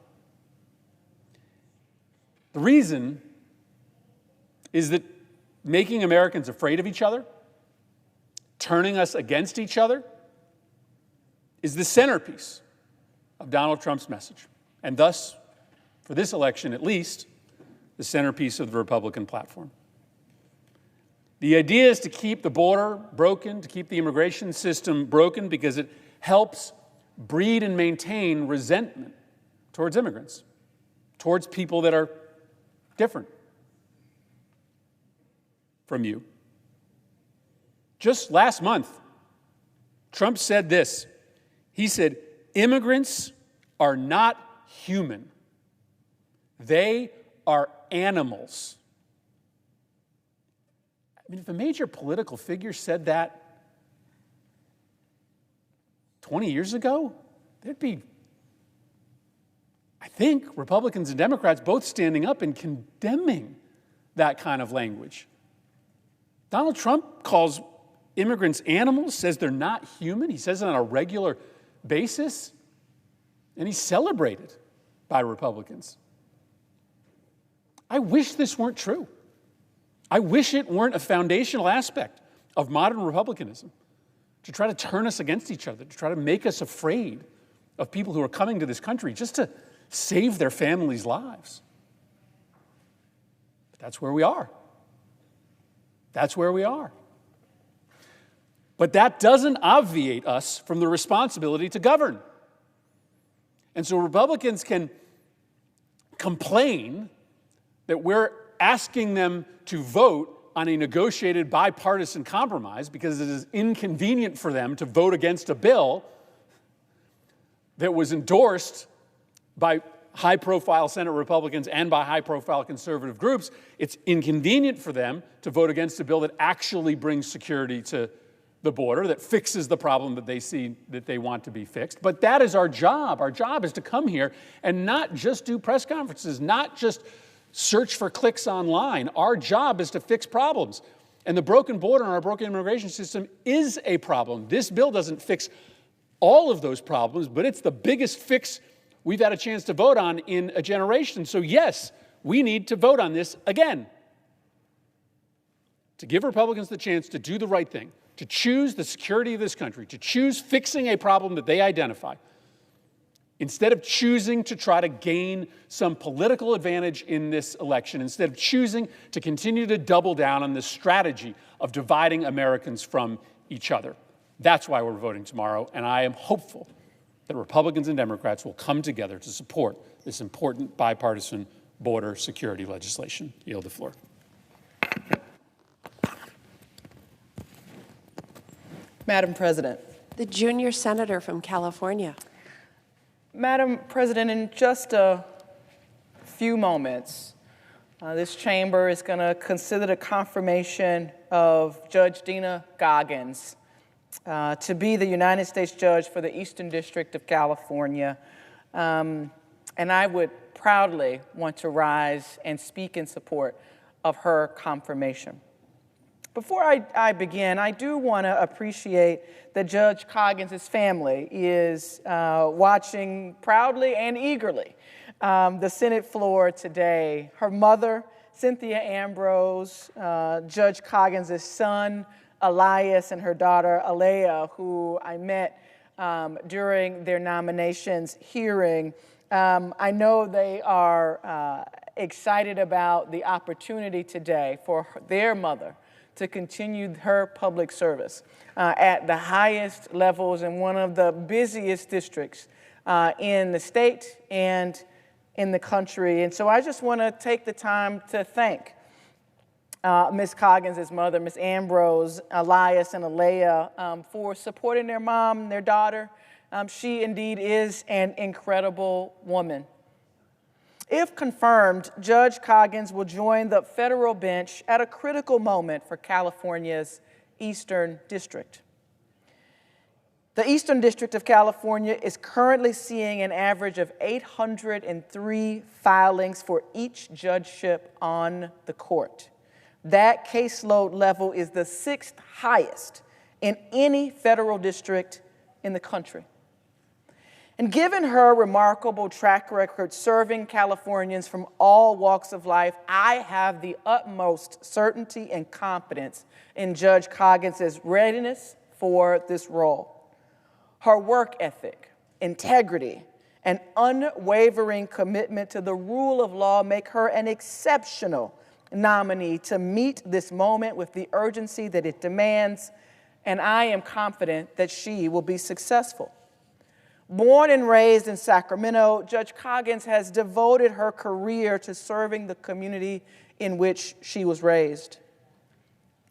The reason is that making Americans afraid of each other, turning us against each other, is the centerpiece of Donald Trump's message, and thus, for this election at least, the centerpiece of the Republican platform. The idea is to keep the border broken, to keep the immigration system broken, because it helps breed and maintain resentment towards immigrants, towards people that are different from you. Just last month, Trump said this. He said, immigrants are not human. They are animals. I mean, if a major political figure said that 20 years ago, there'd be, I think, Republicans and Democrats both standing up and condemning that kind of language. Donald Trump calls immigrants animals, says they're not human. He says it on a regular basis, and he's celebrated by Republicans. I wish this weren't true. I wish it weren't a foundational aspect of modern republicanism to try to turn us against each other, to try to make us afraid of people who are coming to this country just to save their families' lives. But that's where we are. That's where we are. But that doesn't obviate us from the responsibility to govern. And so Republicans can complain that we're asking them to vote on a negotiated bipartisan compromise because it is inconvenient for them to vote against a bill. that was endorsed by high-profile Senate Republicans and by high-profile conservative groups, it's inconvenient for them to vote against a bill that actually brings security to the border, that fixes the problem that they see that they want to be fixed. But that is our job. Our job is to come here and not just do press conferences, not just search for clicks online. Our job is to fix problems. And the broken border and our broken immigration system is a problem. This bill doesn't fix all of those problems, but it's the biggest fix we've had a chance to vote on in a generation. So yes, we need to vote on this again, to give Republicans the chance to do the right thing, to choose the security of this country, to choose fixing a problem that they identify, instead of choosing to try to gain some political advantage in this election, instead of choosing to continue to double down on this strategy of dividing Americans from each other. That's why we're voting tomorrow, and I am hopeful that Republicans and Democrats will come together to support this important bipartisan border security legislation. I yield the floor. Madam President. The junior senator from California. Madam President, in just a few moments, this chamber is going to consider the confirmation of Judge Deena Goggins to be the United States Judge for the Eastern District of California. And I would proudly want to rise and speak in support of her confirmation. Before I begin, I do want to appreciate that Judge Coggins' family is watching proudly and eagerly the Senate floor today. Her mother, Cynthia Ambrose, Judge Coggins' son, Elias, and her daughter, Alea, who I met during their nominations hearing. I know they are excited about the opportunity today for their mother to continue her public service at the highest levels in one of the busiest districts in the state and in the country. And so I just want to take the time to thank Ms. Coggins' mother, Ms. Ambrose, Elias, and Alea for supporting their mom, their daughter. She indeed is an incredible woman. If confirmed, Judge Coggins will join the federal bench at a critical moment for California's Eastern District. The Eastern District of California is currently seeing an average of 803 filings for each judgeship on the court. That caseload level is the 6th highest in any federal district in the country. And given her remarkable track record serving Californians from all walks of life, I have the utmost certainty and confidence in Judge Coggins' readiness for this role. Her work ethic, integrity, and unwavering commitment to the rule of law make her an exceptional nominee to meet this moment with the urgency that it demands, and I am confident that she will be successful. Born and raised in Sacramento, Judge Coggins has devoted her career to serving the community in which she was raised.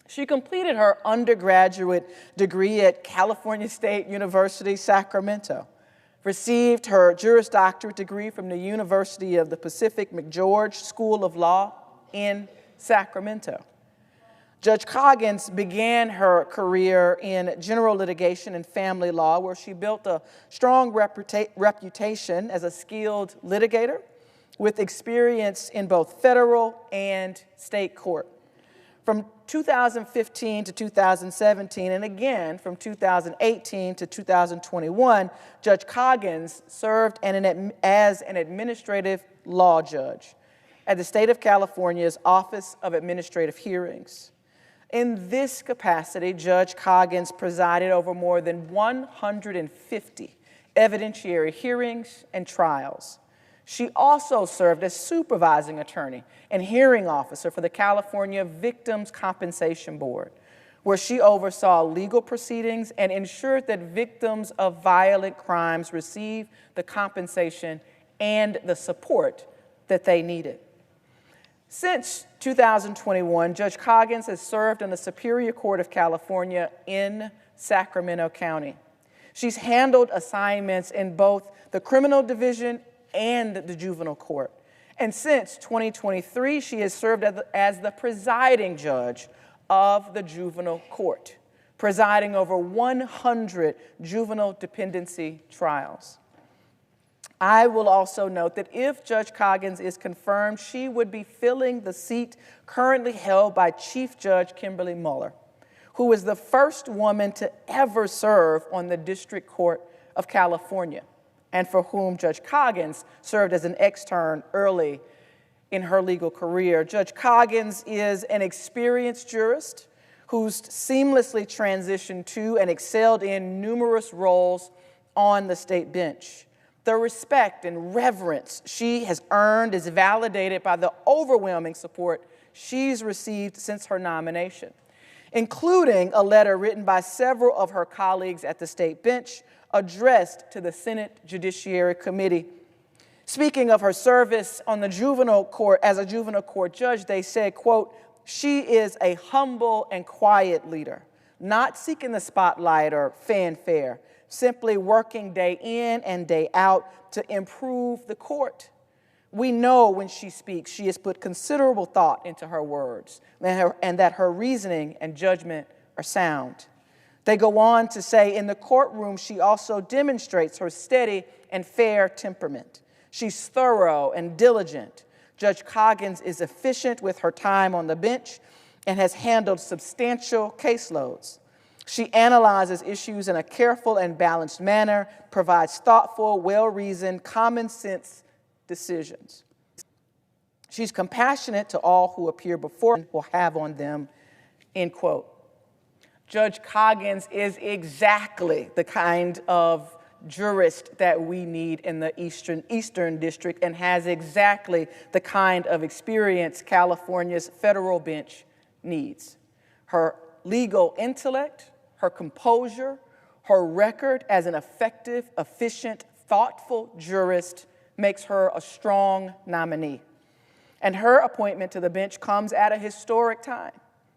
She completed her undergraduate degree at California State University, Sacramento, received her Juris Doctorate degree from the University of the Pacific McGeorge School of Law in Sacramento. Judge Coggins began her career in general litigation and family law, where she built a strong reputation as a skilled litigator with experience in both federal and state court. From 2015 to 2017, and again from 2018 to 2021, Judge Coggins served as an administrative law judge at the State of California's Office of Administrative Hearings. In this capacity, Judge Coggins presided over more than 150 evidentiary hearings and trials. She also served as supervising attorney and hearing officer for the California Victims' Compensation Board, where she oversaw legal proceedings and ensured that victims of violent crimes receive the compensation and the support that they needed. Since 2021, Judge Coggins has served in the Superior Court of California in Sacramento County. She's handled assignments in both the criminal division and the juvenile court. And since 2023, she has served as the presiding judge of the juvenile court, presiding over 100 juvenile dependency trials. I will also note that if Judge Coggins is confirmed, she would be filling the seat currently held by Chief Judge Kimberly Mueller, who is the first woman to ever serve on the District Court of California, and for whom Judge Coggins served as an extern early in her legal career. Judge Coggins is an experienced jurist who's seamlessly transitioned to and excelled in numerous roles on the state bench. The respect and reverence she has earned is validated by the overwhelming support she's received since her nomination, including a letter written by several of her colleagues at the state bench addressed to the Senate Judiciary Committee. Speaking of her service on the juvenile court as a juvenile court judge, they said, quote, "She is a humble and quiet leader, not seeking the spotlight or fanfare, simply working day in and day out to improve the court. We know when she speaks, she has put considerable thought into her words and that her reasoning and judgment are sound." They go on to say, in the courtroom, she also demonstrates her steady and fair temperament. She's thorough and diligent. Judge Coggins is efficient with her time on the bench and has handled substantial caseloads. She analyzes issues in a careful and balanced manner, provides thoughtful, well-reasoned, common-sense decisions. She's compassionate to all who appear before her or have on them, end quote. Judge Coggins is exactly the kind of jurist that we need in the Eastern District and has exactly the kind of experience California's federal bench needs. Her legal intellect, her composure, her record as an effective, efficient, thoughtful jurist makes her a strong nominee. And her appointment to the bench comes at a historic time.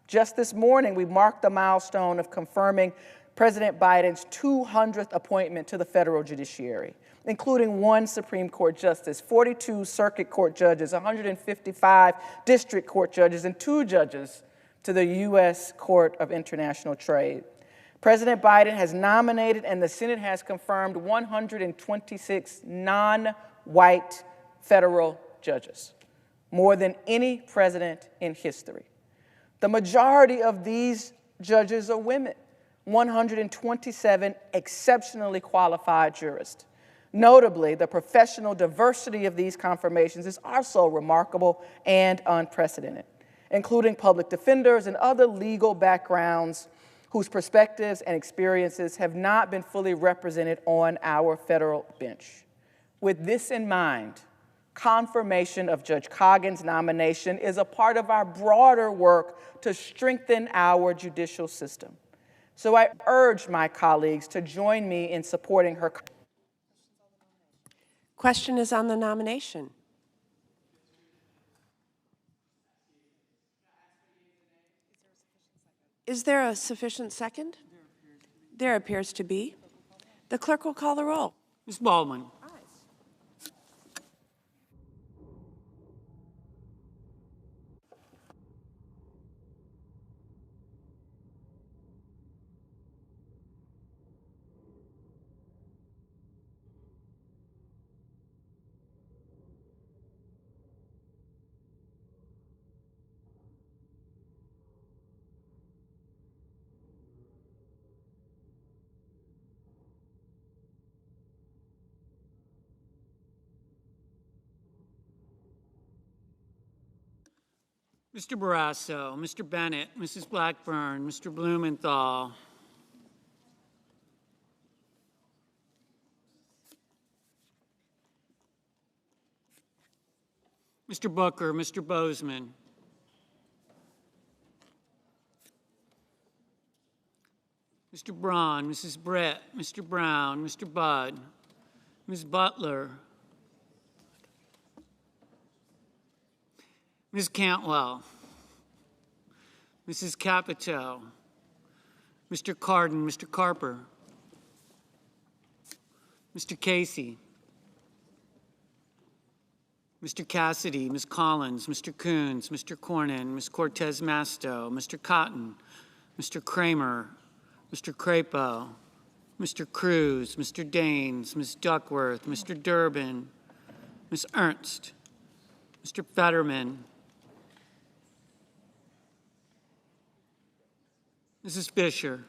Just this morning, we marked the milestone of confirming President Biden's 200th appointment to the federal judiciary, including 1 Supreme Court justice, 42 circuit court judges, 155 district court judges, and 2 judges to the U.S. Court of International Trade. President Biden has nominated and the Senate has confirmed 126 non-white federal judges, more than any president in history. The majority of these judges are women, 127 exceptionally qualified jurists. Notably, the professional diversity of these confirmations is also remarkable and unprecedented, including public defenders and other legal backgrounds whose perspectives and experiences have not been fully represented on our federal bench. With this in mind, confirmation of Judge Coggins' nomination is a part of our broader work to strengthen our judicial system. So I urge my colleagues to join me in supporting her. Question is on the nomination. Is there a sufficient second? There appears to be. The clerk will call the roll. Ms. Baldwin. Mr. Barrasso, Mr. Bennett, Mrs. Blackburn, Mr. Blumenthal. Mr. Booker, Mr. Bozeman. Mr. Braun, Mrs. Brett, Mr. Brown, Mr. Budd, Ms. Butler, Ms. Cantwell, Mrs. Capito, Mr. Cardin, Mr. Carper, Mr. Casey, Mr. Cassidy, Ms. Collins, Mr. Coons, Mr. Cornyn, Ms. Cortez Masto, Mr. Cotton, Mr. Kramer, Mr. Crapo, Mr. Cruz, Mr. Daines, Ms. Duckworth, Mr. Durbin, Ms. Ernst, Mr. Fetterman, Mrs. Fisher,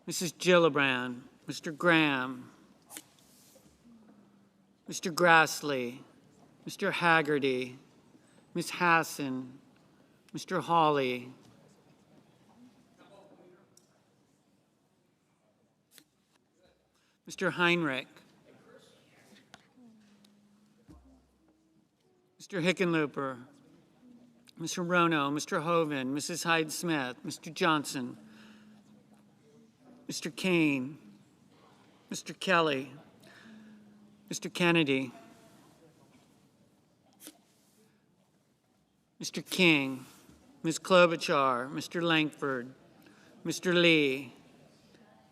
Mrs. Gillibrand, Mr. Graham, Mr. Grassley, Mr. Haggerty, Ms. Hassan, Mr. Hawley, Mr. Heinrich, Mr. Hickenlooper, Mr. Rono, Mr. Hoven, Mrs. Hyde-Smith, Mr. Johnson, Mr. Kane, Mr. Kelly, Mr. Kennedy, Mr. King, Ms. Klobuchar, Mr. Langford, Mr. Lee,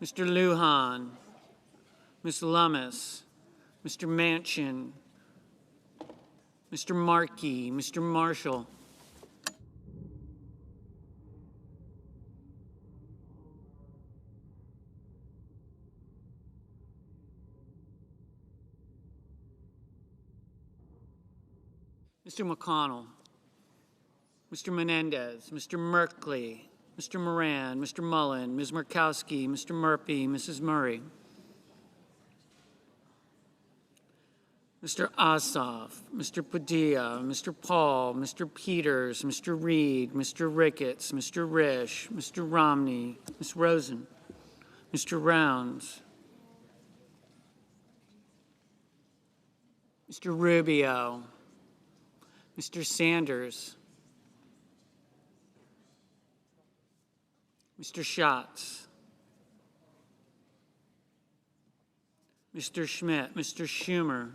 Mr. Lujan, Ms. Lummis, Mr. Manchin, Mr. Markey, Mr. Marshall, Mr. McConnell, Mr. Menendez, Mr. Merkley, Mr. Moran, Mr. Mullen, Ms. Murkowski, Mr. Murphy, Mrs. Murray, Mr. Ossoff, Mr. Padilla, Mr. Paul, Mr. Peters, Mr. Reed, Mr. Ricketts, Mr. Risch, Mr. Romney, Ms. Rosen, Mr. Rounds, Mr. Rubio, Mr. Sanders, Mr. Schatz, Mr. Schmidt, Mr. Schumer,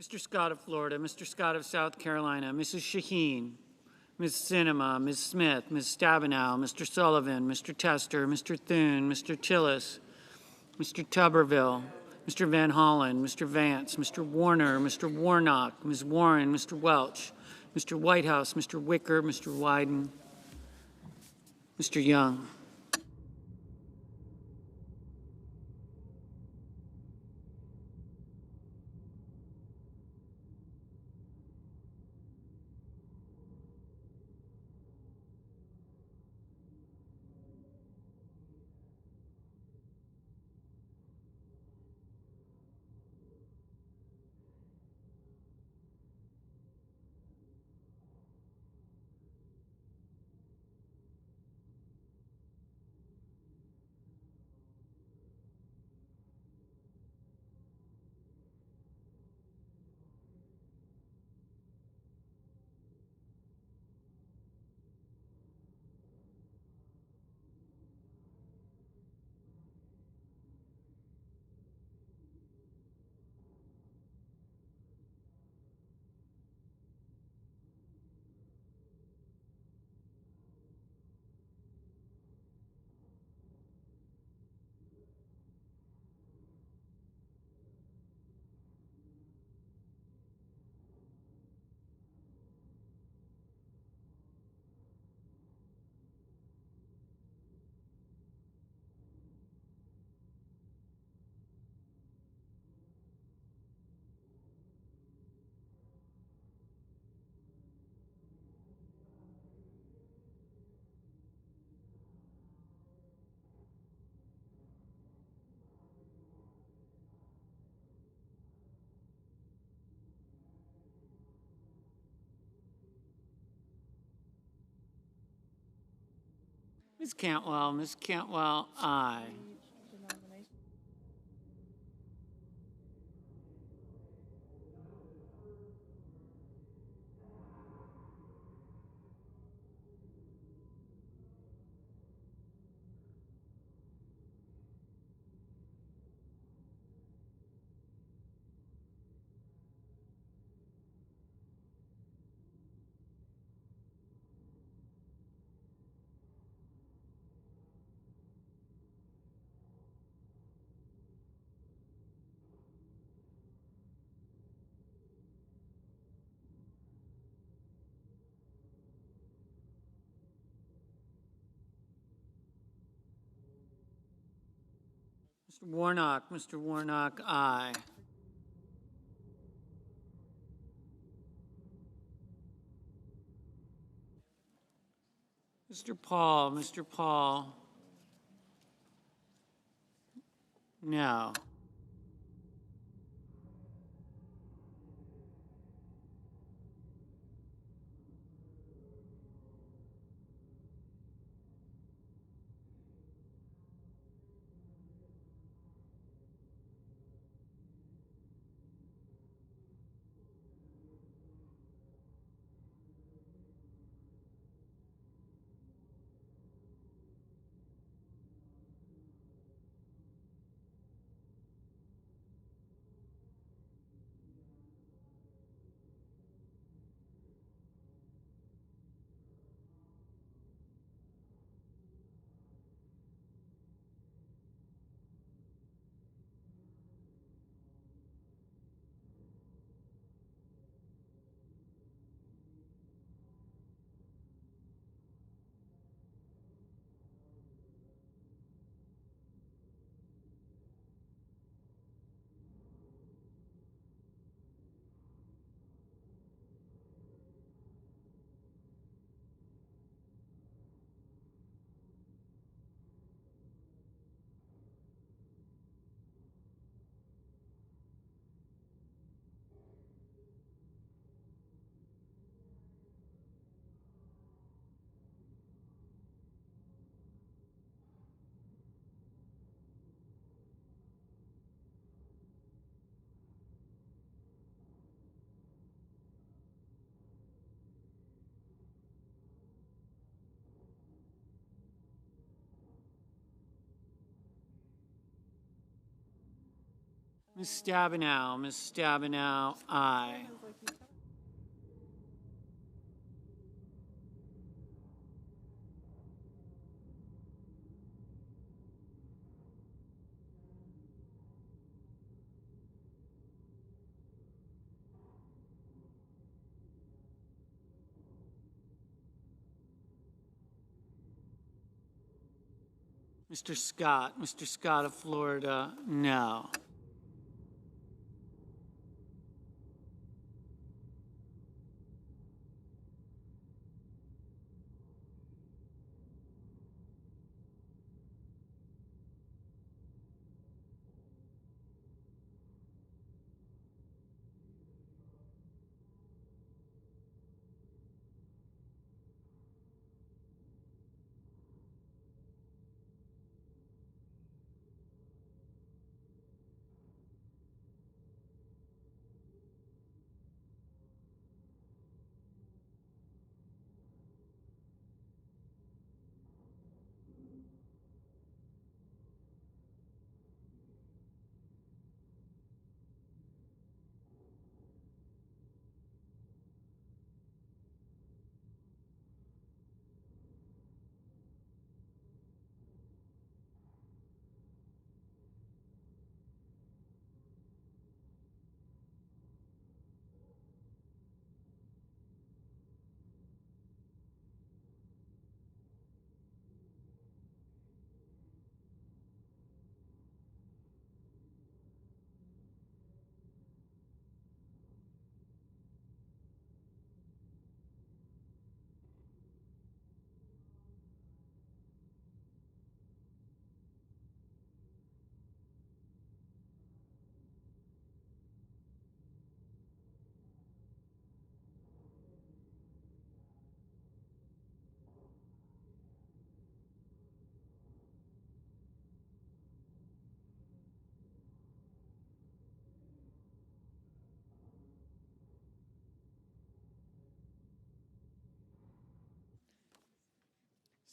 Mr. Scott of Florida, Mr. Scott of South Carolina, Mrs. Shaheen, Ms. Sinema, Ms. Smith, Ms. Stabenow, Mr. Sullivan, Mr. Tester, Mr. Thune, Mr. Tillis, Mr. Tuberville, Mr. Van Hollen, Mr. Vance, Mr. Warner, Mr. Warnock, Ms. Warren, Mr. Welch, Mr. Whitehouse, Mr. Wicker, Mr. Wyden, Mr. Young. Ms. Cantwell, aye. Mr. Warnock, aye. Mr. Paul, no. Ms. Stabenow, aye. Mr. Scott of Florida, no.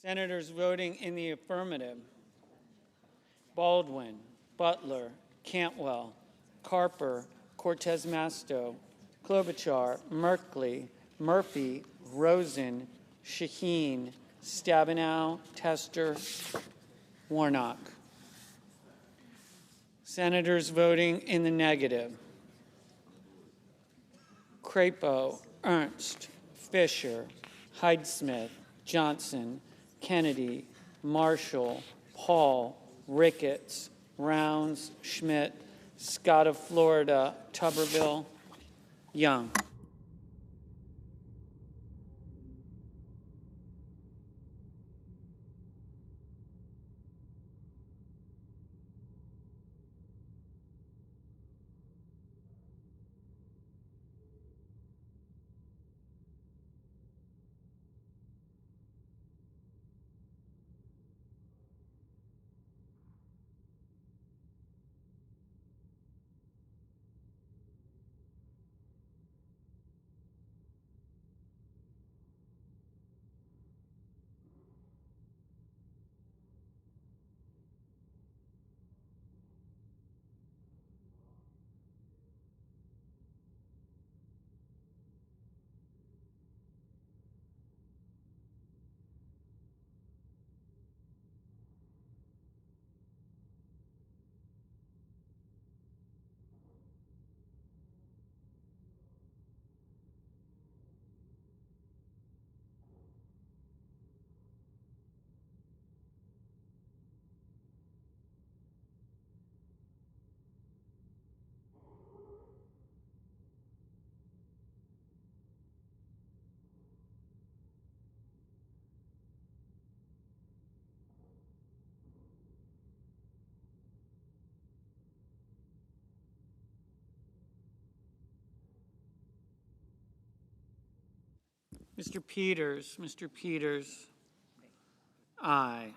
Senators voting in the affirmative: Baldwin, Butler, Cantwell, Carper, Cortez Masto, Klobuchar, Merkley, Murphy, Rosen, Shaheen, Stabenow, Tester, Warnock. Senators voting in the negative: Crapo, Ernst, Fisher, Hyde-Smith, Johnson, Kennedy, Marshall, Paul, Ricketts, Rounds, Schmidt, Scott of Florida, Tuberville, Young. Mr. Peters, aye.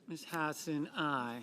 Ms. Hassan, aye.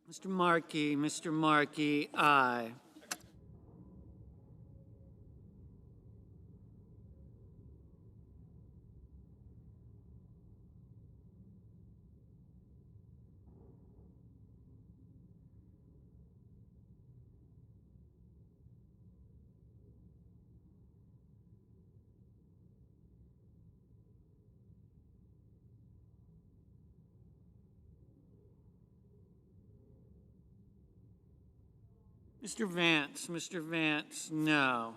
Mr. Markey, aye. Mr. Vance, no.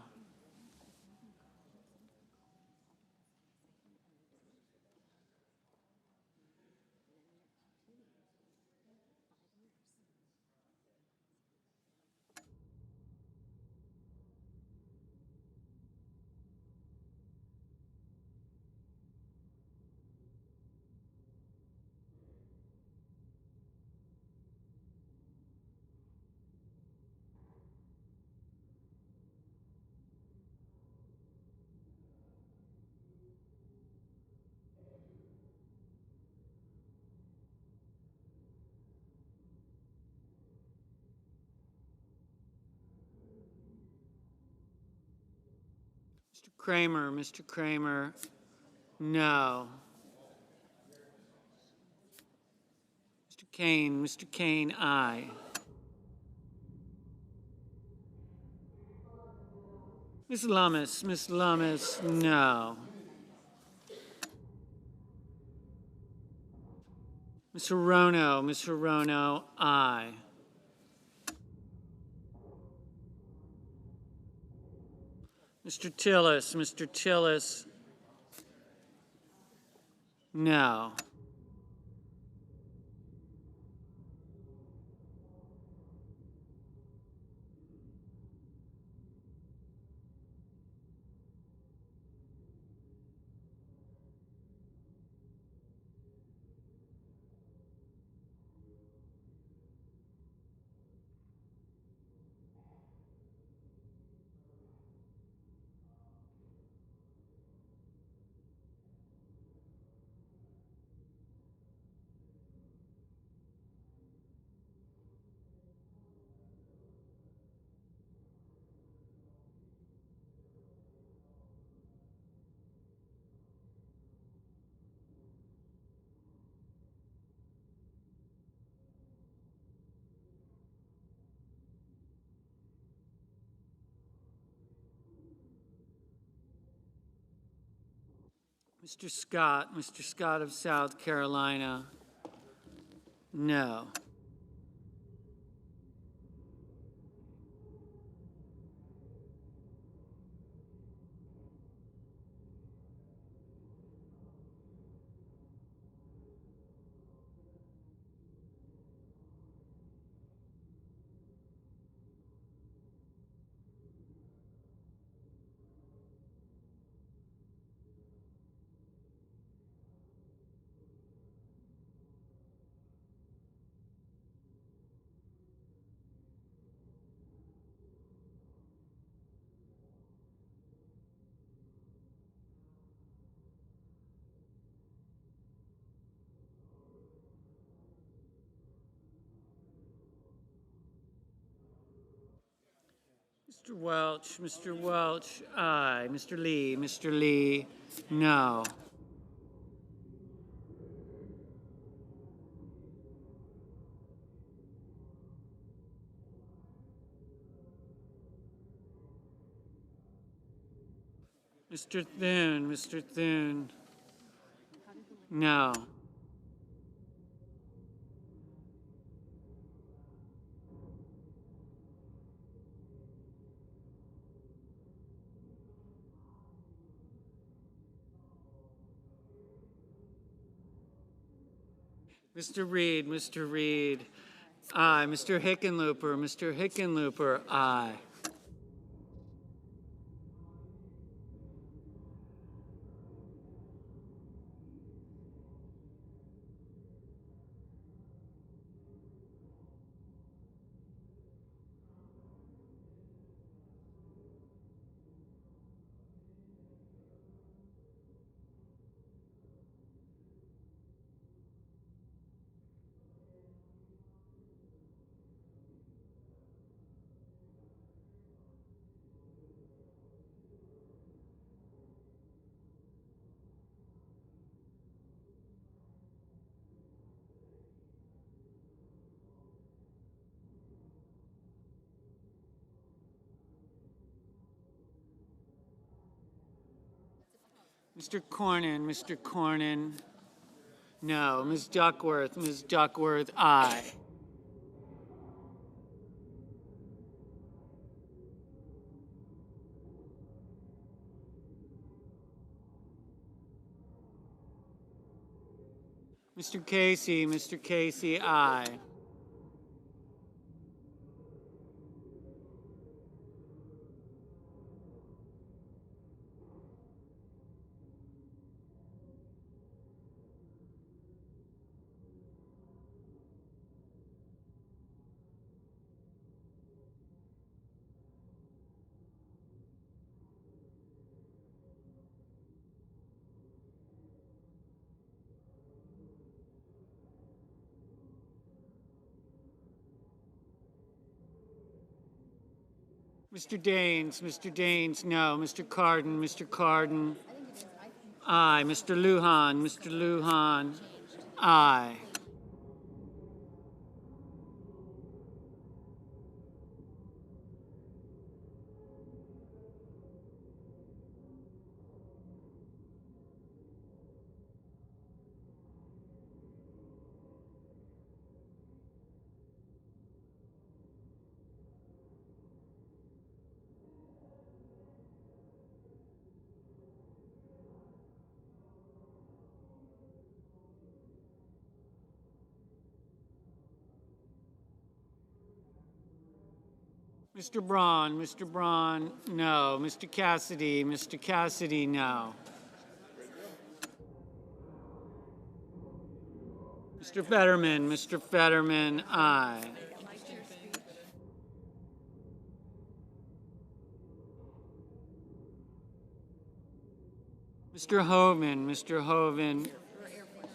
Kramer, Mr. Kramer, no. Mr. Kane, aye. Ms. Lummis, no. Ms. Hirono, aye. Mr. Tillis, no. Mr. Scott of South Carolina, no. Mr. Welch, aye. Mr. Lee, no. Mr. Thune, no. Mr. Reed, aye. Mr. Hickenlooper, aye. Mr. Cornyn, no. Ms. Duckworth, aye. Mr. Casey, aye. Mr. Daines, no. Mr. Cardin, aye. Mr. Lujan, aye. Mr. Braun, no. Mr. Cassidy, no. Mr. Fetterman, aye. Mr. Hoven,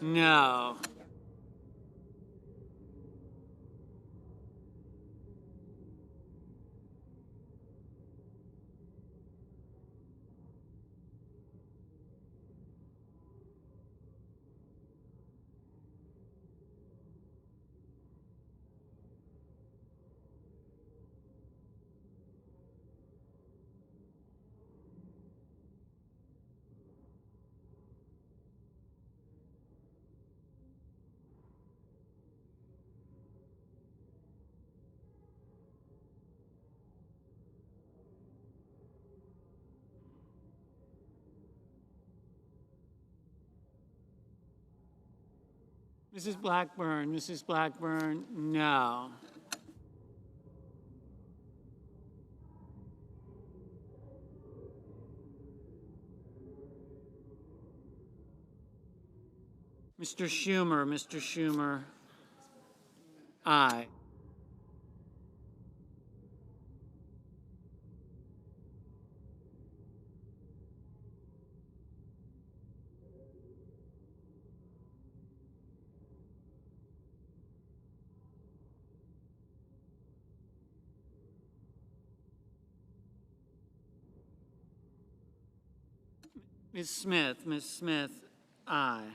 no. Mrs. Blackburn, no. Mr. Schumer, aye. Ms. Smith, aye.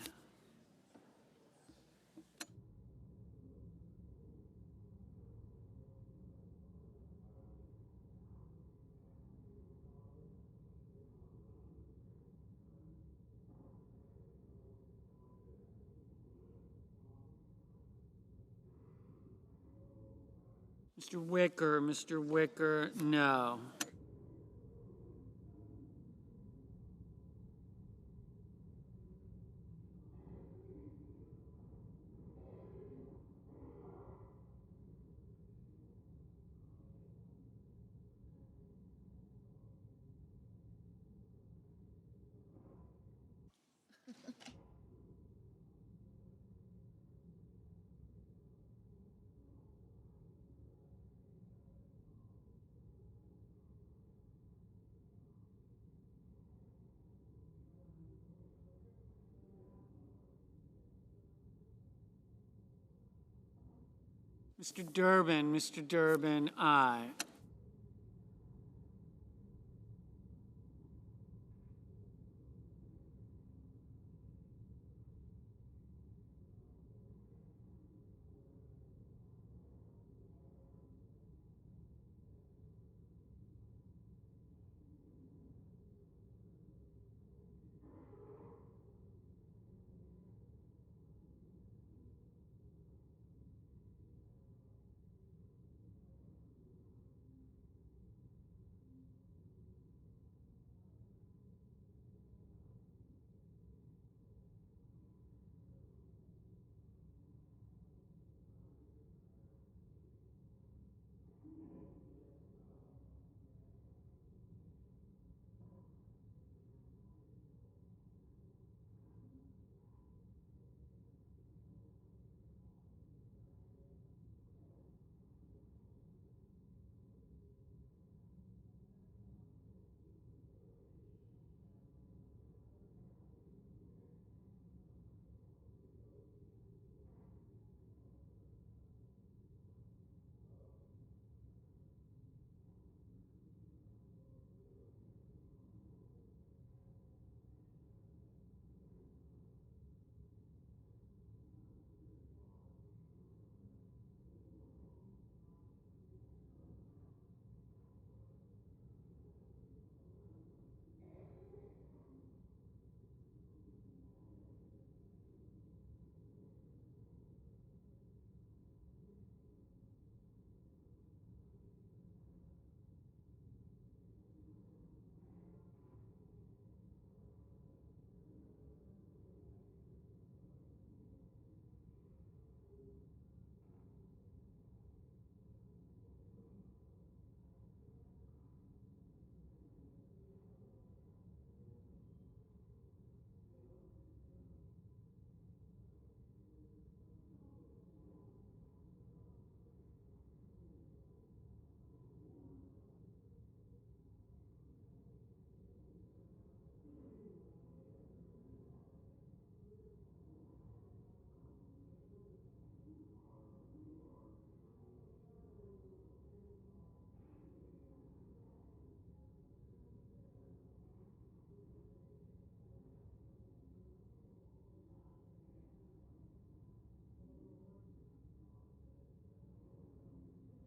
Mr. Wicker, no. Mr. Durbin, aye.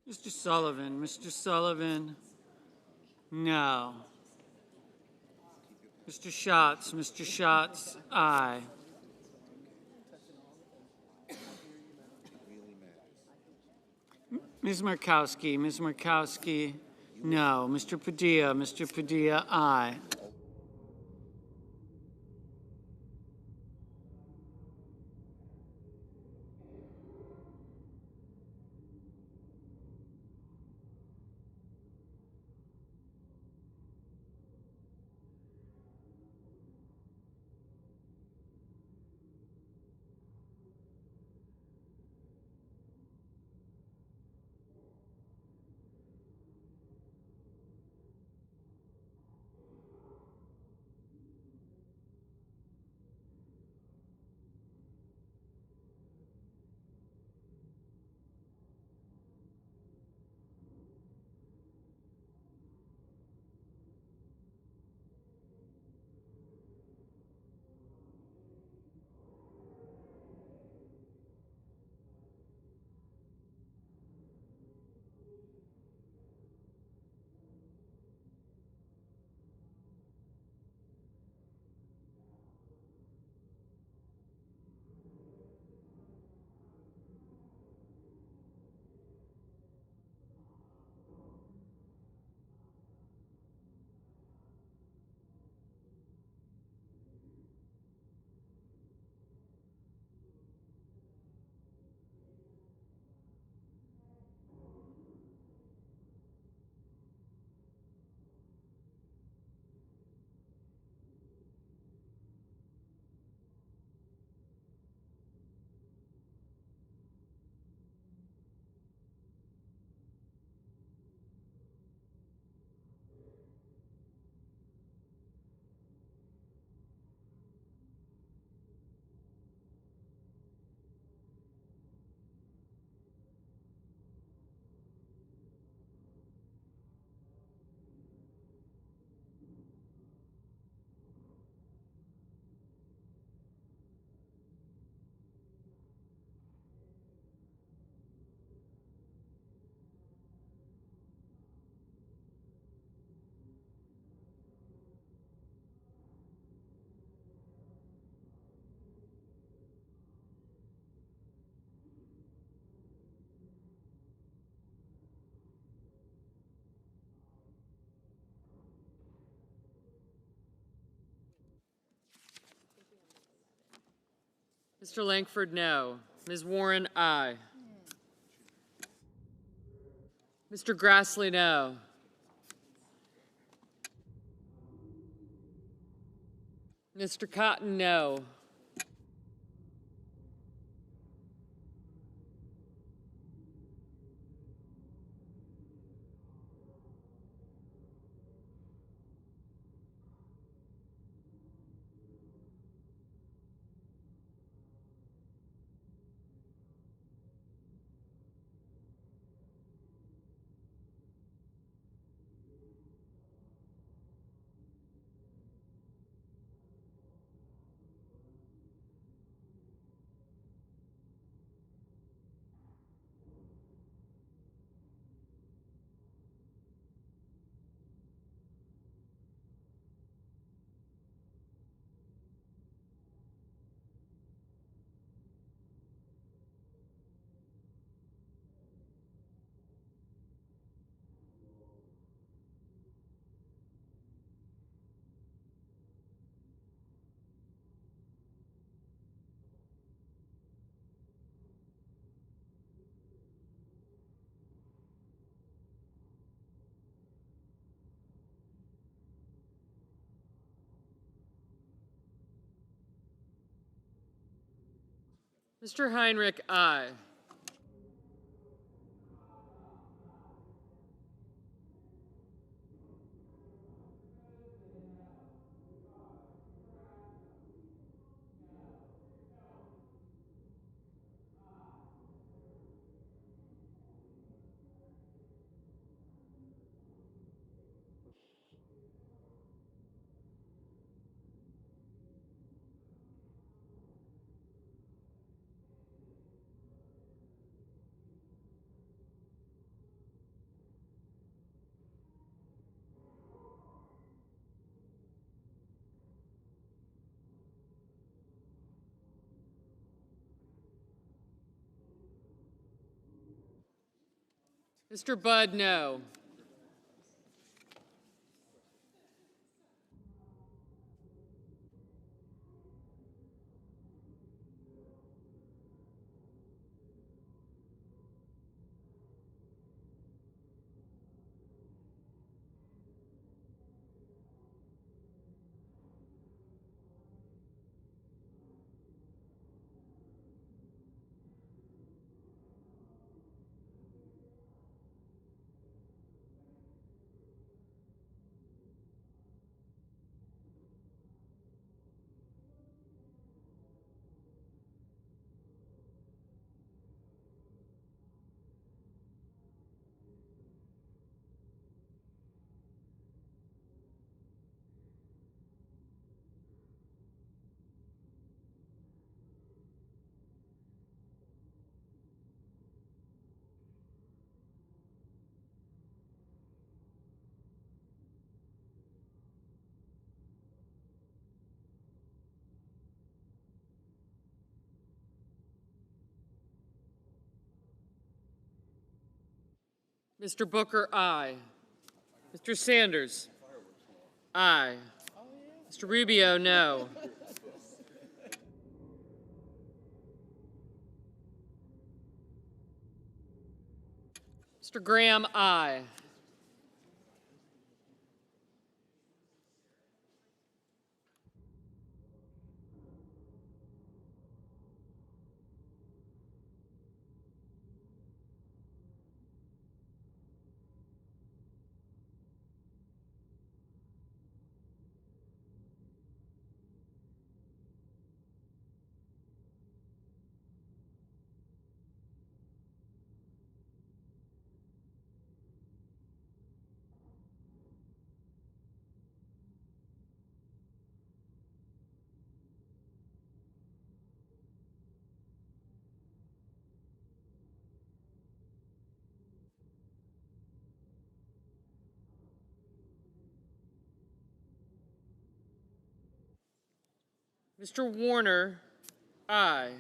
Mr. Sullivan, Mr. Sullivan, no. Mr. Schatz, aye. Ms. Markowski, no. Mr. Padilla, aye. Mr. Langford, no. Ms. Warren, aye. Mr. Grassley, no. Mr. Cotton, no. Mr. Heinrich, aye. Mr. Budd, no. Mr. Booker, aye. Mr. Sanders, aye. Mr. Rubio, no. Mr. Graham, aye. Mr. Warner, aye.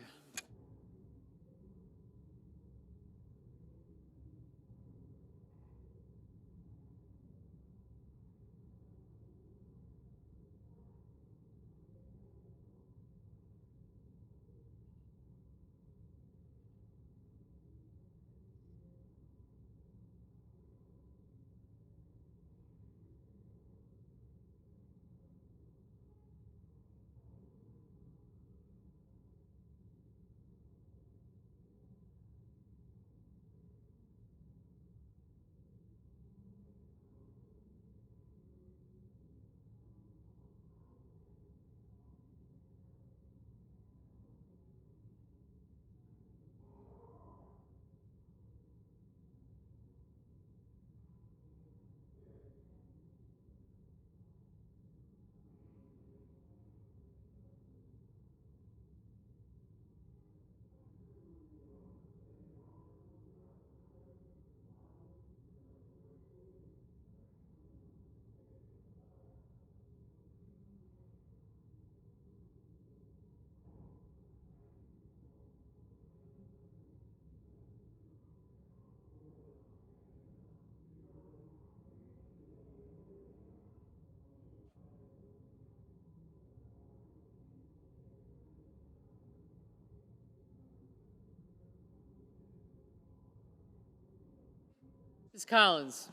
Ms. Collins,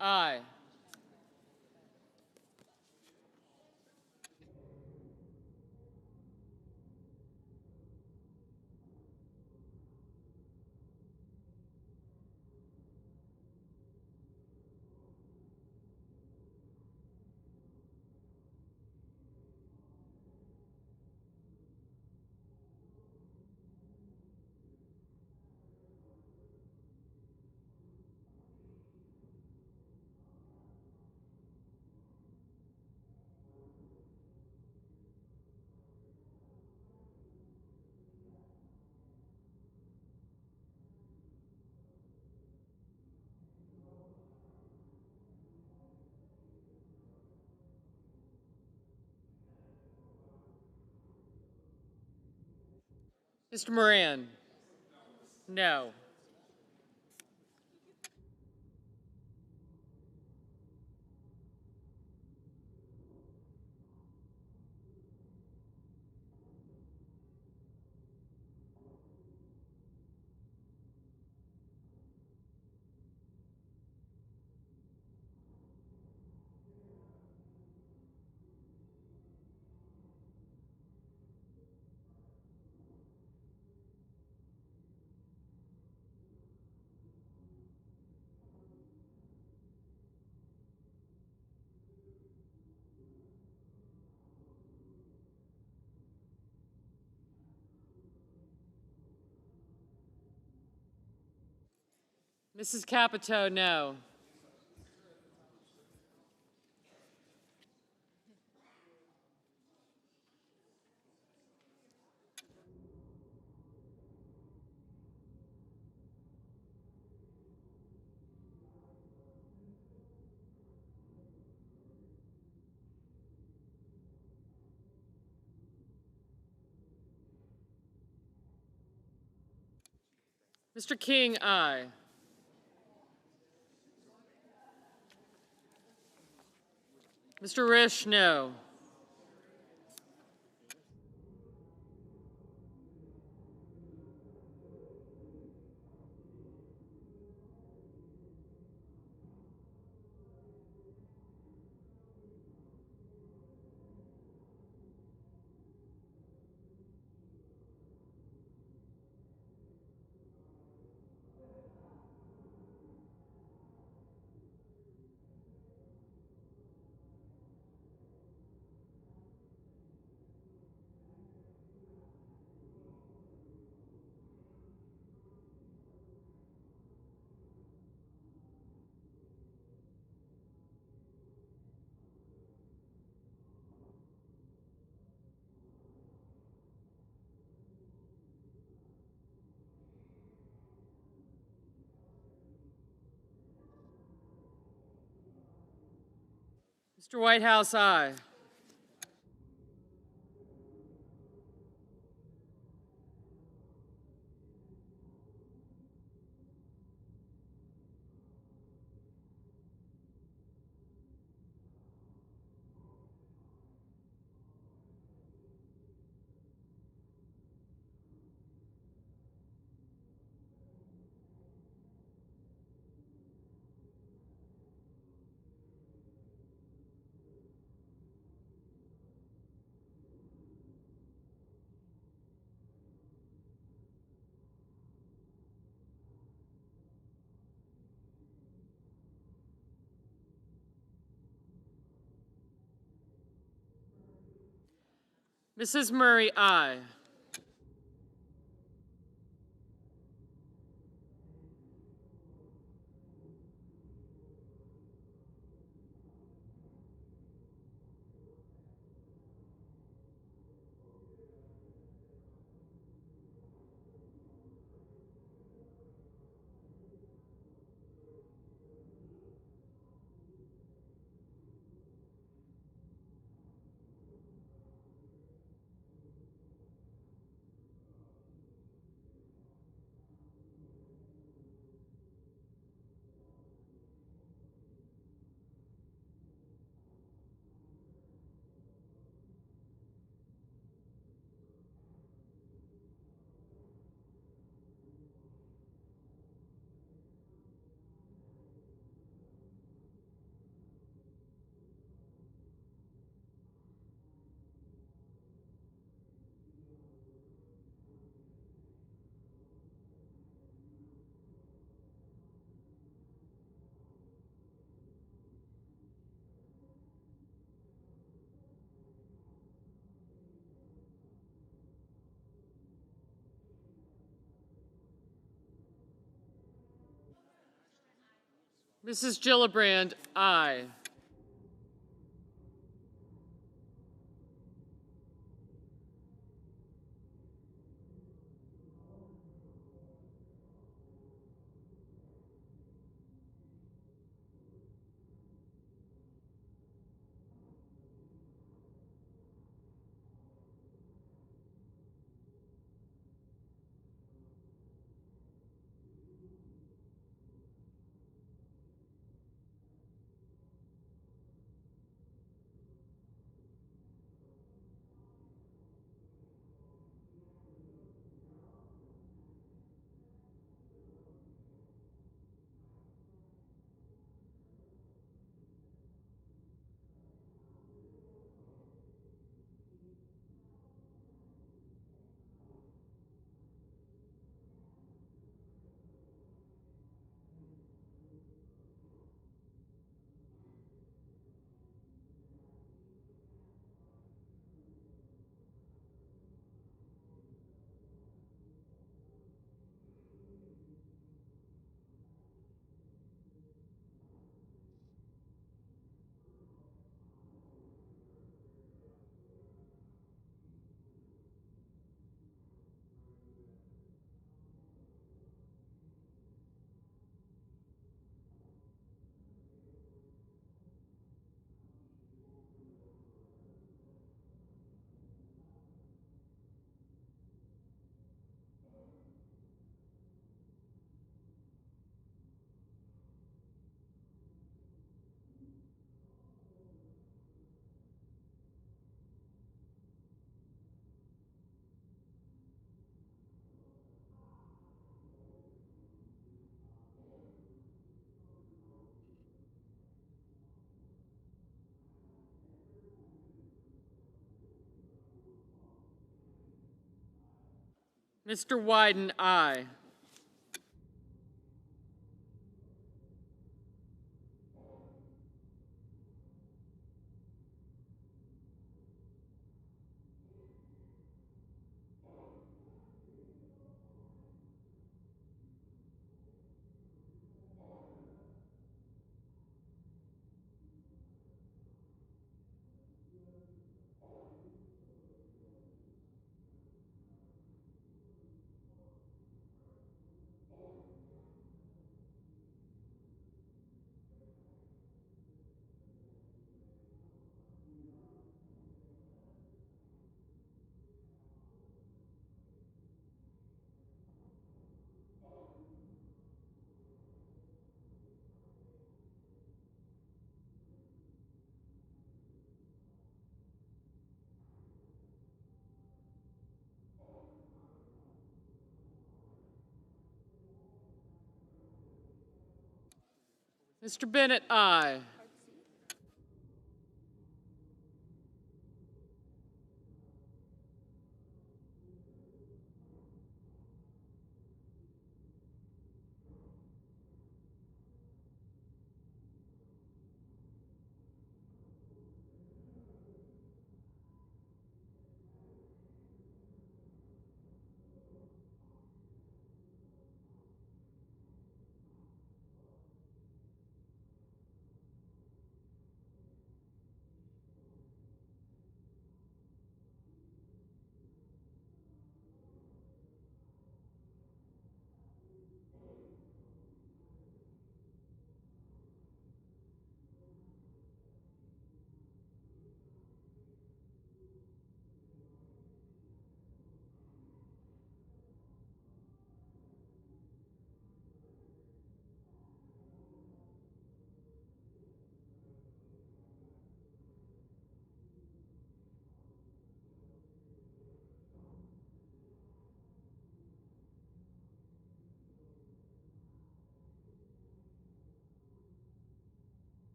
aye. Mr. Moran, no. Mrs. Capito, no. Mr. King, aye. Mr. Risch, no. Mr. Whitehouse, aye. Mrs. Murray, aye. Mrs. Gillibrand, aye. Mr. Wyden, aye. Mr. Bennett, aye.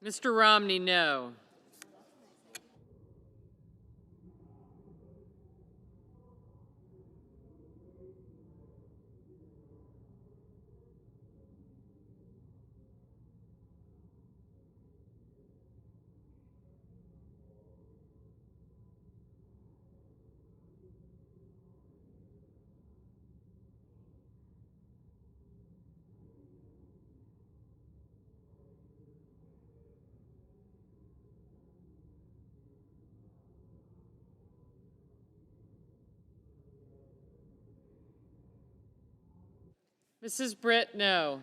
Mr. Romney, no. Mrs. Britt, no.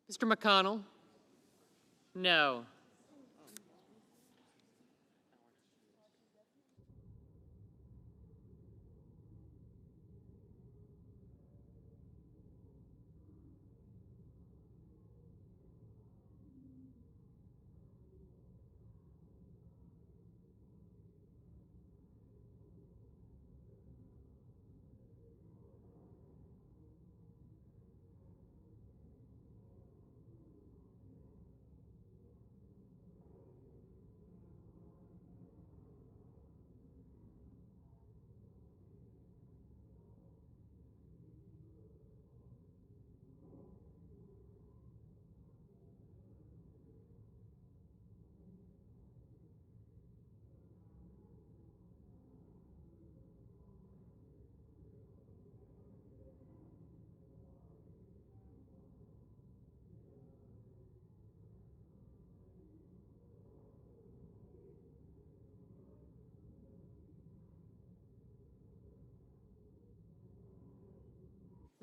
Mr. McConnell, no.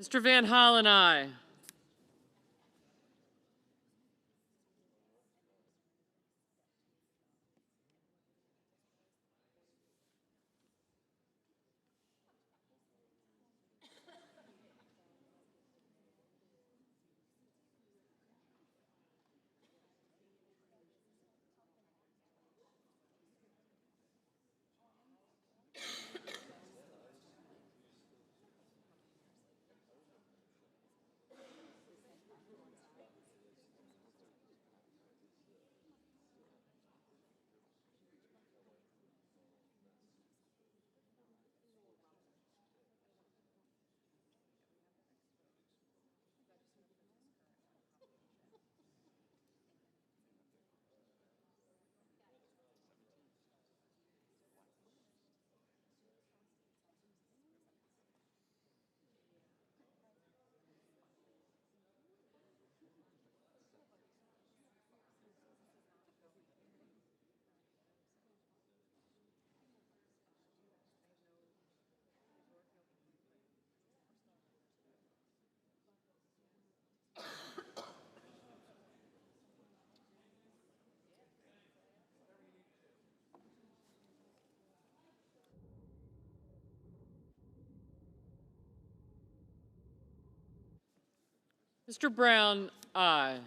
Mr. Van Hollen, aye. Mr. Brown, aye.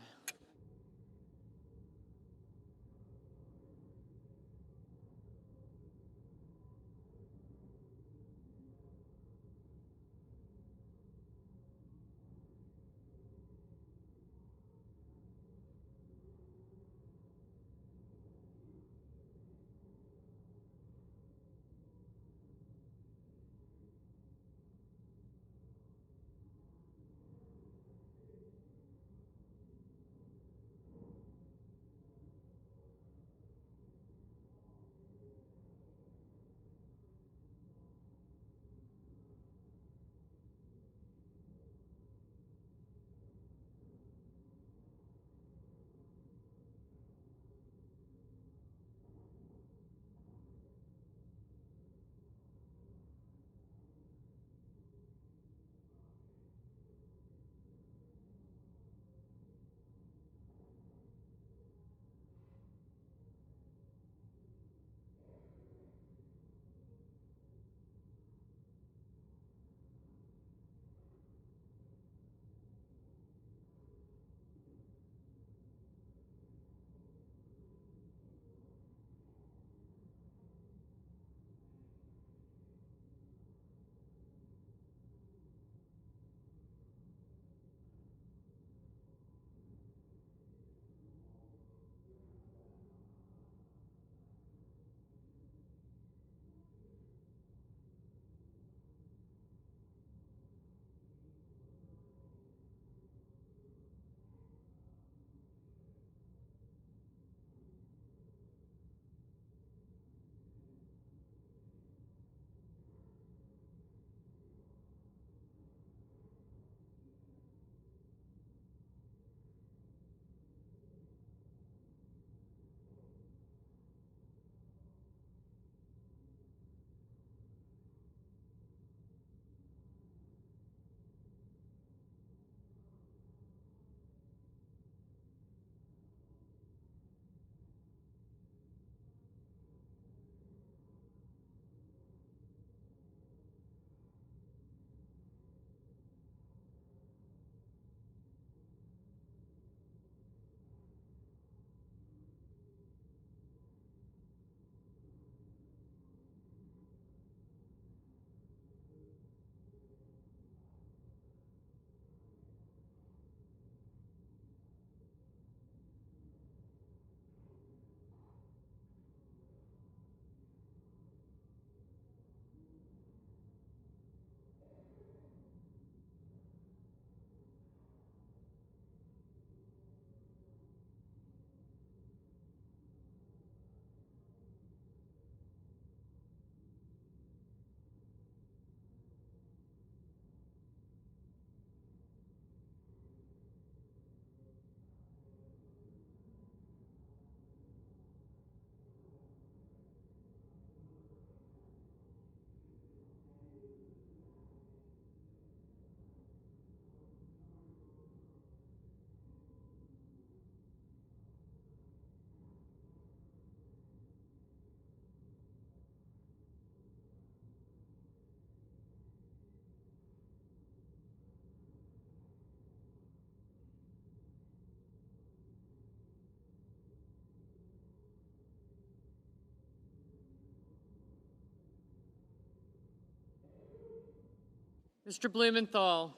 Mr. Blumenthal.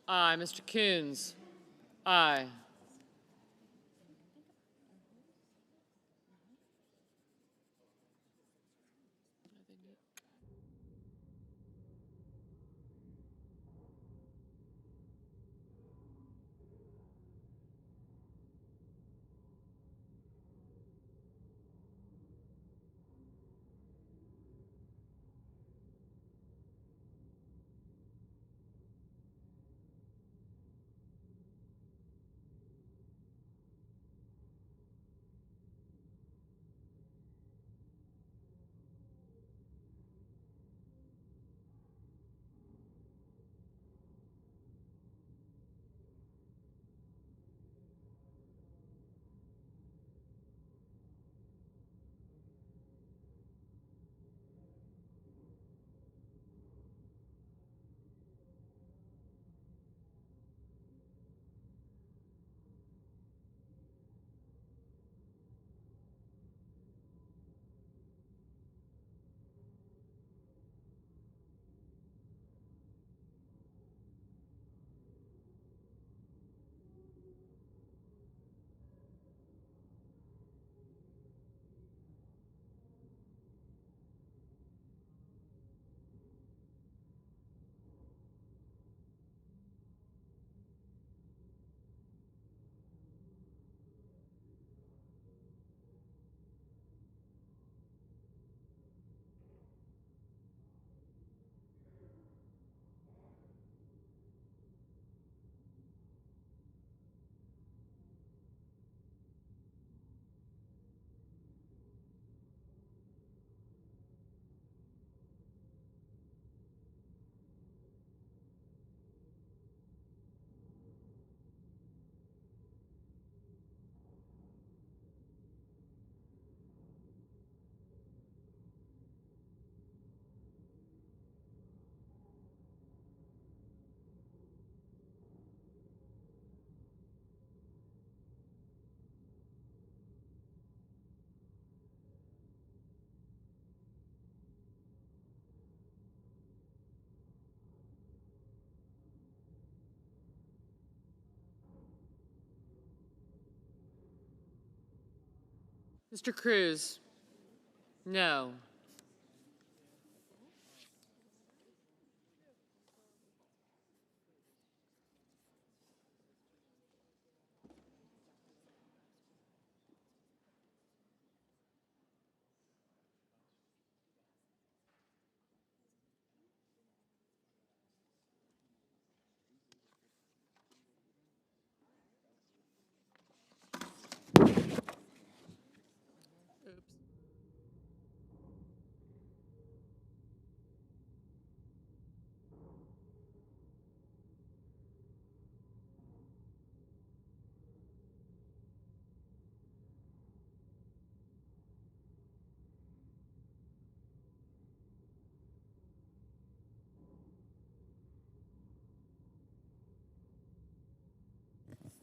Aye. Mr. Coons. Aye. Mr. Cruz. No.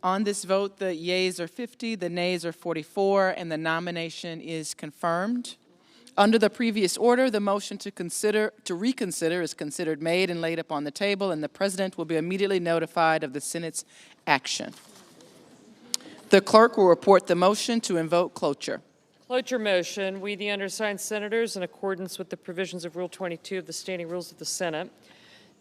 On this vote, the yeas are 50, the nays are 44, and the nomination is confirmed. Under the previous order, the motion to reconsider is considered made and laid upon the table, and the President will be immediately notified of the Senate's action. The clerk will report the motion to invoke cloture. Cloture motion. We, the undersigned senators, in accordance with the provisions of Rule 22 of the Standing Rules of the Senate,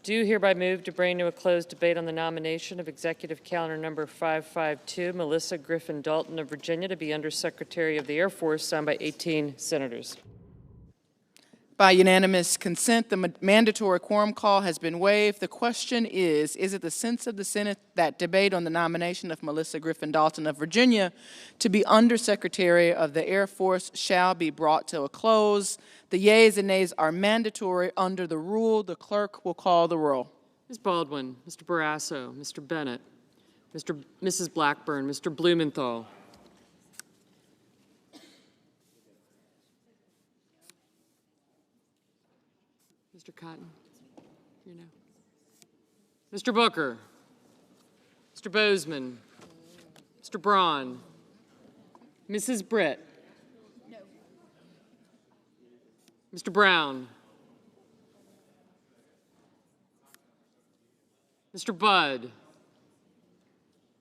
do hereby move to bring to a closed debate on the nomination of Executive Calendar Number 552, Melissa Griffin Dalton of Virginia, to be Undersecretary of the Air Force, signed by 18 senators. By unanimous consent, the mandatory quorum call has been waived. The question is it the sense of the Senate that debate on the nomination of Melissa Griffin Dalton of Virginia to be Undersecretary of the Air Force shall be brought to a close? The yeas and nays are mandatory under the rule. The clerk will call the roll. Ms. Baldwin, Mr. Barrasso, Mr. Bennett, Mrs. Blackburn, Mr. Blumenthal. Mr. Cotton, here now. Mr. Booker, Mr. Bozeman, Mr. Braun, Mrs. Britt, no. Mr. Brown, Mr. Budd.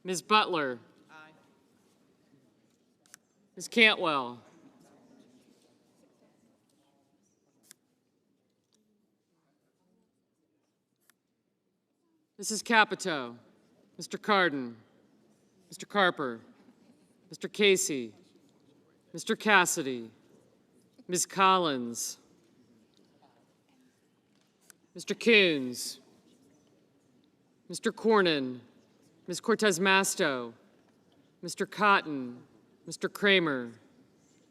Ms. Butler. Ms. Cantwell. Mrs. Capito. Mr. Cardin. Mr. Carper. Mr. Casey. Mr. Cassidy. Ms. Collins. Mr. Coons. Mr. Cornyn. Ms. Cortez Masto. Mr. Cotton. Mr. Kramer.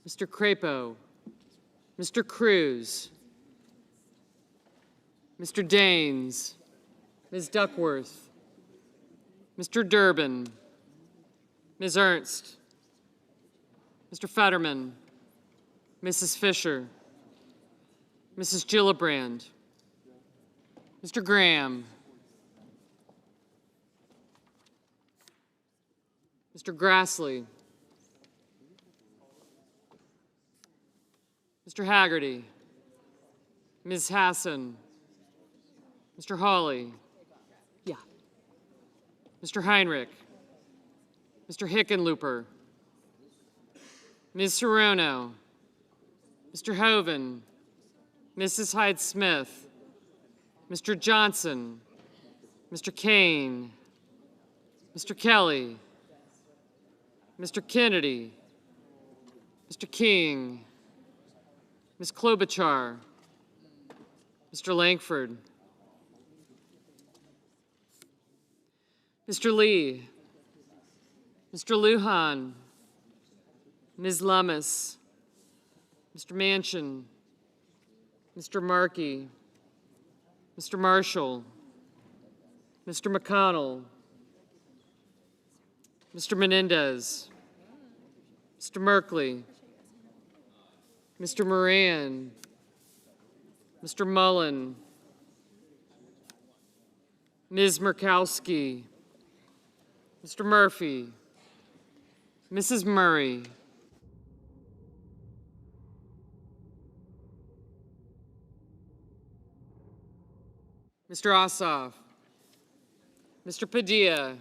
Mr. Crapo. Mr. Cruz. Mr. Daines. Ms. Duckworth. Mr. Durbin. Ms. Ernst. Mr. Fetterman. Mrs. Fisher. Mrs. Gillibrand. Mr. Graham. Mr. Grassley. Mr. Haggerty. Ms. Hassan. Mr. Hawley. Yeah. Mr. Heinrich. Mr. Hickenlooper. Ms. Serrano. Mr. Hoven. Mrs. Hyde-Smith. Mr. Johnson. Mr. Kane. Mr. Kelly. Mr. Kennedy. Mr. King. Ms. Klobuchar. Mr. Langford. Mr. Lee. Mr. Lujan. Ms. Lummis. Mr. Manchin. Mr. Markey. Mr. Marshall. Mr. McConnell. Mr. Menendez. Mr. Merkley. Mr. Moran. Mr. Mullen. Ms. Murkowski. Mr. Murphy. Mrs. Murray. Mr. Ossoff. Mr. Padilla.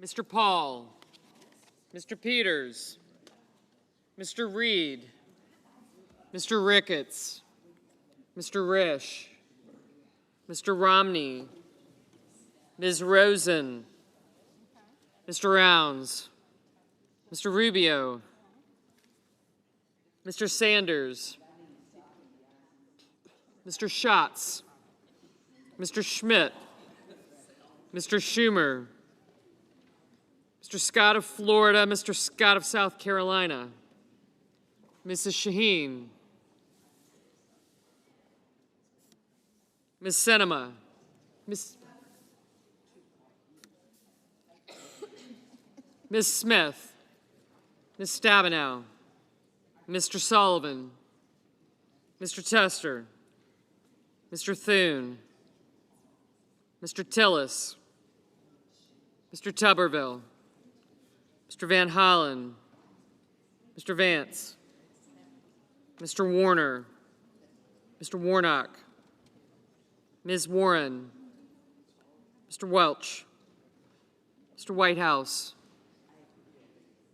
Mr. Paul. Mr. Peters. Mr. Reed. Mr. Ricketts. Mr. Risch. Mr. Romney. Ms. Rosen. Mr. Rounds. Mr. Rubio. Mr. Sanders. Mr. Schatz. Mr. Schmidt. Mr. Schumer. Mr. Scott of Florida, Mr. Scott of South Carolina, Mrs. Shaheen, Ms. Sinema, Ms. Smith, Ms. Stabenow, Mr. Sullivan, Mr. Tester, Mr. Thune, Mr. Tillis, Mr. Tuberville, Mr. Van Hollen, Mr. Vance, Mr. Warner, Mr. Warnock, Ms. Warren, Mr. Welch, Mr. Whitehouse,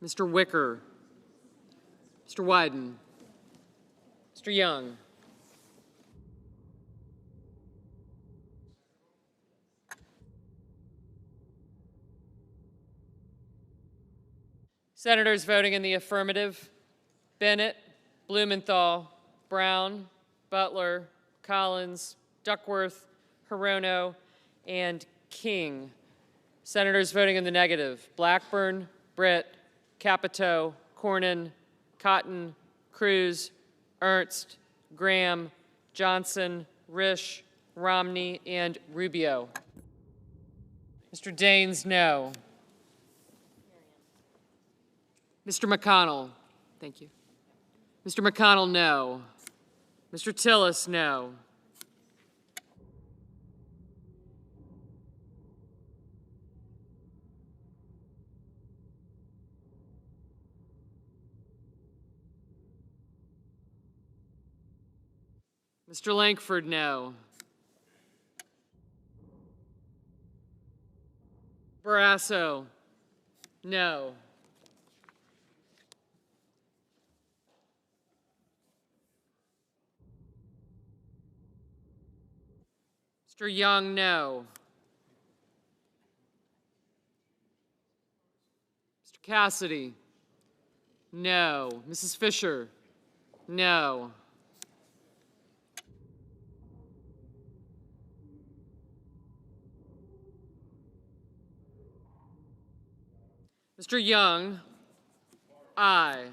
Mr. Wicker, Mr. Wyden, Mr. Young. Senators voting in the affirmative: Bennett, Blumenthal, Brown, Butler, Collins, Duckworth, Hirono, and King. Senators voting in the negative: Blackburn, Britt, Capito, Cornyn, Cotton, Cruz, Ernst, Graham, Johnson, Risch, Romney, and Rubio. Mr. Daines, no. Mr. McConnell, thank you. Mr. McConnell, no. Mr. Tillis, no. Mr. Langford, no. Barrasso, no. Mr. Young, no. Mr. Cassidy, no. Mrs. Fisher, no. Mr. Young, aye.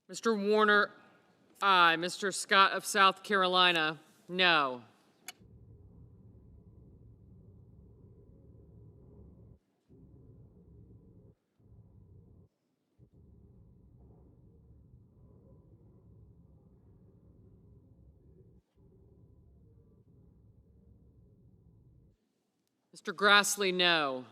Mr. Warner, aye. Mr. Scott of South Carolina, no. Mr. Grassley, no.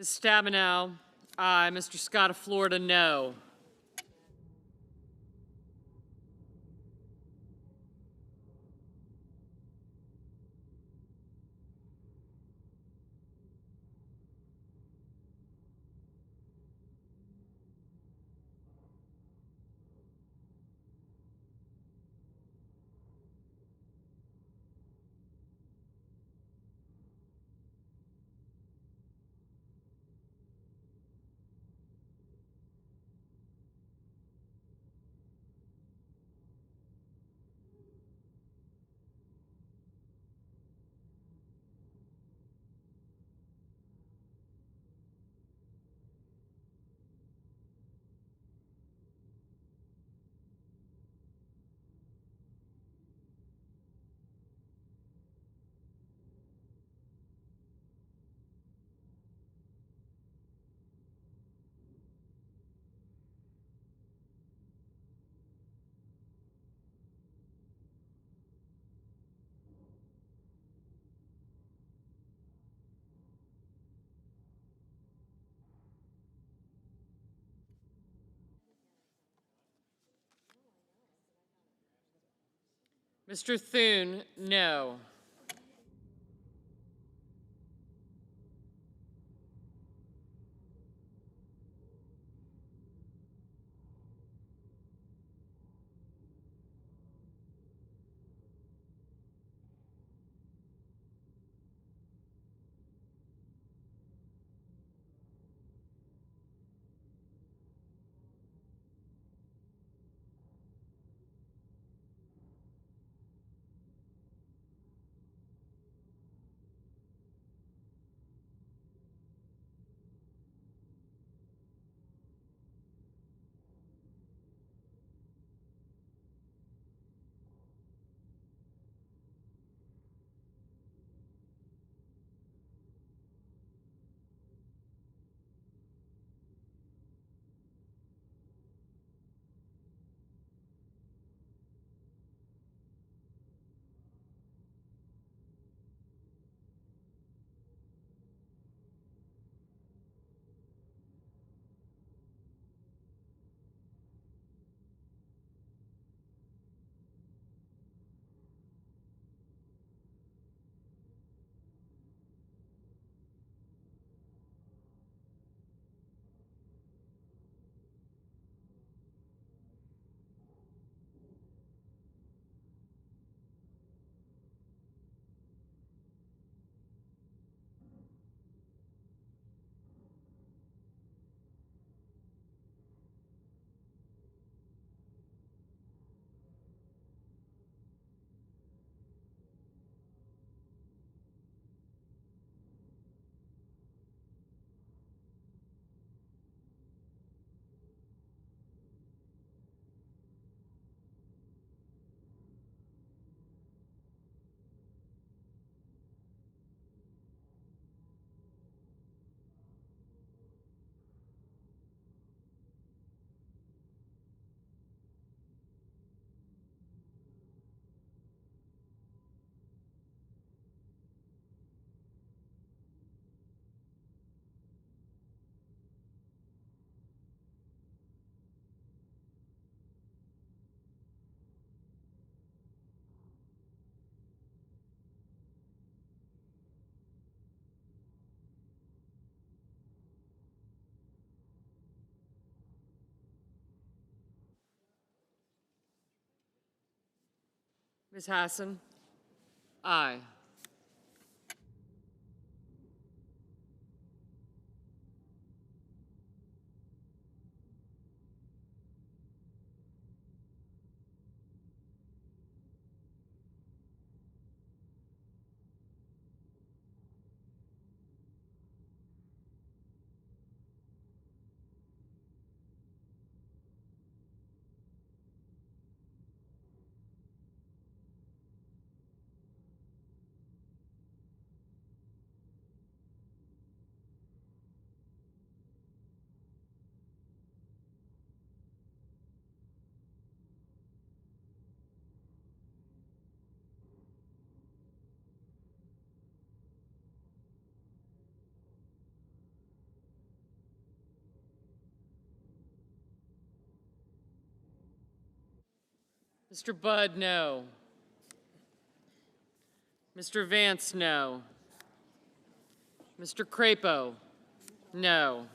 Ms. Stabenow, aye. Mr. Scott of Florida, no. Mr. Thune, no. Ms. Hassan? Aye. Mr. Budd, no. Mr. Vance, no. Mr. Crapo, no.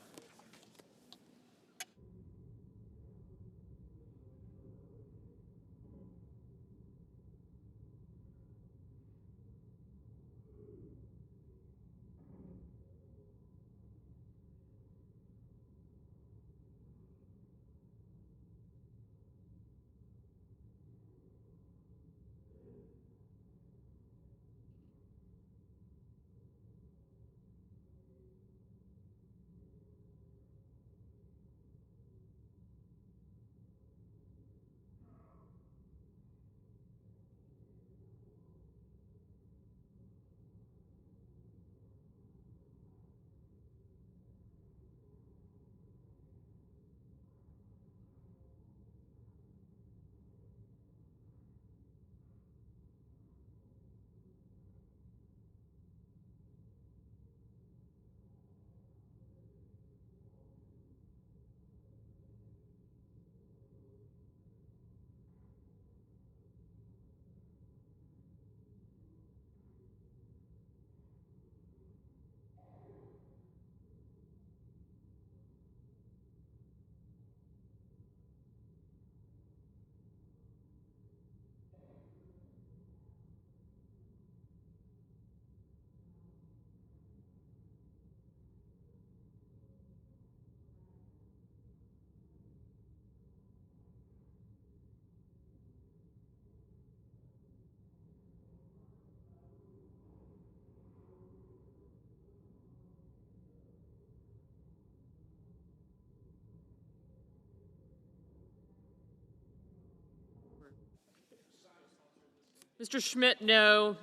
Mr. Schmidt, no.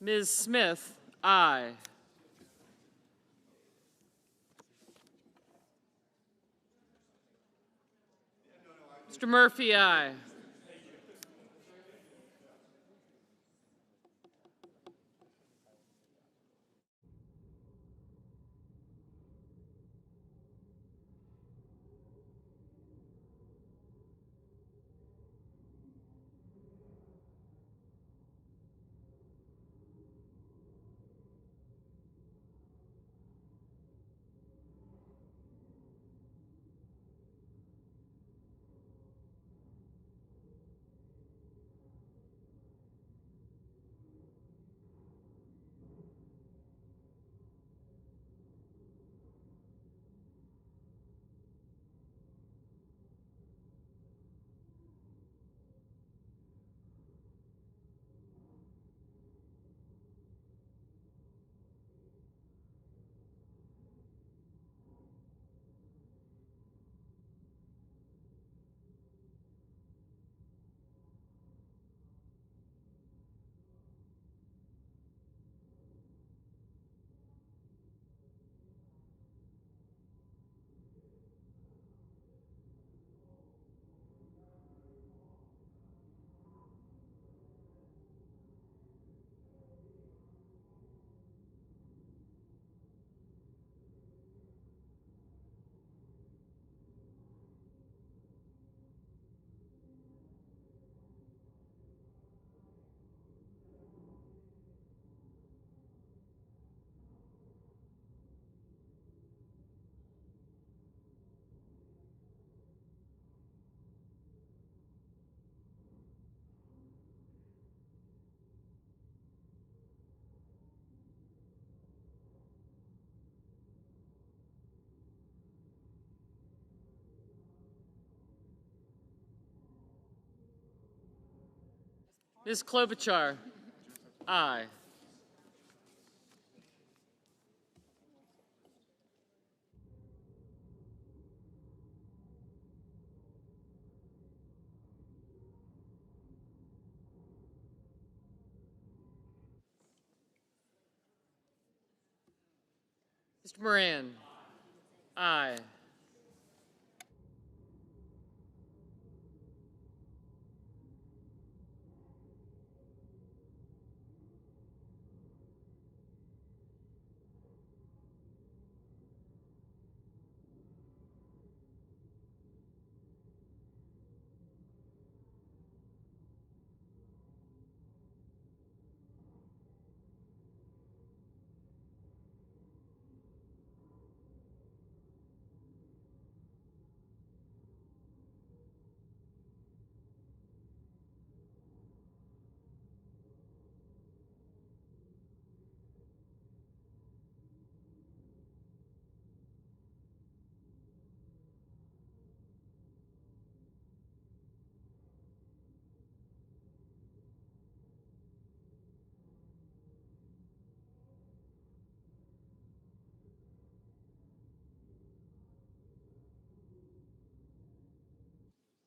Ms. Smith, aye. Mr. Murphy, aye. Ms. Klobuchar? Aye. Mr. Moran? Aye.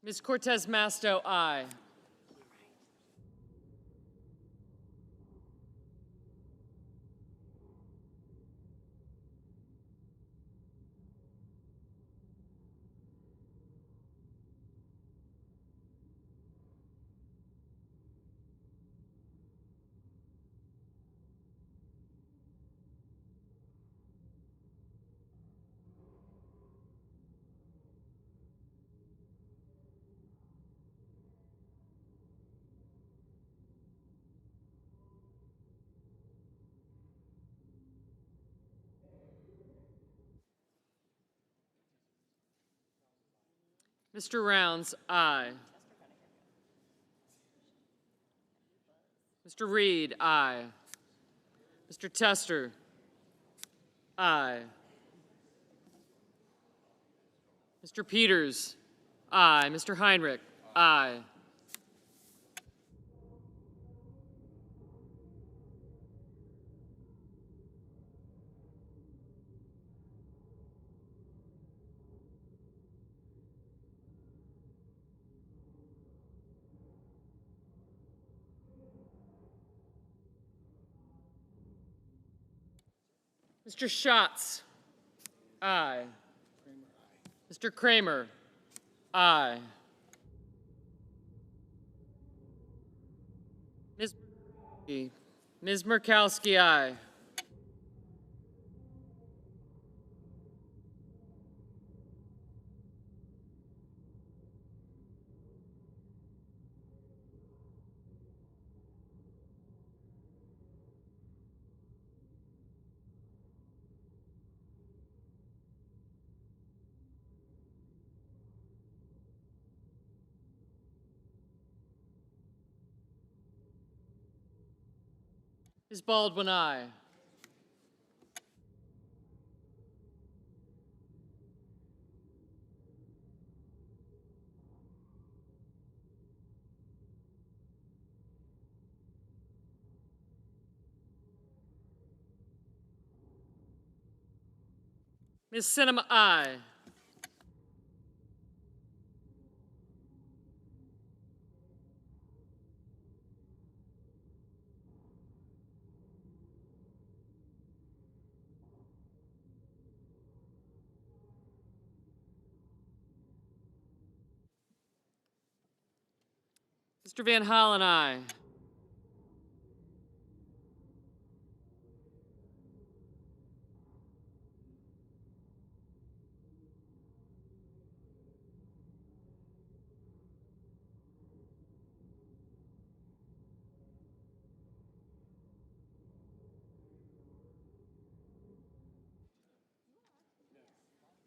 Ms. Cortez Masto? Aye. Mr. Rounds? Aye. Mr. Reed? Aye. Mr. Tester? Aye. Mr. Peters? Aye. Mr. Heinrich? Aye. Mr. Schatz? Aye. Mr. Kramer? Aye. Ms. Murkowski? Ms. Murkowski? Aye. Ms. Baldwin? Aye. Ms. Sinema? Aye. Mr. Van Hollen? Aye.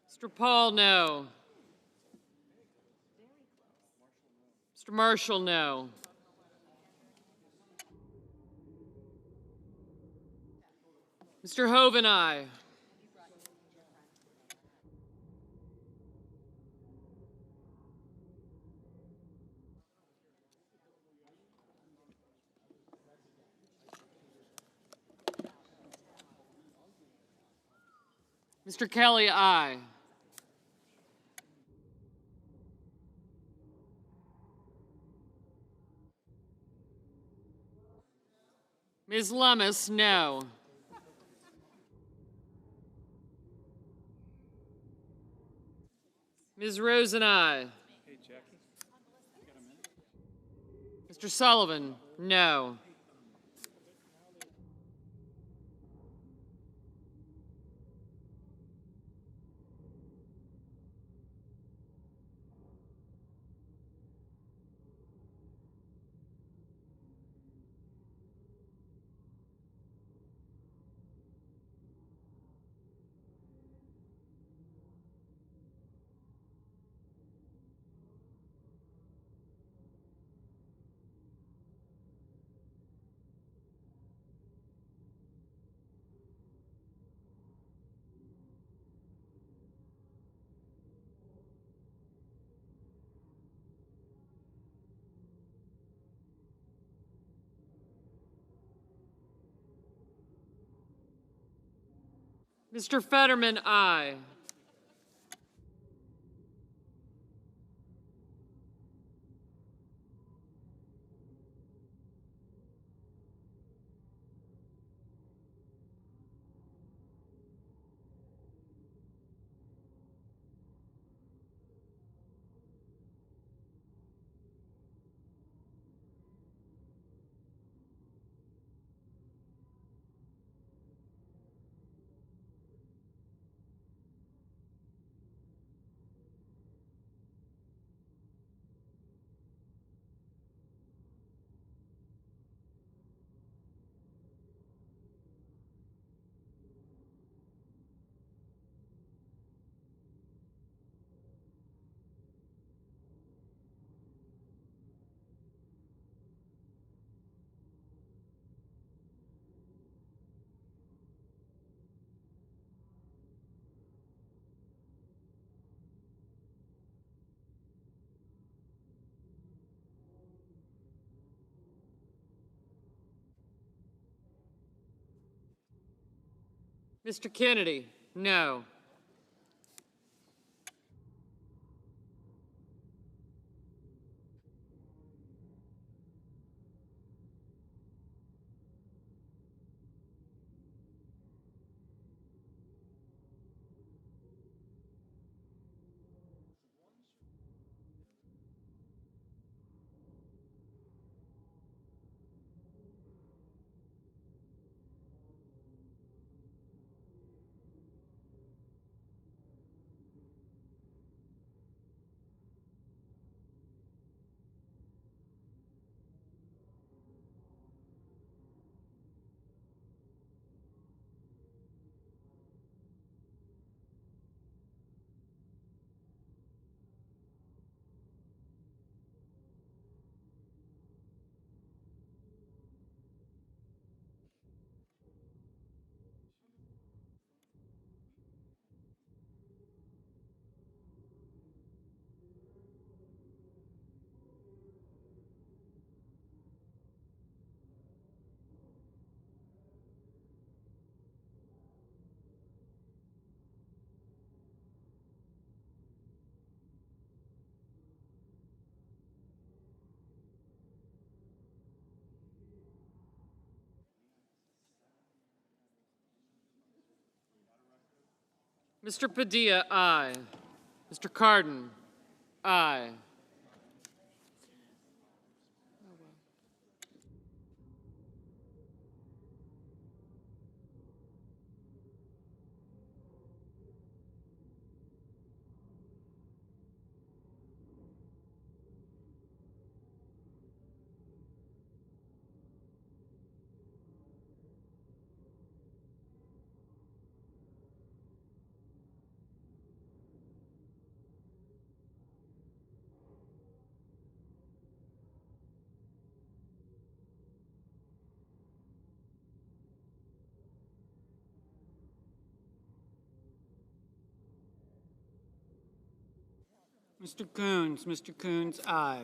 Mr. Paul? No. Mr. Marshall? No. Mr. Hoven? Aye. Mr. Kelly, aye. Ms. Lummis, no. Ms. Rosen, aye. Mr. Sullivan, no. Mr. Fetterman, aye. Mr. Kennedy, no. Mr. Padilla, aye. Mr. Cardin, aye. Mr. Coons, aye.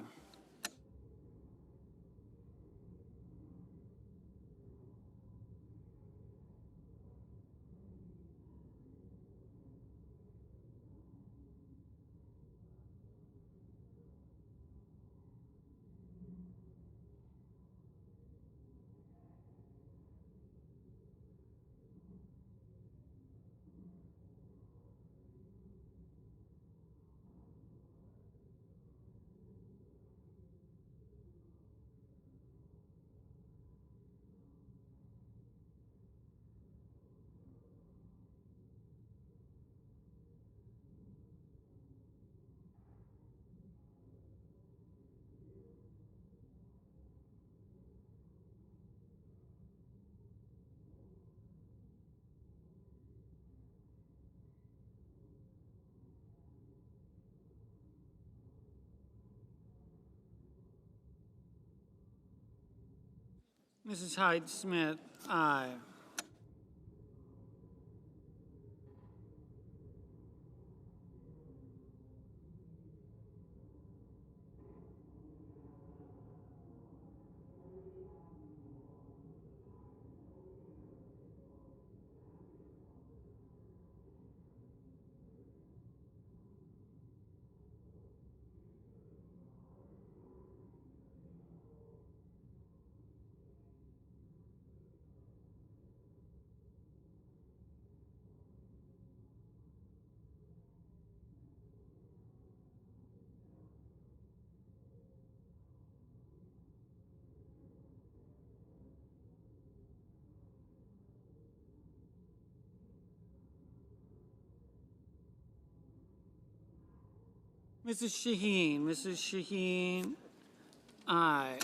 Mrs. Hyde-Smith, aye. Mrs. Shaheen, aye.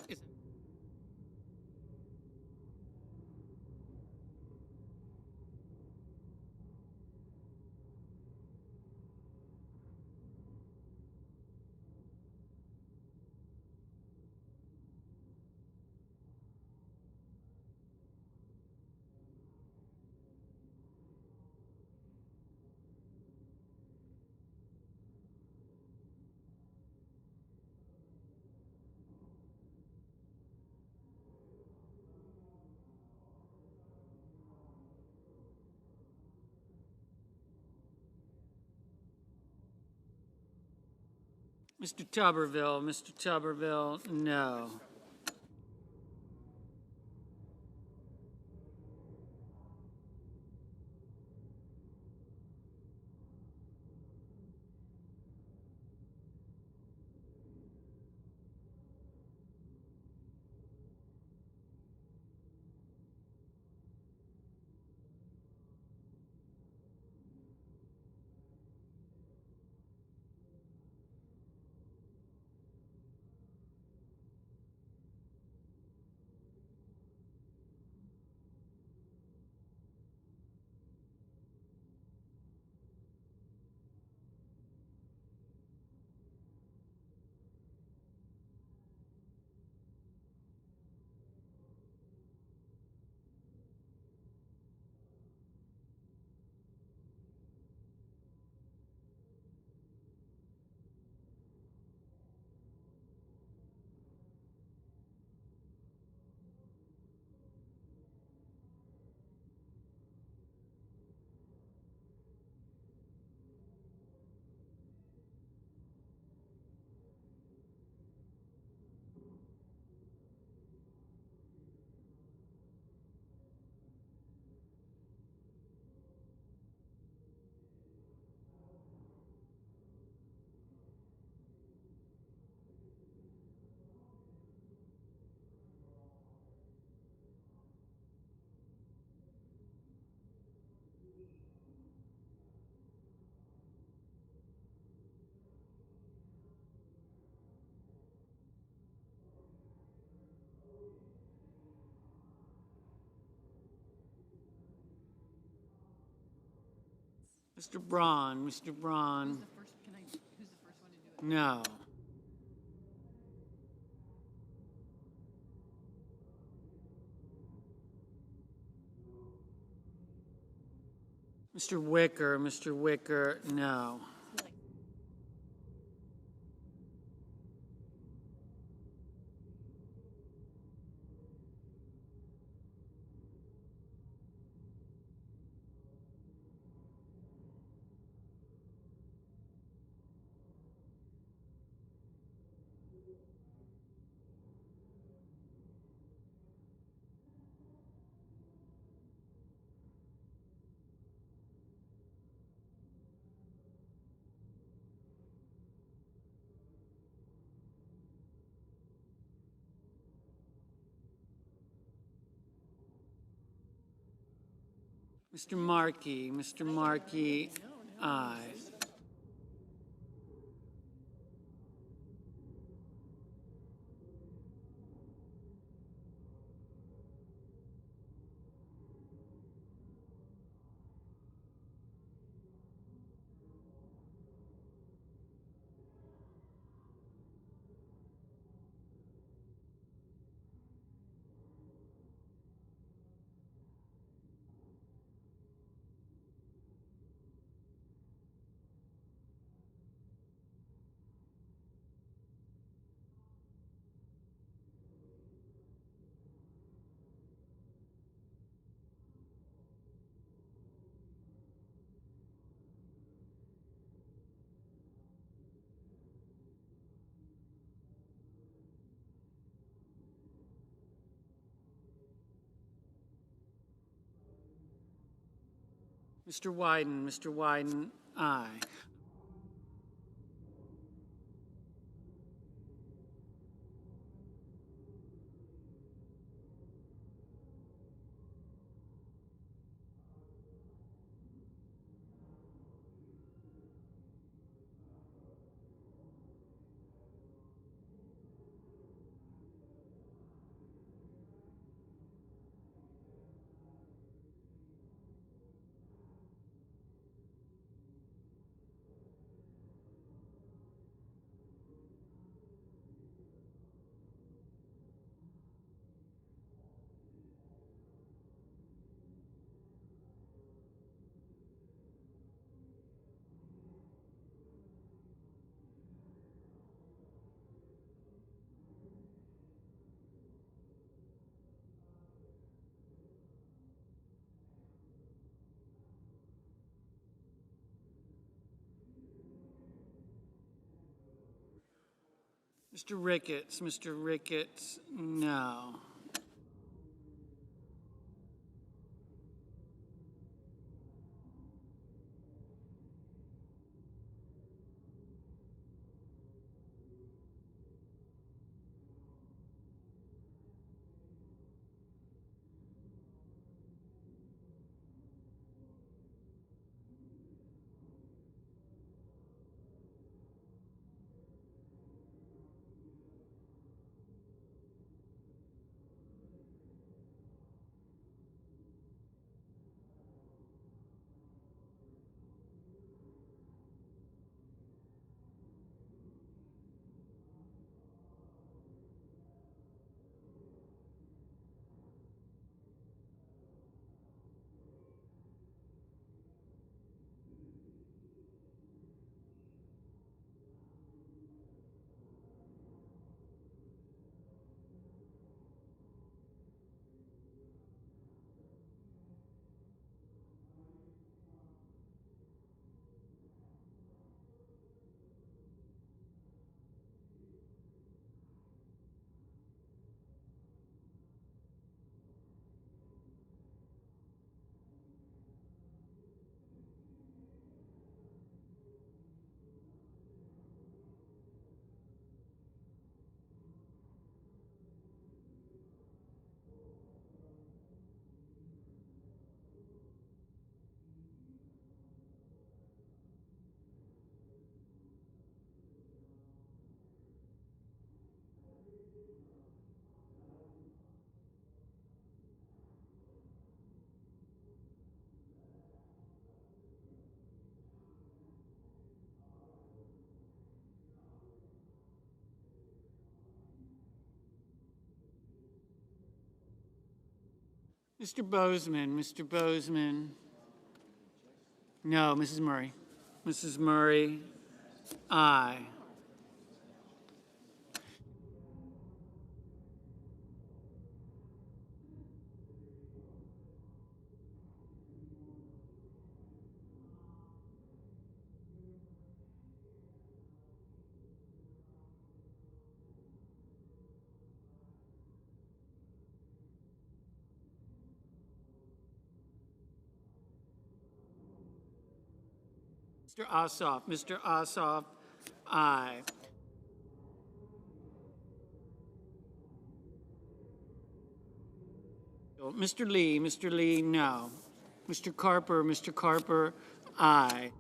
Mr. Tuberville, no. Mr. Braun, no. Mr. Wicker, no. Mr. Markey, aye. Mr. Wyden, aye. Mr. Ricketts, no. Mr. Bozeman. No, Mrs. Murray. Mrs. Murray, aye. Mr. Ossoff, aye. Mr. Lee, no. Mr. Carper, aye.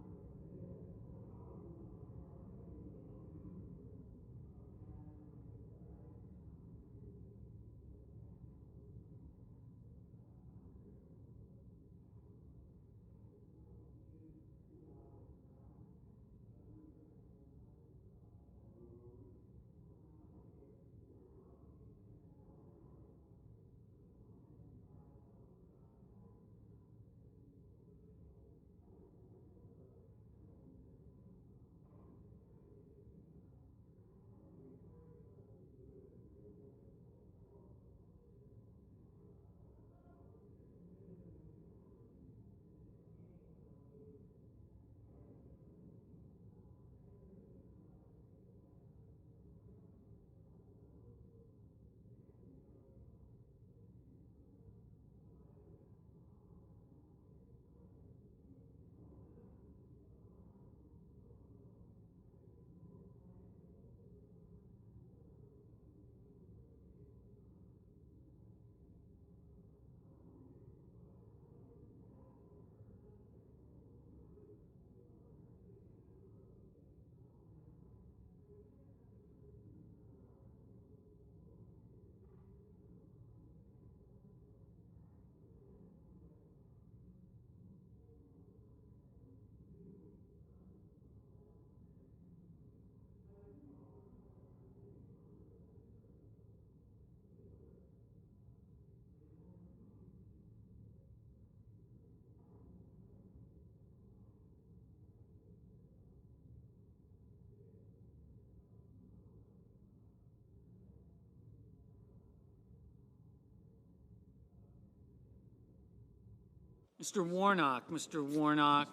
Mr. Warnock. Mr. Warnock,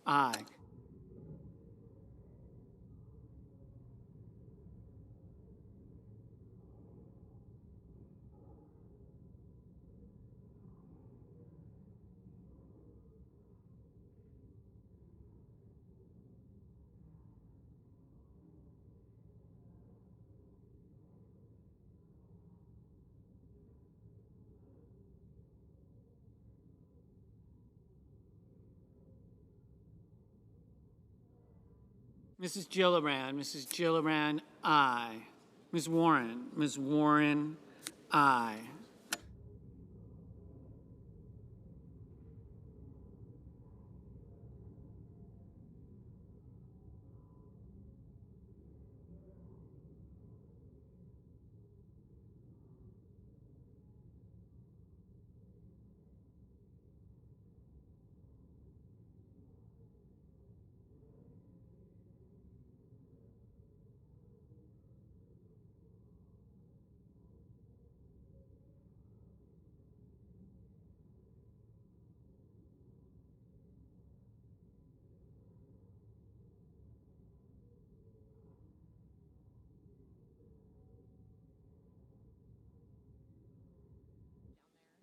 aye. Mrs. Gillibrand, aye. Ms. Warren, aye.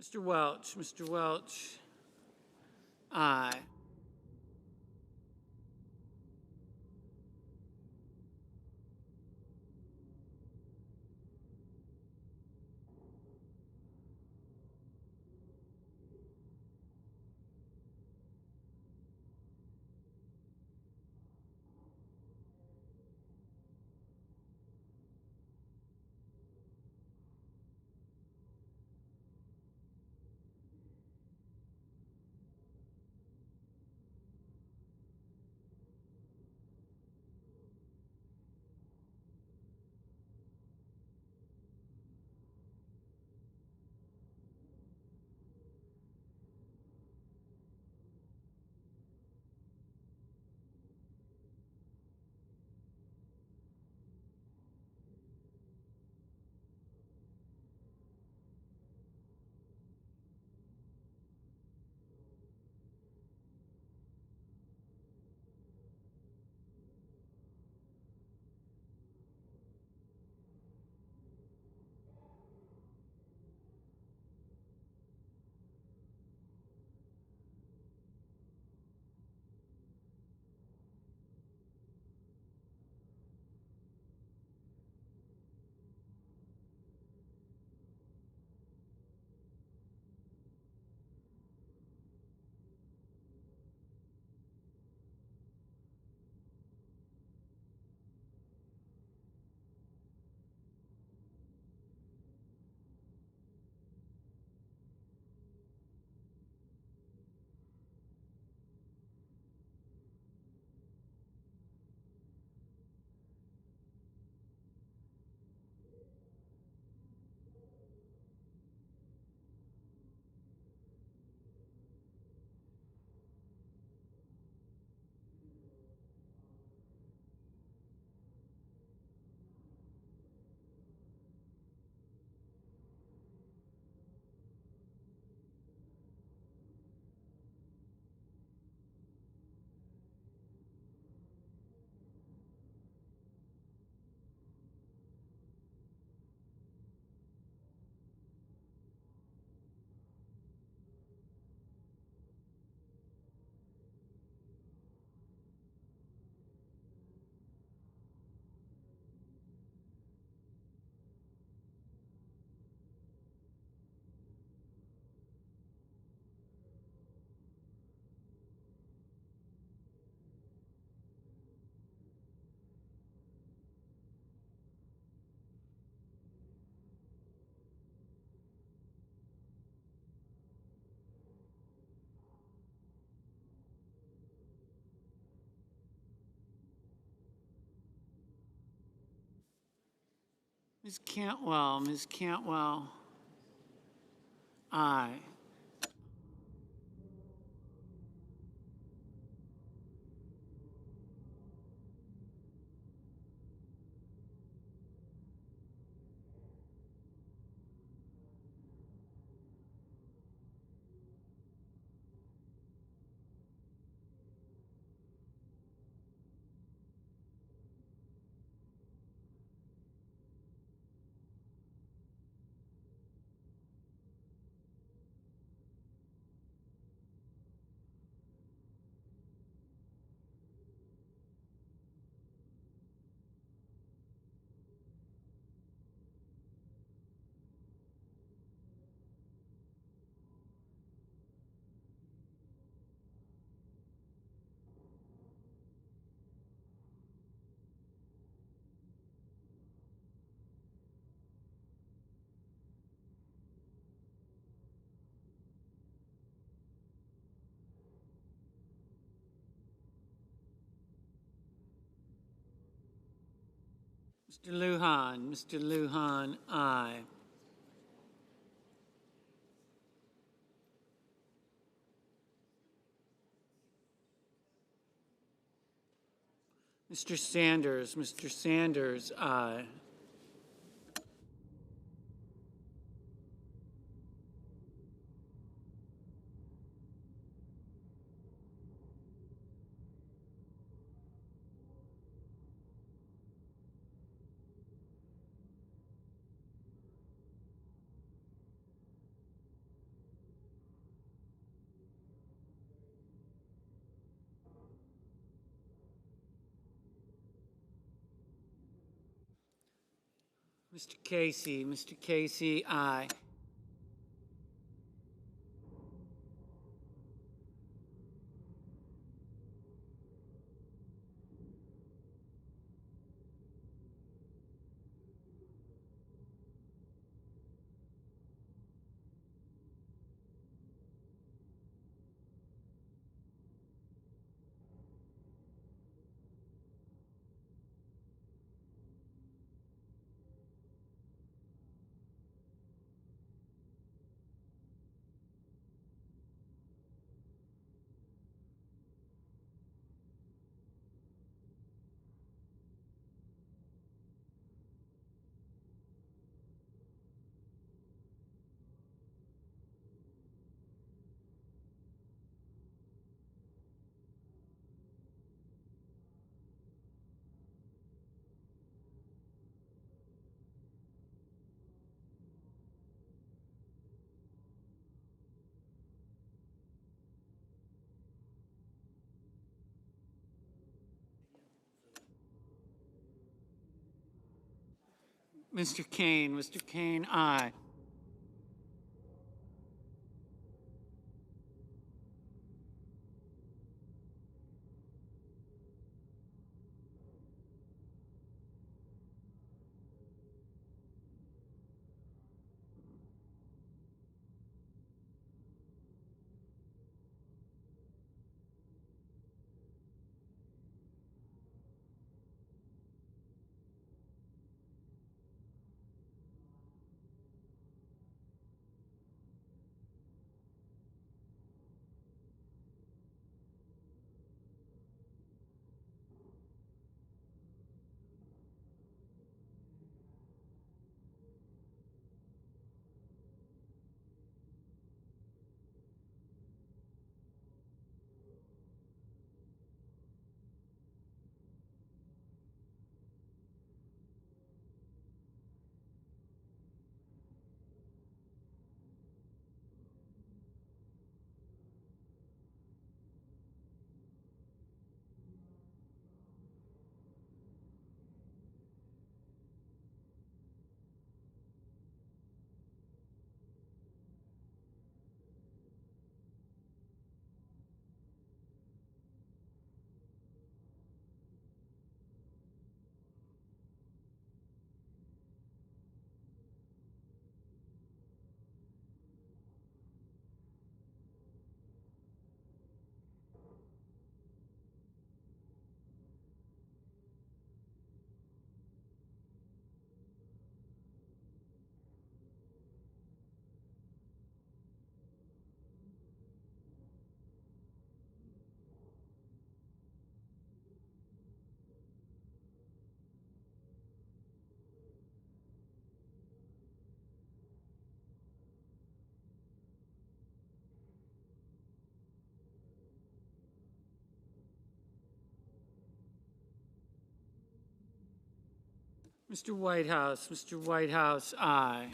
Mr. Welch, aye. Ms. Cantwell, aye. Mr. Lujan. Mr. Lujan, aye. Mr. Sanders. Mr. Sanders, aye. Mr. Casey. Mr. Casey, aye. Mr. Kane. Mr. Kane, aye. Mr. Whitehouse. Mr. Whitehouse, aye.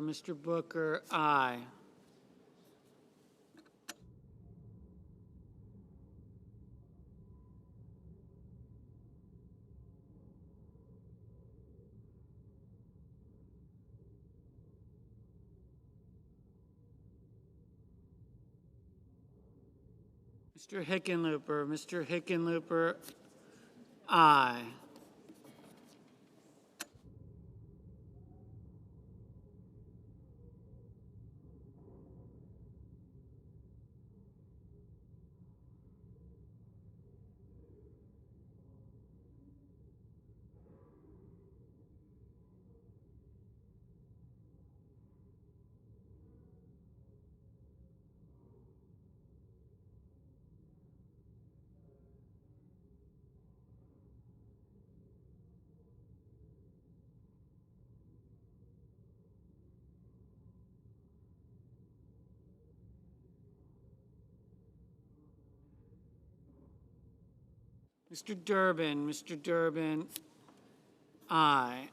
Mr. Booker, aye. Mr. Hickenlooper, aye. Mr. Durbin, aye.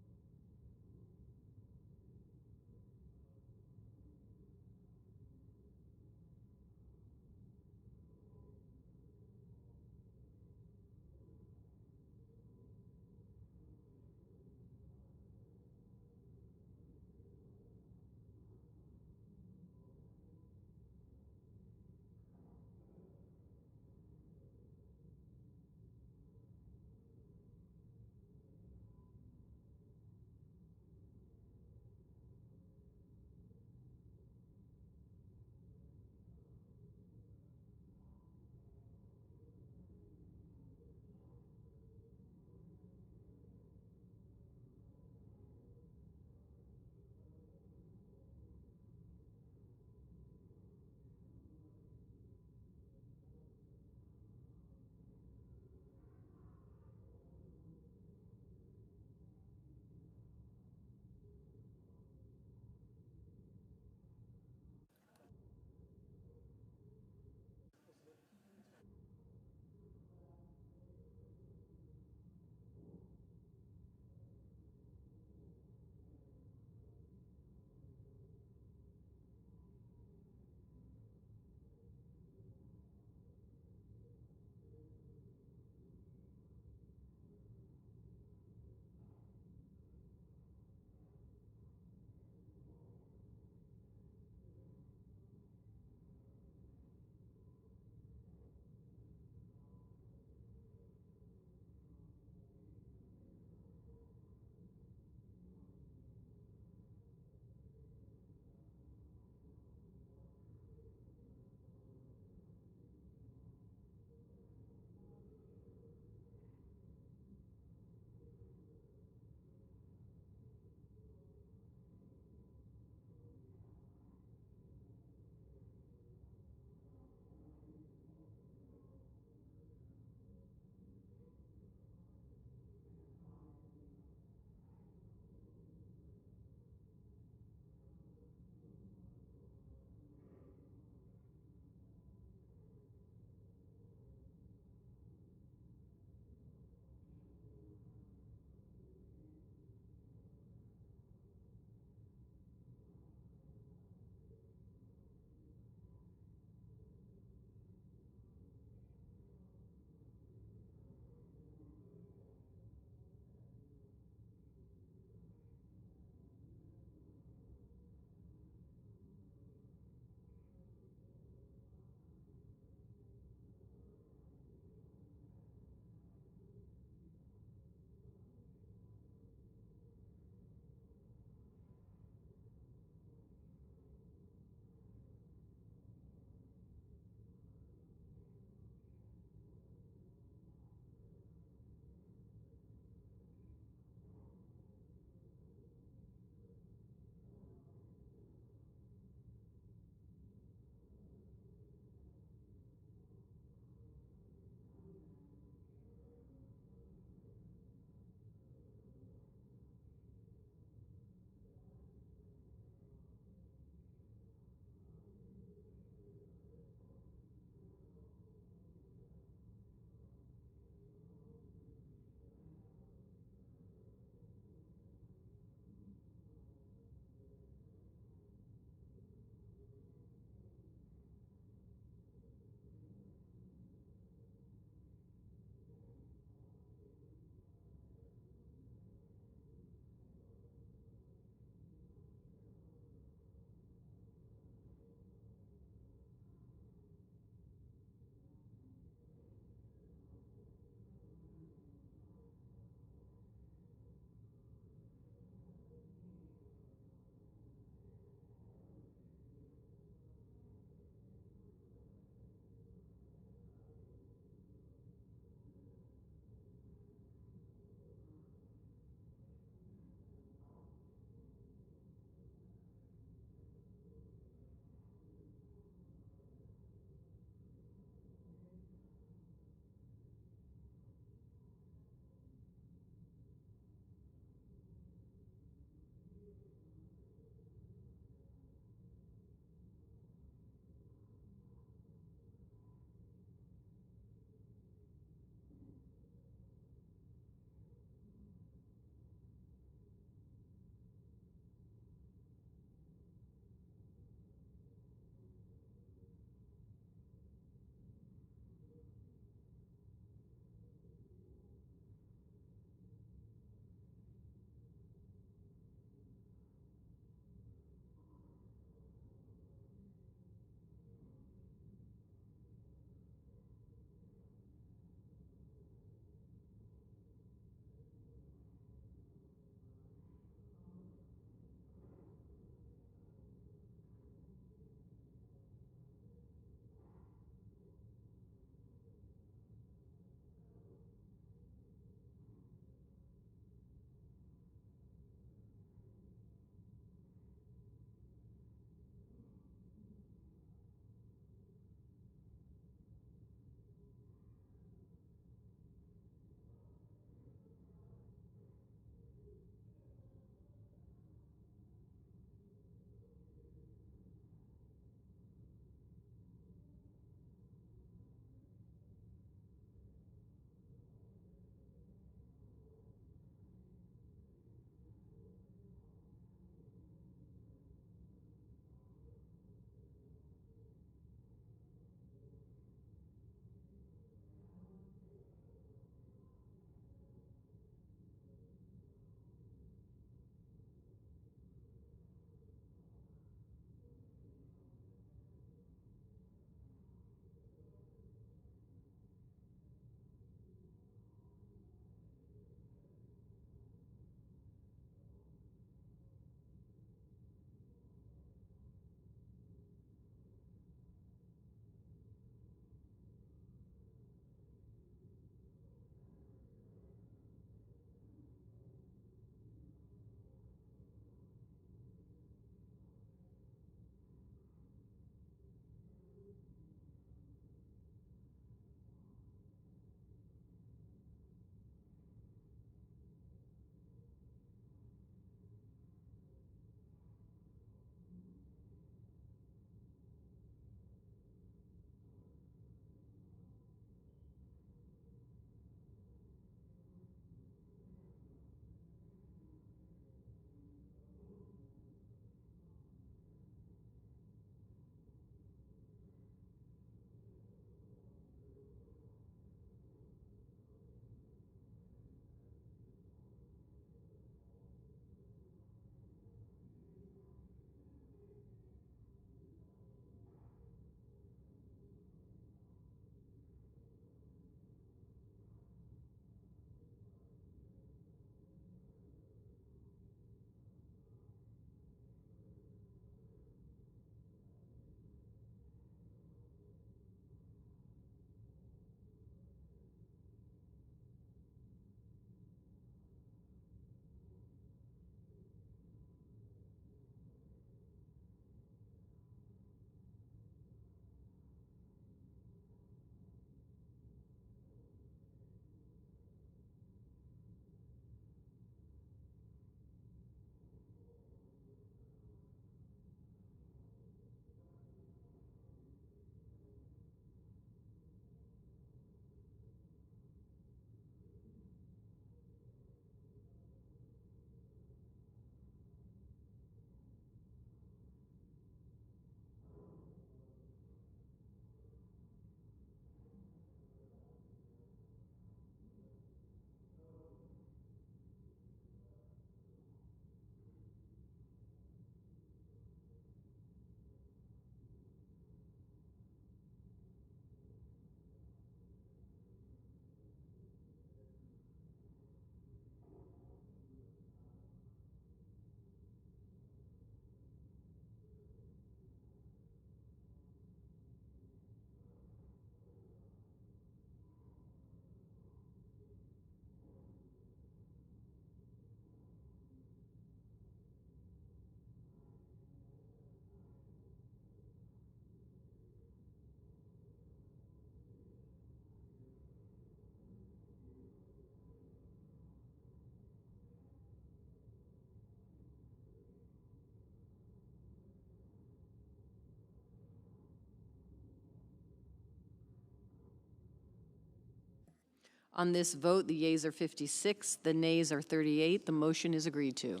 On this vote, the yeas are 56, the nays are 38. The motion is agreed to.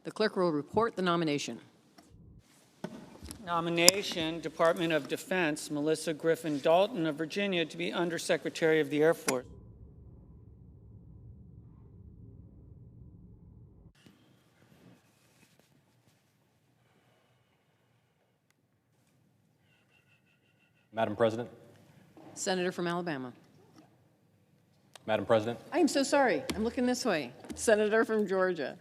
The clerk will report the nomination. Nomination, Department of Defense, Melissa Griffin Dalton of Virginia to be Undersecretary of the Air Force. Madam President. Senator from Alabama. Madam President. I am so sorry. I'm looking this way. Senator from Georgia.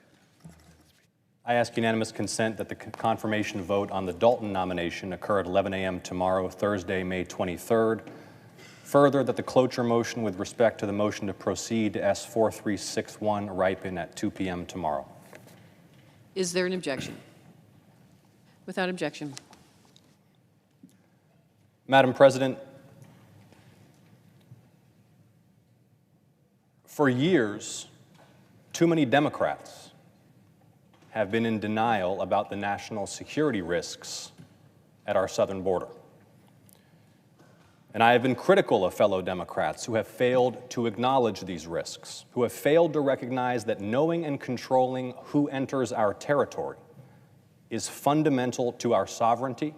I ask unanimous consent that the confirmation vote on the Dalton nomination occur at 11 a.m. tomorrow, Thursday, May 23rd. Further, that the cloture motion with respect to the motion to proceed to S4361 ripen at 2 p.m. tomorrow. Is there an objection? Without objection. Madam President, for years, too many Democrats have been in denial about the national security risks at our southern border. And I have been critical of fellow Democrats who have failed to acknowledge these risks, who have failed to recognize that knowing and controlling who enters our territory is fundamental to our sovereignty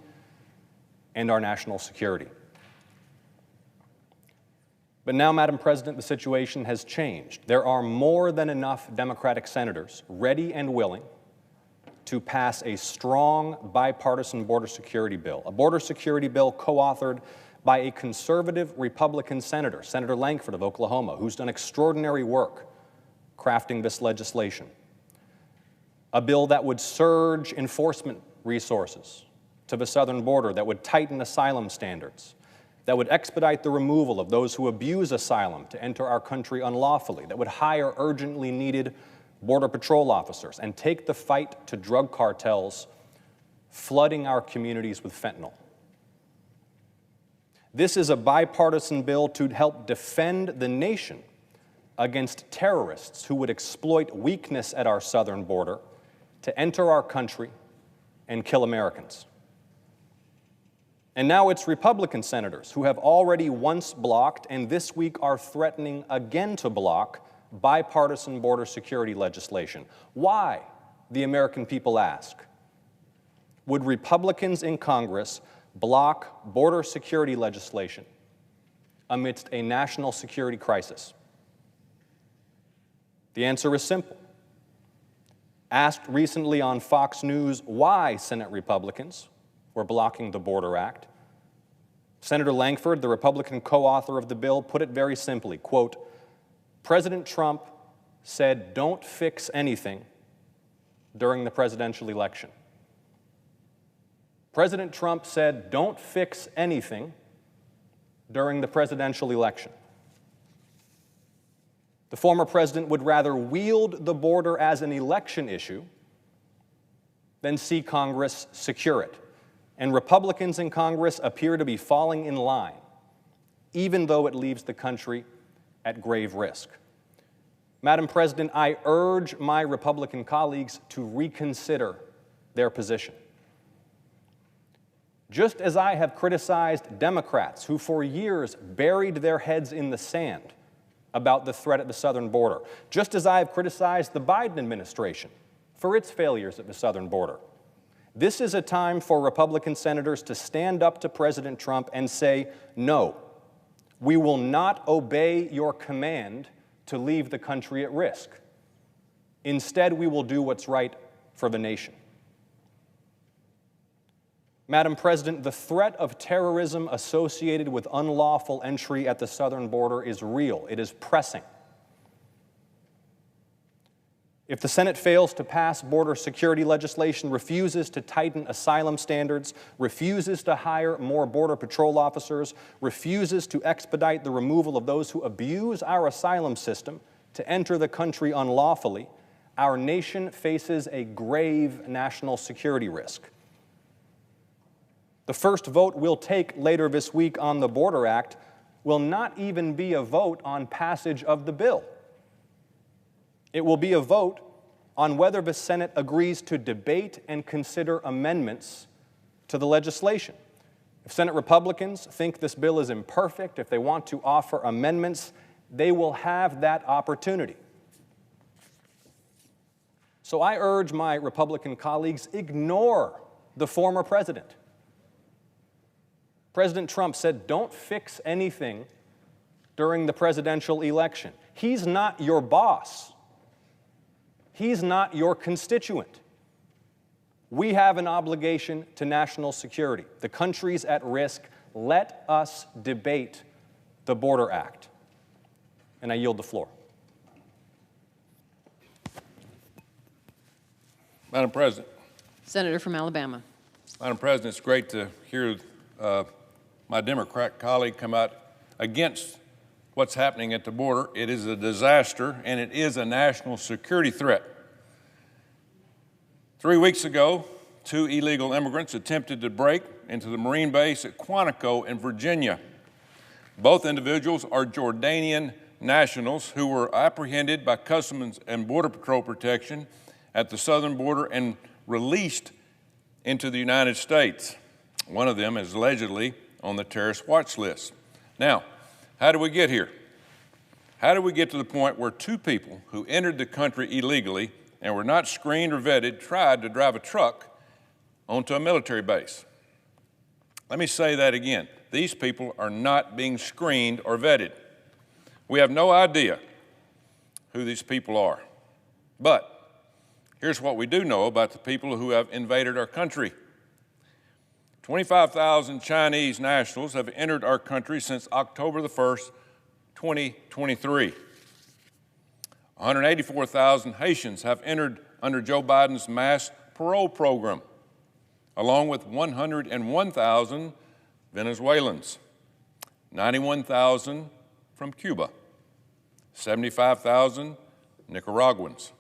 and our national security. But now, Madam President, the situation has changed. There are more than enough Democratic senators ready and willing to pass a strong bipartisan border security bill, a border security bill co-authored by a conservative Republican senator, Senator Lankford of Oklahoma, who's done extraordinary work crafting this legislation. A bill that would surge enforcement resources to the southern border, that would tighten asylum standards, that would expedite the removal of those who abuse asylum to enter our country unlawfully, that would hire urgently needed Border Patrol officers and take the fight to drug cartels flooding our communities with fentanyl. This is a bipartisan bill to help defend the nation against terrorists who would exploit weakness at our southern border to enter our country and kill Americans. And now it's Republican senators who have already once blocked and this week are threatening again to block bipartisan border security legislation. Why, the American people ask, would Republicans in Congress block border security legislation amidst a national security crisis? The answer is simple. Asked recently on Fox News why Senate Republicans were blocking the Border Act, Senator Lankford, the Republican co-author of the bill, put it very simply, quote, President Trump said, "Don't fix anything," during the presidential election. President Trump said, "Don't fix anything," during the presidential election. The former president would rather wield the border as an election issue than see Congress secure it. And Republicans in Congress appear to be falling in line, even though it leaves the country at grave risk. Madam President, I urge my Republican colleagues to reconsider their position. Just as I have criticized Democrats who for years buried their heads in the sand about the threat at the southern border, just as I have criticized the Biden administration for its failures at the southern border, this is a time for Republican senators to stand up to President Trump and say, no, we will not obey your command to leave the country at risk. Instead, we will do what's right for the nation. Madam President, the threat of terrorism associated with unlawful entry at the southern border is real. It is pressing. If the Senate fails to pass border security legislation, refuses to tighten asylum standards, refuses to hire more Border Patrol officers, refuses to expedite the removal of those who abuse our asylum system to enter the country unlawfully, our nation faces a grave national security risk. The first vote we'll take later this week on the Border Act will not even be a vote on passage of the bill. It will be a vote on whether the Senate agrees to debate and consider amendments to the legislation. If Senate Republicans think this bill is imperfect, if they want to offer amendments, they will have that opportunity. So I urge my Republican colleagues, ignore the former president. President Trump said, don't fix anything during the presidential election. He's not your boss. He's not your constituent. We have an obligation to national security. The country's at risk. Let us debate the Border Act. And I yield the floor. Madam President. Senator from Alabama. Madam President, it's great to hear my Democrat colleague come out against what's happening at the border. It is a disaster, and it is a national security threat. 3 weeks ago, 2 illegal immigrants attempted to break into the Marine base at Quantico in Virginia. Both individuals are Jordanian nationals who were apprehended by Customs and Border Patrol protection at the southern border and released into the United States. One of them is allegedly on the terrorist watch list. Now, how do we get here? How do we get to the point where 2 people who entered the country illegally and were not screened or vetted tried to drive a truck onto a military base? Let me say that again. These people are not being screened or vetted. We have no idea who these people are. But here's what we do know about the people who have invaded our country. 25,000 Chinese nationals have entered our country since October the 1st, 2023. 184,000 Haitians have entered under Joe Biden's mass parole program, along with 101,000 Venezuelans, 91,000 from Cuba, 75,000 Nicaraguans.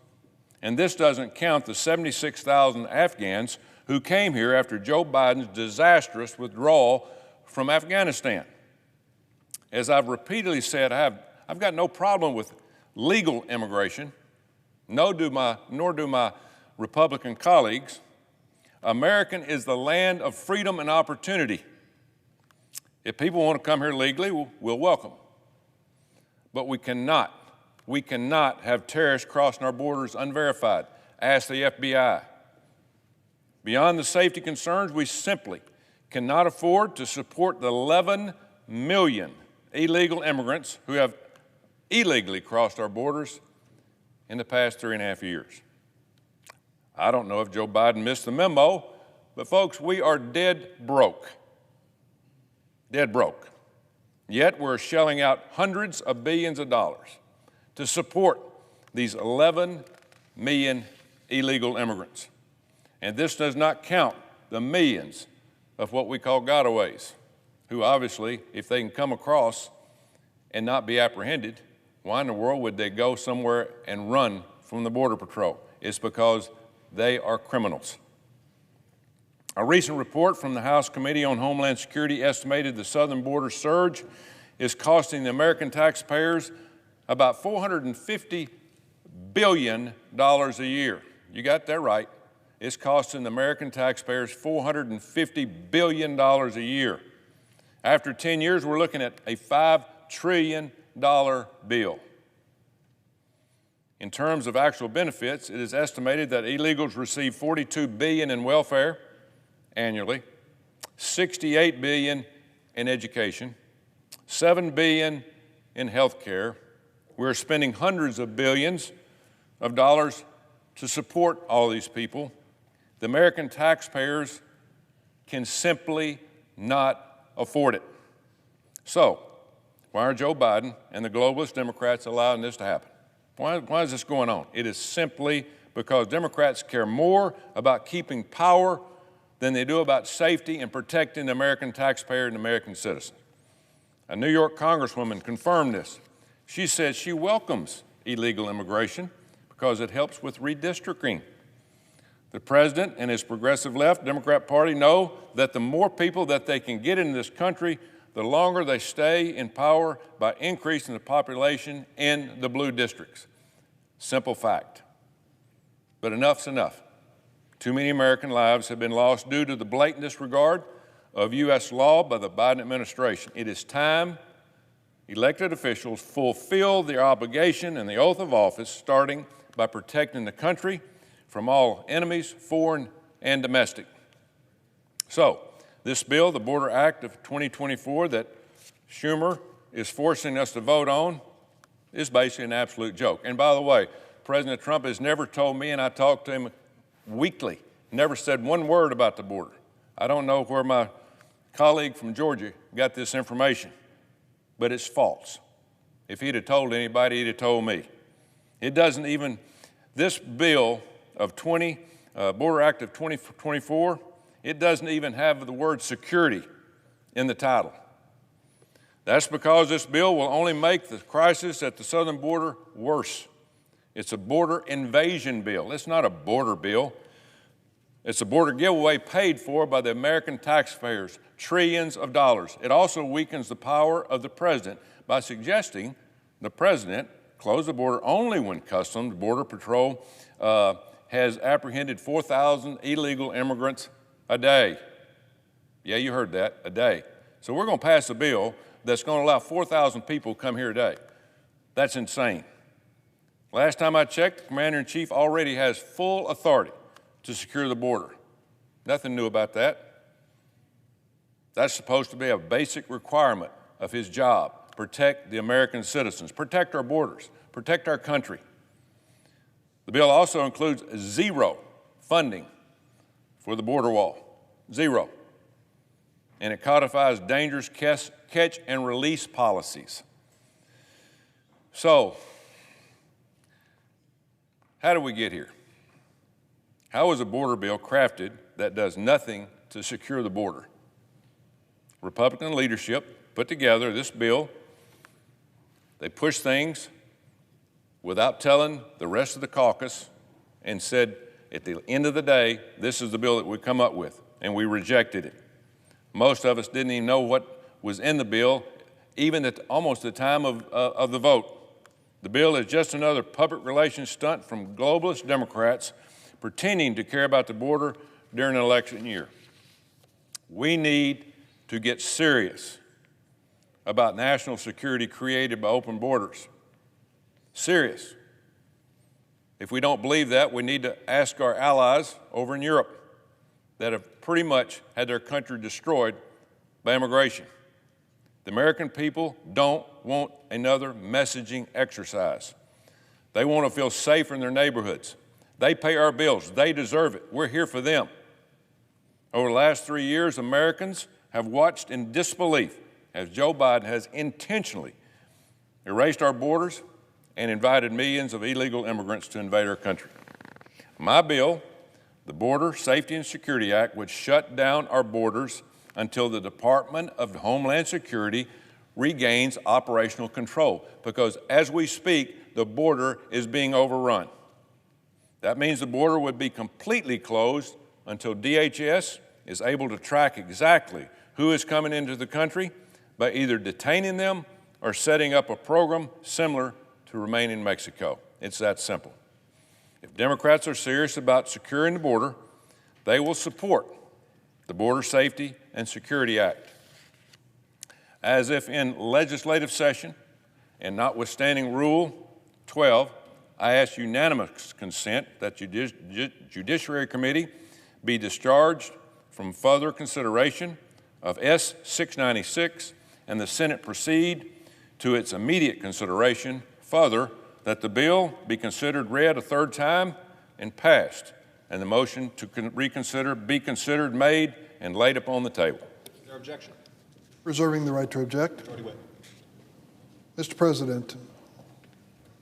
And this doesn't count the 76,000 Afghans who came here after Joe Biden's disastrous withdrawal from Afghanistan. As I've repeatedly said, I've got no problem with legal immigration, nor do my Republican colleagues. America is the land of freedom and opportunity. If people want to come here legally, we'll welcome. But we cannot have terrorists crossing our borders unverified. Ask the FBI. Beyond the safety concerns, we simply cannot afford to support the 11 million illegal immigrants who have illegally crossed our borders in the past 3.5 years. I don't know if Joe Biden missed the memo, but folks, we are dead broke. Dead broke. Yet we're shelling out hundreds of billions of dollars to support these 11 million illegal immigrants. And this does not count the millions of what we call gotaways, who obviously, if they can come across and not be apprehended, why in the world would they go somewhere and run from the Border Patrol? It's because they are criminals. A recent report from the House Committee on Homeland Security estimated the southern border surge is costing the American taxpayers about $450 billion a year. You got that right. It's costing the American taxpayers $450 billion a year. After 10 years, we're looking at a $5 trillion bill. In terms of actual benefits, it is estimated that illegals receive $42 billion in welfare annually, $68 billion in education, $7 billion in health care. We're spending hundreds of billions of dollars to support all these people. The American taxpayers can simply not afford it. So, why are Joe Biden and the globalist Democrats allowing this to happen? Why is this going on? It is simply because Democrats care more about keeping power than they do about safety and protecting the American taxpayer and American citizen. A New York congresswoman confirmed this. She said she welcomes illegal immigration because it helps with redistricting. The president and his progressive left Democrat Party know that the more people that they can get in this country, the longer they stay in power by increasing the population in the blue districts. Simple fact. But enough's enough. Too many American lives have been lost due to the blatant disregard of U.S. law by the Biden administration. It is time elected officials fulfill their obligation and the oath of office, starting by protecting the country from all enemies, foreign and domestic. So, this bill, the Border Act of 2024 that Schumer is forcing us to vote on, is basically an absolute joke. And by the way, President Trump has never told me, and I talk to him weekly, never said one word about the border. I don't know where my colleague from Georgia got this information, but it's false. If he'd have told anybody, he'd have told me. It doesn't even, this bill of Border Act of 2024, it doesn't even have the word security in the title. That's because this bill will only make the crisis at the southern border worse. It's a border invasion bill. It's not a border bill. It's a border giveaway paid for by the American taxpayers, trillions of dollars. It also weakens the power of the president by suggesting the president close the border only when Customs Border Patrol has apprehended 4,000 illegal immigrants a day. Yeah, you heard that, a day. So we're going to pass a bill that's going to allow 4,000 people to come here a day. That's insane. Last time I checked, the Commander-in-Chief already has full authority to secure the border. Nothing new about that. That's supposed to be a basic requirement of his job. Protect the American citizens, protect our borders, protect our country. The bill also includes zero funding for the border wall, zero. And it codifies dangerous catch and release policies. So, how did we get here? How was a border bill crafted that does nothing to secure the border? Republican leadership put together this bill. They pushed things without telling the rest of the caucus and said, at the end of the day, this is the bill that we come up with, and we rejected it. Most of us didn't even know what was in the bill, even at almost the time of the vote. The bill is just another public relations stunt from globalist Democrats pretending to care about the border during an election year. We need to get serious about national security created by open borders. Serious. If we don't believe that, we need to ask our allies over in Europe that have pretty much had their country destroyed by immigration. The American people don't want another messaging exercise. They want to feel safer in their neighborhoods. They pay our bills. They deserve it. We're here for them. Over the last 3 years, Americans have watched in disbelief as Joe Biden has intentionally erased our borders and invited millions of illegal immigrants to invade our country. My bill, the Border Safety and Security Act, would shut down our borders until the Department of Homeland Security regains operational control, because as we speak, the border is being overrun. That means the border would be completely closed until DHS is able to track exactly who is coming into the country by either detaining them or setting up a program similar to remain in Mexico. It's that simple. If Democrats are serious about securing the border, they will support the Border Safety and Security Act. As if in legislative session, and notwithstanding Rule 12, I ask unanimous consent that Judiciary Committee be discharged from further consideration of S-696 and the Senate proceed to its immediate consideration. Further, that the bill be considered read a third time and passed, and the motion to reconsider be considered made and laid upon the table. Is there objection? Reserving the right to object. Mr. President,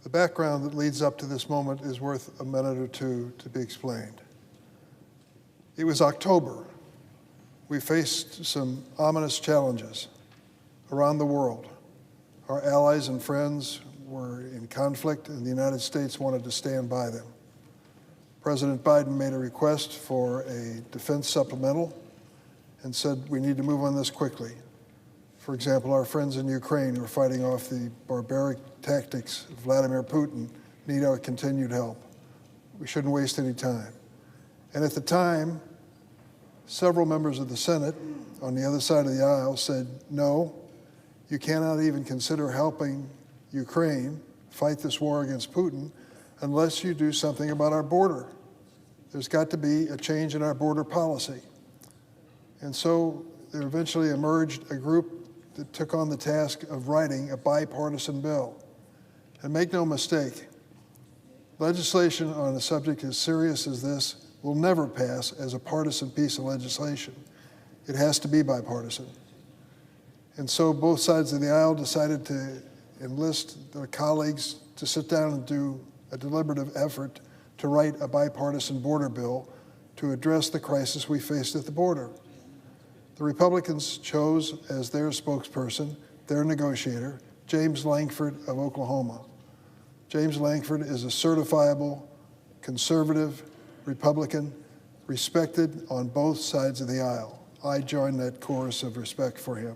the background that leads up to this moment is worth a minute or two to be explained. It was October. We faced some ominous challenges around the world. Our allies and friends were in conflict, and the United States wanted to stand by them. President Biden made a request for a defense supplemental and said we need to move on this quickly. For example, our friends in Ukraine who are fighting off the barbaric tactics of Vladimir Putin need our continued help. We shouldn't waste any time. And at the time, Several members of the Senate on the other side of the aisle said, no, you cannot even consider helping Ukraine fight this war against Putin unless you do something about our border. There's got to be a change in our border policy. And so there eventually emerged a group that took on the task of writing a bipartisan bill. And make no mistake, legislation on a subject as serious as this will never pass as a partisan piece of legislation. It has to be bipartisan. And so both sides of the aisle decided to enlist their colleagues to sit down and do a deliberative effort to write a bipartisan border bill to address the crisis we faced at the border. The Republicans chose as their spokesperson, their negotiator, James Lankford of Oklahoma. James Lankford is a certifiable, conservative Republican, respected on both sides of the aisle. I joined that chorus of respect for him.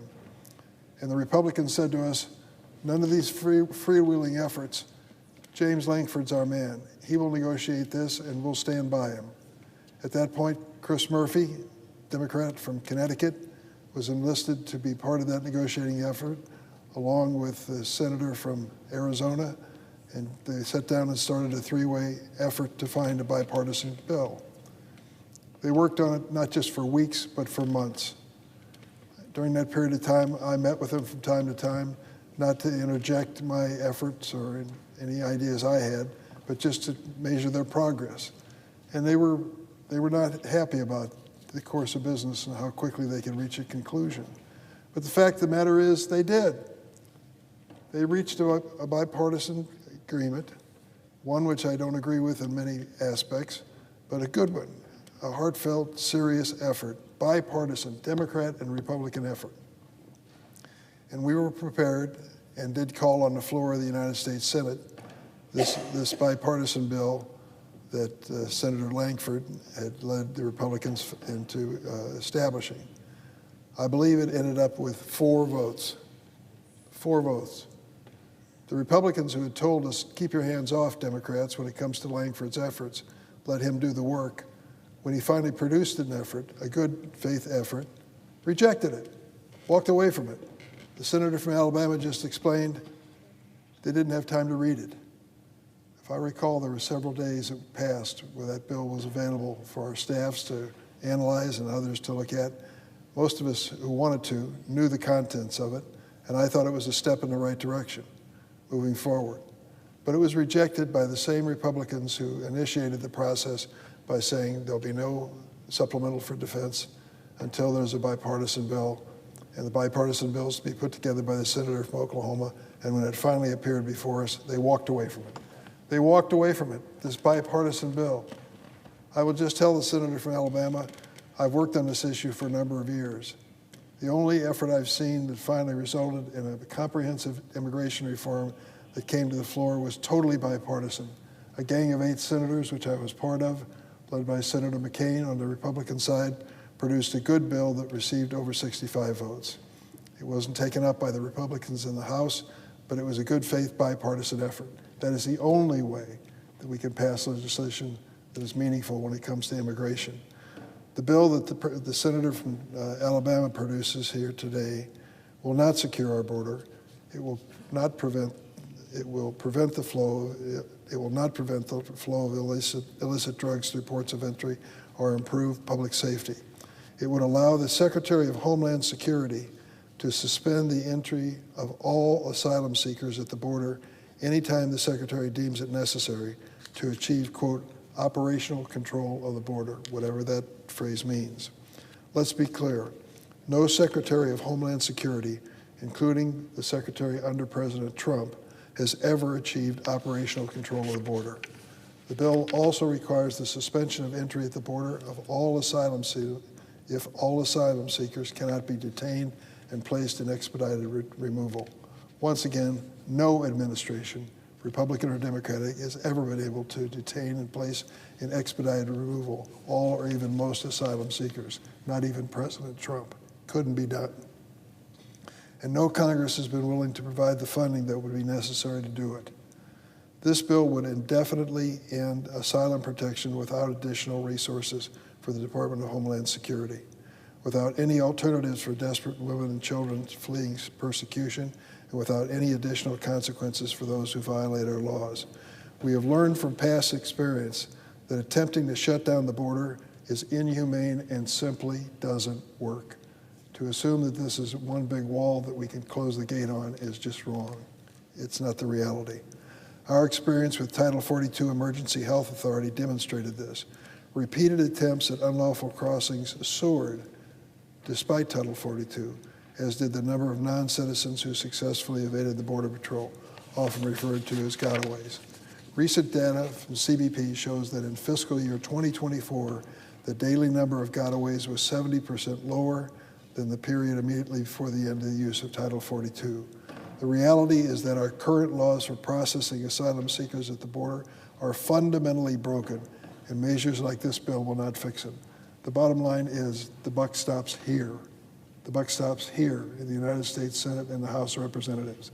And the Republicans said to us, none of these freewheeling efforts, James Lankford's our man. He will negotiate this and we'll stand by him. At that point, Chris Murphy, Democrat from Connecticut, was enlisted to be part of that negotiating effort, along with the senator from Arizona, and they sat down and started a three-way effort to find a bipartisan bill. They worked on it not just for weeks, but for months. During that period of time, I met with them from time to time, not to interject my efforts or any ideas I had, but just to measure their progress. And they were not happy about the course of business and how quickly they could reach a conclusion. But the fact of the matter is, they did. They reached a bipartisan agreement, one which I don't agree with in many aspects, but a good one, a heartfelt, serious effort, bipartisan, Democrat and Republican effort. And we were prepared and did call on the floor of the United States Senate this bipartisan bill that Senator Lankford had led the Republicans into establishing. I believe it ended up with 4 votes. 4 votes. The Republicans who had told us, keep your hands off, Democrats, when it comes to Lankford's efforts, let him do the work, when he finally produced an effort, a good faith effort, rejected it, walked away from it. The senator from Alabama just explained they didn't have time to read it. If I recall, there were several days that passed where that bill was available for our staffs to analyze and others to look at. Most of us who wanted to knew the contents of it, and I thought it was a step in the right direction moving forward. But it was rejected by the same Republicans who initiated the process by saying there'll be no supplemental for defense until there's a bipartisan bill, and the bipartisan bill is to be put together by the senator from Oklahoma, and when it finally appeared before us, they walked away from it. They walked away from it, this bipartisan bill. I will just tell the senator from Alabama, I've worked on this issue for a number of years. The only effort I've seen that finally resulted in a comprehensive immigration reform that came to the floor was totally bipartisan. A gang of 8 senators, which I was part of, led by Senator McCain on the Republican side, produced a good bill that received over 65 votes. It wasn't taken up by the Republicans in the House, but it was a good faith bipartisan effort. That is the only way that we can pass legislation that is meaningful when it comes to immigration. The bill that the senator from Alabama produces here today will not secure our border. It will not prevent. It will prevent the flow. It will not prevent the flow of illicit drugs through ports of entry or improve public safety. It would allow the Secretary of Homeland Security to suspend the entry of all asylum seekers at the border anytime the Secretary deems it necessary to achieve, quote, operational control of the border, whatever that phrase means. Let's be clear. No Secretary of Homeland Security, including the Secretary under President Trump, has ever achieved operational control of the border. The bill also requires the suspension of entry at the border of all asylum seekers if all asylum seekers cannot be detained and placed in expedited removal. Once again, no administration, Republican or Democratic, has ever been able to detain and place in expedited removal all or even most asylum seekers, not even President Trump. Couldn't be done. And no Congress has been willing to provide the funding that would be necessary to do it. This bill would indefinitely end asylum protection without additional resources for the Department of Homeland Security, without any alternatives for desperate women and children fleeing persecution, and without any additional consequences for those who violate our laws. We have learned from past experience that attempting to shut down the border is inhumane and simply doesn't work. To assume that this is one big wall that we can close the gate on is just wrong. It's not the reality. Our experience with Title 42 Emergency Health Authority demonstrated this. Repeated attempts at unlawful crossings soared despite Title 42, as did the number of non-citizens who successfully evaded the Border Patrol, often referred to as gotaways. Recent data from CBP shows that in fiscal year 2024, the daily number of gotaways was 70% lower than the period immediately before the end of the use of Title 42. The reality is that our current laws for processing asylum seekers at the border are fundamentally broken, and measures like this bill will not fix them. The bottom line is the buck stops here. The buck stops here in the United States Senate and the House of Representatives.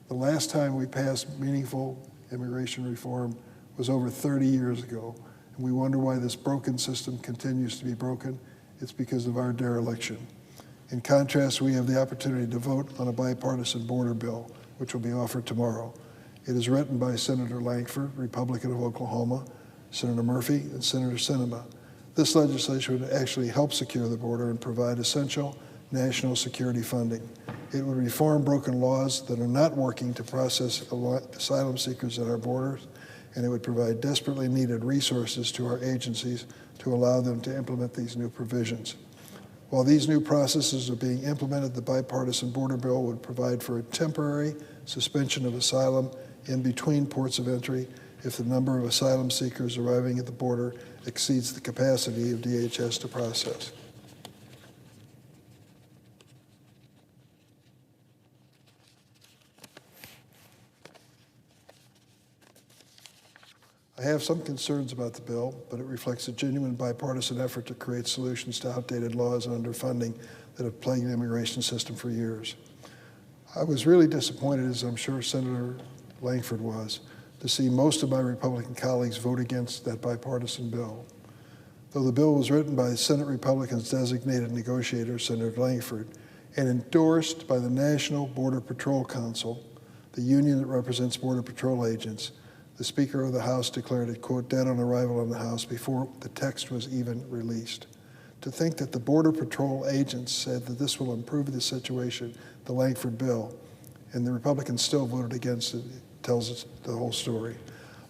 The last time we passed meaningful immigration reform was over 30 years ago, and we wonder why this broken system continues to be broken. It's because of our dereliction. In contrast, we have the opportunity to vote on a bipartisan border bill, which will be offered tomorrow. It is written by Senator Lankford, Republican of Oklahoma, Senator Murphy, and Senator Sinema. This legislation would actually help secure the border and provide essential national security funding. It would reform broken laws that are not working to process asylum seekers at our borders, and it would provide desperately needed resources to our agencies to allow them to implement these new provisions. While these new processes are being implemented, the bipartisan border bill would provide for a temporary suspension of asylum in between ports of entry if the number of asylum seekers arriving at the border exceeds the capacity of DHS to process. I have some concerns about the bill, but it reflects a genuine bipartisan effort to create solutions to outdated laws and underfunding that have plagued the immigration system for years. I was really disappointed, as I'm sure Senator Lankford was, to see most of my Republican colleagues vote against that bipartisan bill. Though the bill was written by Senate Republicans' designated negotiator, Senator Lankford, and endorsed by the National Border Patrol Council, the union that represents Border Patrol agents, the Speaker of the House declared it, quote, dead on arrival in the House before the text was even released. To think that the Border Patrol agents said that this will improve the situation, the Lankford bill, and the Republicans still voted against it, tells us the whole story.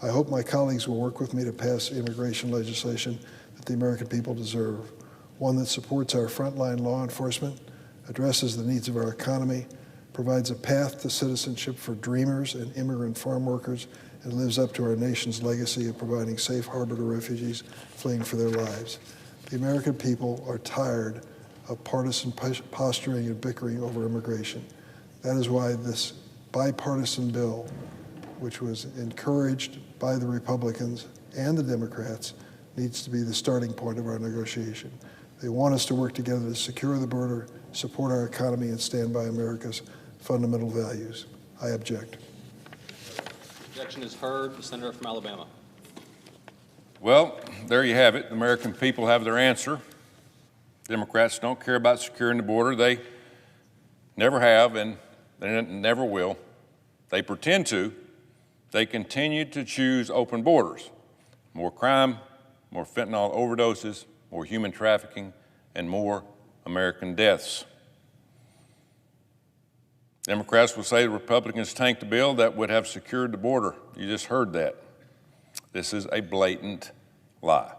I hope my colleagues will work with me to pass immigration legislation that the American people deserve, one that supports our frontline law enforcement, addresses the needs of our economy, provides a path to citizenship for dreamers and immigrant farm workers, and lives up to our nation's legacy of providing safe harbor to refugees fleeing for their lives. The American people are tired of partisan posturing and bickering over immigration. That is why this bipartisan bill, which was encouraged by the Republicans and the Democrats, needs to be the starting point of our negotiation. They want us to work together to secure the border, support our economy, and stand by America's fundamental values. I object. Objection is heard. The senator from Alabama. Well, there you have it. The American people have their answer. Democrats don't care about securing the border. They never have, and they never will. They pretend to. They continue to choose open borders. More crime, more fentanyl overdoses, more human trafficking, and more American deaths. Democrats will say the Republicans tanked a bill that would have secured the border. You just heard that. This is a blatant lie.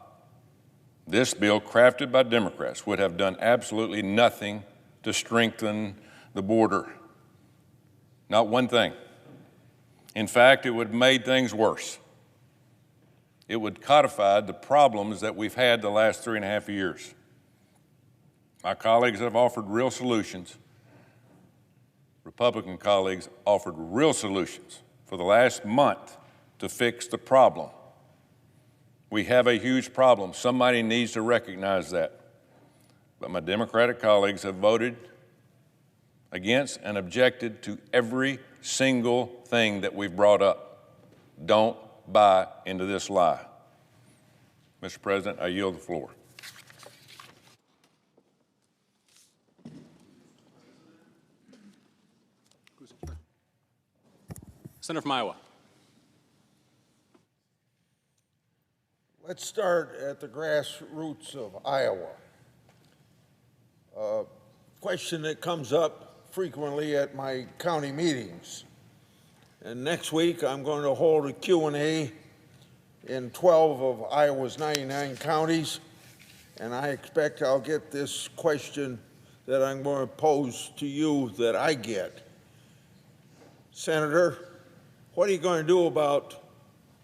This bill, crafted by Democrats, would have done absolutely nothing to strengthen the border. Not one thing. In fact, it would have made things worse. It would codify the problems that we've had the last 3.5 years. My colleagues have offered real solutions. Republican colleagues offered real solutions for the last month to fix the problem. We have a huge problem. Somebody needs to recognize that. But my Democratic colleagues have voted against and objected to every single thing that we've brought up. Don't buy into this lie. Mr. President, I yield the floor. Senator from Iowa. Let's start at the grassroots of Iowa. Question that comes up frequently at my county meetings. And next week, I'm going to hold a Q&A in 12 of Iowa's 99 counties, and I expect I'll get this question that I'm going to pose to you that I get. Senator, what are you going to do about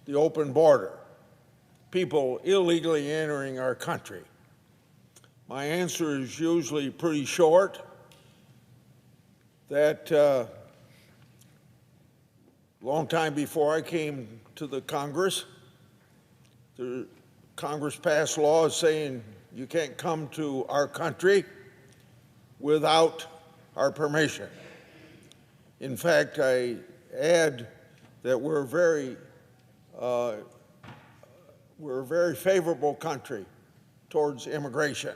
the open border? People illegally entering our country. My answer is usually pretty short, that long time before I came to the Congress, the Congress passed laws saying you can't come to our country without our permission. In fact, I add that we're a very favorable country towards immigration,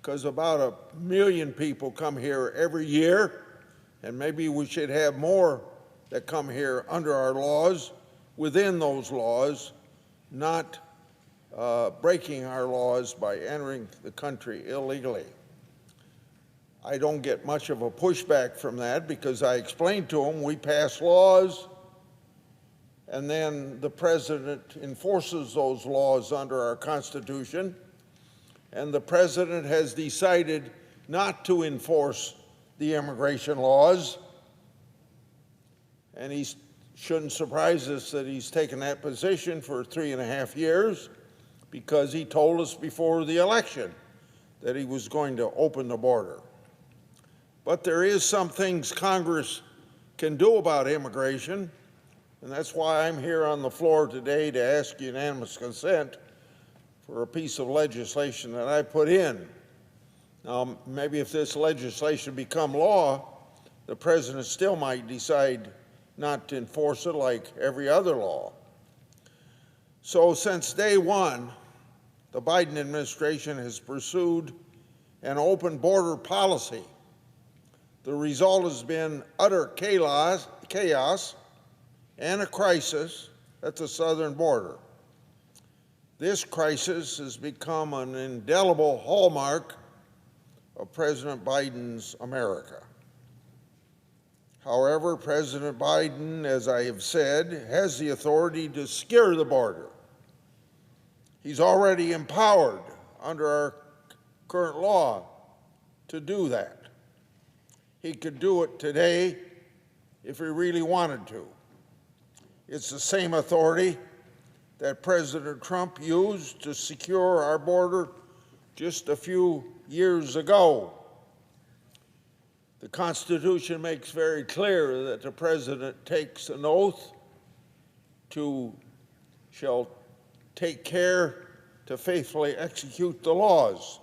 because about 1 million people come here every year, and maybe we should have more that come here under our laws, within those laws, not breaking our laws by entering the country illegally. I don't get much of a pushback from that, because I explained to them we pass laws and then the president enforces those laws under our Constitution, and the president has decided not to enforce the immigration laws, and he shouldn't surprise us that he's taken that position for 3.5 years, because he told us before the election that he was going to open the border. But there is some things Congress can do about immigration, and that's why I'm here on the floor today to ask unanimous consent for a piece of legislation that I put in. Now, maybe if this legislation become law, the president still might decide not to enforce it like every other law. So since day one, the Biden administration has pursued an open border policy. The result has been utter chaos and a crisis at the southern border. This crisis has become an indelible hallmark of President Biden's America. However, President Biden, as I have said, has the authority to secure the border. He's already empowered under our current law to do that. He could do it today if he really wanted to. It's the same authority that President Trump used to secure our border just a few years ago. The Constitution makes very clear that the president takes an oath shall take care to faithfully execute the laws.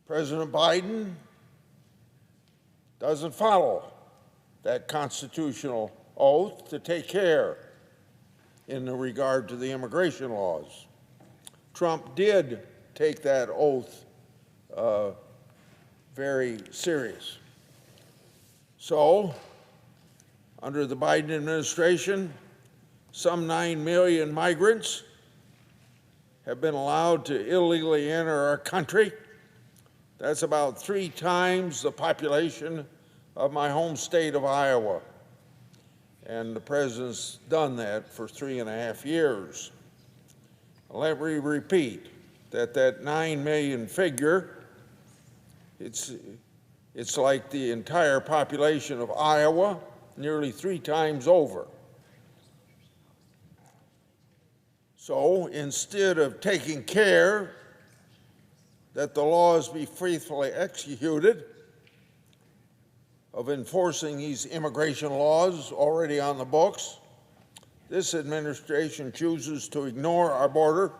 President Biden doesn't follow that constitutional oath to take care in regard to the immigration laws. Trump did take that oath very serious. So, under the Biden administration, some 9 million migrants have been allowed to illegally enter our country. That's about 3 times the population of my home state of Iowa. And the president's done that for 3.5 years. Let me repeat that 9 million figure, it's like the entire population of Iowa, nearly 3 times over. So instead of taking care that the laws be faithfully executed, of enforcing these immigration laws already on the books, this administration chooses to ignore our border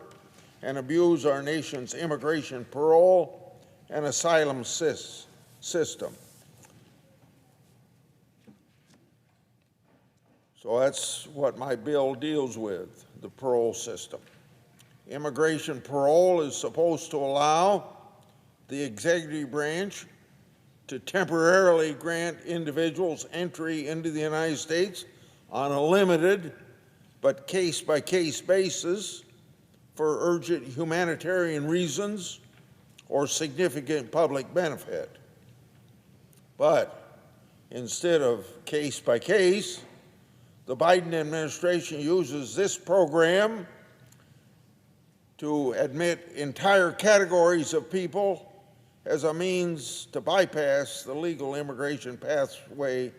and abuse our nation's immigration, parole, and asylum system. So that's what my bill deals with, the parole system. Immigration parole is supposed to allow the executive branch to temporarily grant individuals entry into the United States on a limited but case-by-case basis for urgent humanitarian reasons or significant public benefit. But instead of case-by-case, the Biden administration uses this program to admit entire categories of people as a means to bypass the legal immigration pathway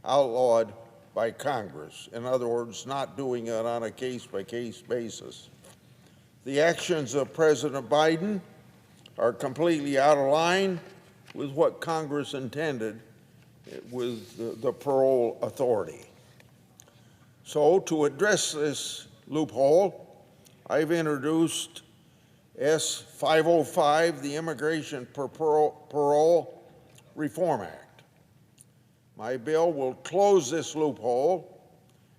outlawed by Congress. In other words, not doing it on a case-by-case basis. The actions of President Biden are completely out of line with what Congress intended with the parole authority. So, to address this loophole, I've introduced S-505, the Immigration Parole Reform Act. My bill will close this loophole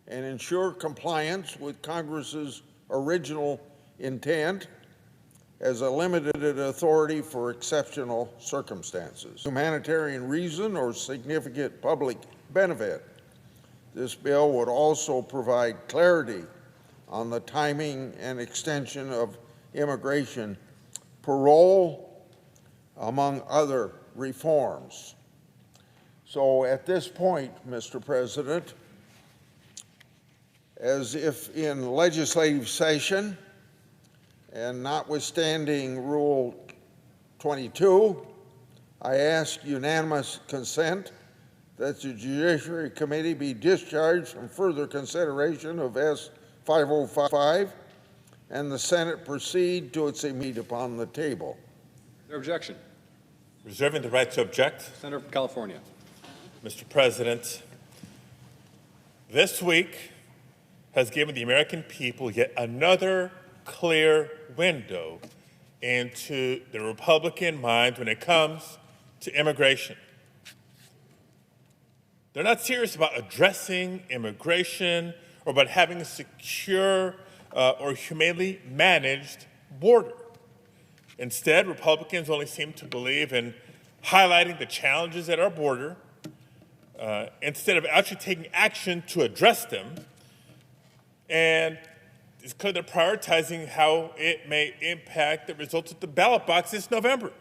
and ensure compliance with Congress's original intent as a limited authority for exceptional circumstances, humanitarian reason, or significant public benefit. This bill would also provide clarity on the timing and extension of immigration parole, among other reforms. So at this point, Mr. President, as if in legislative session, and notwithstanding Rule 22, I ask unanimous consent that the Judiciary Committee be discharged from further consideration of S-505 and the Senate proceed to its immediate upon the table. Their objection. Reserving the right to object. Senator from California. Mr. President, this week has given the American people yet another clear window into the Republican mind when it comes to immigration. They're not serious about addressing immigration or about having a secure or humanely managed border. Instead, Republicans only seem to believe in highlighting the challenges at our border instead of actually taking action to address them. And it's clear they're prioritizing how it may impact the results of the ballot box this November.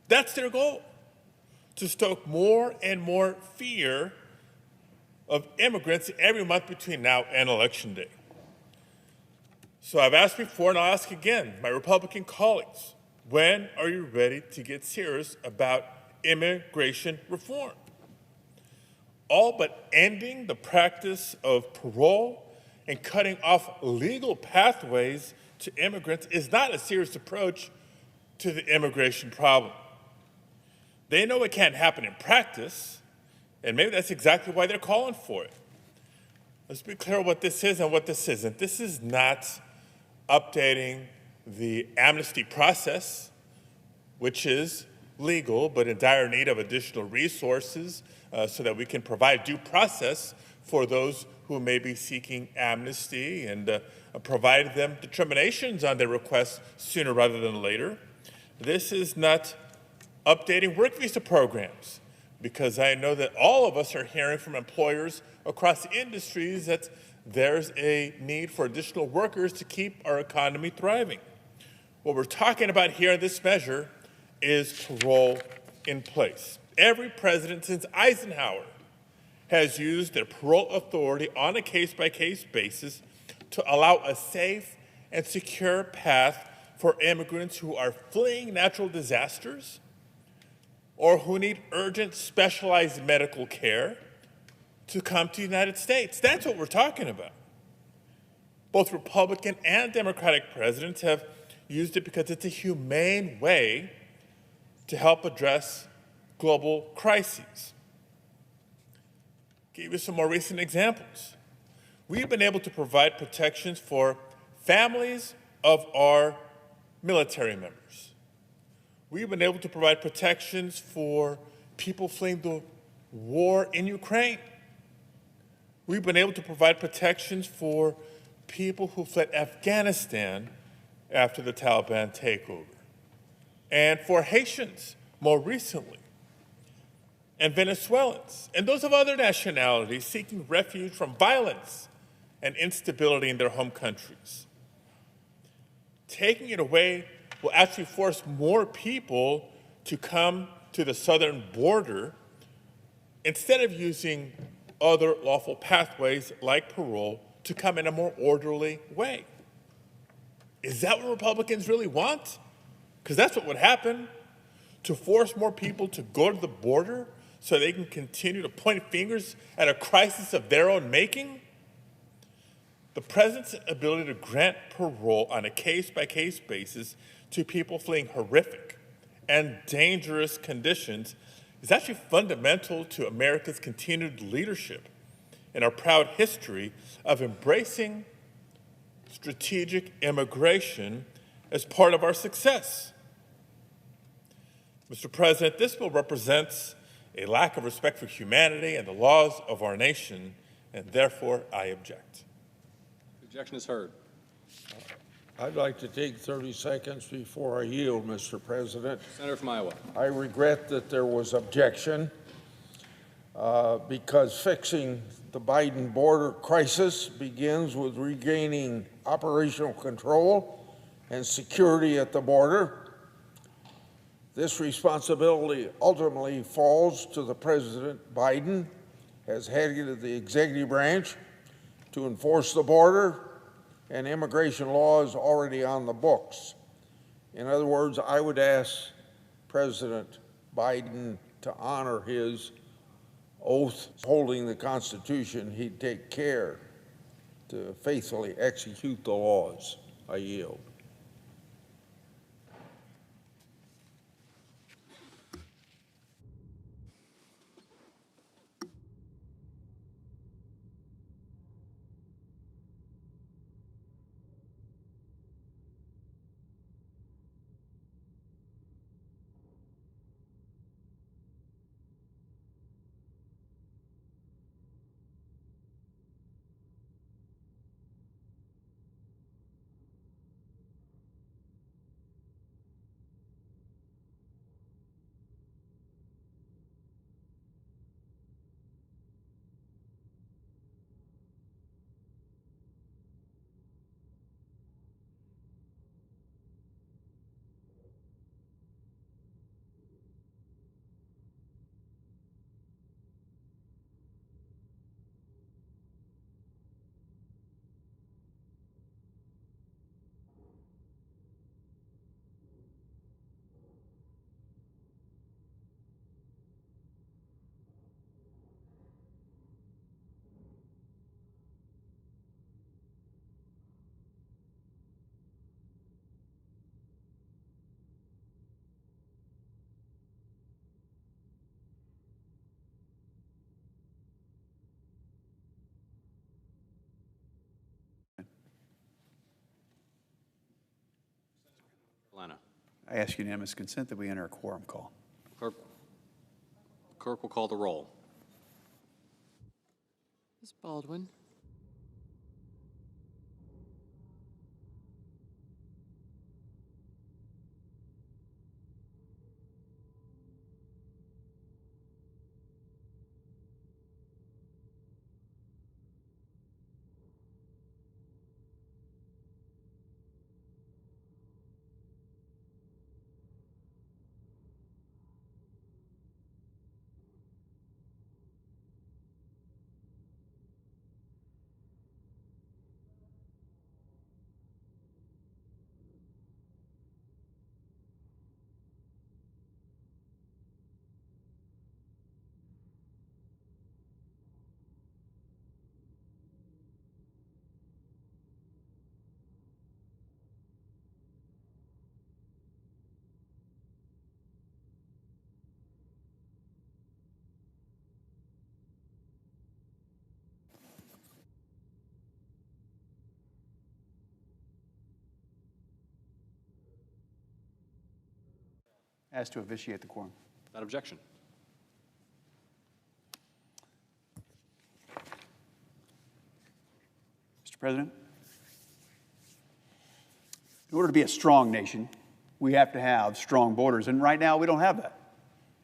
That's their goal, to stoke more and more fear of immigrants every month between now and Election Day. So I've asked before, and I'll ask again, my Republican colleagues, when are you ready to get serious about immigration reform? All but ending the practice of parole and cutting off legal pathways to immigrants is not a serious approach to the immigration problem. They know it can't happen in practice, and maybe that's exactly why they're calling for it. Let's be clear what this is and what this isn't. This is not updating the amnesty process, which is legal but in dire need of additional resources so that we can provide due process for those who may be seeking amnesty and provide them determinations on their requests sooner rather than later. This is not updating work visa programs, because I know that all of us are hearing from employers across industries that there's a need for additional workers to keep our economy thriving. What we're talking about here in this measure is parole in place. Every president since Eisenhower has used their parole authority on a case-by-case basis to allow a safe and secure path for immigrants who are fleeing natural disasters or who need urgent specialized medical care to come to the United States. That's what we're talking about. Both Republican and Democratic presidents have used it because it's a humane way to help address global crises. Give you some more recent examples. We've been able to provide protections for families of our military members. We've been able to provide protections for people fleeing the war in Ukraine. We've been able to provide protections for people who fled Afghanistan after the Taliban takeover. And for Haitians, more recently, and Venezuelans, and those of other nationalities seeking refuge from violence and instability in their home countries. Taking it away will actually force more people to come to the southern border instead of using other lawful pathways like parole to come in a more orderly way. Is that what Republicans really want? Because that's what would happen, to force more people to go to the border so they can continue to point fingers at a crisis of their own making? The president's ability to grant parole on a case-by-case basis to people fleeing horrific and dangerous conditions is actually fundamental to America's continued leadership and our proud history of embracing strategic immigration as part of our success. Mr. President, this bill represents a lack of respect for humanity and the laws of our nation, and therefore I object. Objection is heard. I'd like to take 30 seconds before I yield, Mr. President. Senator from Iowa. I regret that there was objection because fixing the Biden border crisis begins with regaining operational control and security at the border. This responsibility ultimately falls to the President Biden as head of the executive branch to enforce the border and immigration laws already on the books. In other words, I would ask President Biden to honor his oath holding the Constitution. He'd take care to faithfully execute the laws. I yield. I ask unanimous consent that we enter a quorum call. Clerk will call the roll. Ms. Baldwin. Asked to officiate the quorum. Without objection. Mr. President, in order to be a strong nation, we have to have strong borders, and right now we don't have that.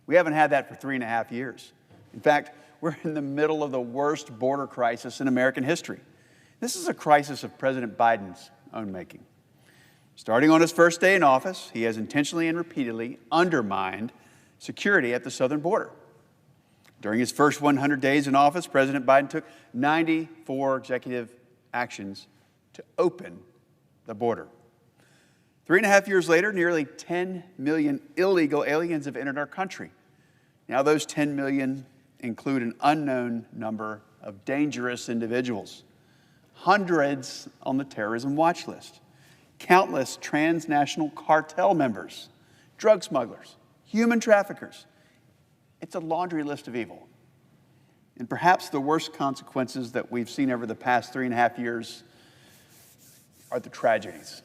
We haven't had that for 3.5 years. In fact, we're in the middle of the worst border crisis in American history. This is a crisis of President Biden's own making. Starting on his first day in office, he has intentionally and repeatedly undermined security at the southern border. During his first 100 days in office, President Biden took 94 executive actions to open the border. 3.5 years later, nearly 10 million illegal aliens have entered our country. Now those 10 million include an unknown number of dangerous individuals, hundreds on the terrorism watch list, countless transnational cartel members, drug smugglers, human traffickers. It's a laundry list of evil. And perhaps the worst consequences that we've seen over the past 3.5 years are the tragedies.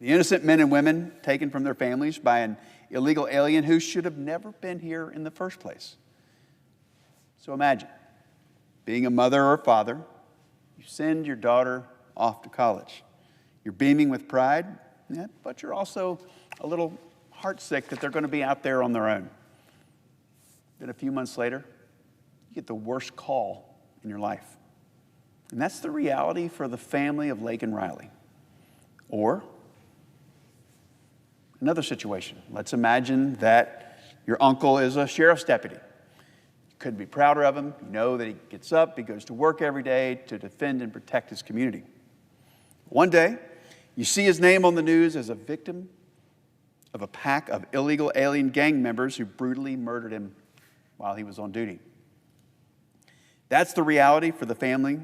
The innocent men and women taken from their families by an illegal alien who should have never been here in the first place. So imagine being a mother or a father. You send your daughter off to college. You're beaming with pride, but you're also a little heartsick that they're going to be out there on their own. Then a few months later, you get the worst call in your life. And that's the reality for the family of Laken Riley. Or another situation. Let's imagine that your uncle is a sheriff's deputy. You couldn't be prouder of him. You know that he gets up, he goes to work every day to defend and protect his community. One day, you see his name on the news as a victim of a pack of illegal alien gang members who brutally murdered him while he was on duty. That's the reality for the family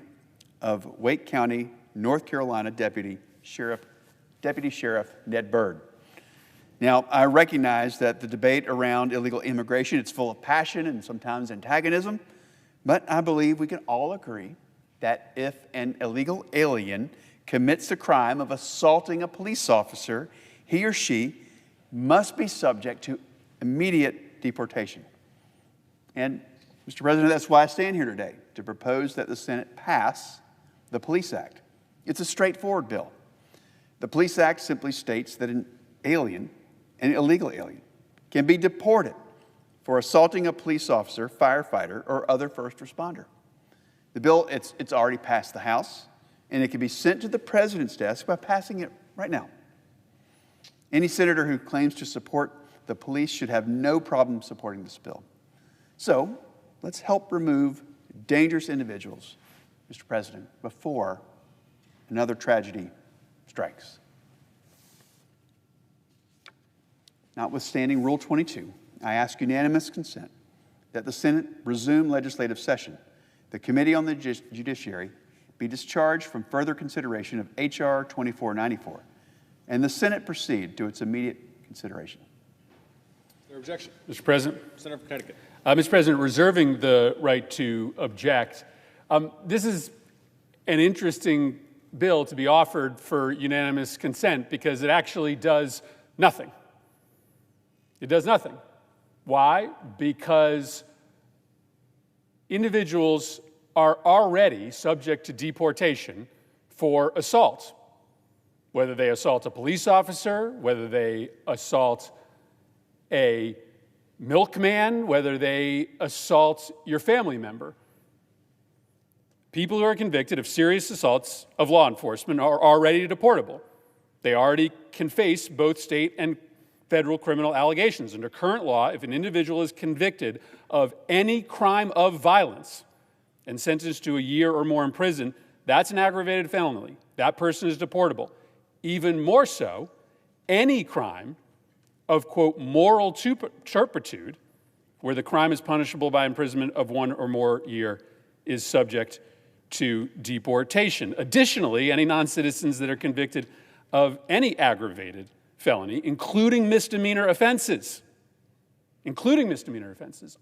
of Wake County, North Carolina Deputy Sheriff Ned Byrd. Now, I recognize that the debate around illegal immigration, it's full of passion and sometimes antagonism, but I believe we can all agree that if an illegal alien commits the crime of assaulting a police officer, he or she must be subject to immediate deportation. And, Mr. President, that's why I stand here today, to propose that the Senate pass the Police Act. It's a straightforward bill. The Police Act simply states that an illegal alien, can be deported for assaulting a police officer, firefighter, or other first responder. The bill, it's already passed the House, and it can be sent to the President's desk by passing it right now. Any senator who claims to support the police should have no problem supporting this bill. So, let's help remove dangerous individuals, Mr. President, before another tragedy strikes. Notwithstanding Rule 22, I ask unanimous consent that the Senate resume legislative session. The Committee on the Judiciary be discharged from further consideration of H.R. 2494, and the Senate proceed to its immediate consideration. No objection. Mr. President. Senator from Connecticut. Mr. President, reserving the right to object, this is an interesting bill to be offered for unanimous consent because it actually does nothing. It does nothing. Why? Because individuals are already subject to deportation for assault, whether they assault a police officer, whether they assault a milkman, whether they assault your family member. People who are convicted of serious assaults of law enforcement are already deportable. They already can face both state and federal criminal allegations. Under current law, if an individual is convicted of any crime of violence and sentenced to a year or more in prison, that's an aggravated felony. That person is deportable. Even more so, any crime of, quote, moral turpitude, where the crime is punishable by imprisonment of 1 or more year, is subject to deportation. Additionally, any non-citizens that are convicted of any aggravated felony, including misdemeanor offenses,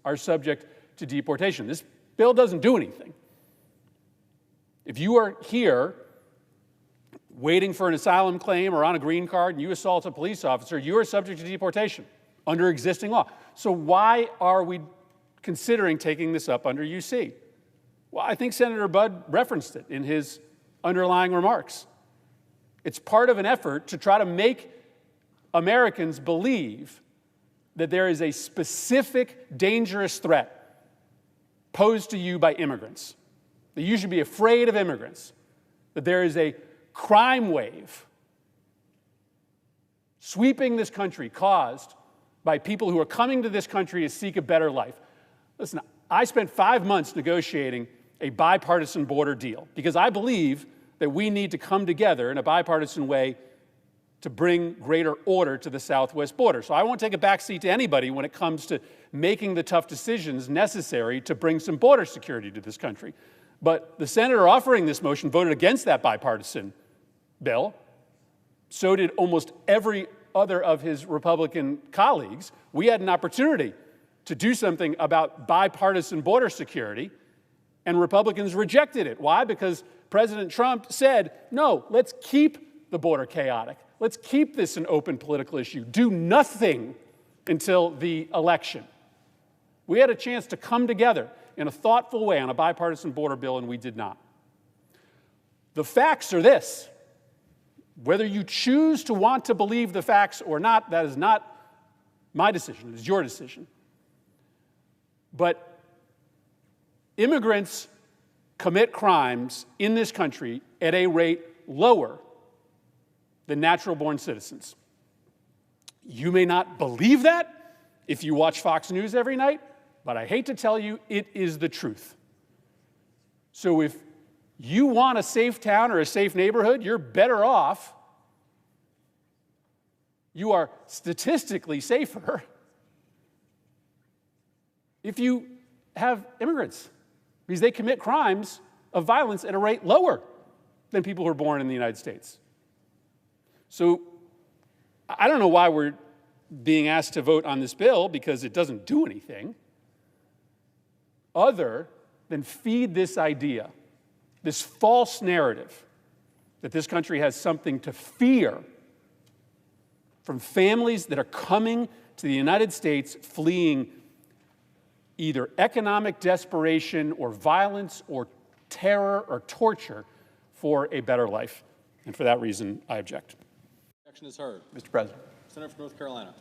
are subject to deportation. This bill doesn't do anything. If you are here waiting for an asylum claim or on a green card and you assault a police officer, you are subject to deportation under existing law. So why are we considering taking this up under UC? Well, I think Senator Budd referenced it in his underlying remarks. It's part of an effort to try to make Americans believe that there is a specific dangerous threat posed to you by immigrants, that you should be afraid of immigrants, that there is a crime wave sweeping this country caused by people who are coming to this country to seek a better life. Listen, I spent 5 months negotiating a bipartisan border deal because I believe that we need to come together in a bipartisan way to bring greater order to the southwest border. So I won't take a backseat to anybody when it comes to making the tough decisions necessary to bring some border security to this country. But the senator offering this motion voted against that bipartisan bill. So did almost every other of his Republican colleagues. We had an opportunity to do something about bipartisan border security, and Republicans rejected it. Why? Because President Trump said, no, let's keep the border chaotic. Let's keep this an open political issue. Do nothing until the election. We had a chance to come together in a thoughtful way on a bipartisan border bill, and we did not. The facts are this. Whether you choose to want to believe the facts or not, that is not my decision. It is your decision. But immigrants commit crimes in this country at a rate lower than natural-born citizens. You may not believe that if you watch Fox News every night, but I hate to tell you, it is the truth. So if you want a safe town or a safe neighborhood, you're better off. You are statistically safer if you have immigrants, because they commit crimes of violence at a rate lower than people who are born in the United States. So I don't know why we're being asked to vote on this bill, because it doesn't do anything other than feed this idea, this false narrative that this country has something to fear from families that are coming to the United States fleeing either economic desperation or violence or terror or torture for a better life. And for that reason, I object. Objection is heard. Mr. President. Senator from North Carolina.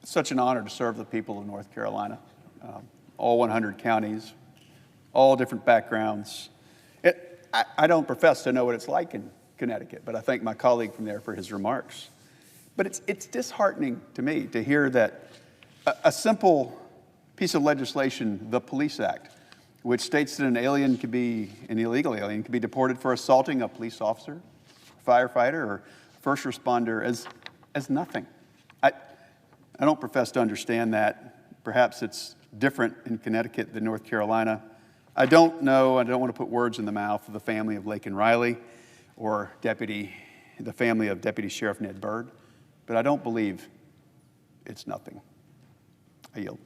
It's such an honor to serve the people of North Carolina. All 100 counties, all different backgrounds. I don't profess to know what it's like in Connecticut, but I thank my colleague from there for his remarks. But it's disheartening to me to hear that a simple piece of legislation, the Police Act, which states that an illegal alien can be deported for assaulting a police officer, firefighter, or first responder as nothing. I don't profess to understand that. Perhaps it's different in Connecticut than North Carolina. I don't know, I don't want to put words in the mouth of the family of Laken Riley or the family of Deputy Sheriff Ned Byrd, but I don't believe it's nothing. I yield.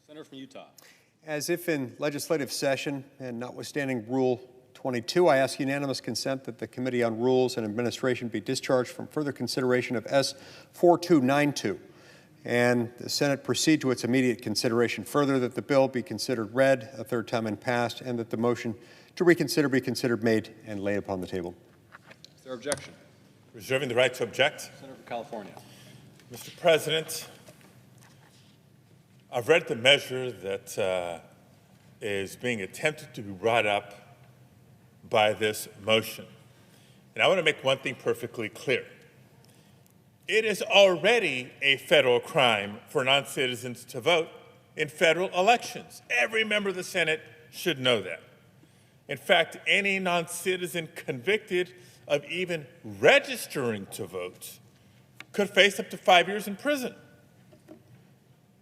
Senator from Utah. As if in legislative session and notwithstanding Rule 22, I ask unanimous consent that the Committee on Rules and Administration be discharged from further consideration of S 4292 and the Senate proceed to its immediate consideration. Further, that the bill be considered read a third time and passed, and that the motion to reconsider be considered made and laid upon the table. Is there objection? Reserving the right to object. Senator from California. Mr. President, I've read the measure that is being attempted to be brought up by this motion. And I want to make one thing perfectly clear. It is already a federal crime for non-citizens to vote in federal elections. Every member of the Senate should know that. In fact, any non-citizen convicted of even registering to vote could face up to 5 years in prison.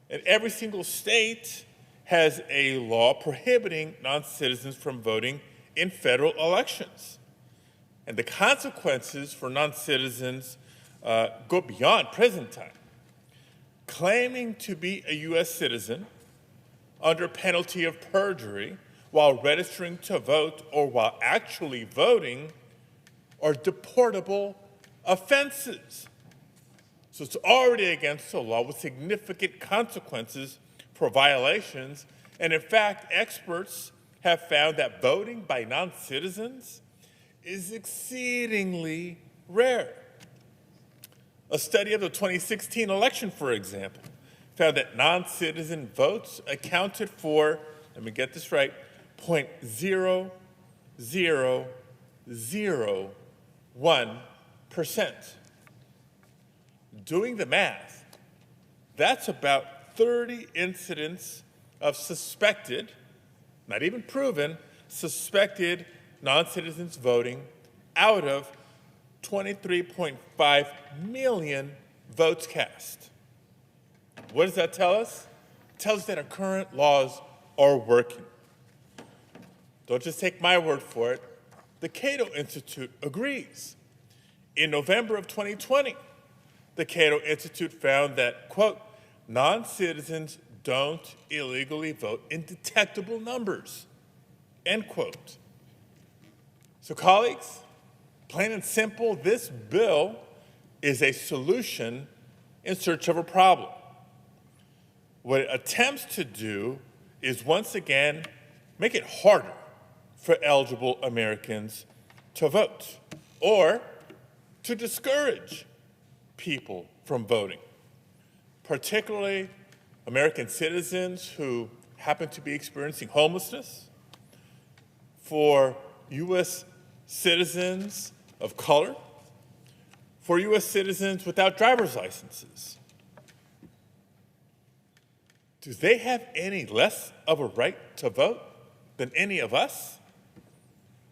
And every single state has a law prohibiting non-citizens from voting in federal elections. And the consequences for non-citizens go beyond prison time. Claiming to be a U.S. citizen under penalty of perjury while registering to vote or while actually voting are deportable offenses. So it's already against the law with significant consequences for violations. And in fact, experts have found that voting by non-citizens is exceedingly rare. A study of the 2016 election, for example, found that non-citizen votes accounted for, let me get this right, 0.0001%. Doing the math, that's about 30 incidents of suspected, not even proven, suspected non-citizens voting out of 23.5 million votes cast. What does that tell us? It tells us that our current laws are working. Don't just take my word for it. The Cato Institute agrees. In November of 2020, the Cato Institute found that, quote, non-citizens don't illegally vote in detectable numbers, end quote. So colleagues, plain and simple, this bill is a solution in search of a problem. What it attempts to do is once again make it harder for eligible Americans to vote or to discourage people from voting, particularly American citizens who happen to be experiencing homelessness, for U.S. citizens of color, for U.S. citizens without driver's licenses. Do they have any less of a right to vote than any of us,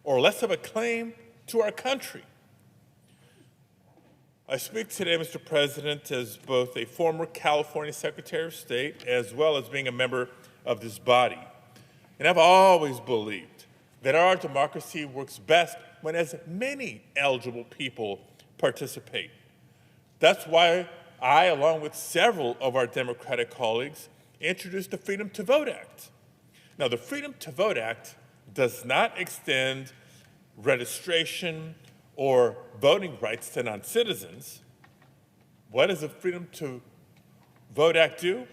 or less of a claim to our country? I speak today, Mr. President, as both a former California Secretary of State as well as being a member of this body. And I've always believed that our democracy works best when as many eligible people participate. That's why I, along with several of our Democratic colleagues, introduced the Freedom to Vote Act. Now, the Freedom to Vote Act does not extend registration or voting rights to non-citizens. What does the Freedom to Vote Act do?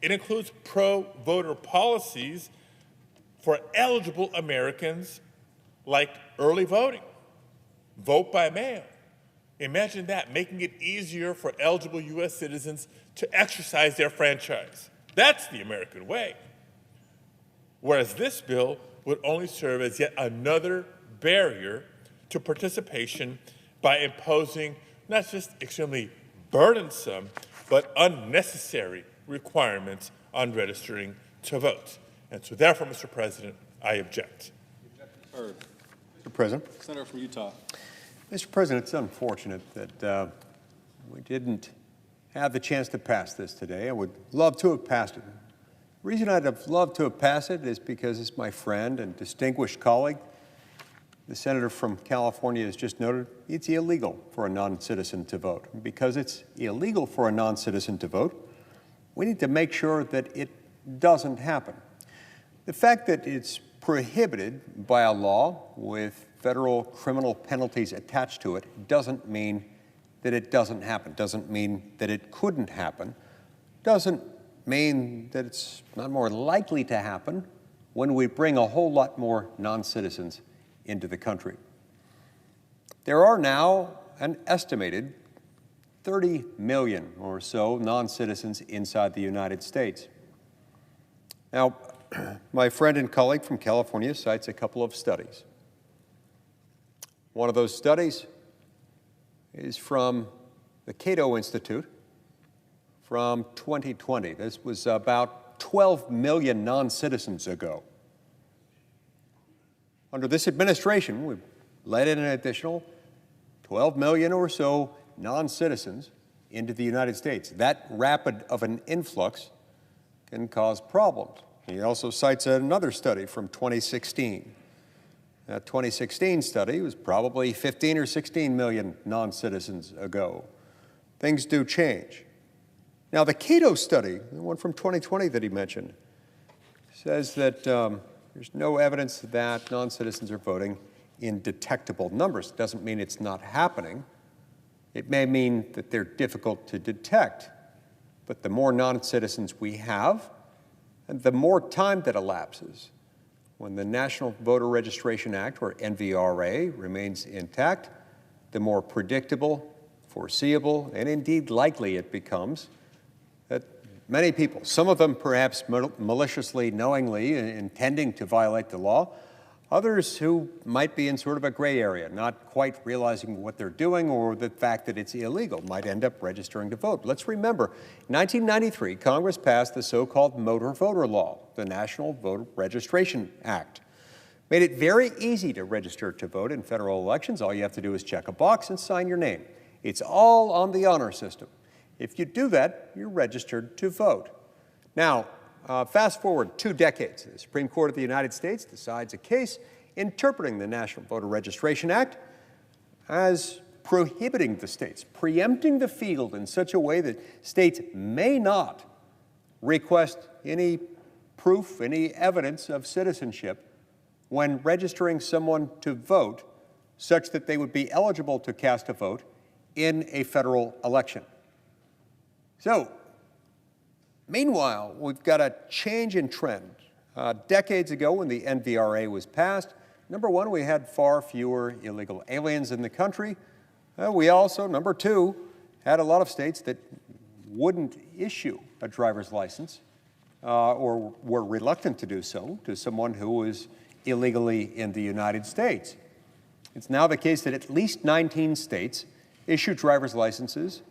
It includes pro-voter policies for eligible Americans like early voting, vote by mail. Imagine that, making it easier for eligible U.S. citizens to exercise their franchise. That's the American way. Whereas this bill would only serve as yet another barrier to participation by imposing not just extremely burdensome, but unnecessary requirements on registering to vote. And so therefore, Mr. President, I object. Mr. President. Senator from Utah. Mr. President, it's unfortunate that we didn't have the chance to pass this today. I would love to have passed it. The reason I'd have loved to have passed it is because it's my friend and distinguished colleague, the senator from California, has just noted it's illegal for a non-citizen to vote. And because it's illegal for a non-citizen to vote, we need to make sure that it doesn't happen. The fact that it's prohibited by a law with federal criminal penalties attached to it doesn't mean that it doesn't happen, doesn't mean that it couldn't happen, doesn't mean that it's not more likely to happen when we bring a whole lot more non-citizens into the country. There are now an estimated 30 million or so non-citizens inside the United States. Now, my friend and colleague from California cites a couple of studies. One of those studies is from the Cato Institute from 2020. This was about 12 million non-citizens ago. Under this administration, we've let in an additional 12 million or so non-citizens into the United States. That rapid of an influx can cause problems. He also cites another study from 2016. That 2016 study was probably 15 or 16 million non-citizens ago. Things do change. Now, the Cato study, the one from 2020 that he mentioned, says that there's no evidence that non-citizens are voting in detectable numbers. It doesn't mean it's not happening. It may mean that they're difficult to detect. But the more non-citizens we have, and the more time that elapses when the National Voter Registration Act, or NVRA, remains intact, the more predictable, foreseeable, and indeed likely it becomes that many people, some of them perhaps maliciously, knowingly, intending to violate the law, others who might be in sort of a gray area, not quite realizing what they're doing or the fact that it's illegal, might end up registering to vote. Let's remember, in 1993, Congress passed the so-called Motor Voter Law, the National Voter Registration Act. Made it very easy to register to vote in federal elections. All you have to do is check a box and sign your name. It's all on the honor system. If you do that, you're registered to vote. Now, fast forward 2 decades. The Supreme Court of the United States decides a case interpreting the National Voter Registration Act as prohibiting the states, preempting the field in such a way that states may not request any proof, any evidence of citizenship when registering someone to vote such that they would be eligible to cast a vote in a federal election. So, meanwhile, we've got a change in trend. Decades ago, when the NVRA was passed, number one, we had far fewer illegal aliens in the country. We also, number two, had a lot of states that wouldn't issue a driver's license or were reluctant to do so to someone who was illegally in the United States. It's now the case that at least 19 states issue driver's licenses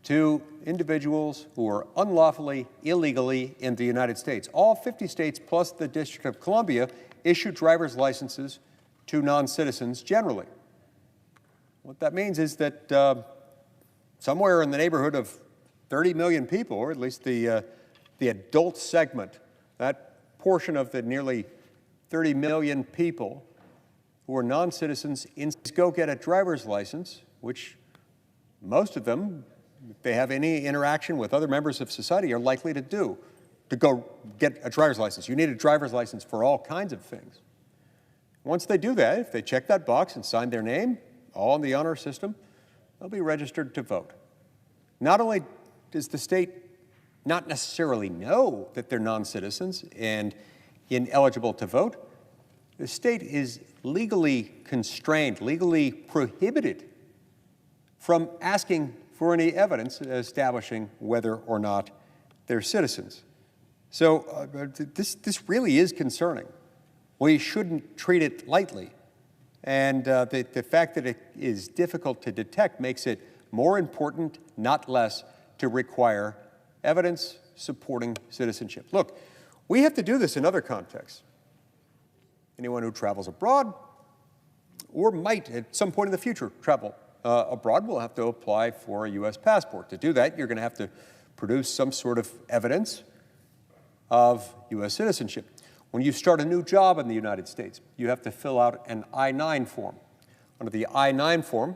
to individuals who are unlawfully, illegally in the United States. All 50 states plus the District of Columbia issue driver's licenses to non-citizens generally. What that means is that somewhere in the neighborhood of 30 million people, or at least the adult segment, that portion of the nearly 30 million people who are non-citizens, go get a driver's license, which most of them, if they have any interaction with other members of society, are likely to do, to go get a driver's license. You need a driver's license for all kinds of things. Once they do that, if they check that box and sign their name, all in the honor system, they'll be registered to vote. Not only does the state not necessarily know that they're non-citizens and ineligible to vote, the state is legally constrained, legally prohibited from asking for any evidence establishing whether or not they're citizens. So this really is concerning. We shouldn't treat it lightly. And the fact that it is difficult to detect makes it more important, not less, to require evidence supporting citizenship. Look, we have to do this in other contexts. Anyone who travels abroad or might at some point in the future travel abroad will have to apply for a U.S. passport. To do that, you're going to have to produce some sort of evidence of U.S. citizenship. When you start a new job in the United States, you have to fill out an I-9 form. Under the I-9 form,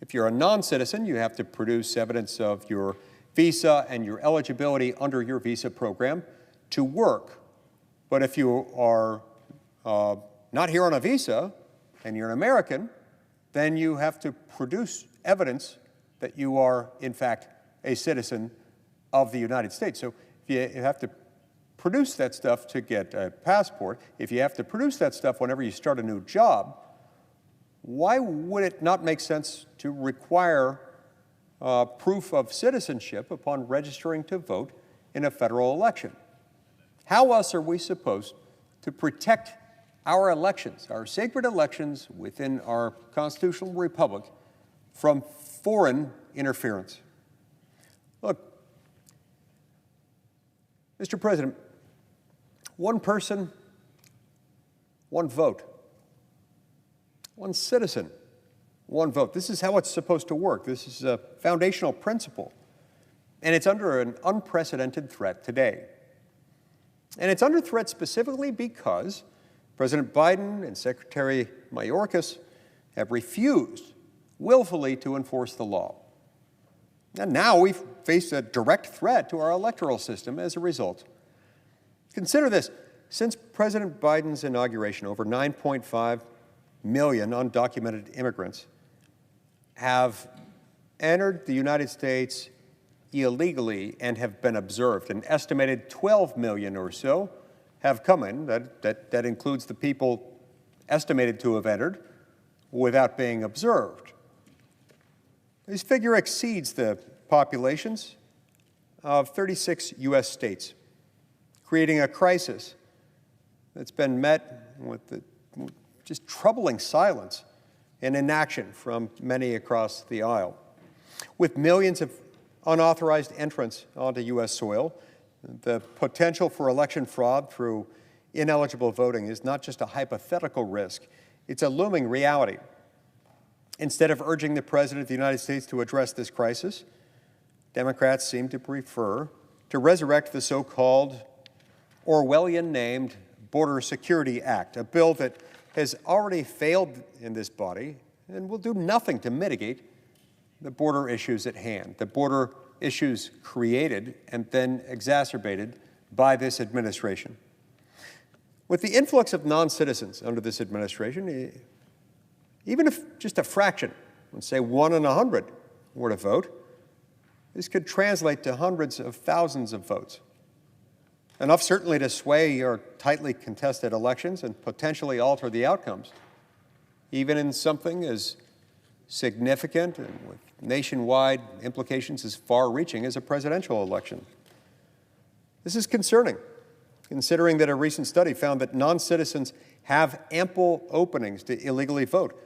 if you're a non-citizen, you have to produce evidence of your visa and your eligibility under your visa program to work. But if you are not here on a visa and you're an American, then you have to produce evidence that you are, in fact, a citizen of the United States. So if you have to produce that stuff to get a passport, if you have to produce that stuff whenever you start a new job, why would it not make sense to require proof of citizenship upon registering to vote in a federal election? How else are we supposed to protect our elections, our sacred elections within our constitutional republic, from foreign interference? Look, Mr. President, one person, one vote. One citizen, one vote. This is how it's supposed to work. This is a foundational principle. And it's under an unprecedented threat today. And it's under threat specifically because President Biden and Secretary Mayorkas have refused willfully to enforce the law. And now we face a direct threat to our electoral system as a result. Consider this. Since President Biden's inauguration, over 9.5 million undocumented immigrants have entered the United States illegally and have been observed. An estimated 12 million or so have come in. That includes the people estimated to have entered without being observed. This figure exceeds the populations of 36 U.S. states, creating a crisis that's been met with just troubling silence and inaction from many across the aisle. With millions of unauthorized entrants onto U.S. soil, the potential for election fraud through ineligible voting is not just a hypothetical risk, it's a looming reality. Instead of urging the President of the United States to address this crisis, Democrats seem to prefer to resurrect the so-called Orwellian-named Border Security Act, a bill that has already failed in this body and will do nothing to mitigate the border issues at hand, the border issues created and then exacerbated by this administration. With the influx of non-citizens under this administration, even if just a fraction, let's say 1 in 100, were to vote, this could translate to hundreds of thousands of votes. Enough certainly to sway your tightly contested elections and potentially alter the outcomes, even in something as significant and with nationwide implications as far-reaching as a presidential election. This is concerning, considering that a recent study found that non-citizens have ample openings to illegally vote.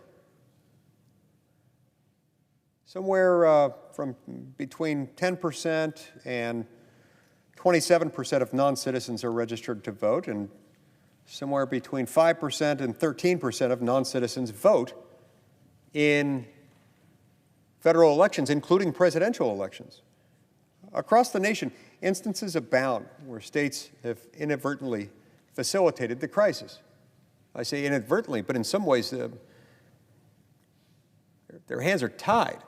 Somewhere from between 10% and 27% of non-citizens are registered to vote, and somewhere between 5% and 13% of non-citizens vote in federal elections, including presidential elections. Across the nation, instances abound where states have inadvertently facilitated the crisis. I say inadvertently, but in some ways their hands are tied.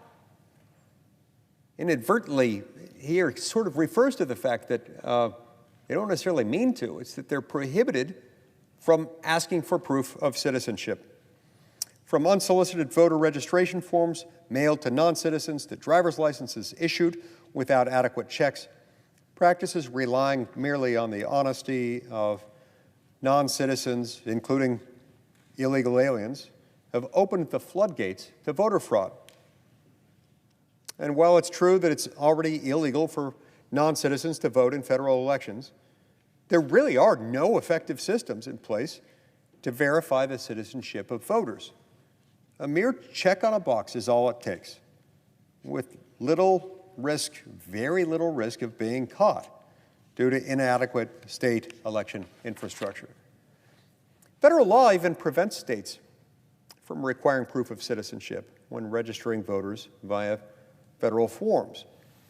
Inadvertently here sort of refers to the fact that they don't necessarily mean to. It's that they're prohibited from asking for proof of citizenship. From unsolicited voter registration forms mailed to non-citizens to driver's licenses issued without adequate checks, practices relying merely on the honesty of non-citizens, including illegal aliens, have opened the floodgates to voter fraud. And while it's true that it's already illegal for non-citizens to vote in federal elections, there really are no effective systems in place to verify the citizenship of voters. A mere check on a box is all it takes, with little risk, very little risk of being caught due to inadequate state election infrastructure. Federal law even prevents states from requiring proof of citizenship when registering voters via federal forms.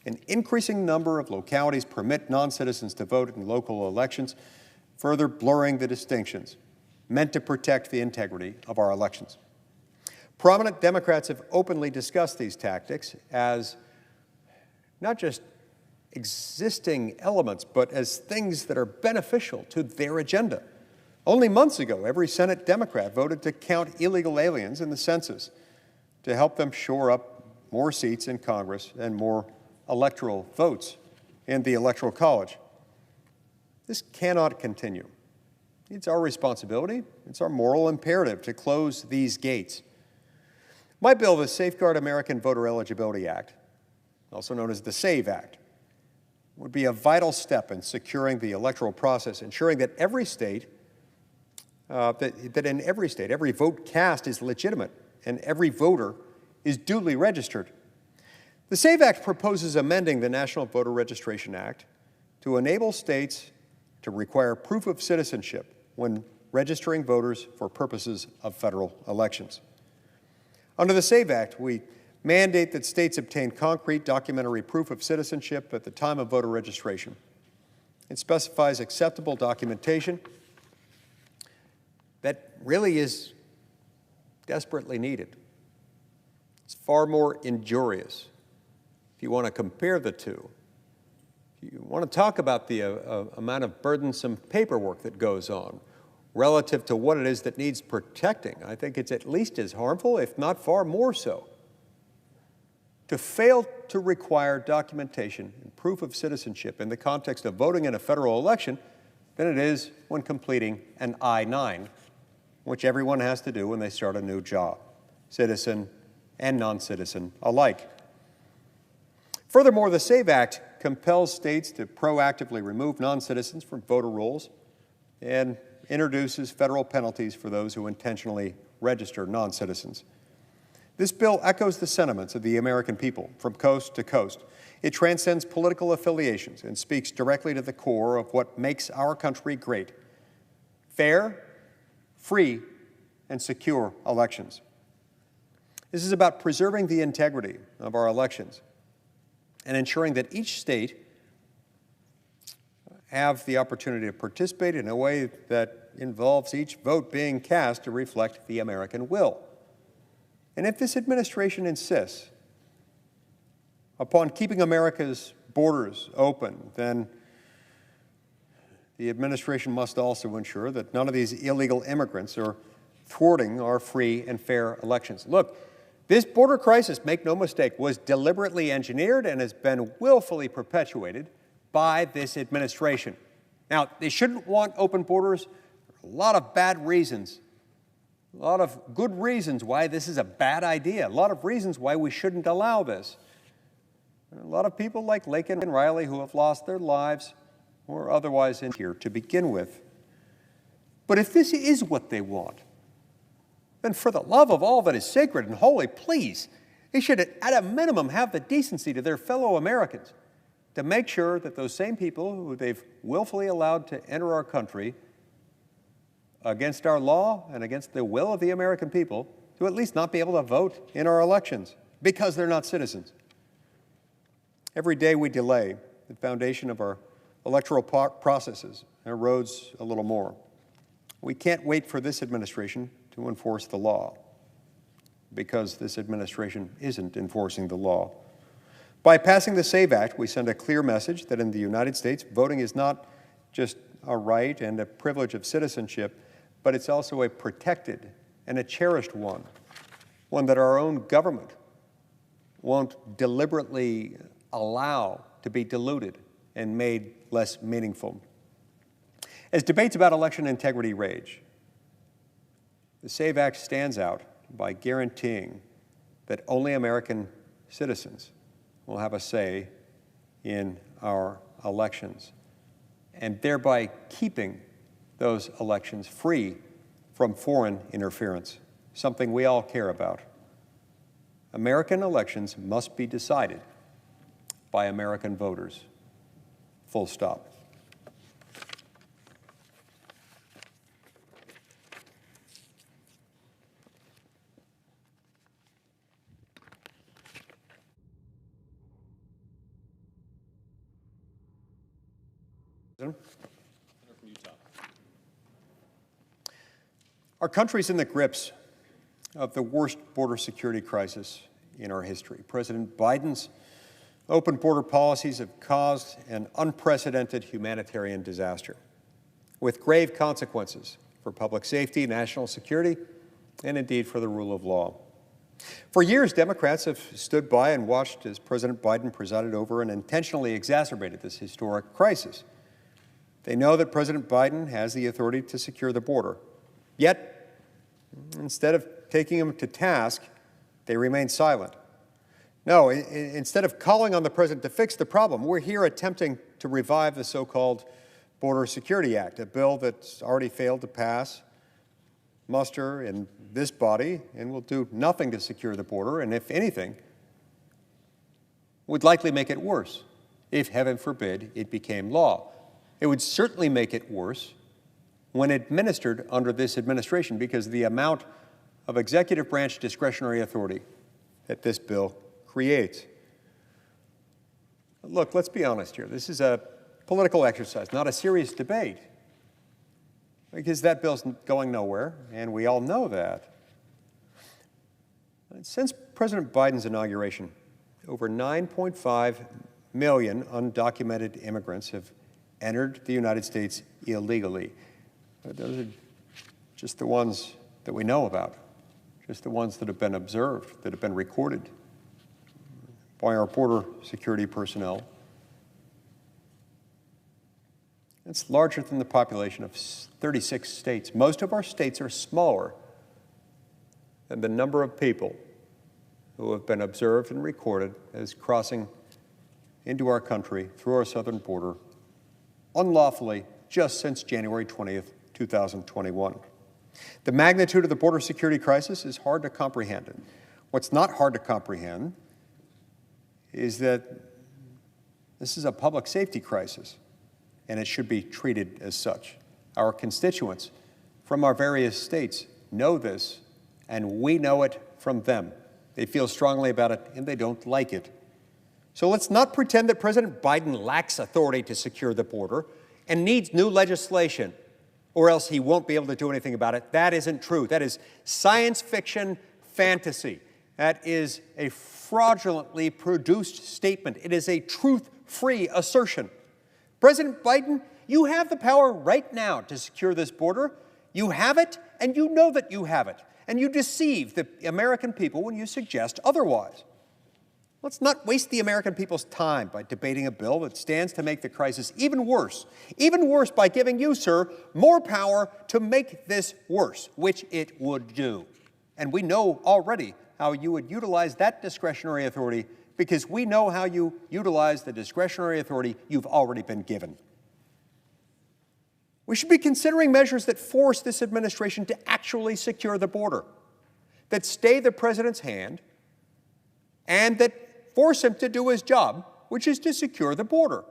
An increasing number of localities permit non-citizens to vote in local elections, further blurring the distinctions meant to protect the integrity of our elections. Prominent Democrats have openly discussed these tactics as not just existing elements, but as things that are beneficial to their agenda. Only months ago, every Senate Democrat voted to count illegal aliens in the census to help them shore up more seats in Congress and more electoral votes in the Electoral College. This cannot continue. It's our responsibility, it's our moral imperative to close these gates. My bill, the Safeguard American Voter Eligibility Act, also known as the SAVE Act, would be a vital step in securing the electoral process, ensuring that every state, that in every state, every vote cast is legitimate and every voter is duly registered. The SAVE Act proposes amending the National Voter Registration Act to enable states to require proof of citizenship when registering voters for purposes of federal elections. Under the SAVE Act, we mandate that states obtain concrete documentary proof of citizenship at the time of voter registration. It specifies acceptable documentation that really is desperately needed. It's far more injurious. If you want to compare the two, if you want to talk about the amount of burdensome paperwork that goes on relative to what it is that needs protecting, I think it's at least as harmful, if not far more so, to fail to require documentation and proof of citizenship in the context of voting in a federal election than it is when completing an I-9, which everyone has to do when they start a new job, citizen and non-citizen alike. Furthermore, the SAVE Act compels states to proactively remove non-citizens from voter rolls and introduces federal penalties for those who intentionally register non-citizens. This bill echoes the sentiments of the American people from coast to coast. It transcends political affiliations and speaks directly to the core of what makes our country great: fair, free, and secure elections. This is about preserving the integrity of our elections and ensuring that each state have the opportunity to participate in a way that involves each vote being cast to reflect the American will. And if this administration insists upon keeping America's borders open, then the administration must also ensure that none of these illegal immigrants are thwarting our free and fair elections. Look, this border crisis, make no mistake, was deliberately engineered and has been willfully perpetuated by this administration. Now, they shouldn't want open borders. There are a lot of bad reasons, a lot of good reasons why this is a bad idea, a lot of reasons why we shouldn't allow this. There are a lot of people like Laken and Riley who have lost their lives or otherwise in here to begin with. But if this is what they want, then for the love of all that is sacred and holy, please, they should at a minimum have the decency to their fellow Americans to make sure that those same people who they've willfully allowed to enter our country against our law and against the will of the American people to at least not be able to vote in our elections because they're not citizens. Every day we delay the foundation of our electoral processes erodes a little more. We can't wait for this administration to enforce the law because this administration isn't enforcing the law. By passing the SAVE Act, we send a clear message that in the United States, voting is not just a right and a privilege of citizenship, but it's also a protected and a cherished one that our own government won't deliberately allow to be diluted and made less meaningful. As debates about election integrity rage, the SAVE Act stands out by guaranteeing that only American citizens will have a say in our elections, and thereby keeping those elections free from foreign interference, something we all care about. American elections must be decided by American voters. Full stop. Our country's in the grips of the worst border security crisis in our history. President Biden's Open border policies have caused an unprecedented humanitarian disaster with grave consequences for public safety, national security, and indeed for the rule of law. For years, Democrats have stood by and watched as President Biden presided over and intentionally exacerbated this historic crisis. They know that President Biden has the authority to secure the border. Yet, instead of taking him to task, they remain silent. No, instead of calling on the president to fix the problem, we're here attempting to revive the so-called Border Security Act, a bill that's already failed to pass muster in this body and will do nothing to secure the border, and if anything, would likely make it worse if, heaven forbid, it became law. It would certainly make it worse when administered under this administration because of the amount of executive branch discretionary authority that this bill creates. Look, let's be honest here. This is a political exercise, not a serious debate, because that bill's going nowhere, and we all know that. Since President Biden's inauguration, over 9.5 million undocumented immigrants have entered the United States illegally. Those are just the ones that we know about, just the ones that have been observed, that have been recorded by our border security personnel. It's larger than the population of 36 states. Most of our states are smaller than the number of people who have been observed and recorded as crossing into our country through our southern border unlawfully just since January 20th, 2021. The magnitude of the border security crisis is hard to comprehend. And what's not hard to comprehend is that this is a public safety crisis, and it should be treated as such. Our constituents from our various states know this, and we know it from them. They feel strongly about it, and they don't like it. So let's not pretend that President Biden lacks authority to secure the border and needs new legislation, or else he won't be able to do anything about it. That isn't true. That is science fiction fantasy. That is a fraudulently produced statement. It is a truth-free assertion. President Biden, you have the power right now to secure this border. You have it, and you know that you have it. And you deceive the American people when you suggest otherwise. Let's not waste the American people's time by debating a bill that stands to make the crisis even worse by giving you, sir, more power to make this worse, which it would do. And we know already how you would utilize that discretionary authority because we know how you utilize the discretionary authority you've already been given. We should be considering measures that force this administration to actually secure the border, that stay the president's hand, and that force him to do his job, which is to secure the border.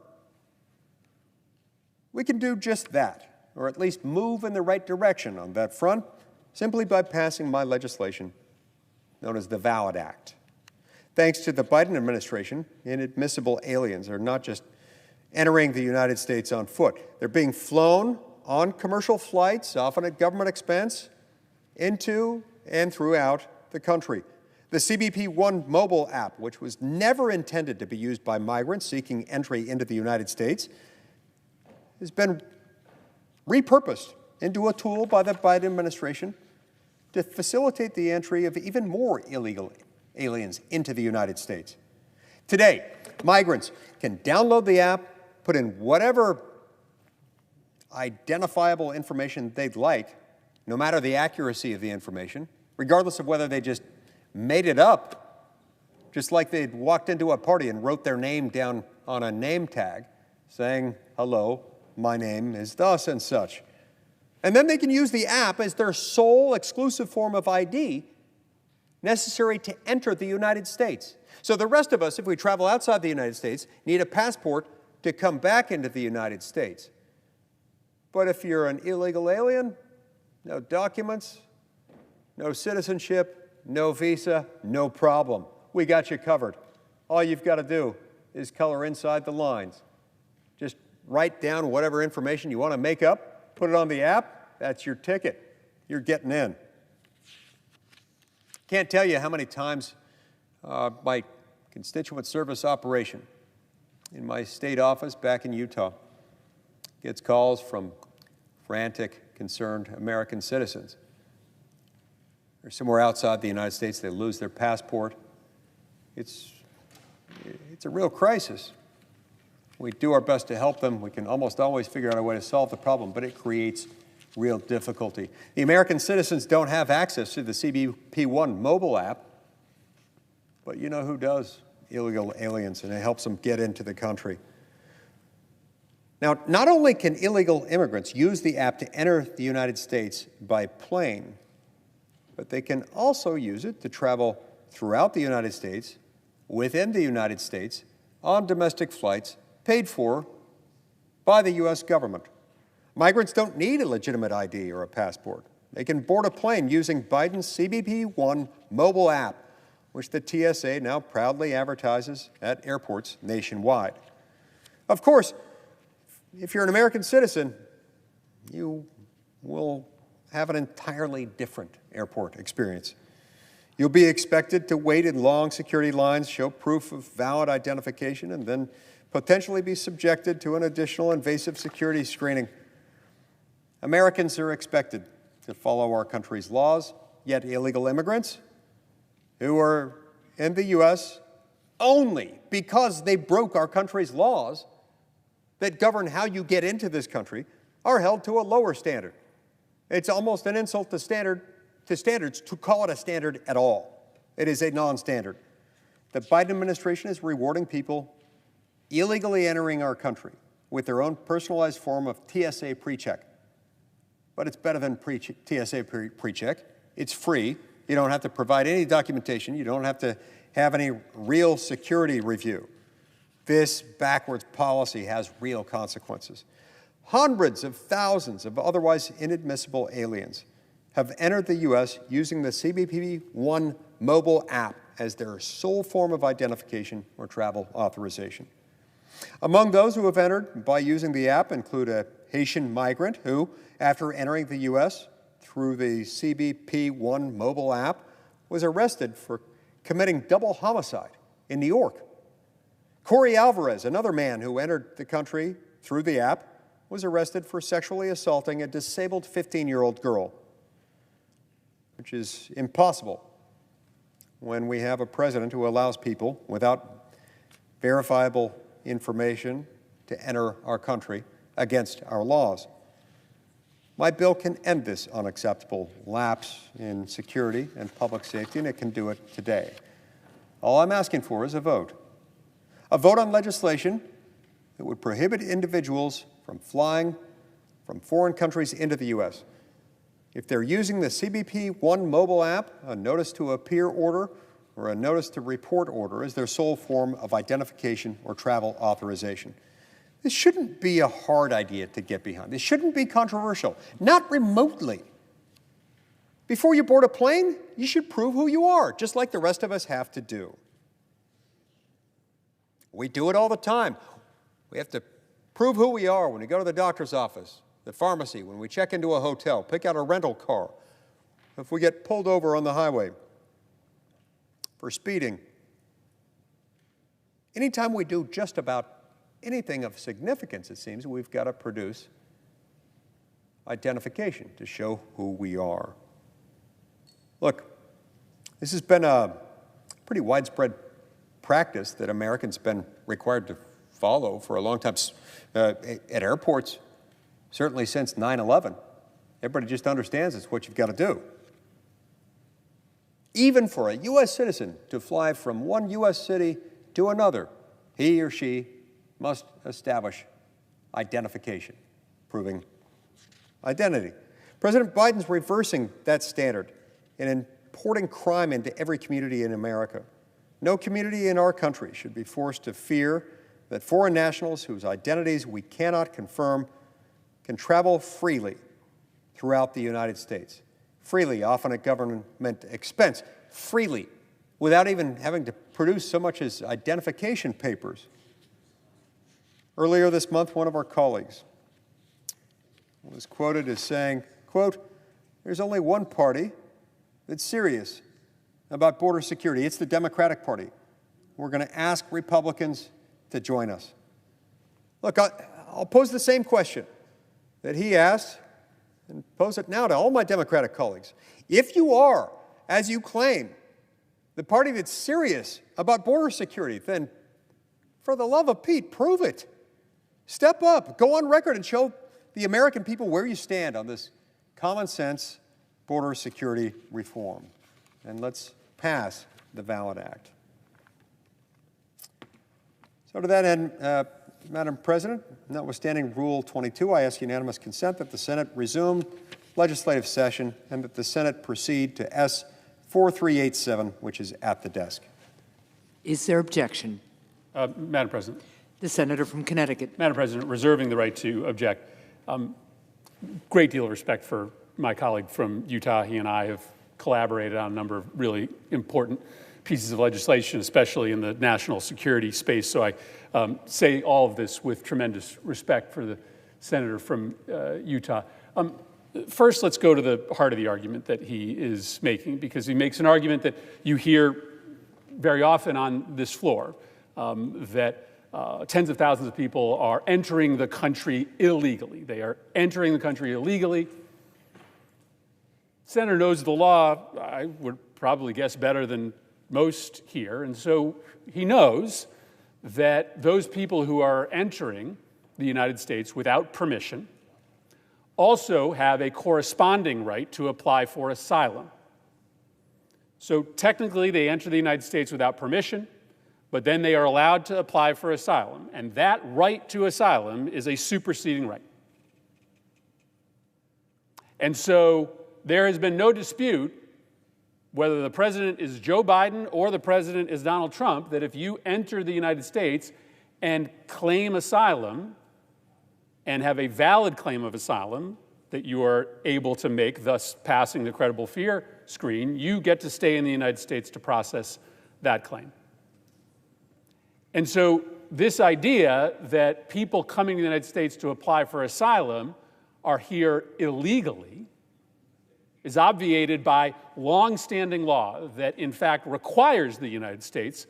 We can do just that, or at least move in the right direction on that front, simply by passing my legislation known as the VALID Act. Thanks to the Biden administration, inadmissible aliens are not just entering the United States on foot. They're being flown on commercial flights, often at government expense, into and throughout the country. The CBP One mobile app, which was never intended to be used by migrants seeking entry into the United States, has been repurposed into a tool by the Biden administration to facilitate the entry of even more illegal aliens into the United States. Today, migrants can download the app, put in whatever identifiable information they'd like, no matter the accuracy of the information, regardless of whether they just made it up, just like they'd walked into a party and wrote their name down on a name tag saying, "Hello, my name is thus and such." And then they can use the app as their sole exclusive form of ID necessary to enter the United States. So the rest of us, if we travel outside the United States, need a passport to come back into the United States. But if you're an illegal alien, no documents, no citizenship, no visa, no problem. We got you covered. All you've got to do is color inside the lines. Just write down whatever information you want to make up, put it on the app, that's your ticket. You're getting in. Can't tell you how many times my constituent service operation in my state office back in Utah gets calls from frantic, concerned American citizens. They're somewhere outside the United States, they lose their passport. It's a real crisis. We do our best to help them. We can almost always figure out a way to solve the problem, but it creates real difficulty. The American citizens don't have access to the CBP-1 mobile app, but you know who does? Illegal aliens, and it helps them get into the country. Now, not only can illegal immigrants use the app to enter the United States by plane, but they can also use it to travel throughout the United States, within the United States, on domestic flights paid for by the U.S. government. Migrants don't need a legitimate ID or a passport. They can board a plane using Biden's CBP-1 mobile app, which the TSA now proudly advertises at airports nationwide. Of course, if you're an American citizen, you will have an entirely different airport experience. You'll be expected to wait in long security lines, show proof of valid identification, and then potentially be subjected to an additional invasive security screening. Americans are expected to follow our country's laws, yet illegal immigrants who are in the U.S. only because they broke our country's laws that govern how you get into this country are held to a lower standard. It's almost an insult to standards to call it a standard at all. It is a non-standard. The Biden administration is rewarding people illegally entering our country with their own personalized form of TSA PreCheck. But it's better than TSA PreCheck. It's free. You don't have to provide any documentation. You don't have to have any real security review. This backwards policy has real consequences. Hundreds of thousands of otherwise inadmissible aliens have entered the U.S. using the CBP-1 mobile app as their sole form of identification or travel authorization. Among those who have entered by using the app include a Haitian migrant who, after entering the U.S. through the CBP-1 mobile app, was arrested for committing double homicide in New York. Corey Alvarez, another man who entered the country through the app, was arrested for sexually assaulting a disabled 15-year-old girl, which is impossible when we have a president who allows people without verifiable information to enter our country against our laws. My bill can end this unacceptable lapse in security and public safety, and it can do it today. All I'm asking for is a vote on legislation that would prohibit individuals from flying from foreign countries into the U.S. If they're using the CBP-1 mobile app, a notice to appear order or a notice to report order is their sole form of identification or travel authorization. This shouldn't be a hard idea to get behind. This shouldn't be controversial, not remotely. Before you board a plane, you should prove who you are, just like the rest of us have to do. We do it all the time. We have to prove who we are when we go to the doctor's office, the pharmacy, when we check into a hotel, pick out a rental car, if we get pulled over on the highway for speeding. Anytime we do just about anything of significance, it seems, we've got to produce identification to show who we are. Look, this has been a pretty widespread practice that Americans have been required to follow for a long time at airports, certainly since 9/11. Everybody just understands it's what you've got to do. Even for a U.S. citizen to fly from one U.S. city to another, he or she must establish identification, proving identity. President Biden's reversing that standard and importing crime into every community in America. No community in our country should be forced to fear that foreign nationals whose identities we cannot confirm can travel freely throughout the United States. Freely, often at government expense. Freely, without even having to produce so much as identification papers. Earlier this month, one of our colleagues was quoted as saying, quote, "There's only one party that's serious about border security. It's the Democratic Party. we're going to ask Republicans to join us. Look, I'll pose the same question that he asked and pose it now to all my Democratic colleagues. If you are, as you claim, the party that's serious about border security, then for the love of Pete, prove it. Step up, go on record and show the American people where you stand on this common sense border security reform. And let's pass the VALID Act. So to that end, Madam President, notwithstanding Rule 22, I ask unanimous consent that the Senate resume legislative session and that the Senate proceed to S. 4387, which is at the desk. Is there objection? Madam President. The senator from Connecticut. Madam President, reserving the right to object. Great deal of respect for my colleague from Utah. He and I have collaborated on a number of really important pieces of legislation, especially in the national security space. So I say all of this with tremendous respect for the senator from Utah. First, let's go to the heart of the argument that he is making, because he makes an argument that you hear very often on this floor, that tens of thousands of people are entering the country illegally. They are entering the country illegally. Senator knows the law, I would probably guess, better than most here, and so he knows that those people who are entering the United States without permission also have a corresponding right to apply for asylum. So technically, they enter the United States without permission, but then they are allowed to apply for asylum, and that right to asylum is a superseding right. And so there has been no dispute, whether the president is Joe Biden or the president is Donald Trump, that if you enter the United States and claim asylum and have a valid claim of asylum that you are able to make, thus passing the credible fear screen, you get to stay in the United States to process that claim. And so this idea that people coming to the United States to apply for asylum are here illegally is obviated by long-standing law that, in fact, requires the United States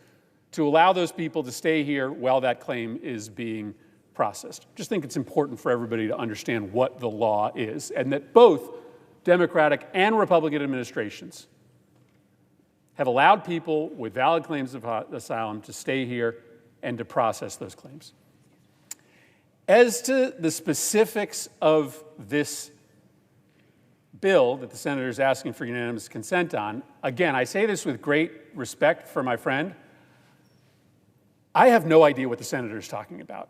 to allow those people to stay here while that claim is being processed. Just think it's important for everybody to understand what the law is, and that both Democratic and Republican administrations have allowed people with valid claims of asylum to stay here and to process those claims. As to the specifics of this bill that the senator is asking for unanimous consent on, again, I say this with great respect for my friend. I have no idea what the senator is talking about.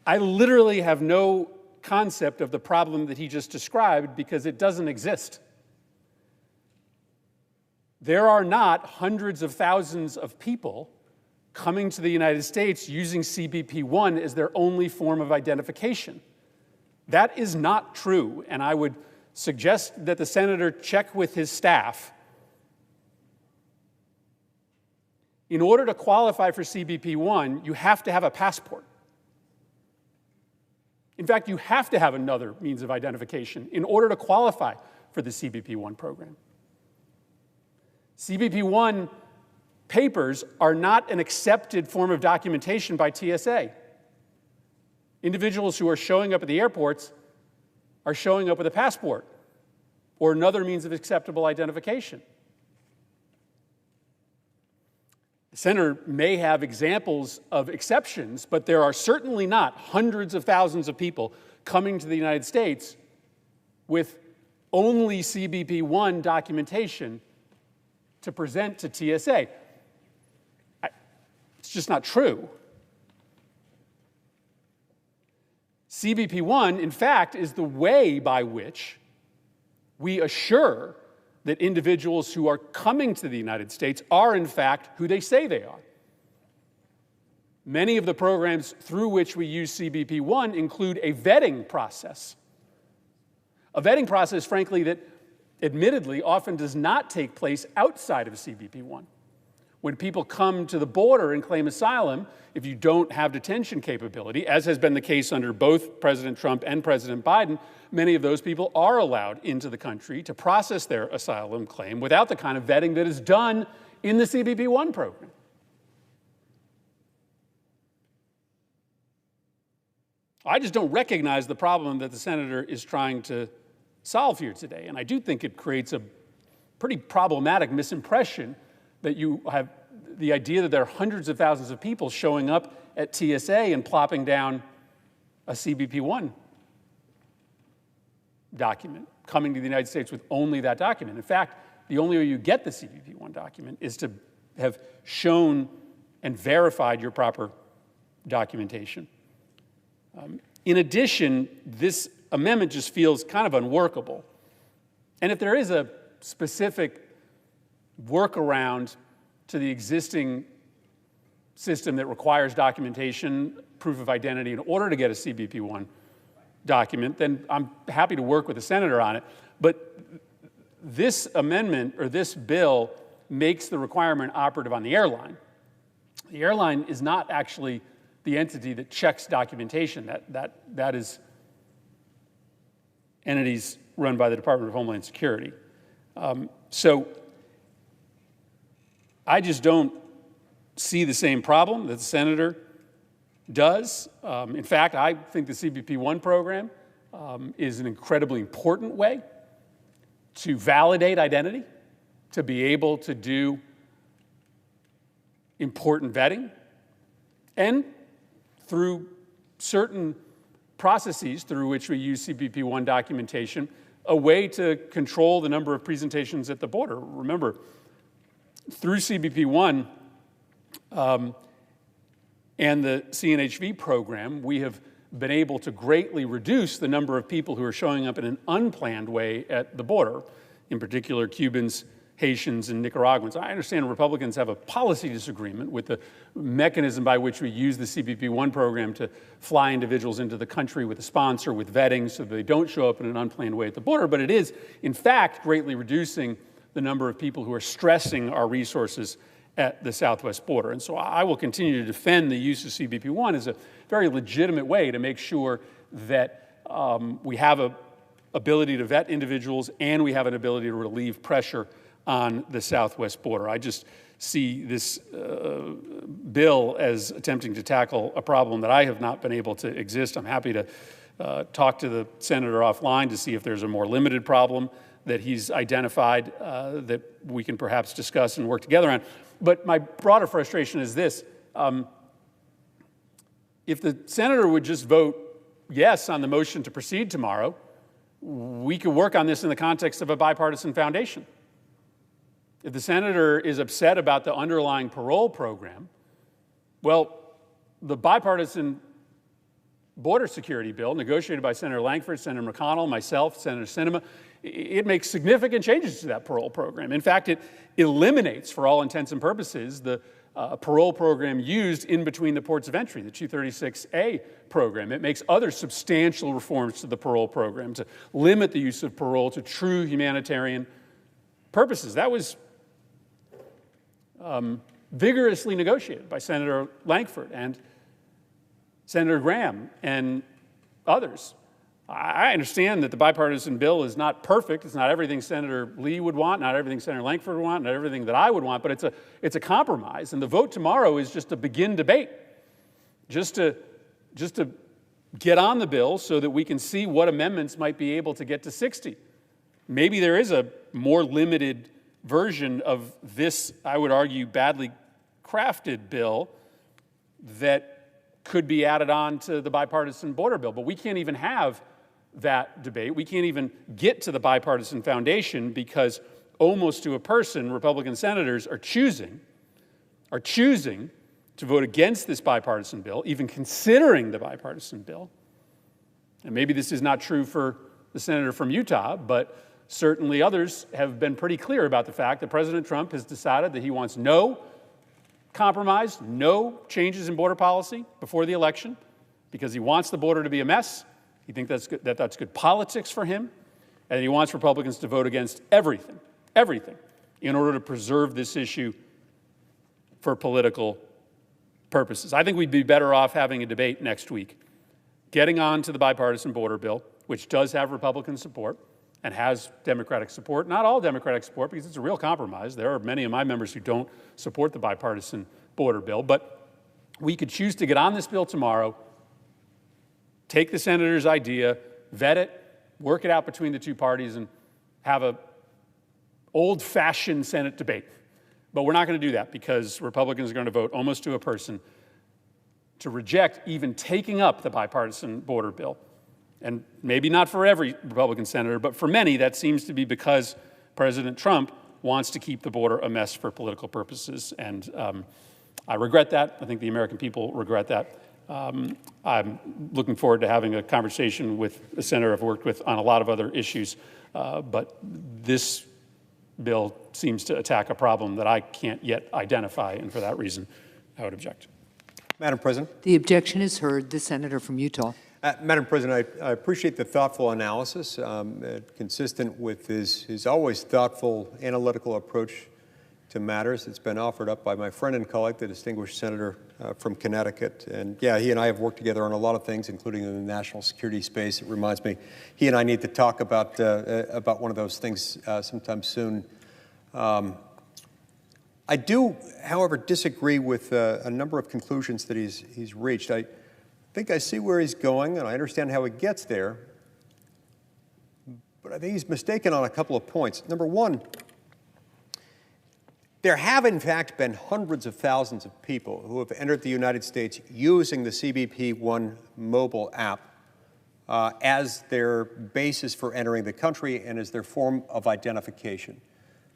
I literally have no concept of the problem that he just described because it doesn't exist. There are not hundreds of thousands of people coming to the United States using CBP-1 as their only form of identification. That is not true, and I would suggest that the senator check with his staff. In order to qualify for CBP-1, you have to have a passport. In fact, you have to have another means of identification in order to qualify for the CBP-1 program. CBP-1 papers are not an accepted form of documentation by TSA. Individuals who are showing up at the airports are showing up with a passport or another means of acceptable identification. The senator may have examples of exceptions, but there are certainly not hundreds of thousands of people coming to the United States with only CBP-1 documentation to present to TSA. It's just not true. CBP-1, in fact, is the way by which we assure that individuals who are coming to the United States are, in fact, who they say they are. Many of the programs through which we use CBP-1 include a vetting process. A vetting process, frankly, that admittedly often does not take place outside of CBP-1. When people come to the border and claim asylum, if you don't have detention capability, as has been the case under both President Trump and President Biden, many of those people are allowed into the country to process their asylum claim without the kind of vetting that is done in the CBP-1 program. I just don't recognize the problem that the senator is trying to solve here today. And I do think it creates a pretty problematic misimpression that you have the idea that there are hundreds of thousands of people showing up at TSA and plopping down a CBP-1 document, coming to the United States with only that document. In fact, the only way you get the CBP-1 document is to have shown and verified your proper documentation. In addition, this amendment just feels kind of unworkable. And if there is a specific workaround to the existing system that requires documentation, proof of identity, in order to get a CBP-1 document, then I'm happy to work with the senator on it. But this amendment, or this bill, makes the requirement operative on the airline. The airline is not actually the entity that checks documentation. That is entities run by the Department of Homeland Security. So I just don't see the same problem that the senator does. In fact, I think the CBP-1 program is an incredibly important way to validate identity, to be able to do important vetting, and through certain processes through which we use CBP-1 documentation, a way to control the number of presentations at the border. Remember, through CBP-1 and the CNHV program, we have been able to greatly reduce the number of people who are showing up in an unplanned way at the border, in particular Cubans, Haitians, and Nicaraguans. I understand Republicans have a policy disagreement with the mechanism by which we use the CBP-1 program to fly individuals into the country with a sponsor, with vetting, so that they don't show up in an unplanned way at the border. But it is, in fact, greatly reducing the number of people who are stressing our resources at the southwest border. And so I will continue to defend the use of CBP-1 as a very legitimate way to make sure that we have an ability to vet individuals and we have an ability to relieve pressure on the southwest border. I just see this bill as attempting to tackle a problem that I have not been able to exist. I'm happy to talk to the senator offline to see if there's a more limited problem that he's identified that we can perhaps discuss and work together on. But my broader frustration is this. If the senator would just vote yes on the motion to proceed tomorrow, we could work on this in the context of a bipartisan foundation. If the senator is upset about the underlying parole program, well, the bipartisan border security bill negotiated by Senator Lankford, Senator McConnell, myself, Senator Sinema, it makes significant changes to that parole program. In fact, it eliminates, for all intents and purposes, the parole program used in between the ports of entry, the 236A program. It makes other substantial reforms to the parole program to limit the use of parole to true humanitarian purposes. That was vigorously negotiated by Senator Lankford and Senator Graham and others. I understand that the bipartisan bill is not perfect. It's not everything Senator Lee would want, not everything Senator Lankford would want, not everything that I would want, but it's a compromise. And the vote tomorrow is just to begin debate, just to get on the bill so that we can see what amendments might be able to get to 60. Maybe there is a more limited version of this, I would argue, badly crafted bill that could be added on to the bipartisan border bill. But we can't even have that debate. We can't even get to the bipartisan foundation because almost to a person, Republican senators are choosing to vote against this bipartisan bill, even considering the bipartisan bill. And maybe this is not true for the senator from Utah, but certainly others have been pretty clear about the fact that President Trump has decided that he wants no compromise, no changes in border policy before the election because he wants the border to be a mess. He thinks that's good politics for him, and he wants Republicans to vote against everything, in order to preserve this issue for political purposes. I think we'd be better off having a debate next week, getting on to the bipartisan border bill, which does have Republican support, and has Democratic support. Not all Democratic support, because it's a real compromise. There are many of my members who don't support the bipartisan border bill. But we could choose to get on this bill tomorrow, take the senator's idea, vet it, work it out between the two parties, and have a old-fashioned Senate debate. But we're not going to do that because Republicans are going to vote almost to a person to reject even taking up the bipartisan border bill. And maybe not for every Republican senator, but for many, that seems to be because President Trump wants to keep the border a mess for political purposes. And I regret that. I think the American people regret that. I'm looking forward to having a conversation with a senator I've worked with on a lot of other issues. But this bill seems to attack a problem that I can't yet identify, and for that reason, I would object. Madam President. The objection is heard. The senator from Utah. Madam President, I appreciate the thoughtful analysis, consistent with his always thoughtful, analytical approach to matters. It's been offered up by my friend and colleague, the distinguished senator from Connecticut. And yeah, he and I have worked together on a lot of things, including in the national security space. It reminds me, he and I need to talk about one of those things sometime soon. I do, however, disagree with a number of conclusions that he's reached. I think I see where he's going, and I understand how he gets there. But I think he's mistaken on a couple of points. Number one, there have, in fact, been hundreds of thousands of people who have entered the United States using the CBP One mobile app as their basis for entering the country and as their form of identification.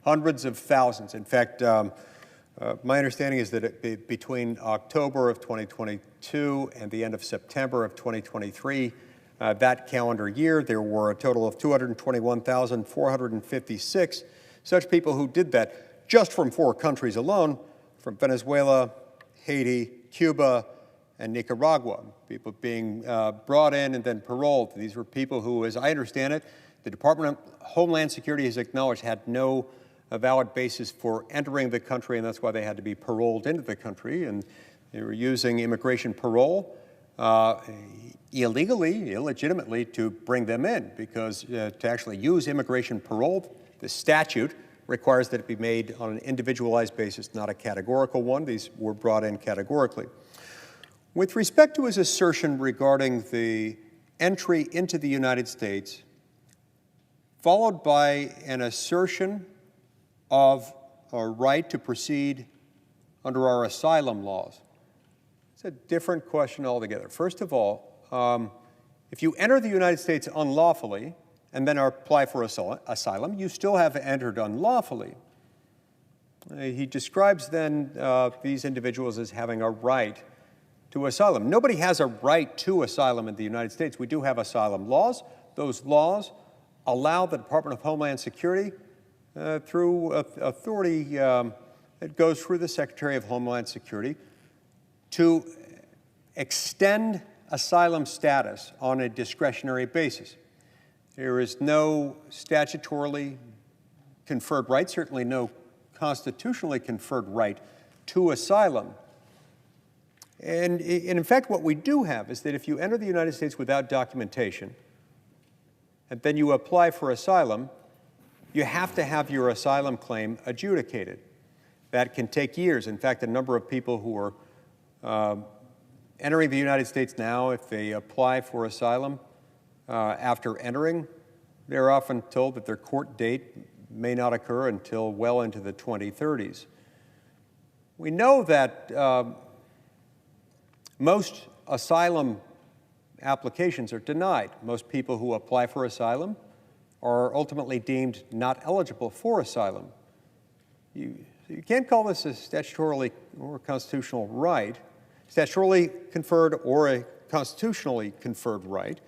Hundreds of thousands. In fact, my understanding is that between October of 2022 and the end of September of 2023, that calendar year, there were a total of 221,456 such people who did that just from 4 countries alone, from Venezuela, Haiti, Cuba, and Nicaragua, people being brought in and then paroled. These were people who, as I understand it, the Department of Homeland Security has acknowledged had no valid basis for entering the country, and that's why they had to be paroled into the country. And they were using immigration parole illegally, illegitimately, to bring them in, because to actually use immigration parole, the statute requires that it be made on an individualized basis, not a categorical one. These were brought in categorically. With respect to his assertion regarding the entry into the United States, followed by an assertion of a right to proceed under our asylum laws, it's a different question altogether. First of all, if you enter the United States unlawfully and then apply for asylum, you still have entered unlawfully. He describes then these individuals as having a right to asylum. Nobody has a right to asylum in the United States. We do have asylum laws. Those laws allow the Department of Homeland Security, through authority that goes through the Secretary of Homeland Security, to extend asylum status on a discretionary basis. There is no statutorily conferred right, certainly no constitutionally conferred right to asylum. And in fact, what we do have is that if you enter the United States without documentation, and then you apply for asylum, you have to have your asylum claim adjudicated. That can take years. In fact, a number of people who are entering the United States now, if they apply for asylum after entering, they're often told that their court date may not occur until well into the 2030s. We know that most asylum applications are denied. Most people who apply for asylum are ultimately deemed not eligible for asylum. You can't call this a statutorily or constitutional right, statutorily conferred or a constitutionally conferred right,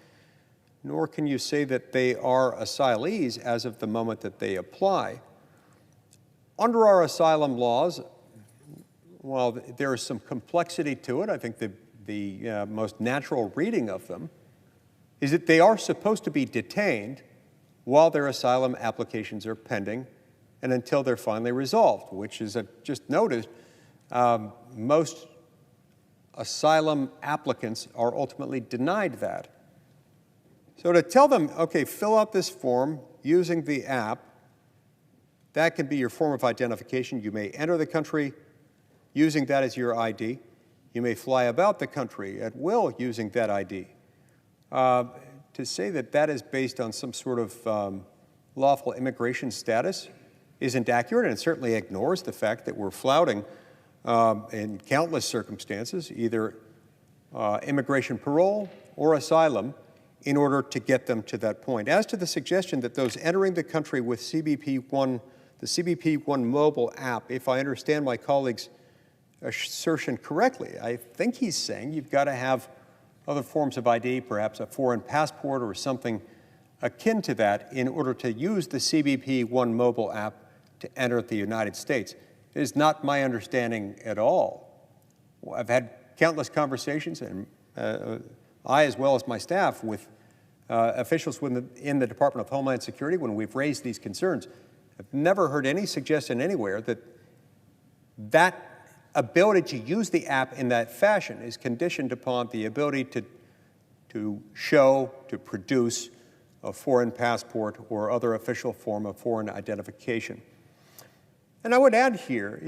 nor can you say that they are asylees as of the moment that they apply. Under our asylum laws, while there is some complexity to it, I think the most natural reading of them is that they are supposed to be detained while their asylum applications are pending and until they're finally resolved, which, as I've just noted, most asylum applicants are ultimately denied that. So to tell them, okay, fill out this form, using the app, that can be your form of identification. You may enter the country using that as your ID. You may fly about the country at will using that ID. To say that that is based on some sort of lawful immigration status isn't accurate, and it certainly ignores the fact that we're flouting, in countless circumstances, either immigration parole or asylum in order to get them to that point. As to the suggestion that those entering the country with CBP-1, the CBP-1 mobile app, if I understand my colleague's assertion correctly, I think he's saying you've got to have other forms of ID, perhaps a foreign passport or something akin to that, in order to use the CBP-1 mobile app to enter the United States. It is not my understanding at all. I've had countless conversations, and I, as well as my staff, with officials in the Department of Homeland Security when we've raised these concerns. I've never heard any suggestion anywhere that that ability to use the app in that fashion is conditioned upon the ability to show, to produce a foreign passport or other official form of foreign identification. And I would add here,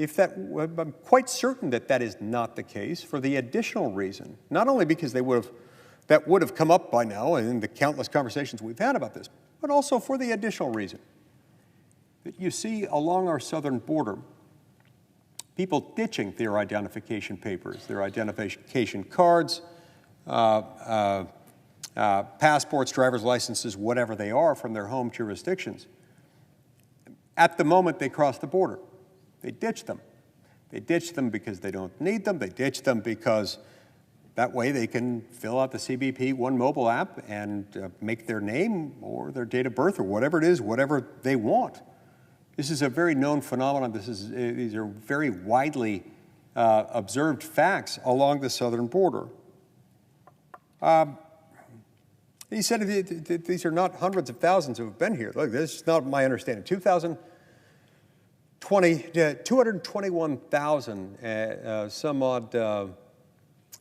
I'm quite certain that that is not the case for the additional reason, not only because that would have come up by now in the countless conversations we've had about this, but also for the additional reason that you see along our southern border people ditching their identification papers, their identification cards, passports, driver's licenses, whatever they are, from their home jurisdictions. At the moment they cross the border, they ditch them. They ditch them because they don't need them. They ditch them because that way they can fill out the CBP-1 mobile app and make their name or their date of birth or whatever it is, whatever they want. This is a very known phenomenon. These are very widely observed facts along the southern border. He said these are not hundreds of thousands who have been here. Look, this is not my understanding. 221,000 some odd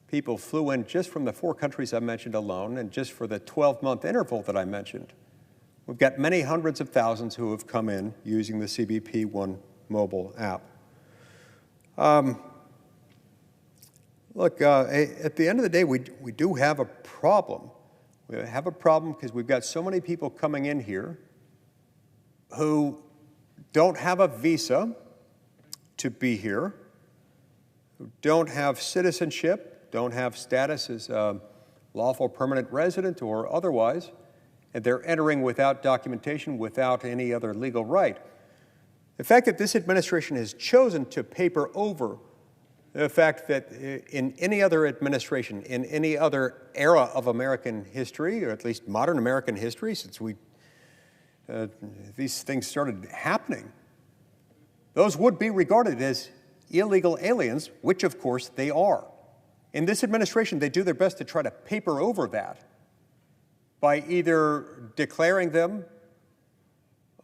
people flew in just from the 4 countries I mentioned alone, and just for the 12-month interval that I mentioned. We've got many hundreds of thousands who have come in using the CBP-1 mobile app. Look, at the end of the day, we do have a problem. We have a problem because we've got so many people coming in here who don't have a visa to be here, who don't have citizenship, don't have status as a lawful permanent resident or otherwise, and they're entering without documentation, without any other legal right. The fact that this administration has chosen to paper over the fact that in any other administration, in any other era of American history, or at least modern American history, since these things started happening, those would be regarded as illegal aliens, which of course they are. In this administration, they do their best to try to paper over that by either declaring them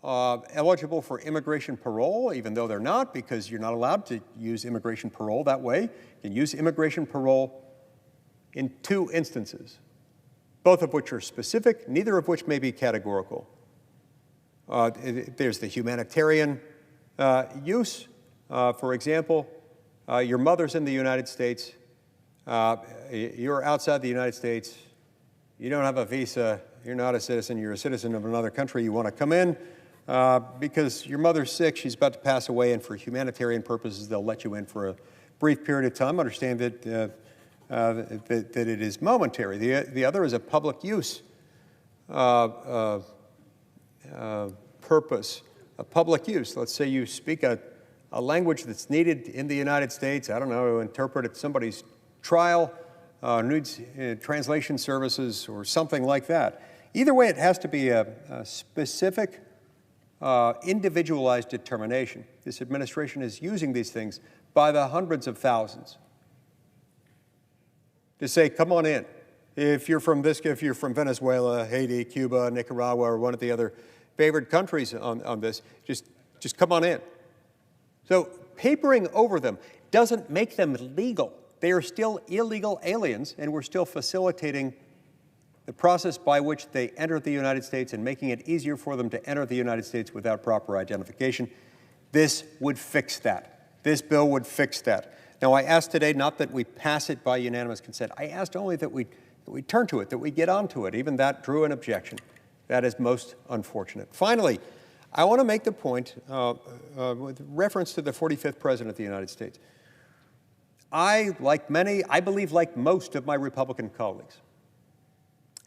eligible for immigration parole, even though they're not, because you're not allowed to use immigration parole that way. You can use immigration parole in 2 instances, both of which are specific, neither of which may be categorical. There's the humanitarian use. For example, your mother's in the United States, you're outside the United States, you don't have a visa, you're not a citizen, you're a citizen of another country, you want to come in because your mother's sick, she's about to pass away, and for humanitarian purposes, they'll let you in for a brief period of time. Understand that, that it is momentary. The other is a public use purpose, a public use. Let's say you speak a language that's needed in the United States, I don't know, to interpret at somebody's trial, needs translation services or something like that. Either way, it has to be a specific, individualized determination. This administration is using these things by the hundreds of thousands to say, come on in. If you're from Venezuela, Haiti, Cuba, Nicaragua, or one of the other favored countries on this, just come on in. So papering over them doesn't make them legal. They are still illegal aliens, and we're still facilitating the process by which they enter the United States and making it easier for them to enter the United States without proper identification. This would fix that. This bill would fix that. Now, I asked today not that we pass it by unanimous consent. I asked only that we turn to it, that we get onto it. Even that drew an objection. That is most unfortunate. Finally, I want to make the point with reference to the 45th President of the United States. I, like many, I believe like most of my Republican colleagues,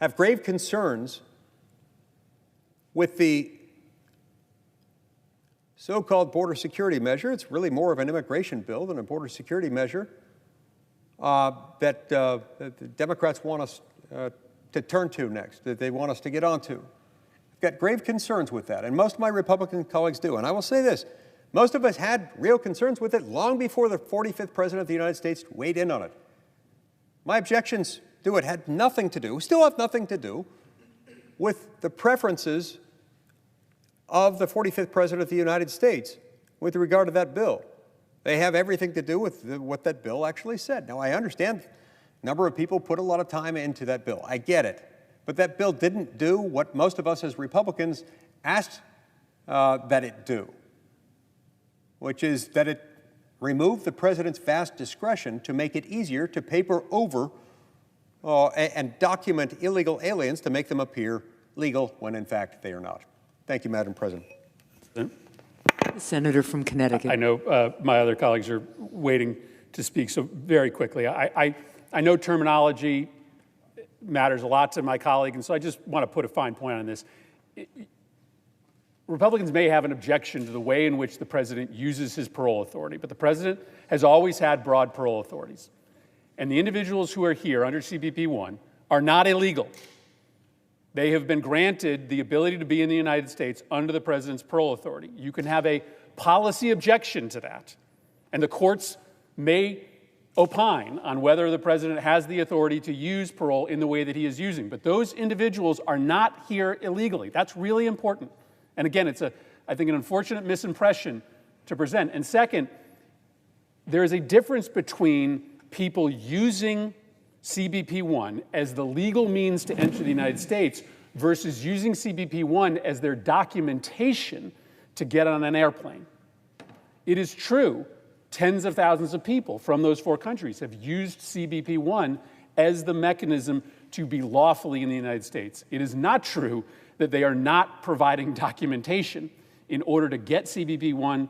have grave concerns with the so-called border security measure. It's really more of an immigration bill than a border security measure that the Democrats want us to turn to next, that they want us to get onto. I've got grave concerns with that, and most of my Republican colleagues do. And I will say this, most of us had real concerns with it long before the 45th President of the United States weighed in on it. My objections to it had nothing to do, still have nothing to do, with the preferences of the 45th President of the United States with regard to that bill. They have everything to do with what that bill actually said. Now, I understand a number of people put a lot of time into that bill. I get it. But that bill didn't do what most of us as Republicans asked that it do, which is that it remove the president's vast discretion to make it easier to paper over and document illegal aliens to make them appear legal when, in fact, they are not. Thank you, Madam President. The senator from Connecticut. I know my other colleagues are waiting to speak, so very quickly. I know terminology matters a lot to my colleague, and so I just want to put a fine point on this. Republicans may have an objection to the way in which the president uses his parole authority, but the president has always had broad parole authorities. And the individuals who are here under CBP 1 are not illegal. They have been granted the ability to be in the United States under the president's parole authority. You can have a policy objection to that, and the courts may opine on whether the president has the authority to use parole in the way that he is using. But those individuals are not here illegally. That's really important. And again, it's I think, an unfortunate misimpression to present. And second, there is a difference between people using CBP 1 as the legal means to enter the United States versus using CBP 1 as their documentation to get on an airplane. It is true, tens of thousands of people from those 4 countries have used CBP 1 as the mechanism to be lawfully in the United States. It is not true that they are not providing documentation in order to get CBP 1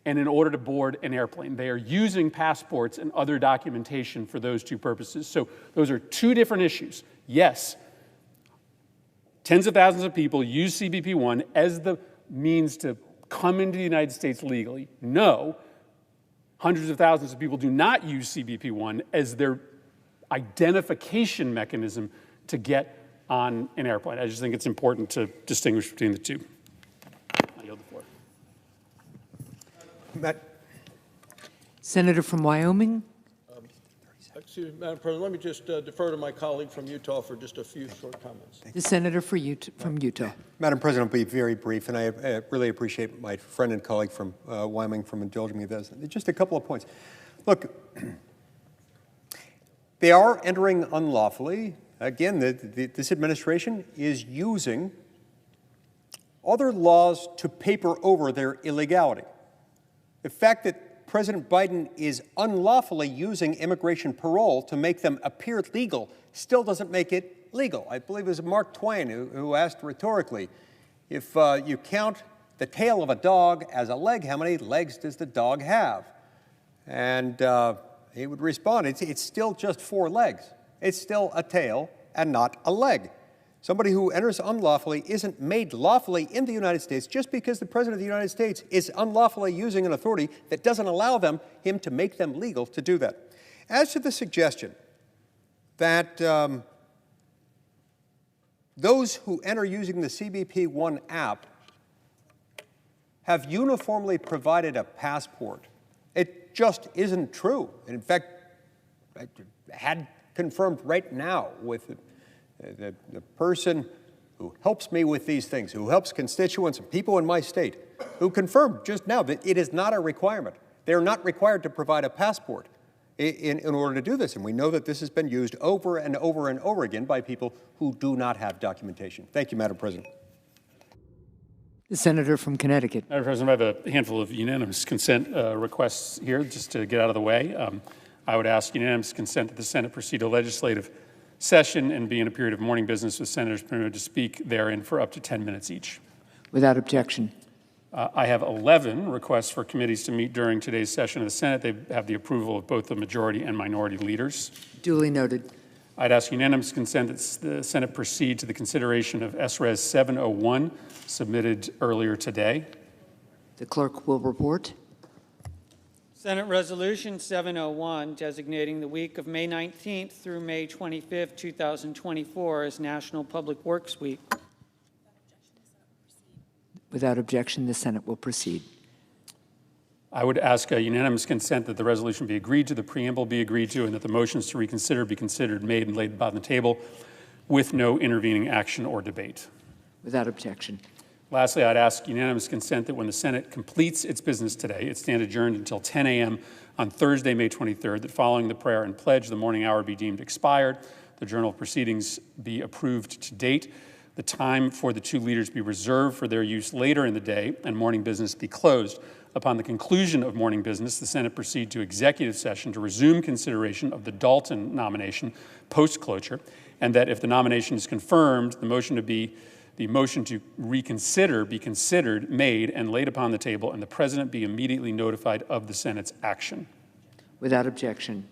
and in order to board an airplane. They are using passports and other documentation for those 2 purposes. So those are 2 different issues. Yes, tens of thousands of people use CBP 1 as the means to come into the United States legally. No, hundreds of thousands of people do not use CBP 1 as their identification mechanism to get on an airplane. I just think it's important to distinguish between the 2. I yield the floor. Senator from Wyoming. Excuse me, Madam President, let me just defer to my colleague from Utah for just a few short comments. The senator from Utah. Madam President, I'll be very brief, and I really appreciate my friend and colleague from Wyoming from indulging me with this. Just a couple of points. Look, they are entering unlawfully. Again, this administration is using other laws to paper over their illegality. The fact that President Biden is unlawfully using immigration parole to make them appear legal still doesn't make it legal. I believe it was Mark Twain who asked rhetorically, if you count the tail of a dog as a leg, how many legs does the dog have? And he would respond, it's still just 4 legs. It's still a tail and not a leg. Somebody who enters unlawfully isn't made lawfully in the United States just because the President of the United States is unlawfully using an authority that doesn't allow him to make them legal to do that. As to the suggestion that those who enter using the CBP 1 app have uniformly provided a passport, it just isn't true. And in fact, I had confirmed right now with the person who helps me with these things, who helps constituents and people in my state, who confirmed just now that it is not a requirement. They are not required to provide a passport in order to do this. And we know that this has been used over and over and over again by people who do not have documentation. Thank you, Madam President. The senator from Connecticut. Madam President, I have a handful of unanimous consent requests here just to get out of the way. I would ask unanimous consent that the Senate proceed to legislative session and be in a period of morning business with senators permitted to speak therein for up to 10 minutes each. Without objection. I have 11 requests for committees to meet during today's session of the Senate. They have the approval of both the majority and minority leaders. Duly noted. I'd ask unanimous consent that the Senate proceed to the consideration of SRES 701 submitted earlier today. The clerk will report. Senate Resolution 701 designating the week of May 19th through May 25th, 2024 as National Public Works Week. Without objection, the Senate will proceed. I would ask a unanimous consent that the resolution be agreed to, the preamble be agreed to, and that the motions to reconsider be considered, made, and laid upon the table with no intervening action or debate. Without objection. Lastly, I'd ask unanimous consent that when the Senate completes its business today, it stand adjourned until 10 a.m. on Thursday, May 23rd, that following the prayer and pledge, the morning hour be deemed expired, the journal of proceedings be approved to date, the time for the two leaders be reserved for their use later in the day, and morning business be closed. Upon the conclusion of morning business, the Senate proceed to executive session to resume consideration of the Dalton nomination post-cloture, and that if the nomination is confirmed, the motion to reconsider be considered, made, and laid upon the table, and the President be immediately notified of the Senate's action. Without objection.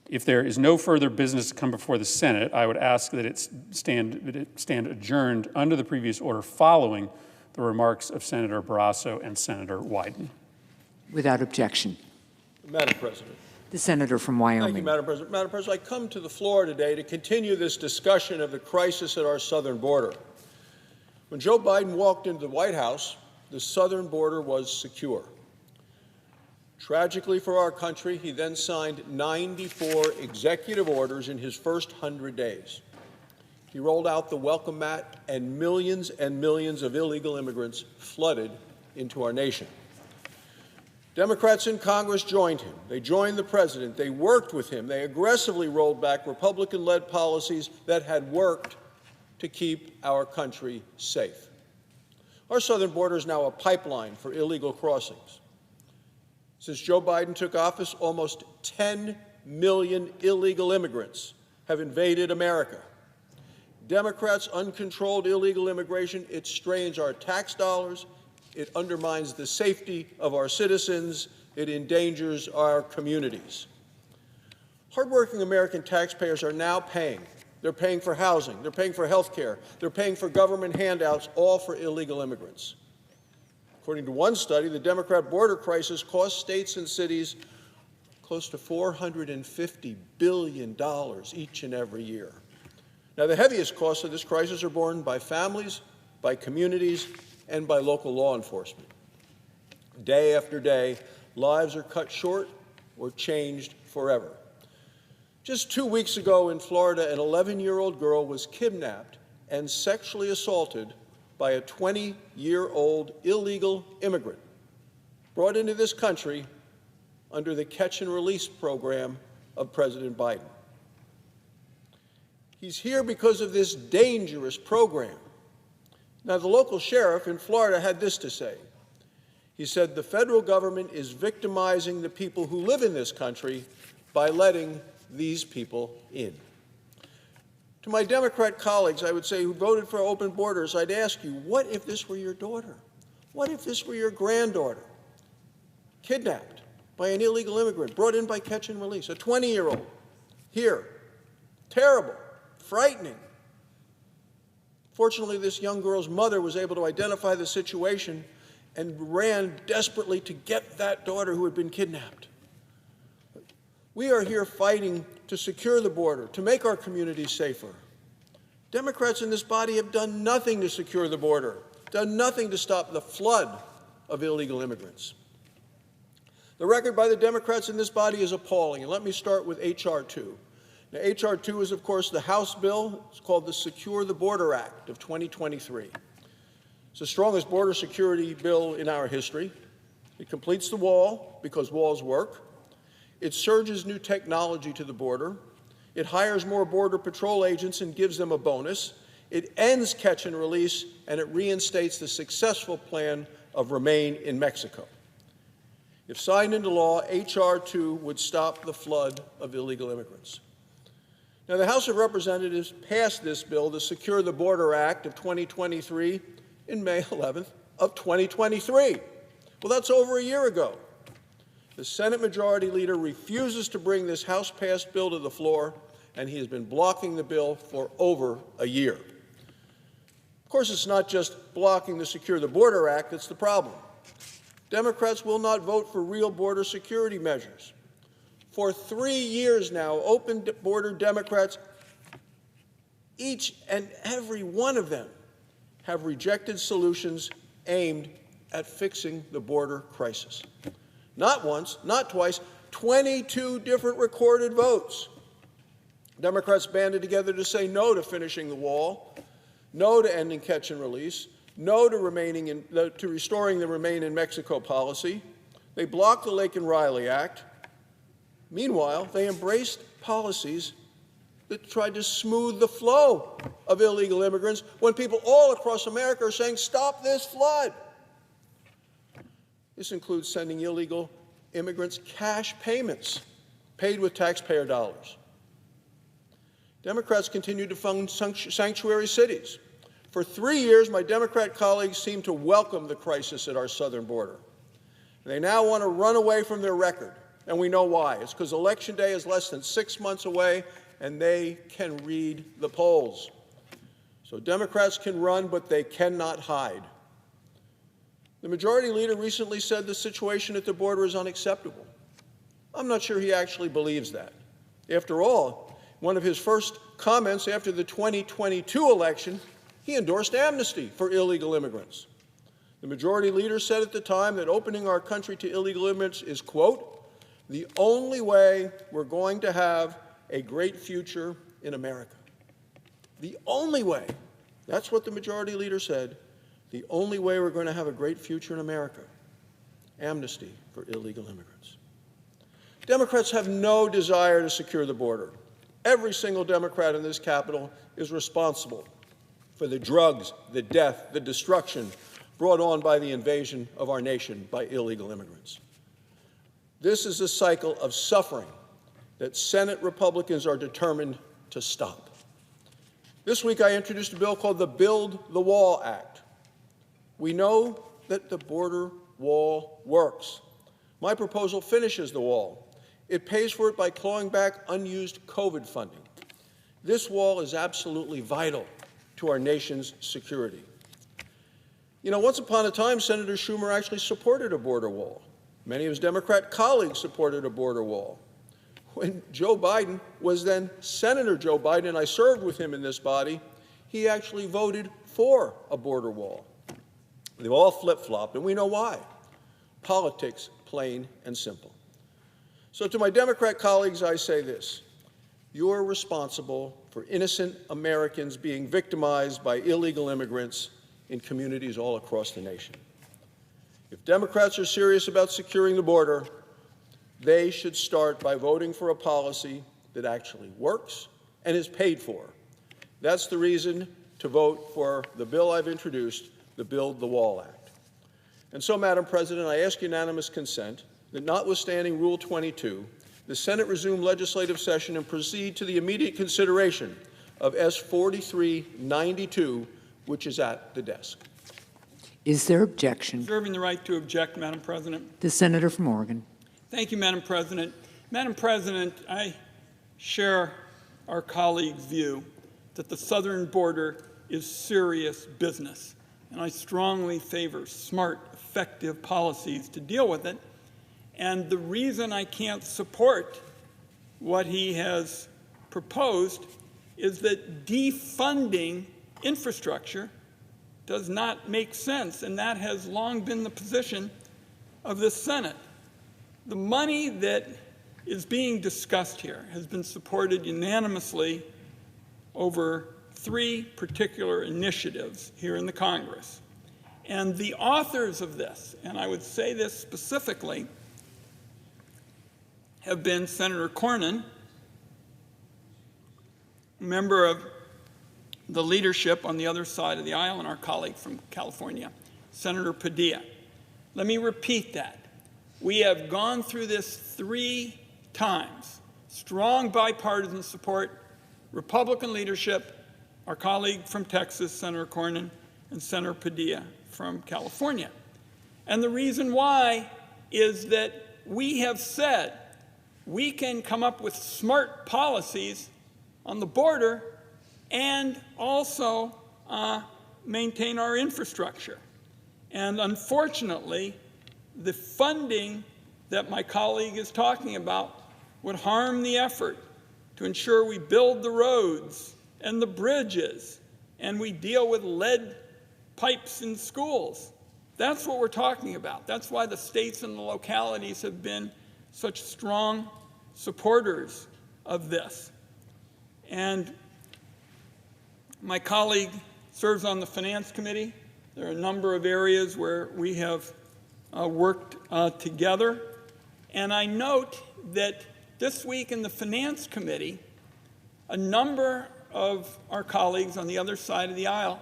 If there is no further business to come before the Senate, I would ask that it stand adjourned under the previous order following the remarks of Senator Barrasso and Senator Wyden. Without objection. Madam President. The senator from Wyoming. Thank you, Madam President. Madam President, I come to the floor today to continue this discussion of the crisis at our southern border. When Joe Biden walked into the White House, the southern border was secure. Tragically for our country, he then signed 94 executive orders in his first 100 days. He rolled out the welcome mat, and millions of illegal immigrants flooded into our nation. Democrats in Congress joined him. They joined the president. They worked with him. They aggressively rolled back Republican-led policies that had worked to keep our country safe. Our southern border is now a pipeline for illegal crossings. Since Joe Biden took office, almost 10 million illegal immigrants have invaded America. Democrats' uncontrolled illegal immigration, it strains our tax dollars, it undermines the safety of our citizens, it endangers our communities. Hardworking American taxpayers are now paying. They're paying for housing, they're paying for health care, they're paying for government handouts, all for illegal immigrants. According to one study, the Democrat border crisis cost states and cities close to $450 billion each and every year. Now, the heaviest costs of this crisis are borne by families, by communities, and by local law enforcement. Day after day, lives are cut short or changed forever. Just 2 weeks ago in Florida, an 11-year-old girl was kidnapped and sexually assaulted by a 20-year-old illegal immigrant brought into this country under the catch and release program of President Biden. He's here because of this dangerous program. Now, the local sheriff in Florida had this to say. He said, the federal government is victimizing the people who live in this country by letting these people in. To my Democrat colleagues, I would say, who voted for open borders, I'd ask you, what if this were your daughter? What if this were your granddaughter? Kidnapped by an illegal immigrant, brought in by catch and release, a 20-year-old, here. Terrible, frightening. Fortunately, this young girl's mother was able to identify the situation and ran desperately to get that daughter who had been kidnapped. We are here fighting to secure the border, to make our communities safer. Democrats in this body have done nothing to secure the border, done nothing to stop the flood of illegal immigrants. The record by the Democrats in this body is appalling, and let me start with H.R. 2. Now, H.R. 2 is, of course, the House bill. It's called the Secure the Border Act of 2023. It's the strongest border security bill in our history. It completes the wall because walls work. It surges new technology to the border. It hires more Border Patrol agents and gives them a bonus. It ends catch and release, and it reinstates the successful plan of Remain in Mexico. If signed into law, H.R. 2 would stop the flood of illegal immigrants. Now, the House of Representatives passed this bill, the Secure the Border Act of 2023, in May 11th of 2023. Well, that's over a year ago. The Senate Majority Leader refuses to bring this House-passed bill to the floor, and he has been blocking the bill for over a year. Of course, it's not just blocking the Secure the Border Act that's the problem. Democrats will not vote for real border security measures. For 3 years now, open border Democrats, each and every one of them, have rejected solutions aimed at fixing the border crisis. Not once, not twice, 22 different recorded votes. Democrats banded together to say no to finishing the wall, no to ending catch and release, no to restoring the Remain in Mexico policy. They blocked the Laken Riley Act. Meanwhile, they embraced policies that tried to smooth the flow of illegal immigrants when people all across America are saying, stop this flood. This includes sending illegal immigrants cash payments paid with taxpayer dollars. Democrats continue to fund sanctuary cities. For 3 years, my Democrat colleagues seem to welcome the crisis at our southern border. They now want to run away from their record, and we know why. It's because Election Day is less than 6 months away, and they can read the polls. So Democrats can run, but they cannot hide. The Majority Leader recently said the situation at the border is unacceptable. I'm not sure he actually believes that. After all, one of his first comments after the 2022 election, he endorsed amnesty for illegal immigrants. The Majority Leader said at the time that opening our country to illegal immigrants is, quote, the only way we're going to have a great future in America. The only way. That's what the Majority Leader said. The only way we're going to have a great future in America. Amnesty for illegal immigrants. Democrats have no desire to secure the border. Every single Democrat in this Capitol is responsible for the drugs, the death, the destruction brought on by the invasion of our nation by illegal immigrants. This is a cycle of suffering that Senate Republicans are determined to stop. This week I introduced a bill called the Build the Wall Act. We know that the border wall works. My proposal finishes the wall. It pays for it by clawing back unused COVID funding. This wall is absolutely vital to our nation's security. You know, once upon a time, Senator Schumer actually supported a border wall. Many of his Democrat colleagues supported a border wall. When Joe Biden was then Senator Joe Biden, and I served with him in this body, he actually voted for a border wall. They all flip-flopped, and we know why. Politics, plain and simple. So to my Democrat colleagues, I say this. You're responsible for innocent Americans being victimized by illegal immigrants in communities all across the nation. If Democrats are serious about securing the border, they should start by voting for a policy that actually works and is paid for. That's the reason to vote for the bill I've introduced, the Build the Wall Act. And so, Madam President, I ask unanimous consent that notwithstanding Rule 22, the Senate resume legislative session and proceed to the immediate consideration of S. 4392, which is at the desk. Is there objection? Reserving the right to object, Madam President. The senator from Oregon. Thank you, Madam President. Madam President, I share our colleague's view that the southern border is serious business, and I strongly favor smart, effective policies to deal with it. And the reason I can't support what he has proposed is that defunding infrastructure does not make sense, and that has long been the position of this Senate. The money that is being discussed here has been supported unanimously over 3 particular initiatives here in the Congress. And the authors of this, and I would say this specifically, have been Senator Cornyn, member of the leadership on the other side of the aisle, and our colleague from California, Senator Padilla. Let me repeat that. We have gone through this 3 times. Strong bipartisan support, Republican leadership, our colleague from Texas, Senator Cornyn, and Senator Padilla from California. And the reason why is that we have said we can come up with smart policies on the border and also maintain our infrastructure. And unfortunately, the funding that my colleague is talking about would harm the effort to ensure we build the roads and the bridges and we deal with lead pipes in schools. That's what we're talking about. That's why the states and the localities have been such strong supporters of this. And my colleague serves on the Finance Committee. There are a number of areas where we have worked together. And I note that this week in the Finance Committee, a number of our colleagues on the other side of the aisle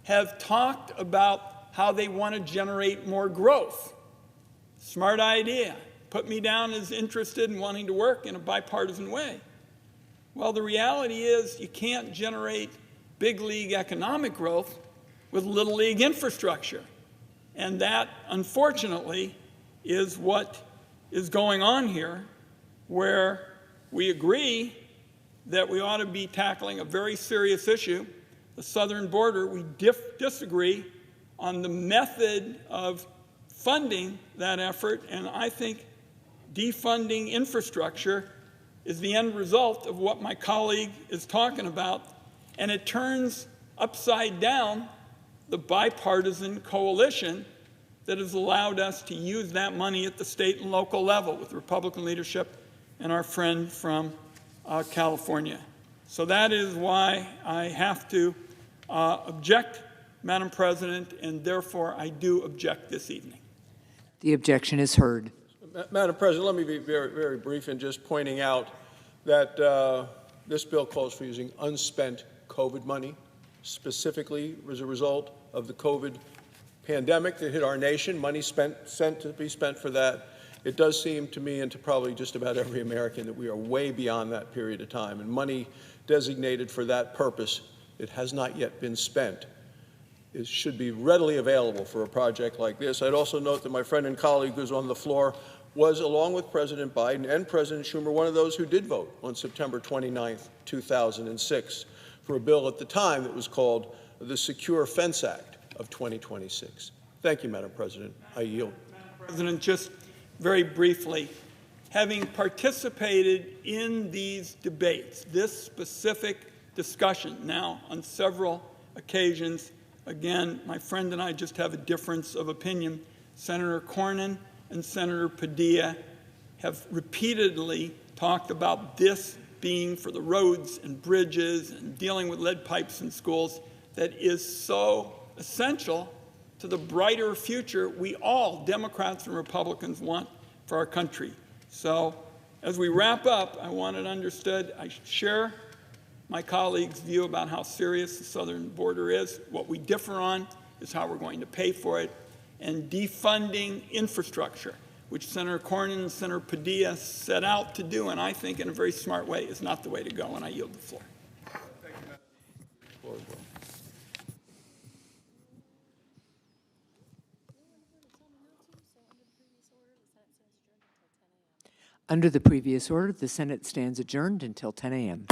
have talked about how they want to generate more growth. Smart idea. Put me down as interested in wanting to work in a bipartisan way. Well, the reality is you can't generate big league economic growth with little league infrastructure. And that, unfortunately, is what is going on here, where we agree that we ought to be tackling a very serious issue, the southern border. We disagree on the method of funding that effort, and I think defunding infrastructure is the end result of what my colleague is talking about, and it turns upside down the bipartisan coalition that has allowed us to use that money at the state and local level with Republican leadership and our friend from California. So that is why I have to object, Madam President, and therefore I do object this evening. The objection is heard. Madam President, let me be very, very brief in just pointing out that this bill calls for using unspent COVID money, specifically as a result of the COVID pandemic that hit our nation, money sent to be spent for that. It does seem to me and to probably just about every American that we are way beyond that period of time, and money designated for that purpose that has not yet been spent should be readily available for a project like this. I'd also note that my friend and colleague who's on the floor was, along with President Biden and President Schumer, one of those who did vote on September 29th, 2006, for a bill at the time that was called the Secure Fence Act of 2026. Thank you, Madam President. I yield. Madam President, just very briefly, having participated in these debates, this specific discussion now on several occasions, again, my friend and I just have a difference of opinion. Senator Cornyn and Senator Padilla have repeatedly talked about this being for the roads and bridges and dealing with lead pipes in schools that is so essential to the brighter future we all, Democrats and Republicans, want for our country. So as we wrap up, I want it understood I share my colleague's view about how serious the southern border is. What we differ on is how we're going to pay for it. And defunding infrastructure, which Senator Cornyn and Senator Padilla set out to do, and I think in a very smart way, is not the way to go, and I yield the floor. Thank you, Madam. Under the previous order, the Senate stands adjourned until 10 a.m.